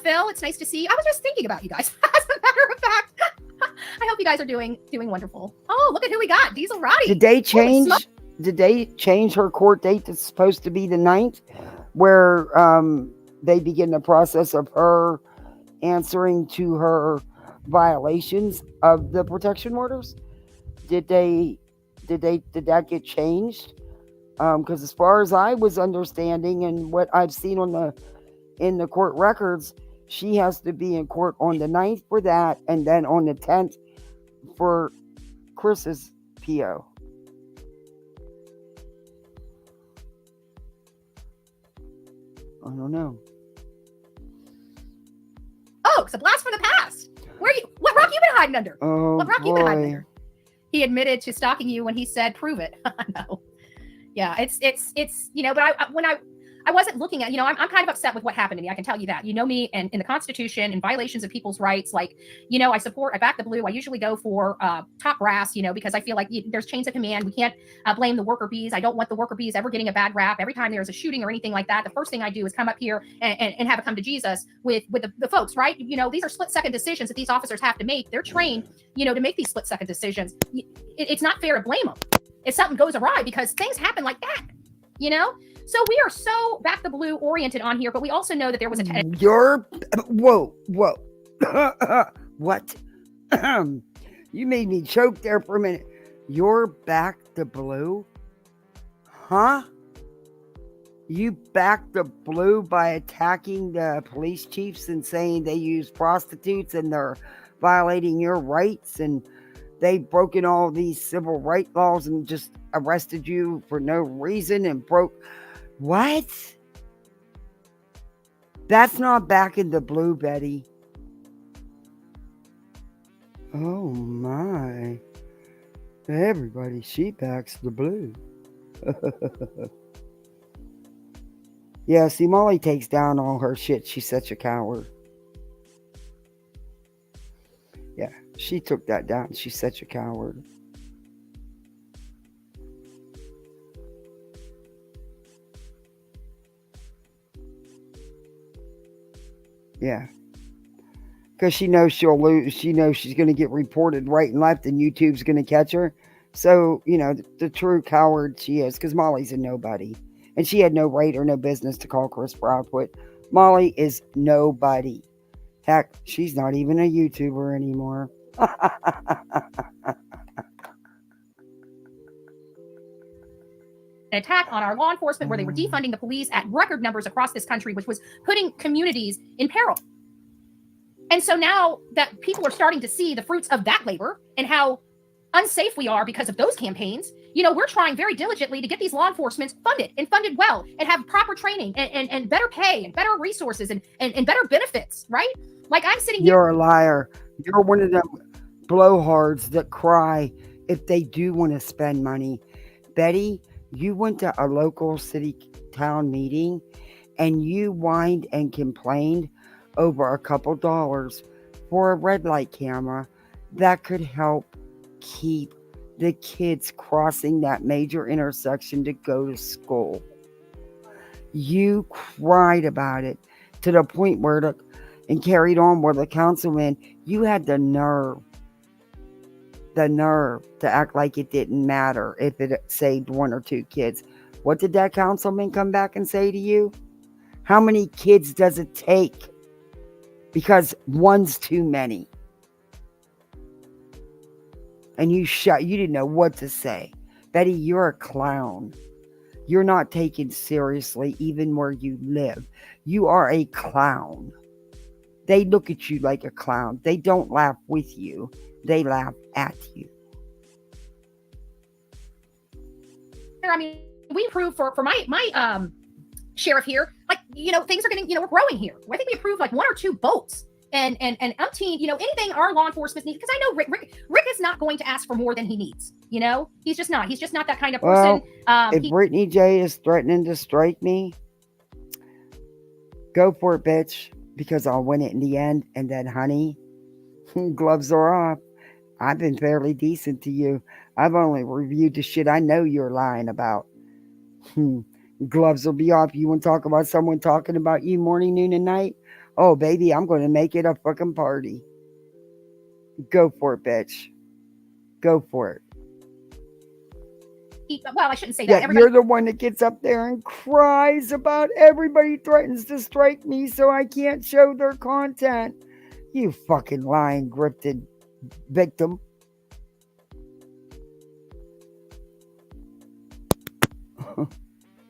Phil, it's nice to see you. I was just thinking about you guys. As a matter of fact, I hope you guys are doing wonderful. Oh, look at who we got. Diesel Roddy. Did they change her court date that's supposed to be the 9th, where they begin the process of her answering to her violations of the protection orders? Did that get changed? Because as far as I was understanding and what I've seen in the court records, she has to be in court on the 9th for that, and then on the 10th for Chris's PO. I don't know. Oh, it's a blast from the past. What rock you been hiding under? Oh, what rock you been hiding under? He admitted to stalking you when he said, "Prove it." No. Yeah, it's but I wasn't looking at, I'm kind of upset with what happened to me. I can tell you that. You know me, and in the Constitution and violations of people's rights, I back the blue. I usually go for top brass, because I feel like there's chains of command. We can't blame the worker bees. I don't want the worker bees ever getting a bad rap. Every time there's a shooting or anything like that, the first thing I do is come up here and have it come to Jesus with the folks, right? These are split-second decisions that these officers have to make. They're trained, to make these split-second decisions. It's not fair to blame them if something goes awry, because things happen like that, So we are so back the blue oriented on here, but we also know that there was a whoa. What? You made me choke there for a minute. You're back the blue? Huh? You back the blue by attacking the police chiefs and saying they use prostitutes and they're violating your rights, and they've broken all these civil rights laws and just arrested you for no reason and broke. What? That's not back in the blue, Betty. Oh my. Everybody, she backs the blue. Yeah, see, Molly takes down all her shit. She's such a coward. Yeah, she took that down. She's such a coward. Yeah. Because she knows she'll lose. She knows she's going to get reported right and left, and YouTube's going to catch her. So, you know, the true coward she is, because Molly's a nobody. And she had no right or no business to call Chris Broadfoot. Molly is nobody. Heck, she's not even a YouTuber anymore. An attack on our law enforcement where they were defunding the police at record numbers across this country, which was putting communities in peril. And so now that people are starting to see the fruits of that labor and how unsafe we are because of those campaigns, you know, we're trying very diligently to get these law enforcement funded and funded well and have proper training and better pay and better resources and better benefits, right? Like I'm sitting here. You're a liar. You're one of them blowhards that cry if they do want to spend money. Betty, you went to a local city town meeting and you whined and complained over a couple dollars for a red light camera that could help keep the kids crossing that major intersection to go to school. You cried about it to the point where and carried on where the councilman, you had the nerve to act like it didn't matter if it saved one or two kids. What did that councilman come back and say to you? How many kids does it take? Because one's too many. And you didn't know what to say. Betty, you're a clown. You're not taken seriously even where you live. You are a clown. They look at you like a clown. They don't laugh with you. They laugh at you. I mean, we approved for my sheriff here, like, you know, things are getting, you know, we're growing here. I think we approved like 1 or 2 boats and umpteen, you know, anything our law enforcement needs. Because I know Rick is not going to ask for more than he needs. You know, he's just not that kind of person. Well, if Brittany J is threatening to strike me, go for it, bitch, because I'll win it in the end. And then, honey, gloves are off. I've been fairly decent to you. I've only reviewed the shit I know you're lying about. Gloves will be off. You want to talk about someone talking about you morning, noon, and night? Oh, baby, I'm going to make it a fucking party. Go for it, bitch. Go for it. Well, I shouldn't say that. Yeah, you're the one that gets up there and cries about everybody threatens to strike me so I can't show their content. You fucking lying, grifted victim.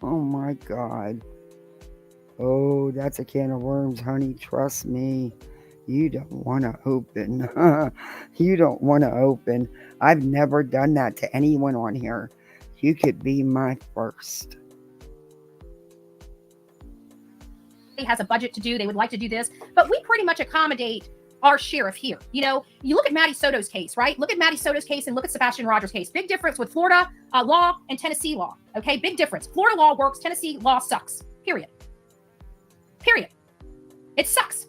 Oh my God. Oh, that's a can of worms, honey. Trust me. You don't want to open. You don't want to open. I've never done that to anyone on here. You could be my first. He has a budget to do. They would like to do this, but we pretty much accommodate our sheriff here. You know, you look at Maddie Soto's case, right? Look at Maddie Soto's case and look at Sebastian Rogers' case. Big difference with Florida law and Tennessee law. Okay, big difference. Florida law works. Tennessee law sucks. Period. It sucks.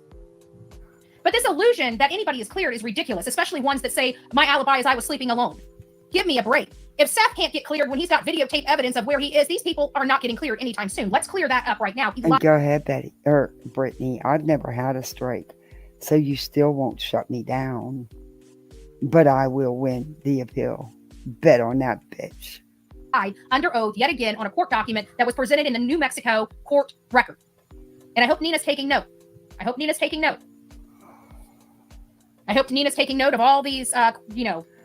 But this illusion that anybody is cleared is ridiculous, especially ones that say, my alibi is I was sleeping alone. Give me a break. If Seth can't get cleared when he's got videotape evidence of where he is, these people are not getting cleared anytime soon. Let's clear that up right now. And go ahead, Betty, or Brittany. I've never had a strike, so you still won't shut me down. But I will win the appeal. Bet on that, bitch. Under oath yet again on a court document that was presented in the New Mexico court record. And I hope Nina's taking note. I hope Nina's taking note of all these,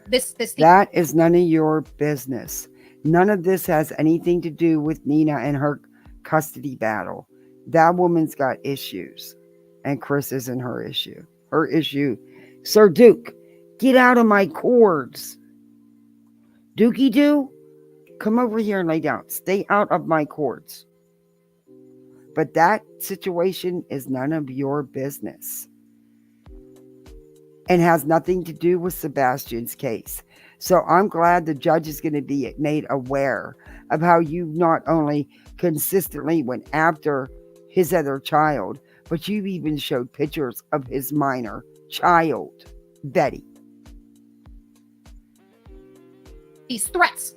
this. That is none of your business. None of this has anything to do with Nina and her custody battle. That woman's got issues. And Chris isn't her issue. Her issue. Sir Duke, get out of my cords. Dookie Doo, come over here and lay down. Stay out of my cords. But that situation is none of your business. and has nothing to do with Sebastian's case. So I'm glad the judge is going to be made aware of how you not only consistently went after his other child, but you even showed pictures of his minor child, Betty. These threats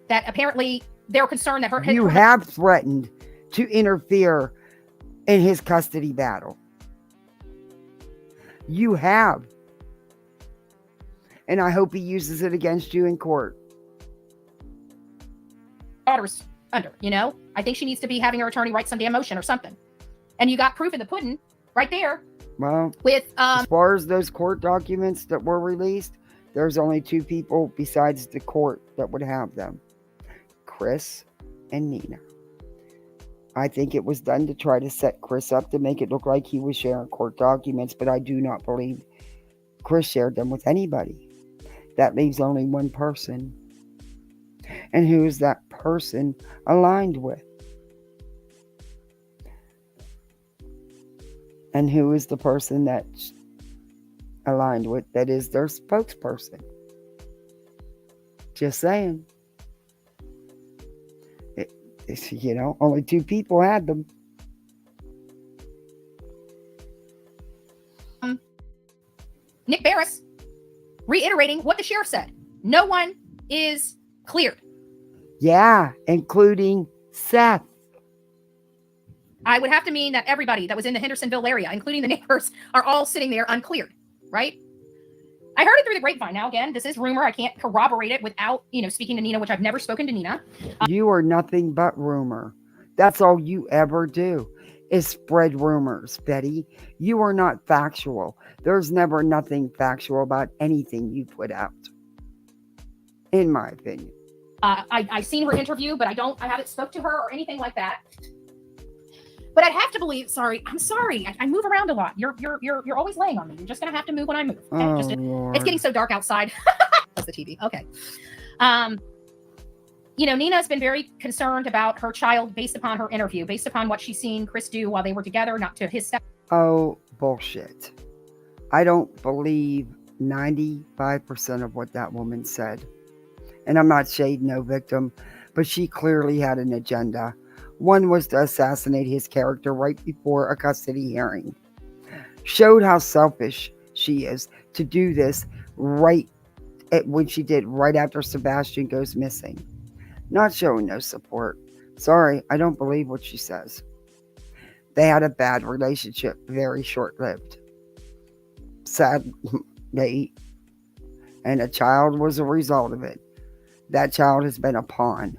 that apparently they're concerned that her... You have threatened to interfere in his custody battle. You have. And I hope he uses it against you in court. Daughter's under, you know? I think she needs to be having her attorney write some damn motion or something. And you got proof in the pudding right there. Well, with as far as those court documents that were released, there's only two people besides the court that would have them. Chris and Nina. I think it was done to try to set Chris up to make it look like he was sharing court documents, but I do not believe Chris shared them with anybody. That leaves only one person. And who is that person aligned with? And who is the person that's aligned with that is their spokesperson? Just saying. You know, only two people had them. Nick Barris reiterating what the sheriff said. No one is cleared. Yeah, including Seth. I would have to mean that everybody that was in the Hendersonville area, including the neighbors, are all sitting there uncleared, right? I heard it through the grapevine. Now, again, this is rumor. I can't corroborate it without, speaking to Nina, which I've never spoken to Nina. You are nothing but rumor. That's all you ever do is spread rumors, Betty. You are not factual. There's never nothing factual about anything you put out, in my opinion. I've seen her interview, but I haven't spoke to her or anything like that. But I'd have to believe. I'm sorry. I move around a lot. You're always laying on me. You're just gonna have to move when I move. Okay? It's getting so dark outside. That's the TV. Okay. Nina's been very concerned about her child based upon her interview, based upon what she's seen Chris do while they were together, not to his step. Oh, bullshit. I don't believe 95% of what that woman said. And I'm not shading no victim, but she clearly had an agenda. One was to assassinate his character right before a custody hearing. Showed how selfish she is to do this right at when she did right after Sebastian goes missing. Not showing no support. Sorry, I don't believe what she says. They had a bad relationship, very short-lived. Sadly, and a child was a result of it. That child has been a pawn.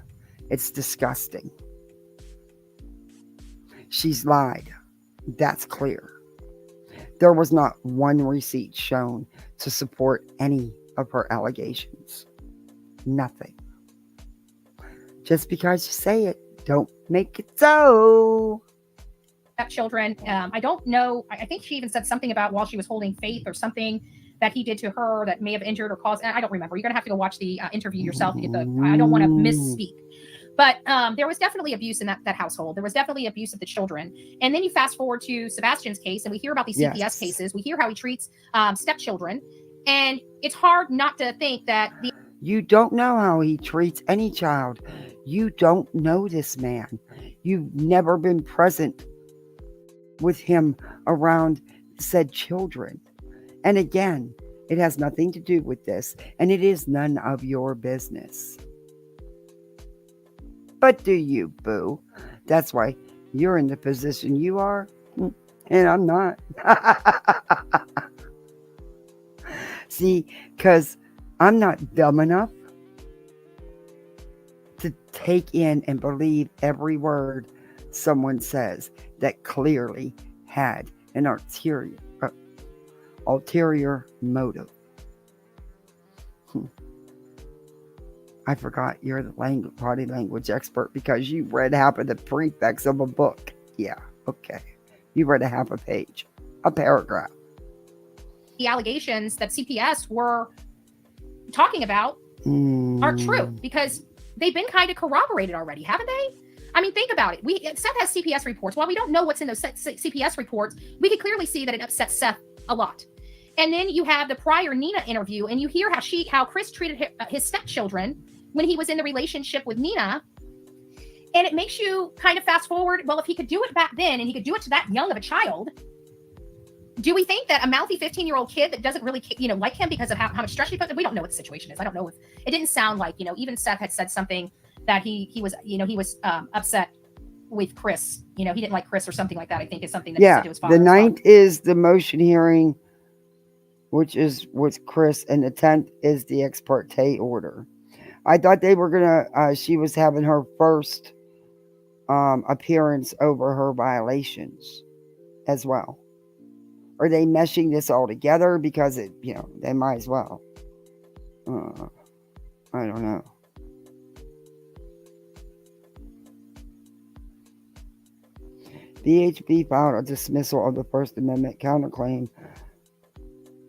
It's disgusting. She's lied. That's clear. There was not one receipt shown to support any of her allegations. Nothing. Just because you say it, don't make it so. Children. I don't know. I think she even said something about while she was holding Faith or something that he did to her that may have injured or caused. I don't remember. You're going to have to go watch the interview yourself to get I don't want to misspeak. But there was definitely abuse in that household. There was definitely abuse of the children. And then you fast forward to Sebastian's case, and we hear about these CPS cases. We hear how he treats stepchildren. And it's hard not to think that you don't know how he treats any child. You don't know this man. You've never been present with him around said children. And again, it has nothing to do with this, and it is none of your business. But do you, boo? That's why you're in the position you are, and I'm not. See, because I'm not dumb enough to take in and believe every word someone says that clearly had an ulterior motive. I forgot you're the body language expert because you read half of the prefix of a book. Yeah, okay. You read a half a page, a paragraph. The allegations that CPS were talking about aren't true because they've been kind of corroborated already, haven't they? I mean, think about it. Seth has CPS reports. While we don't know what's in those CPS reports, we can clearly see that it upsets Seth a lot. And then you have the prior Nina interview, and you hear how Chris treated his stepchildren when he was in the relationship with Nina. And it makes you kind of fast forward. Well, if he could do it back then, and he could do it to that young of a child, do we think that a mouthy 15-year-old kid that doesn't really, like him because of how much stress he puts? We don't know what the situation is. I don't know if it didn't sound like, even Seth had said something that he was upset with Chris. He didn't like Chris or something like that. I think is something that he said to his father. The 9th is the motion hearing, which is with Chris, and the 10th is the ex parte order. I thought they were gonna. She was having her first appearance over her violations as well. Are they meshing this all together? Because they might as well. I don't know. BHB filed a dismissal of the First Amendment counterclaim,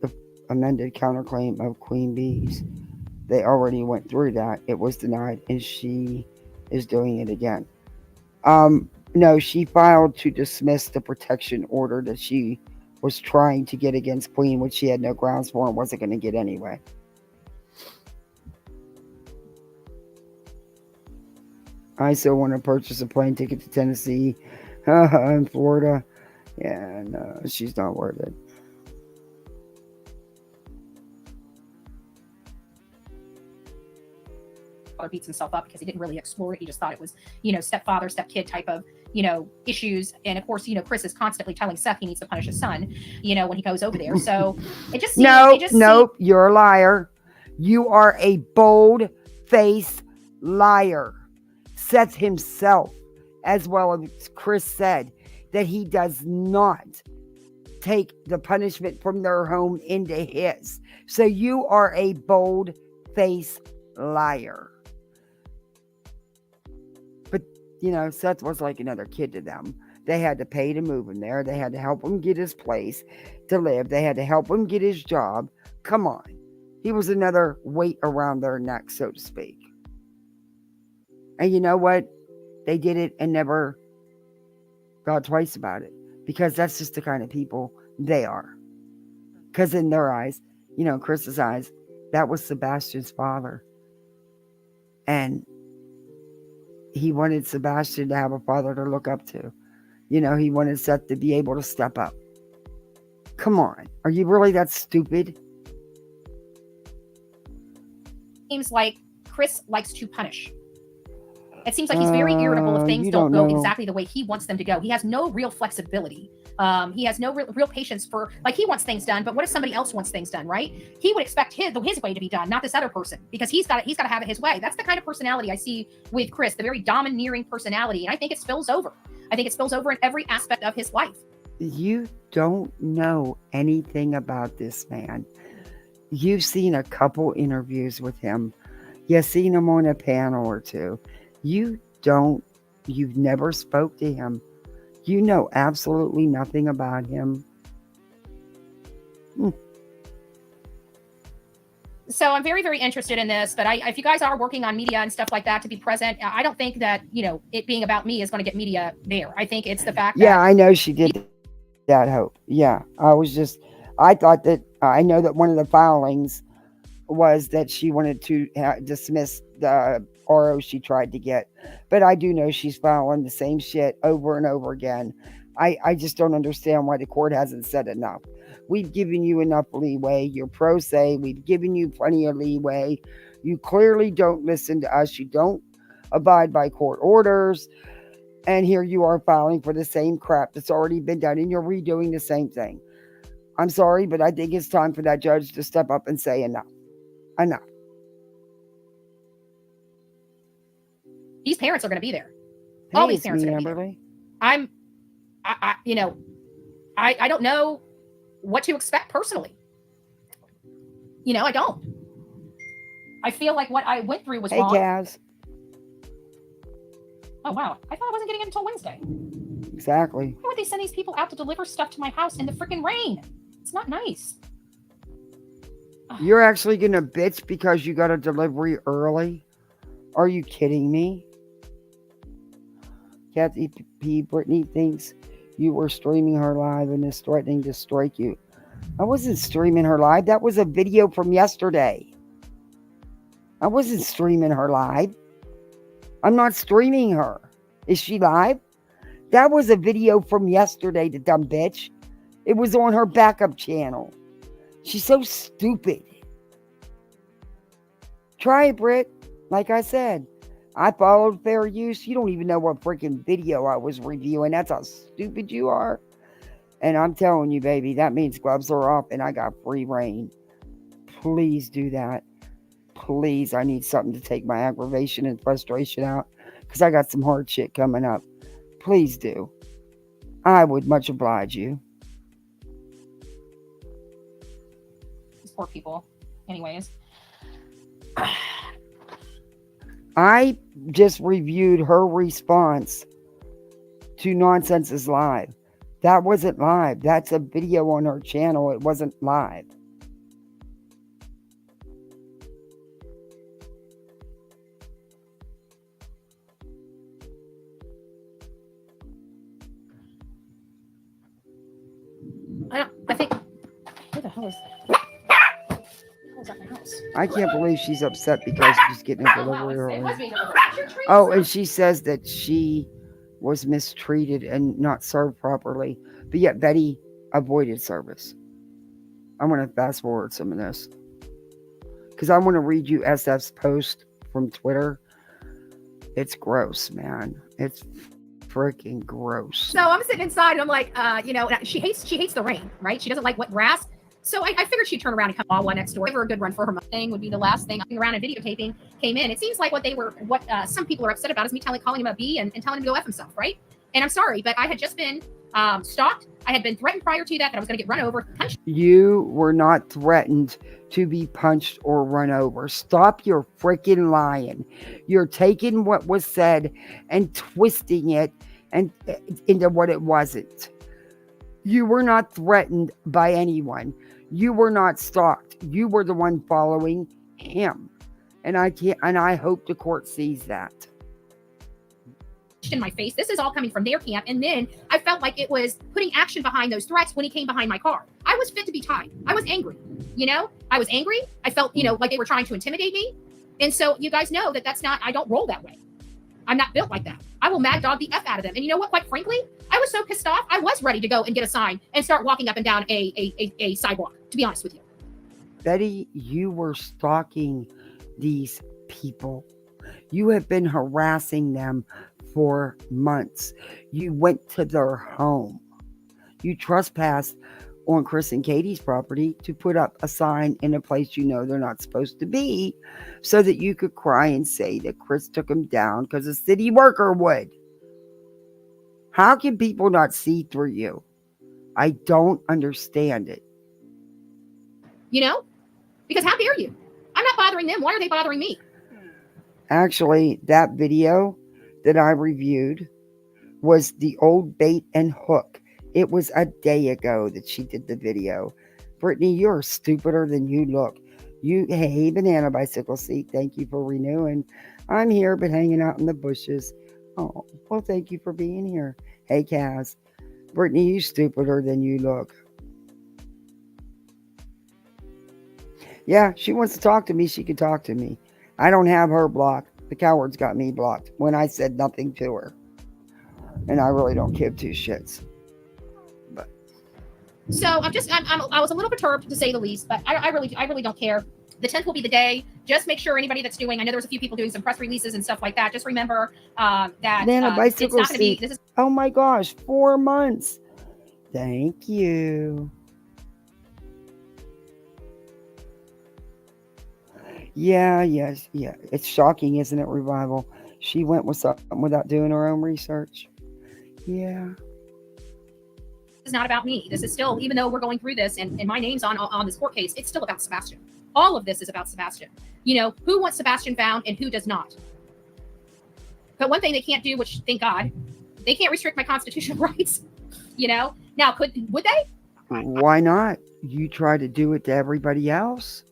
the amended counterclaim of Queen Bee's. They already went through that. It was denied, and she is doing it again. No, she filed to dismiss the protection order that she was trying to get against Queen, which she had no grounds for and wasn't going to get anyway. I still want to purchase a plane ticket to Tennessee in Florida. Yeah, no, she's not worth it. Beats himself up because he didn't really explore it. He just thought it was, stepfather, stepkid type of, issues. And of course, Chris is constantly telling Seth he needs to punish his son, when he goes over there. So it just seems, Nope, you're a liar. You are a bold-faced liar. Seth himself, as well as Chris, said that he does not take the punishment from their home into his. So you are a bold-faced liar. But, Seth was like another kid to them. They had to pay to move him there. They had to help him get his place to live. They had to help him get his job. Come on. He was another weight around their neck, so to speak. And you know what? They did it and never thought twice about it. Because that's just the kind of people they are. Because in their eyes, Chris's eyes, that was Sebastian's father. And he wanted Sebastian to have a father to look up to. He wanted Seth to be able to step up. Come on. Are you really that stupid? Seems like Chris likes to punish. It seems like he's very irritable if things don't go exactly the way he wants them to go. He has no real flexibility. He has no real patience for, he wants things done, but what if somebody else wants things done, right? He would expect his way to be done, not this other person, because he's got to have it his way. That's the kind of personality I see with Chris, the very domineering personality, and I think it spills over. I think it spills over in every aspect of his life. You don't know anything about this man. You've seen a couple interviews with him. You've seen him on a panel or two. You've never spoke to him. You know absolutely nothing about him. So I'm very, very interested in this, but if you guys are working on media and stuff like that to be present, I don't think that, it being about me is going to get media there. I think it's the fact that... Yeah, I know she did that, Hope. Yeah, I thought that, I know that one of the filings was that she wanted to dismiss the RO she tried to get. But I do know she's filing the same shit over and over again. I just don't understand why the court hasn't said enough. We've given you enough leeway. You're pro se. We've given you plenty of leeway. You clearly don't listen to us. You don't abide by court orders. And here you are filing for the same crap that's already been done, and you're redoing the same thing. I'm sorry, but I think it's time for that judge to step up and say enough. Enough. These parents are going to be there. All these parents are going to be there. I don't know what to expect personally. I don't. I feel like what I went through was wrong. Hey, Kaz. Oh, wow. I thought I wasn't getting it until Wednesday. Exactly. Why would they send these people out to deliver stuff to my house in the freaking rain? It's not nice. You're actually going to bitch because you got a delivery early? Are you kidding me? Kathy P. Brittany thinks you were streaming her live and is threatening to strike you. I wasn't streaming her live. That was a video from yesterday. I wasn't streaming her live. I'm not streaming her. Is she live? That was a video from yesterday, the dumb bitch. It was on her backup channel. She's so stupid. Try it, Britt. Like I said, I followed fair use. You don't even know what freaking video I was reviewing. That's how stupid you are. And I'm telling you, baby, that means gloves are off and I got free reign. Please do that. Please, I need something to take my aggravation and frustration out because I got some hard shit coming up. Please do. I would much oblige you. These poor people. Anyways. I just reviewed her response to Nonsense is Live. That wasn't live. That's a video on her channel. It wasn't live. I think. Who the hell is that? At my house? I can't believe she's upset because she's getting a delivery early. Oh, and she says that she was mistreated and not served properly, but yet Betty avoided service. I'm going to fast forward some of this because I want to read you SF's post from Twitter. It's gross, man. It's freaking gross. So I'm sitting inside and I'm like, she hates the rain, right? She doesn't like wet grass. So I figured she'd turn around and come all one next door. Give her a good run for her money. Thing would be the last thing. Around and videotaping came in. It seems like what some people are upset about is me calling him a B and telling him to go F himself, right? And I'm sorry, but I had just been stalked. I had been threatened prior to that I was going to get run over, punched. You were not threatened to be punched or run over. Stop your freaking lying. You're taking what was said and twisting it and into what it wasn't. You were not threatened by anyone. You were not stalked. You were the one following him. And I hope the court sees that. In my face. This is all coming from their camp. And then I felt like it was putting action behind those threats when he came behind my car. I was fit to be tied. I was angry. I was angry. I felt, like they were trying to intimidate me. And so you guys know that's not, I don't roll that way. I'm not built like that. I will mad dog the F out of them. And you know what? Quite frankly, I was so pissed off. I was ready to go and get a sign and start walking up and down a sidewalk, to be honest with you. Betty, you were stalking these people. You have been harassing them for months. You went to their home. You trespassed on Chris and Katie's property to put up a sign in a place they're not supposed to be so that you could cry and say that Chris took them down because a city worker would. How can people not see through you? I don't understand it. Because how dare you? I'm not bothering them. Why are they bothering me? Actually, that video that I reviewed was the old bait and hook. It was a day ago that she did the video. Brittany, you're stupider than you look. Hey, banana bicycle seat, thank you for renewing. I'm here, but hanging out in the bushes. Oh, well, thank you for being here. Hey, Kaz. Brittany, you stupider than you look. Yeah, she wants to talk to me. She can talk to me. I don't have her blocked. The cowards got me blocked when I said nothing to her. And I really don't give two shits. But so I was a little perturbed to say the least, but I really don't care. The 10th will be the day. Just make sure anybody that's doing, I know there was a few people doing some press releases and stuff like that. Just remember that it's not going to be. Oh my gosh, 4 months. Thank you. Yeah. It's shocking, isn't it, Revival? She went with something without doing her own research. Yeah. This is not about me. This is still, even though we're going through this and my name's on this court case, it's still about Sebastian. All of this is about Sebastian. Who wants Sebastian found and who does not. But one thing they can't do, which thank God, they can't restrict my constitutional rights. Now would they? Why not? You try to do it to everybody else.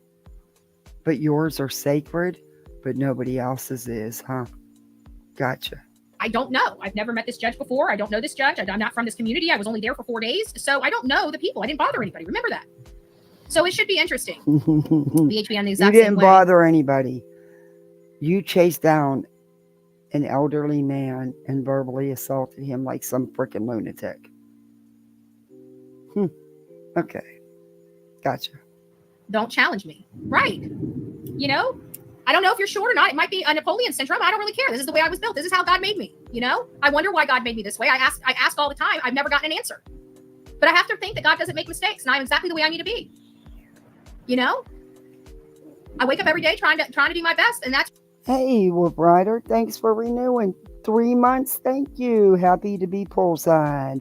But yours are sacred, but nobody else's is, huh? Gotcha. I don't know. I've never met this judge before. I don't know this judge. I'm not from this community. I was only there for 4 days. So I don't know the people. I didn't bother anybody. Remember that. So it should be interesting. VHB on the You exact didn't same way. bother anybody. You chased down an elderly man and verbally assaulted him like some freaking lunatic. Okay. Gotcha. Don't challenge me. Right. You know, I don't know if you're short or not. It might be a Napoleon syndrome. I don't really care. This is the way I was built. This is how God made me. You know, I wonder why God made me this way. I ask all the time. I've never gotten an answer. But I have to think that God doesn't make mistakes, and I'm exactly the way I need to be. You know, I wake up every day trying to do my best, and that's. Hey, Wolf Rider, thanks for renewing 3 months. Thank you. Happy to be poolside.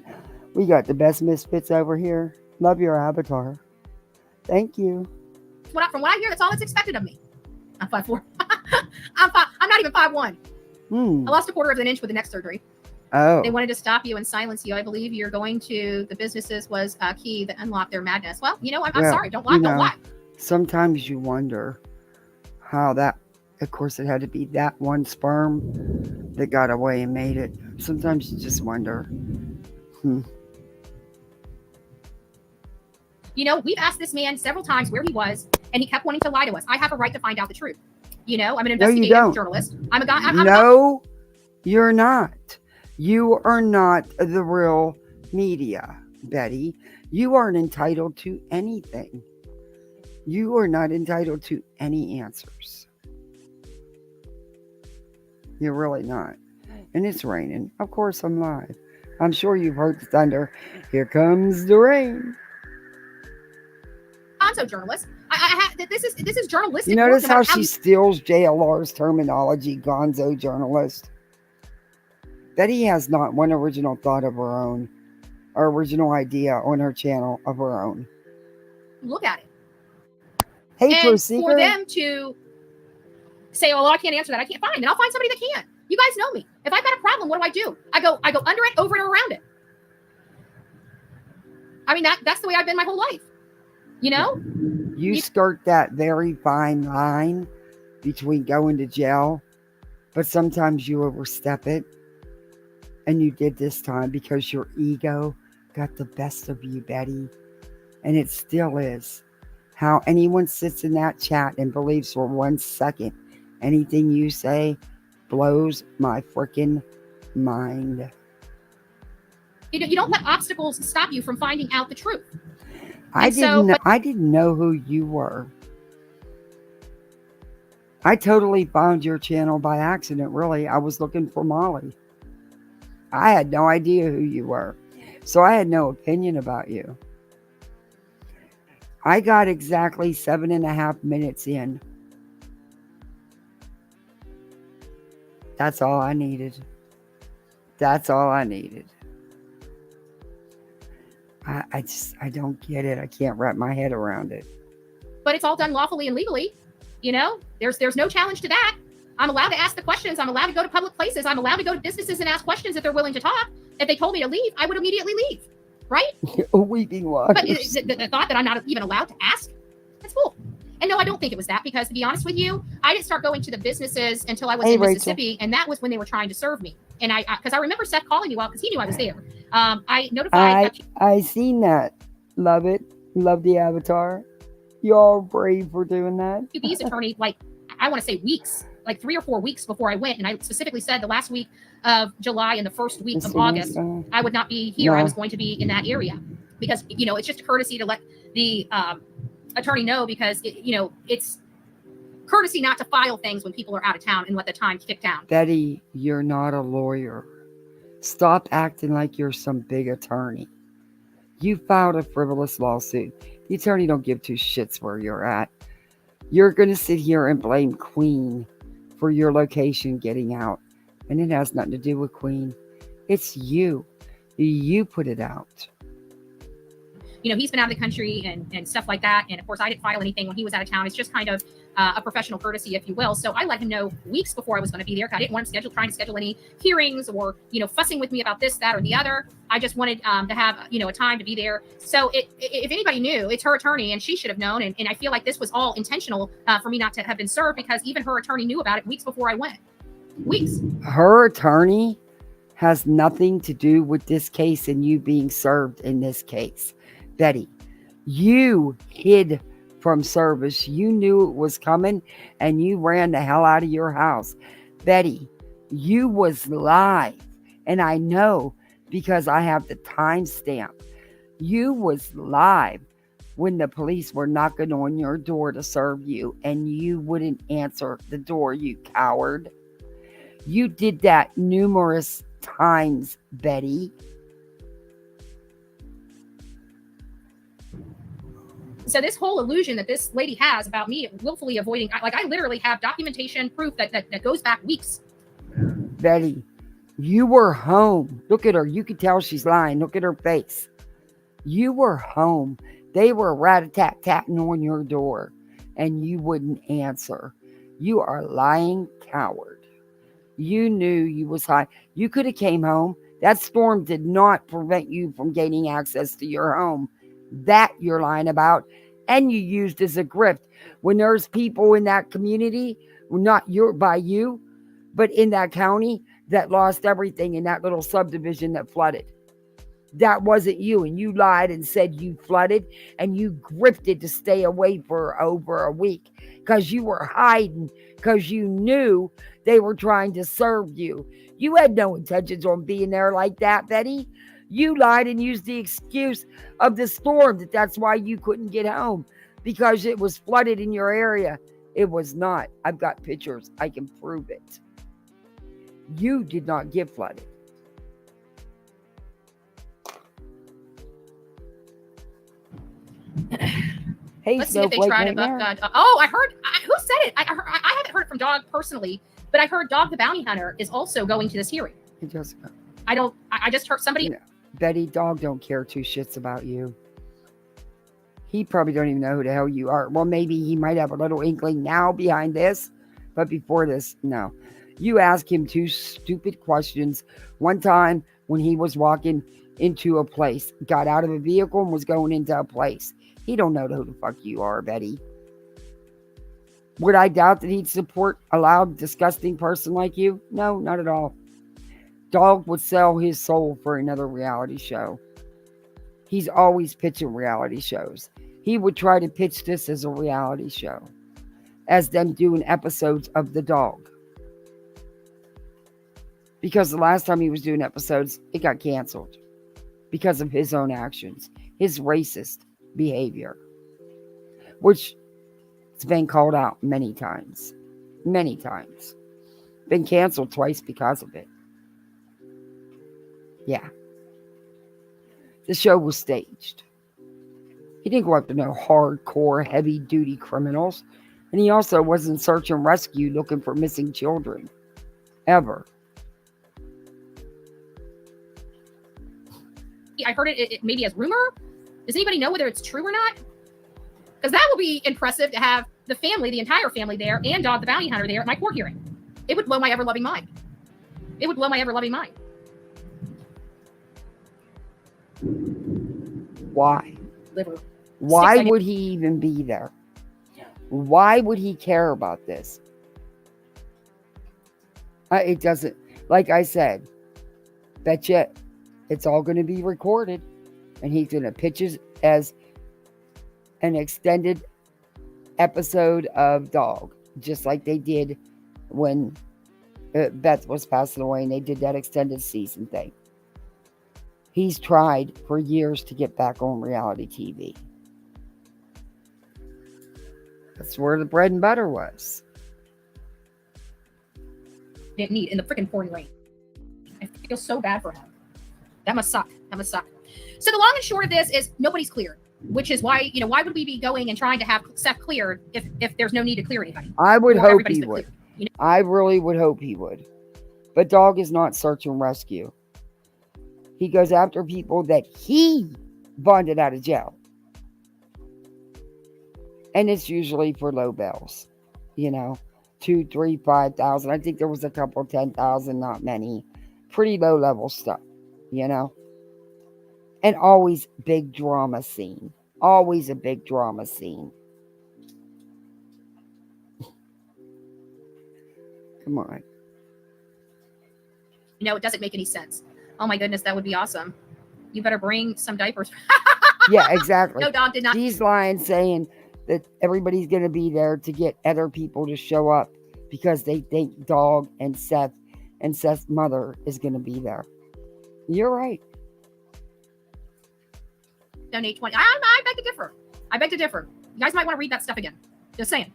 We got the best misfits over here. Love your avatar. Thank you. From what I hear, that's all that's expected of me. I'm 5'4". I'm not even 5'1". I lost a quarter of an inch with the neck surgery. Oh. They wanted to stop you and silence you. I believe you're going to the businesses was a key that unlocked their madness. Well, you know, I'm sorry. Don't lie. Don't lie. Sometimes you wonder how that, of course, it had to be that one sperm that got away and made it. Sometimes you just wonder. You know, we've asked this man several times where he was, and he kept wanting to lie to us. I have a right to find out the truth. You know, I'm an investigative journalist. I'm a guy. No, you're not. You are not the real media, Betty. You aren't entitled to anything. You are not entitled to any answers. You're really not. And it's raining. Of course I'm live. I'm sure you've heard the thunder. Here comes the rain. Gonzo journalist. This is journalistic. You notice how she steals JLR's terminology, gonzo journalist? Betty has not one original thought of her own, or original idea on her channel of her own. Look at it. Hey, and for them to say, "Oh, well, I can't answer that. I can't find," and I'll find somebody that can. You guys know me. If I've got a problem, what do? I go under it, over it, or around it. I mean, that's the way I've been my whole life. You know? You skirt that very fine line between going to jail, but sometimes you overstep it. And you did this time because your ego got the best of you, Betty. And it still is. How anyone sits in that chat and believes for 1 second anything you say blows my freaking mind. You don't let obstacles stop you from finding out the truth. I didn't know who you were. I totally found your channel by accident, really. I was looking for Molly. I had no idea who you were. So I had no opinion about you. I got exactly 7.5 minutes in. That's all I needed. That's all I needed. I don't get it. I can't wrap my head around it. But it's all done lawfully and legally. You know, there's no challenge to that. I'm allowed to ask the questions. I'm allowed to go to public places. I'm allowed to go to businesses and ask questions if they're willing to talk. If they told me to leave, I would immediately leave. Right? Weeping waters. But the thought that I'm not even allowed to ask, that's cool. And no, I don't think it was that, because to be honest with you, I didn't start going to the businesses until I was in Mississippi, and that was when they were trying to serve me. And because I remember Seth calling you out because he knew I was there. I notified. I seen that. Love it. Love the avatar. You're brave for doing that. QB's attorney, like, I want to say weeks, like 3 or 4 weeks before I went. And I specifically said the last week of July and the first week of August, I would not be here. I was going to be in that area because, you know, it's just a courtesy to let the attorney know, because, it's courtesy not to file things when people are out of town and let the time tick down. Betty, you're not a lawyer. Stop acting like you're some big attorney. You filed a frivolous lawsuit. The attorney don't give 2 shits where you're at. You're going to sit here and blame Queen for your location getting out. And it has nothing to do with Queen. It's you. You put it out. You know, he's been out of the country and stuff like that. And of course, I didn't file anything when he was out of town. It's just kind of a professional courtesy, if you will. So I let him know weeks before I was going to be there. I didn't want him trying to schedule any hearings or, fussing with me about this, that, or the other. I just wanted to have, a time to be there. So if anybody knew, it's her attorney, and she should have known. And I feel like this was all intentional for me not to have been served, because even her attorney knew about it weeks before I went. Weeks. Her attorney has nothing to do with this case and you being served in this case. Betty, You hid from service. You knew it was coming and you ran the hell out of your house. Betty, you was live. And I know because I have the timestamp. You was live when the police were knocking on your door to serve you and you wouldn't answer the door, you coward. You did that numerous times, Betty. So this whole illusion that this lady has about me willfully avoiding, like I literally have documentation, proof that goes back weeks. Betty, you were home. Look at her. You can tell she's lying. Look at her face. You were home. They were rat-a-tat-tatting on your door and you wouldn't answer. You are a lying coward. You knew you was high. You could have came home. That storm did not prevent you from gaining access to your home. That you're lying about. And you used as a grift. When there's people in that community, not by you, but in that county that lost everything in that little subdivision that flooded. That wasn't you. And you lied and said you flooded and you grifted to stay away for over a week because you were hiding because you knew they were trying to serve you. You had no intentions on being there like that, Betty. You lied and used the excuse of the storm that's why you couldn't get home because it was flooded in your area. It was not. I've got pictures. I can prove it. You did not get flooded. Hey, let's see if they try to buck. I heard. Who said it? I haven't heard it from Dog personally, but I heard Dog the Bounty Hunter is also going to this hearing. Hey, Jessica. I just heard somebody. No, Betty, Dog don't care two shits about you. He probably don't even know who the hell you are. Well, maybe he might have a little inkling now behind this, but before this, no. You asked him two stupid questions one time when he was walking into a place, got out of a vehicle and was going into a place. He don't know who the fuck you are, Betty. Would I doubt that he'd support a loud, disgusting person like you? No, not at all. Dog would sell his soul for another reality show. He's always pitching reality shows. He would try to pitch this as a reality show, as them doing episodes of The Dog. Because the last time he was doing episodes, it got canceled because of his own actions, his racist behavior, which it's been called out many times, been canceled twice because of it. Yeah, the show was staged. He didn't go after no hardcore heavy duty criminals, and he also wasn't search and rescue looking for missing children ever. I heard it maybe as rumor. Does anybody know whether it's true or not? Because that will be impressive to have the family, the entire family there, and Dog the Bounty Hunter there at my court hearing. It would blow my ever-loving mind. Why? Liver. Why would he even be there? Why would he care about this? It doesn't, like I said, betcha it's all going to be recorded and he's going to pitch it as an extended episode of Dog, just like they did when Beth was passing away and they did that extended season thing. He's tried for years to get back on reality TV. That's where the bread and butter was. Didn't need in the freaking pouring rain. I feel so bad for him. That must suck. So the long and short of this is nobody's cleared, which is why, why would we be going and trying to have Seth cleared if there's no need to clear anybody? I would hope he would. I really would hope he would. But Dog is not search and rescue. He goes after people that he bonded out of jail. And it's usually for low bells. 2, 3, 5,000. I think there was a couple 10,000, not many. Pretty low level stuff, And always big drama scene. Always a big drama scene. Come on. It doesn't make any sense. Oh my goodness, that would be awesome. You better bring some diapers. Yeah, exactly. No, dog did not. She's lying, saying that everybody's going to be there to get other people to show up because they think Dog and Seth's mother is going to be there. You're right. Donate 20. I beg to differ. I beg to differ. You guys might want to read that stuff again. Just saying.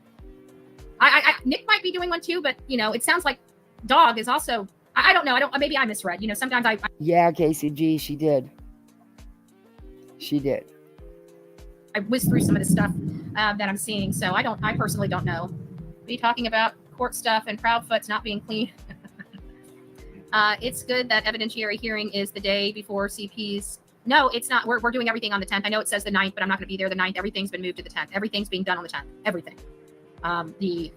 Nick might be doing one too, but it sounds like Dog is also. I don't know. Maybe I misread. Sometimes I. Yeah, Casey G. She did. She did. I whizzed through some of the stuff that I'm seeing, so I personally don't know. Be talking about court stuff and Proudfoot's not being clean. It's good that evidentiary hearing is the day before CP's. No, it's not. We're doing everything on the 10th. I know it says the 9th, but I'm not going to be there the 9th. Everything's been moved to the 10th. Everything's being done on the 10th. Everything. The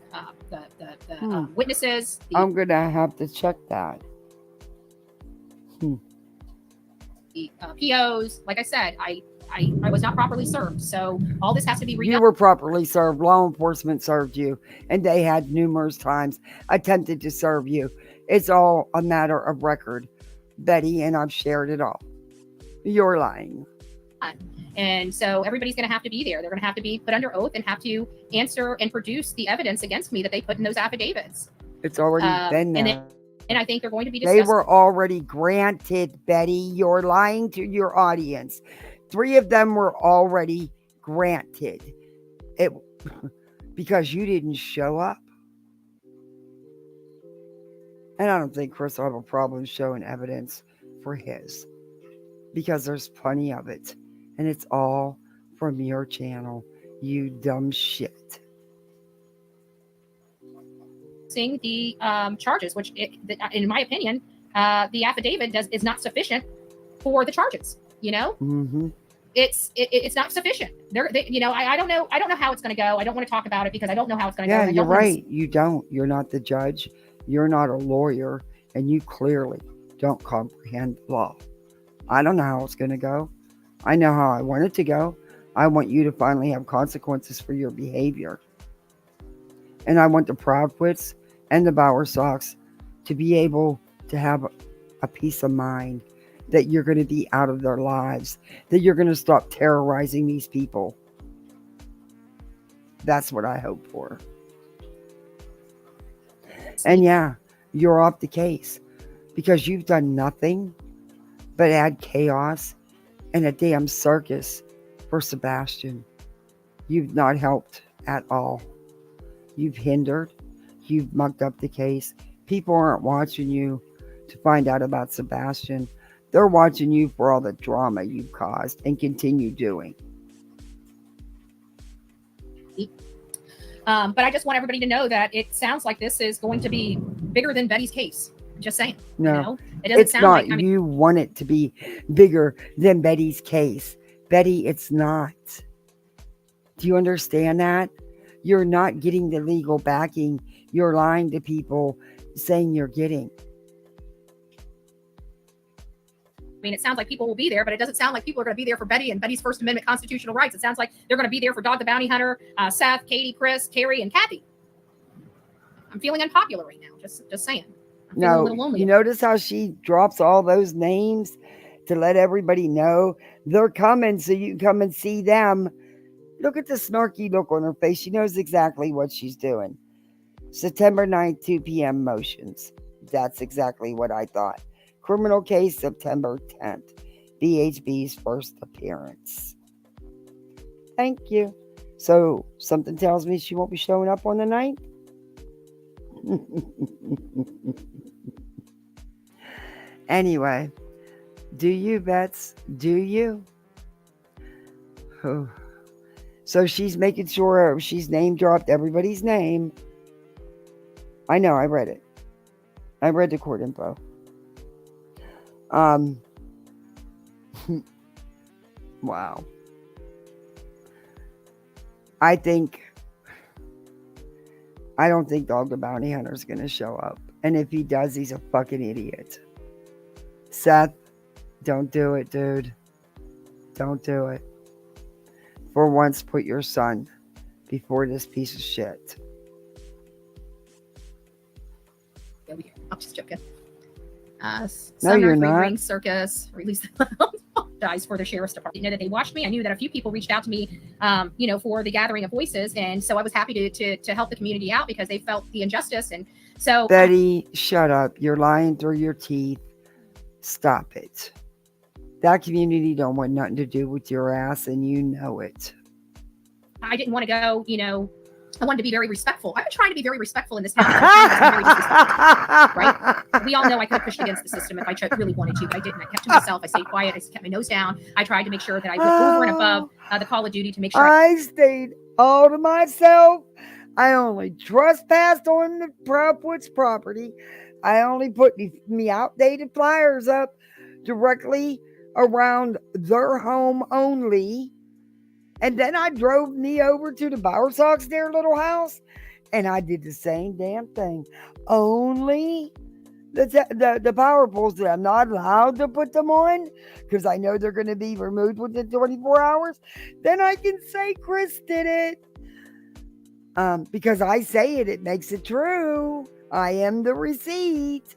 witnesses. I'm going to have to check that. The POs. Like I said, I was not properly served. So all this has to be redone. You were properly served. Law enforcement served you, and they had numerous times attempted to serve you. It's all a matter of record, Betty, and I've shared it all. You're lying. And so everybody's going to have to be there. They're going to have to be put under oath and have to answer and produce the evidence against me that they put in those affidavits. It's already been there. And I think they're going to be discussed. They were already granted, Betty. You're lying to your audience. 3 of them were already granted. Because you didn't show up. And I don't think Chris will have a problem showing evidence for his. Because there's plenty of it. And it's all from your channel, you dumb shit. Seeing the charges, which, in my opinion, the affidavit is not sufficient for the charges. Mm-hmm. It's not sufficient. I don't know. I don't know how it's going to go. I don't want to talk about it because I don't know how it's going to go. Yeah, you're right. You don't. You're not the judge. You're not a lawyer, and you clearly don't comprehend law. I don't know how it's going to go. I know how I want it to go. I want you to finally have consequences for your behavior. And I want the Proudfoots and the Bowersox to be able to have a peace of mind that you're going to be out of their lives, that you're going to stop terrorizing these people. That's what I hope for. And yeah, you're off the case because you've done nothing but add chaos and a damn circus for Sebastian. You've not helped at all. You've hindered. You've mucked up the case. People aren't watching you to find out about Sebastian. They're watching you for all the drama you've caused and continue doing. But I just want everybody to know that it sounds like this is going to be bigger than Betty's case. Just saying. No, it doesn't it's sound not. like. You want it to be bigger than Betty's case. Betty, it's not. Do you understand that? You're not getting the legal backing. You're lying to people saying you're getting. I mean, it sounds like people will be there, but it doesn't sound like people are going to be there for Betty and Betty's First Amendment constitutional rights. It sounds like they're going to be there for Dog the Bounty Hunter, Seth, Katie, Chris, Carrie, and Kathy. I'm feeling unpopular right now. Just saying. I'm feeling a little lonely. You notice how she drops all those names to let everybody know they're coming so you can come and see them. Look at the snarky look on her face. She knows exactly what she's doing. September 9th, 2 p.m. motions. That's exactly what I thought. Criminal case, September 10th. BHB's first appearance. Thank you. So, something tells me she won't be showing up on the 9th? Anyway, do you, Bets? Do you? So she's making sure she's name dropped everybody's name. I know, I read it. I read the court info. Wow. I don't think Dog the Bounty Hunter is going to show up. And if he does, he's a fucking idiot. Seth, don't do it, dude. Don't do it. For once, put your son before this piece of shit. Over here. I'm just joking. No, you're not. Ring Circus. Release for the sheriff's department. That they watched me. I knew that a few people reached out to me, for the gathering of voices. And so I was happy to help the community out because they felt the injustice. And so Betty, shut up. You're lying through your teeth. Stop it. That community don't want nothing to do with your ass, and you know it. I didn't want to go, I wanted to be very respectful. I've been trying to be very respectful in this town. Right? We all know I could have pushed against the system if I really wanted to, but I didn't. I kept to myself. I stayed quiet. I kept my nose down. I tried to make sure that I went over and above the call of duty to make sure I stayed all to myself. I only trespassed on the Proudwoods property. I only put me outdated flyers up directly around their home only. And then I drove me over to the Bowersox, their little house, and I did the same damn thing. Only the power poles that I'm not allowed to put them on because I know they're going to be removed within 24 hours. Then I can say Chris did it. Because I say it, it makes it true. I am the receipt.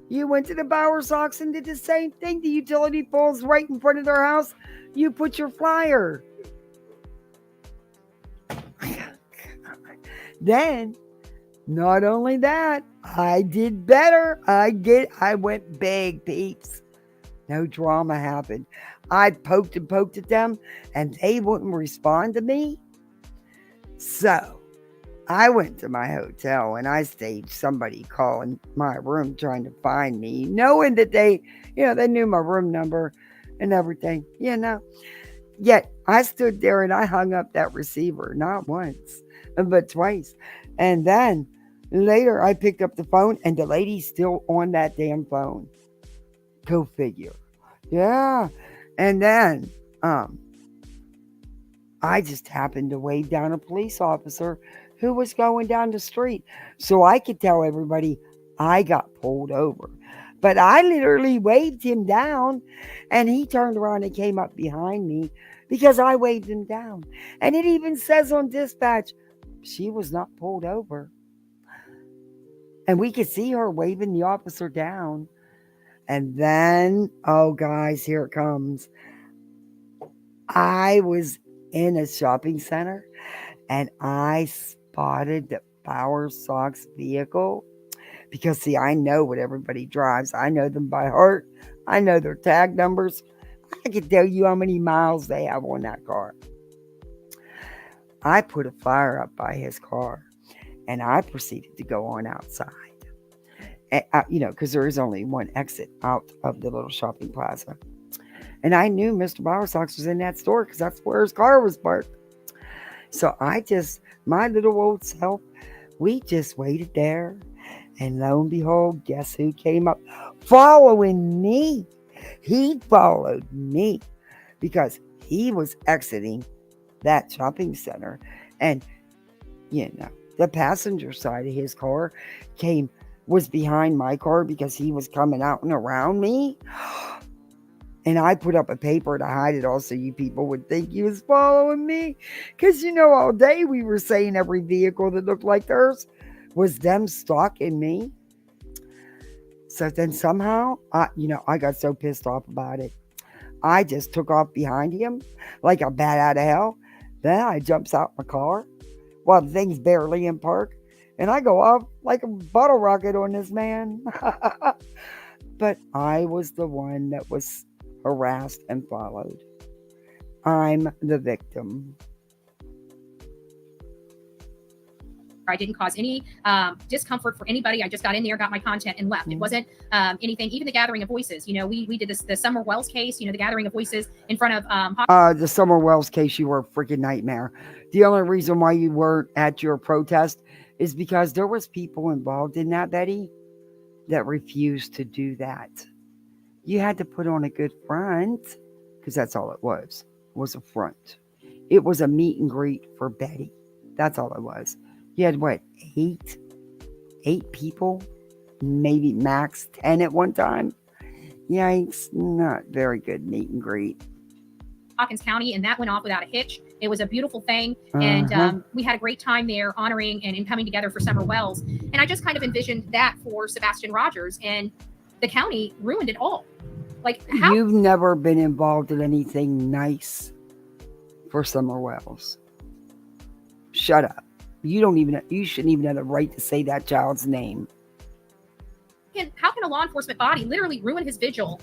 You went to the Bowersox and did the same thing. The utility poles right in front of their house. You put your flyer. Then, not only that, I did better. I went big, peeps. No drama happened. I poked at them, and they wouldn't respond to me. So, I went to my hotel and I staged somebody calling my room trying to find me, knowing that they knew my room number and everything, Yet I stood there and I hung up that receiver, not once, but twice. And then later I picked up the phone and the lady's still on that damn phone. Go figure. Yeah. And then, I just happened to wave down a police officer who was going down the street. So I could tell everybody I got pulled over. But I literally waved him down and he turned around and came up behind me because I waved him down. And it even says on dispatch, she was not pulled over. And we could see her waving the officer down. And then, oh guys, here it comes. I was in a shopping center and I spotted the Bowersox vehicle because see, I know what everybody drives. I know them by heart. I know their tag numbers. I can tell you how many miles they have on that car. I put a flyer up by his car and I proceeded to go on outside. And, because there is only one exit out of the little shopping plaza. And I knew Mr. Bowersox was in that store because that's where his car was parked. So my little old self, we just waited there. And lo and behold, guess who came up following me? He followed me because he was exiting that shopping center. And, the passenger side of his car was behind my car because he was coming out and around me. And I put up a paper to hide it all so you people would think he was following me. Because, all day we were saying every vehicle that looked like theirs was them stalking me. So then somehow, I got so pissed off about it. I just took off behind him like a bat out of hell. Then I jumps out my car while the thing's barely in park. And I go off like a bottle rocket on this man. But I was the one that was harassed and followed. I'm the victim. I didn't cause any discomfort for anybody. I just got in there, got my content, and left. It wasn't anything. Even the gathering of voices. We did the Summer Wells case. The gathering of voices in front of. The Summer Wells case. You were a freaking nightmare. The only reason why you weren't at your protest is because there was people involved in that, Betty, that refused to do that. You had to put on a good front because that's all it was a front. It was a meet and greet for Betty. That's all it was. You had what, eight people, maybe max 10 at one time. Yikes, not very good meet and greet. Hawkins County, and that went off without a hitch. It was a beautiful thing, and we had a great time there honoring and coming together for Summer Wells. And I just kind of envisioned that for Sebastian Rogers, and the county ruined it all. Like, how? You've never been involved in anything nice for Summer Wells. Shut up. You shouldn't even have the right to say that child's name. How can a law enforcement body literally ruin his vigil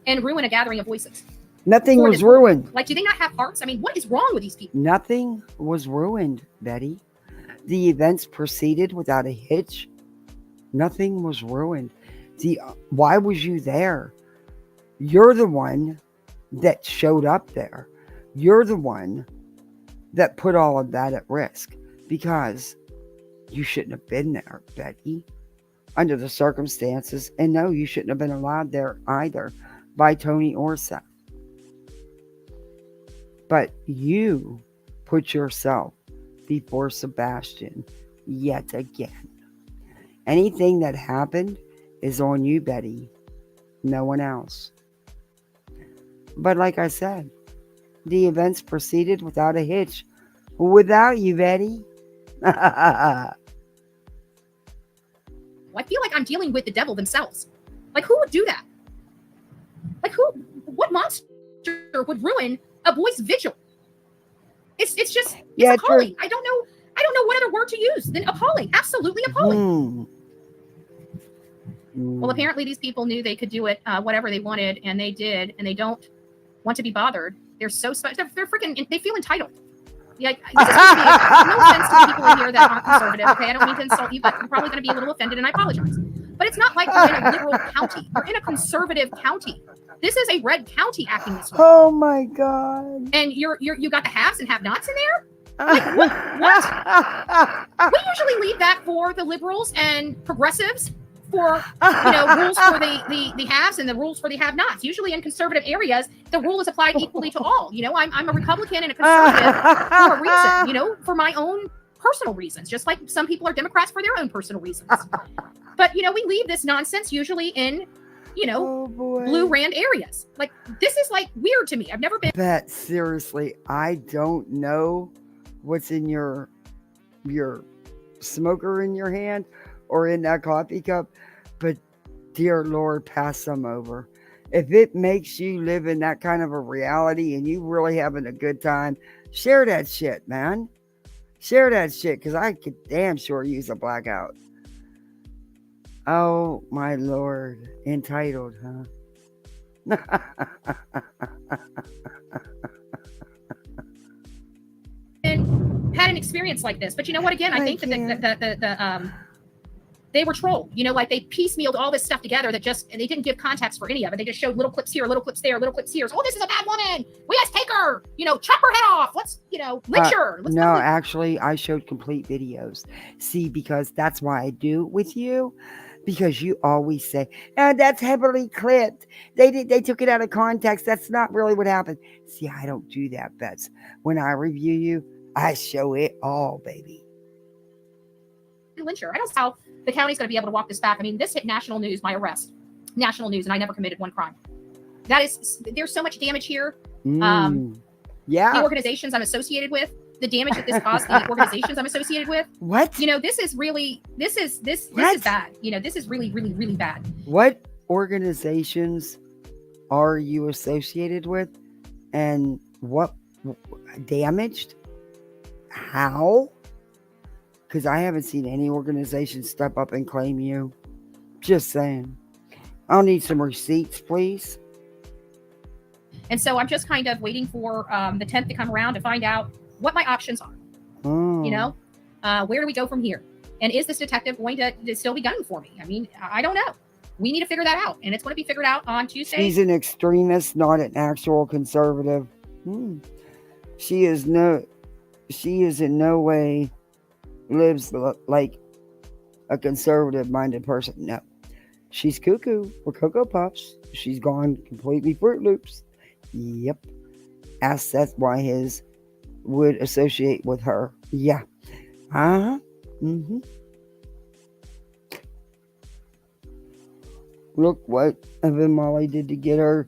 and ruin a gathering of voices? Nothing was ruined. Like, do they not have hearts? I mean, what is wrong with these people? Nothing was ruined, Betty. The events proceeded without a hitch. Nothing was ruined. Why was you there? You're the one that showed up there. You're the one that put all of that at risk because you shouldn't have been there, Betty, under the circumstances. And no, you shouldn't have been allowed there either by Tony or Seth. But you put yourself before Sebastian yet again. Anything that happened is on you, Betty. No one else. But like I said, the events proceeded without a hitch. Without you, Betty. I feel like I'm dealing with the devil themselves. Like, who would do that? Like, what monster would ruin a boy's vigil? It's just, it's appalling. I don't know what other word to use than appalling. Absolutely appalling. Well, apparently these people knew they could do it, whatever they wanted, and they did, and they don't want to be bothered. They're so special. They're freaking, they feel entitled. Like, this is supposed to be, no offense to the people in here that aren't conservative, okay? I don't mean to insult you, but you're probably going to be a little offended, and I apologize. But it's not like you're in a liberal county. You're in a conservative county. This is a red county acting this way. Oh my God. And you got the haves and have-nots in there? Like, what? We usually leave that for the liberals and progressives for, rules for the haves and the rules for the have-nots. Usually in conservative areas, the rule is applied equally to all. I'm a Republican and a conservative for a reason, for my own personal reasons, just like some people are Democrats for their own personal reasons. But, we leave this nonsense usually in, blue rand areas. Like, this is like weird to me. I've never been. Bet, seriously, I don't know what's in your smoker in your hand or in that coffee cup, but dear Lord, pass some over. If it makes you live in that kind of a reality and you really having a good time, share that shit, man. Share that shit, because I could damn sure use a blackout. Oh, my Lord. Entitled, huh? And had an experience like this. But you know what? Again, I think that they were trolled. Like they piecemealed all this stuff together and they didn't give context for any of it. They just showed little clips here, little clips there, little clips here. So, oh, this is a bad woman. We must take her. Chop her head off. Let's, lynch her. No, actually, I showed complete videos. See, because that's why I do it with you. Because you always say, that's heavily clipped. They took it out of context. That's not really what happened. See, I don't do that, Bets. When I review you, I show it all, baby. Lynch her. I don't know how the county's going to be able to walk this back. I mean, this hit national news, my arrest. National news, and I never committed one crime. There's so much damage here. Yeah. The organizations I'm associated with, the damage that this caused the organizations I'm associated with. What? This is bad. This is really, really, really bad. What organizations are you associated with? And what damaged? How? Because I haven't seen any organization step up and claim you. Just saying. I'll need some receipts, please. And so I'm just kind of waiting for the 10th to come around to find out what my options are. Where do we go from here? And is this detective going to still be gunning for me? I mean, I don't know. We need to figure that out. And it's going to be figured out on Tuesday. She's an extremist, not an actual conservative. She is in no way lives like a conservative-minded person. No. She's cuckoo for Cocoa Puffs. She's gone completely Fruit Loops. Yep. Ask Seth why his would associate with her. Yeah. Look what Evan Molly did to get her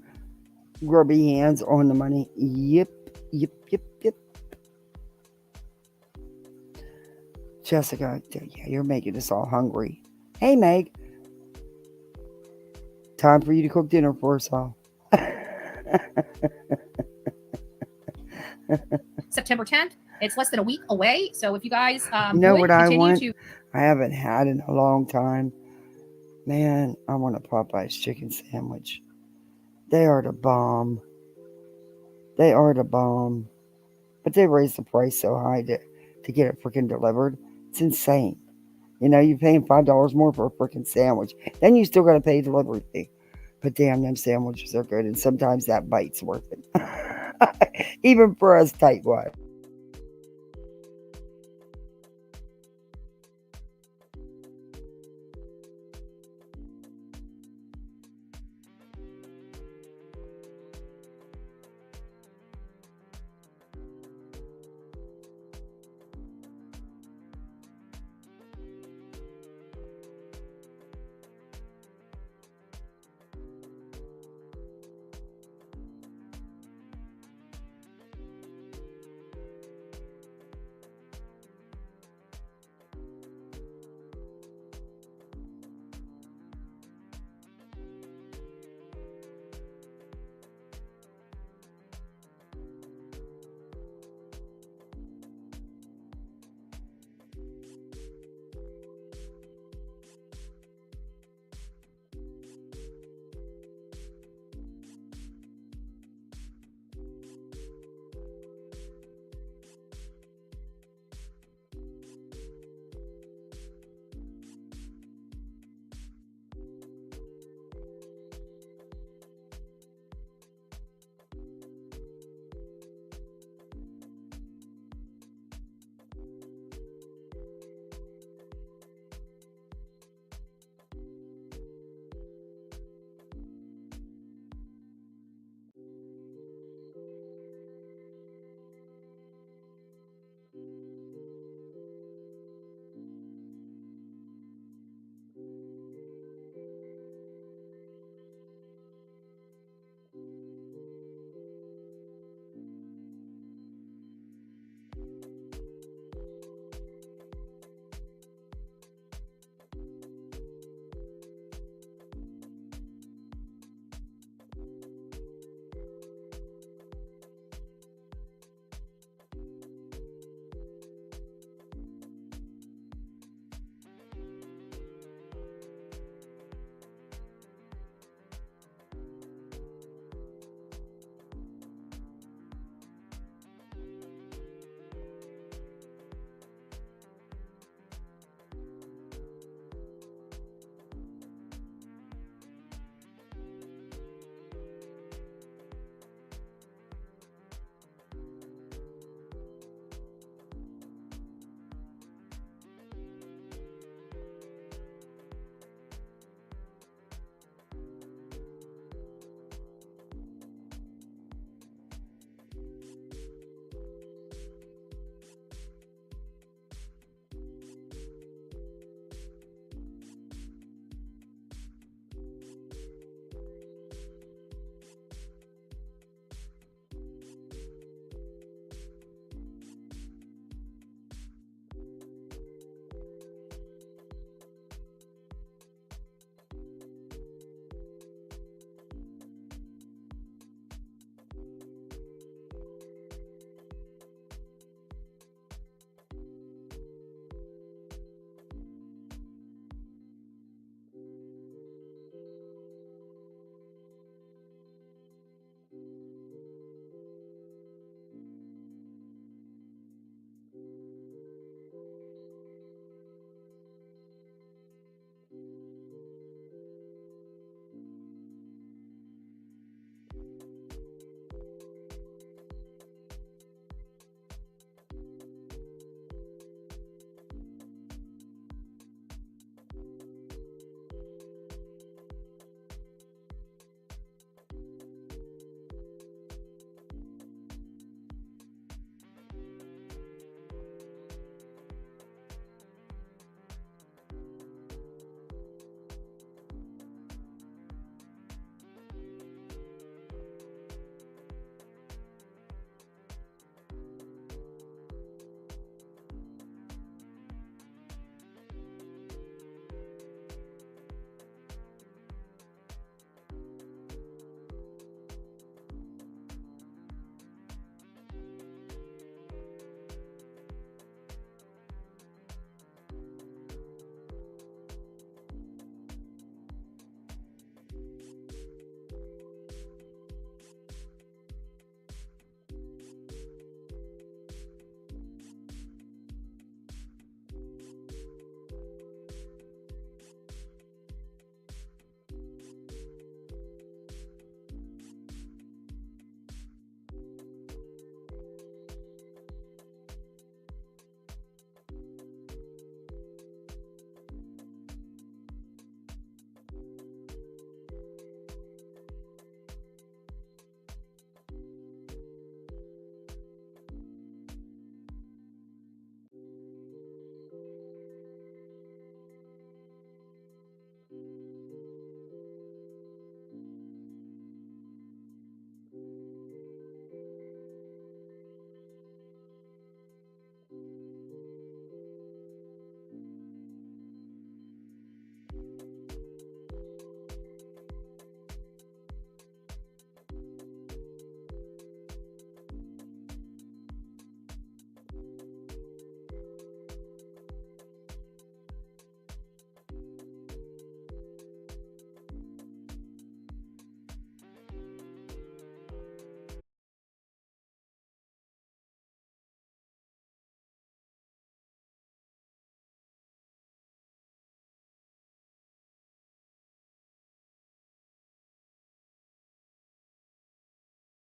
grubby hands on the money. Yep. Jessica, yeah, you're making us all hungry. Hey, Meg. Time for you to cook dinner for us all. September 10th. It's less than a week away. So if you guys You know what I want? to I haven't had in a long time. Man, I want a Popeye's chicken sandwich. They are the bomb. They are the bomb. But they raised the price so high to get it freaking delivered. It's insane. You know, you're paying $5 more for a freaking sandwich. Then you still got to pay a delivery fee. But damn, them sandwiches are good. And sometimes that bite's worth it. Even for us tightwads.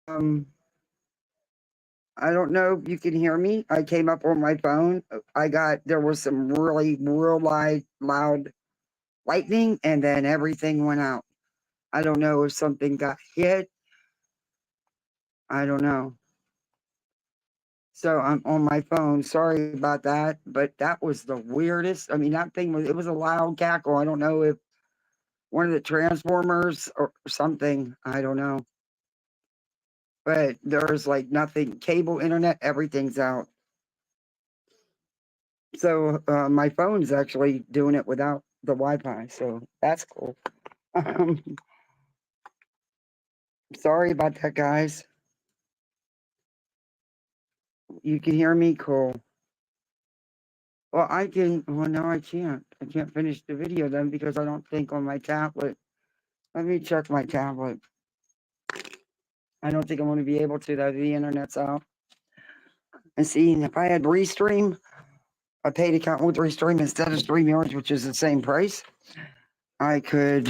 I don't know if you can hear me. I came up on my phone. There was some really real loud lightning, and then everything went out. I don't know if something got hit. I don't know. So I'm on my phone. Sorry about that, but that was the weirdest. I mean, it was a loud cackle. I don't know if one of the transformers or something. I don't know. But there's like nothing, cable, internet, everything's out. So my phone's actually doing it without the Wi-Fi. So that's cool. Sorry about that, guys. You can hear me? Cool. Well, no, I can't. I can't finish the video then because I don't think on my tablet. Let me check my tablet. I don't think I'm going to be able to, though. The internet's out. And see, if I had Restream, a paid account with Restream instead of StreamYards, which is the same price, I could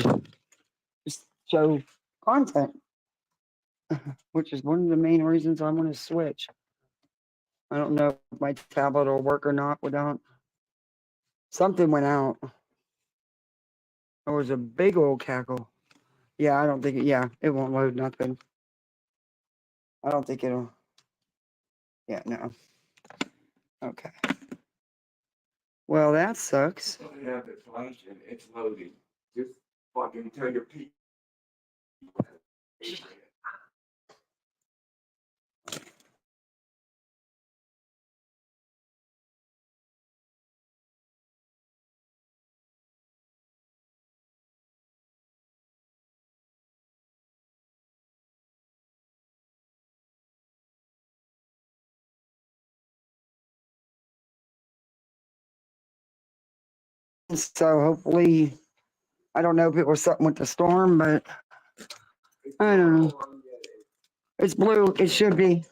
just show content, which is one of the main reasons I want to switch. I don't know if my tablet will work or not without. Something went out. There was a big old cackle. Yeah, I don't think it won't load nothing. I don't think it'll. Yeah, no. Okay. Well, that sucks. Yeah, it's flashing. It's loading. Just fucking tell your people. So hopefully, I don't know if it was something with the storm, but I don't know. It's blue. It should be.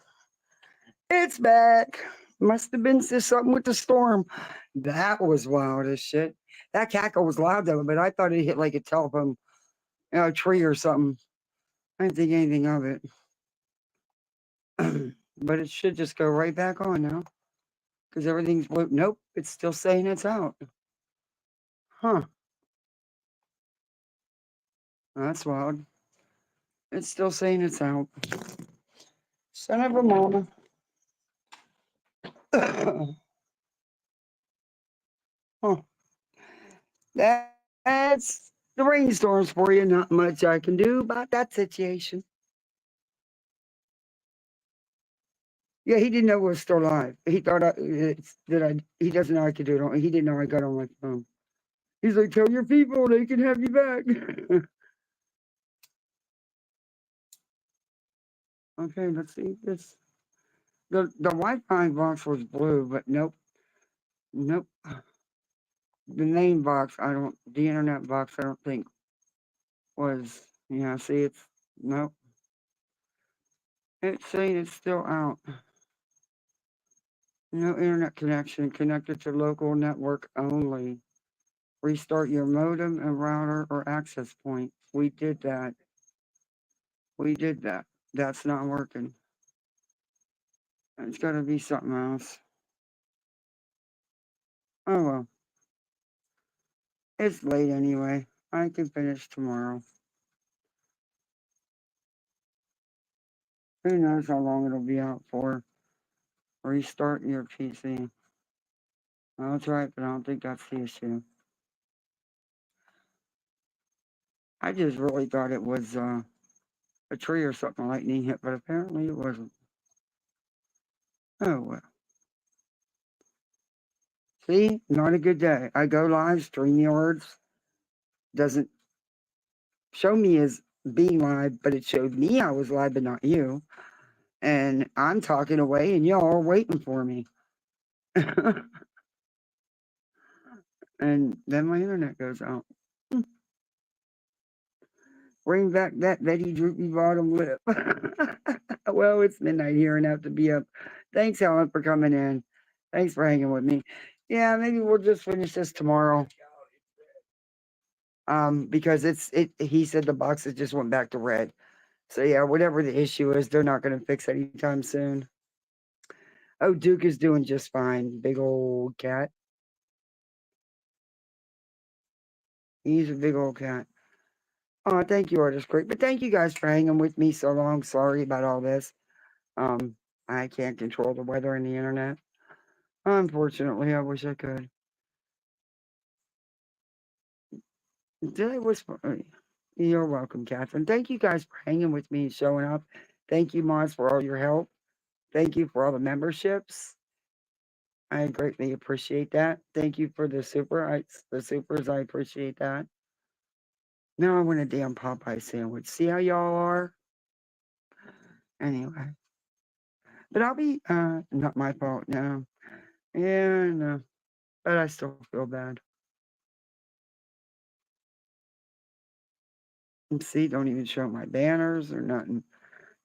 It's back. Must have been something with the storm. That was wild as shit. That cackle was loud though, but I thought it hit like a telephone, tree or something. I didn't think anything of it. But it should just go right back on now. Because everything's blue. Nope, it's still saying it's out. Huh. That's wild. It's still saying it's out. Son of a mama. Huh. That's the rainstorms for you. Not much I can do about that situation. Yeah, he didn't know it was still live. He thought he doesn't know I could do it. He didn't know I got on my phone. He's like, tell your people they can have you back. Okay, let's see this. The Wi-Fi box was blue, but nope. The name box, the internet box, I don't think was, yeah, see, it's, nope. It's saying it's still out. No internet connection, connected to local network only. Restart your modem and router or access point. We did that. That's not working. It's got to be something else. Oh well. It's late anyway. I can finish tomorrow. Who knows how long it'll be out for. Restart your PC. I'll try it, but I don't think that's the issue. I just really thought it was a tree or something lightning hit, but apparently it wasn't. Oh well. See, not a good day. I go live, StreamYards doesn't show me as being live, but it showed me I was live, but not you. And I'm talking away, and y'all are waiting for me. And then my internet goes out. Bring back that Betty droopy bottom lip. Well, it's midnight here and I have to be up. Thanks, Helen, for coming in. Thanks for hanging with me. Yeah, maybe we'll just finish this tomorrow. Because he said the boxes just went back to red. So yeah, whatever the issue is, they're not going to fix anytime soon. Oh, Duke is doing just fine. Big old cat. He's a big old cat. Oh, thank you, Artist Great. But thank you guys for hanging with me so long. Sorry about all this. I can't control the weather and the internet. Unfortunately, I wish I could. Did I whisper? You're welcome, Catherine. Thank you guys for hanging with me and showing up. Thank you, Mods, for all your help. Thank you for all the memberships. I greatly appreciate that. Thank you for the supers. I appreciate that. Now I want a damn Popeye sandwich. See how y'all are? Anyway. But I'll be, not my fault, no. Yeah, no. But I still feel bad. And see, don't even show my banners or nothing.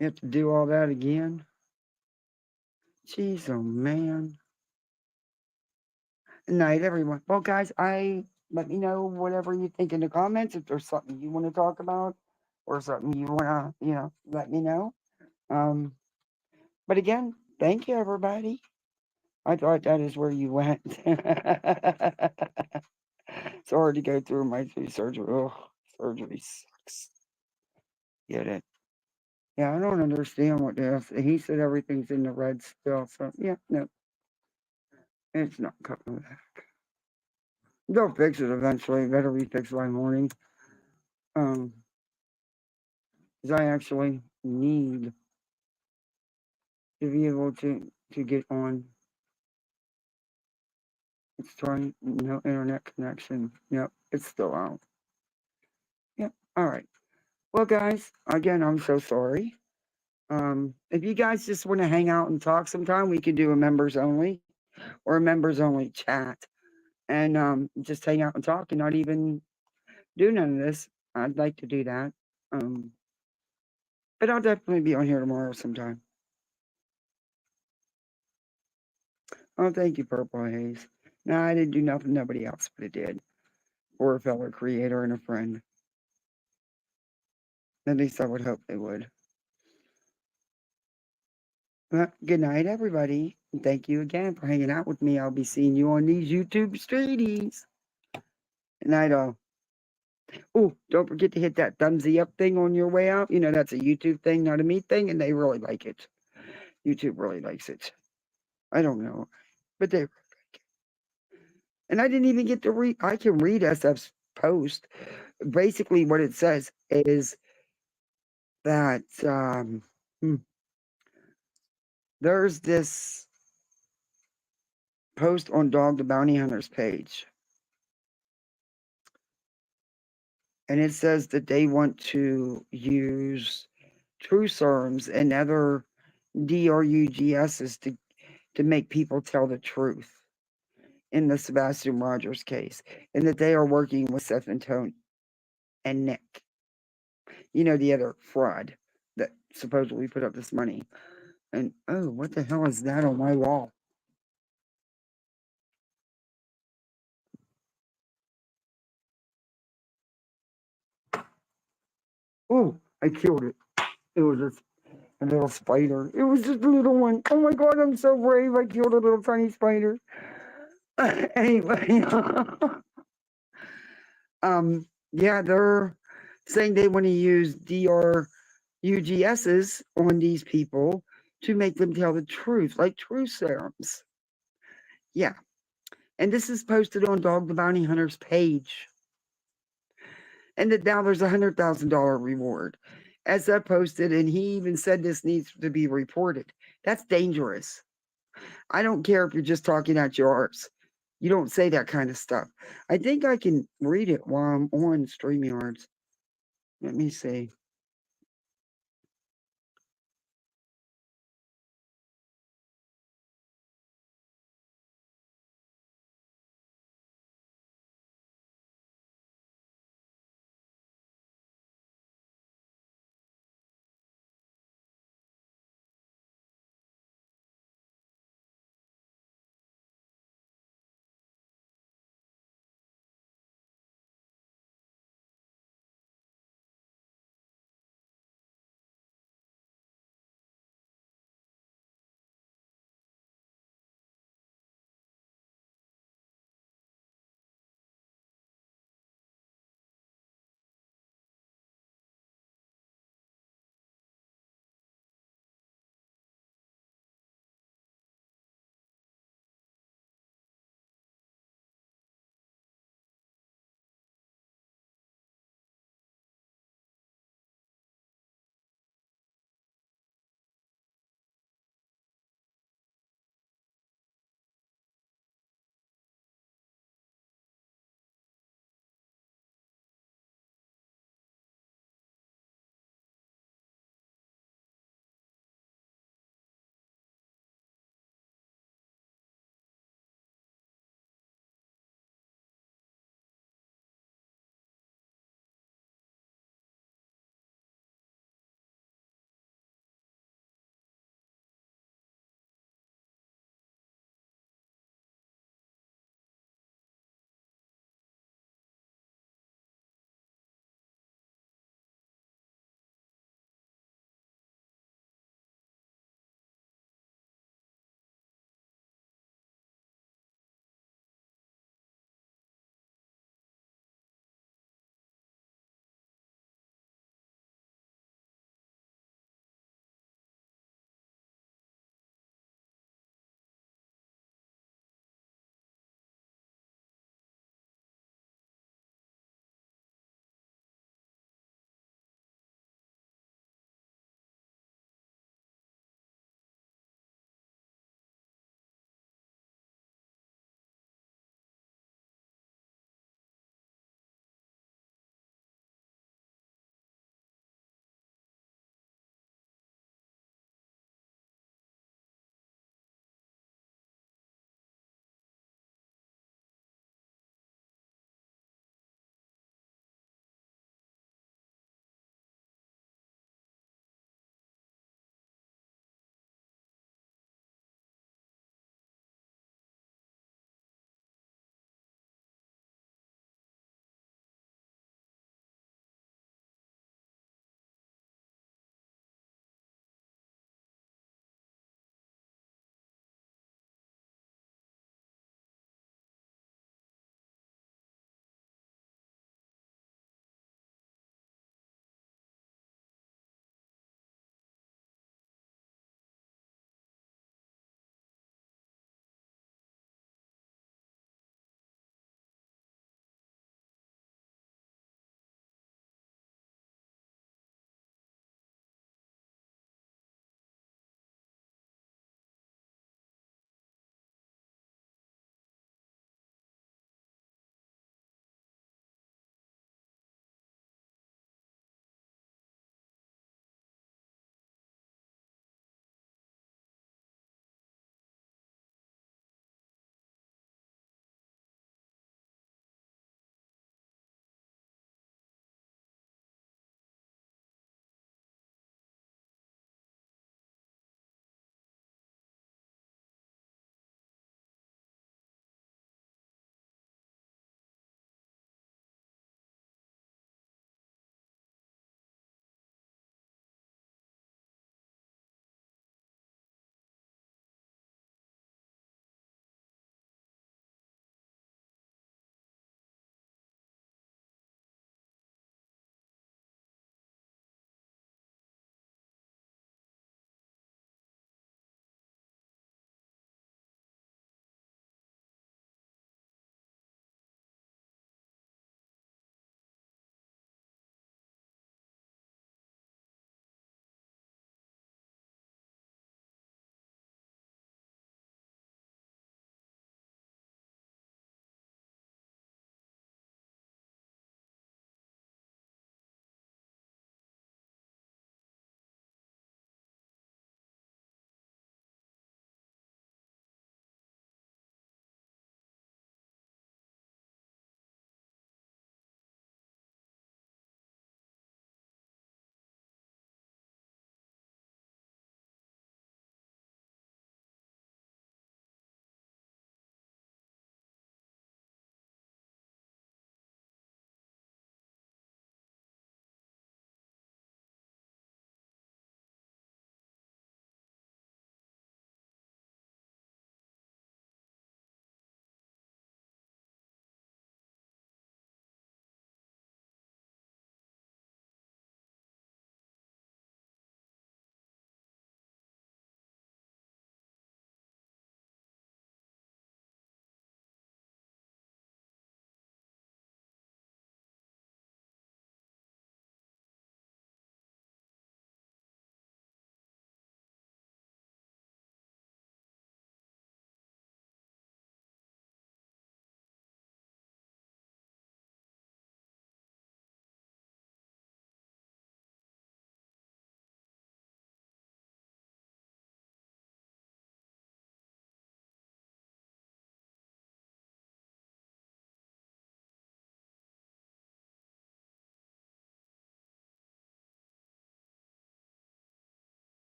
You have to do all that again. Jeez, oh man. Good night, everyone. Well, guys, let me know whatever you think in the comments. If there's something you want to talk about or something you want to, let me know. But again, thank you, everybody. I thought that is where you went. It's hard to go through my surgery. Ugh, surgery sucks. Get it? Yeah, I don't understand what this. He said everything's in the red still. So yeah, no, it's not coming back. They'll fix it eventually. Better be fixed by morning. Because I actually need to be able to get on. It's trying no internet connection. Yep, it's still out. Yep. All right. Well, guys, again, I'm so sorry. If you guys just want to hang out and talk sometime, we could do a members only or a members only chat and just hang out and talk and not even do none of this. I'd like to do that. But I'll definitely be on here tomorrow sometime. Oh, thank you, Purple Haze. No, I didn't do nothing nobody else, but it did. For a fellow creator and a friend. At least I would hope they would. Well, good night, everybody. And thank you again for hanging out with me. I'll be seeing you on these YouTube streeties. Good night, all. Oh, don't forget to hit that thumbsy up thing on your way out. That's a YouTube thing, not a me thing, and they really like it. YouTube really likes it. I don't know, but they really like it. And I didn't even get to read. I can read SF's post. Basically, what it says is that there's this post on Dog the Bounty Hunter's page. And it says that they want to use true serums and other DRUGSs to make people tell the truth in the Sebastian Rogers case. And that they are working with Seth and Tony and Nick. The other fraud that supposedly put up this money. And, oh, what the hell is that on my wall? Oh, I killed it. It was just a little spider. It was just a little one. Oh my God, I'm so brave. I killed a little tiny spider. Anyway, yeah, they're saying they want to use DRUGSs on these people to make them tell the truth, like true serums. Yeah. And this is posted on Dog the Bounty Hunter's page. And that now there's $100,000 reward. As I posted, and he even said this needs to be reported. That's dangerous. I don't care if you're just talking out your arse. You don't say that kind of stuff. I think I can read it while I'm on StreamYards. Let me see.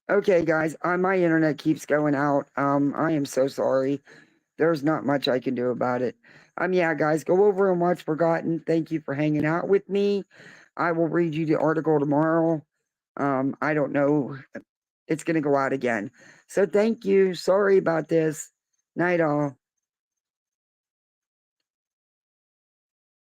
Okay, guys, my internet keeps going out. I am so sorry. There's not much I can do about it. Yeah, guys, go over and watch Forgotten. Thank you for hanging out with me. I will read you the article tomorrow. I don't know. It's going to go out again. So thank you. Sorry about this. Night all.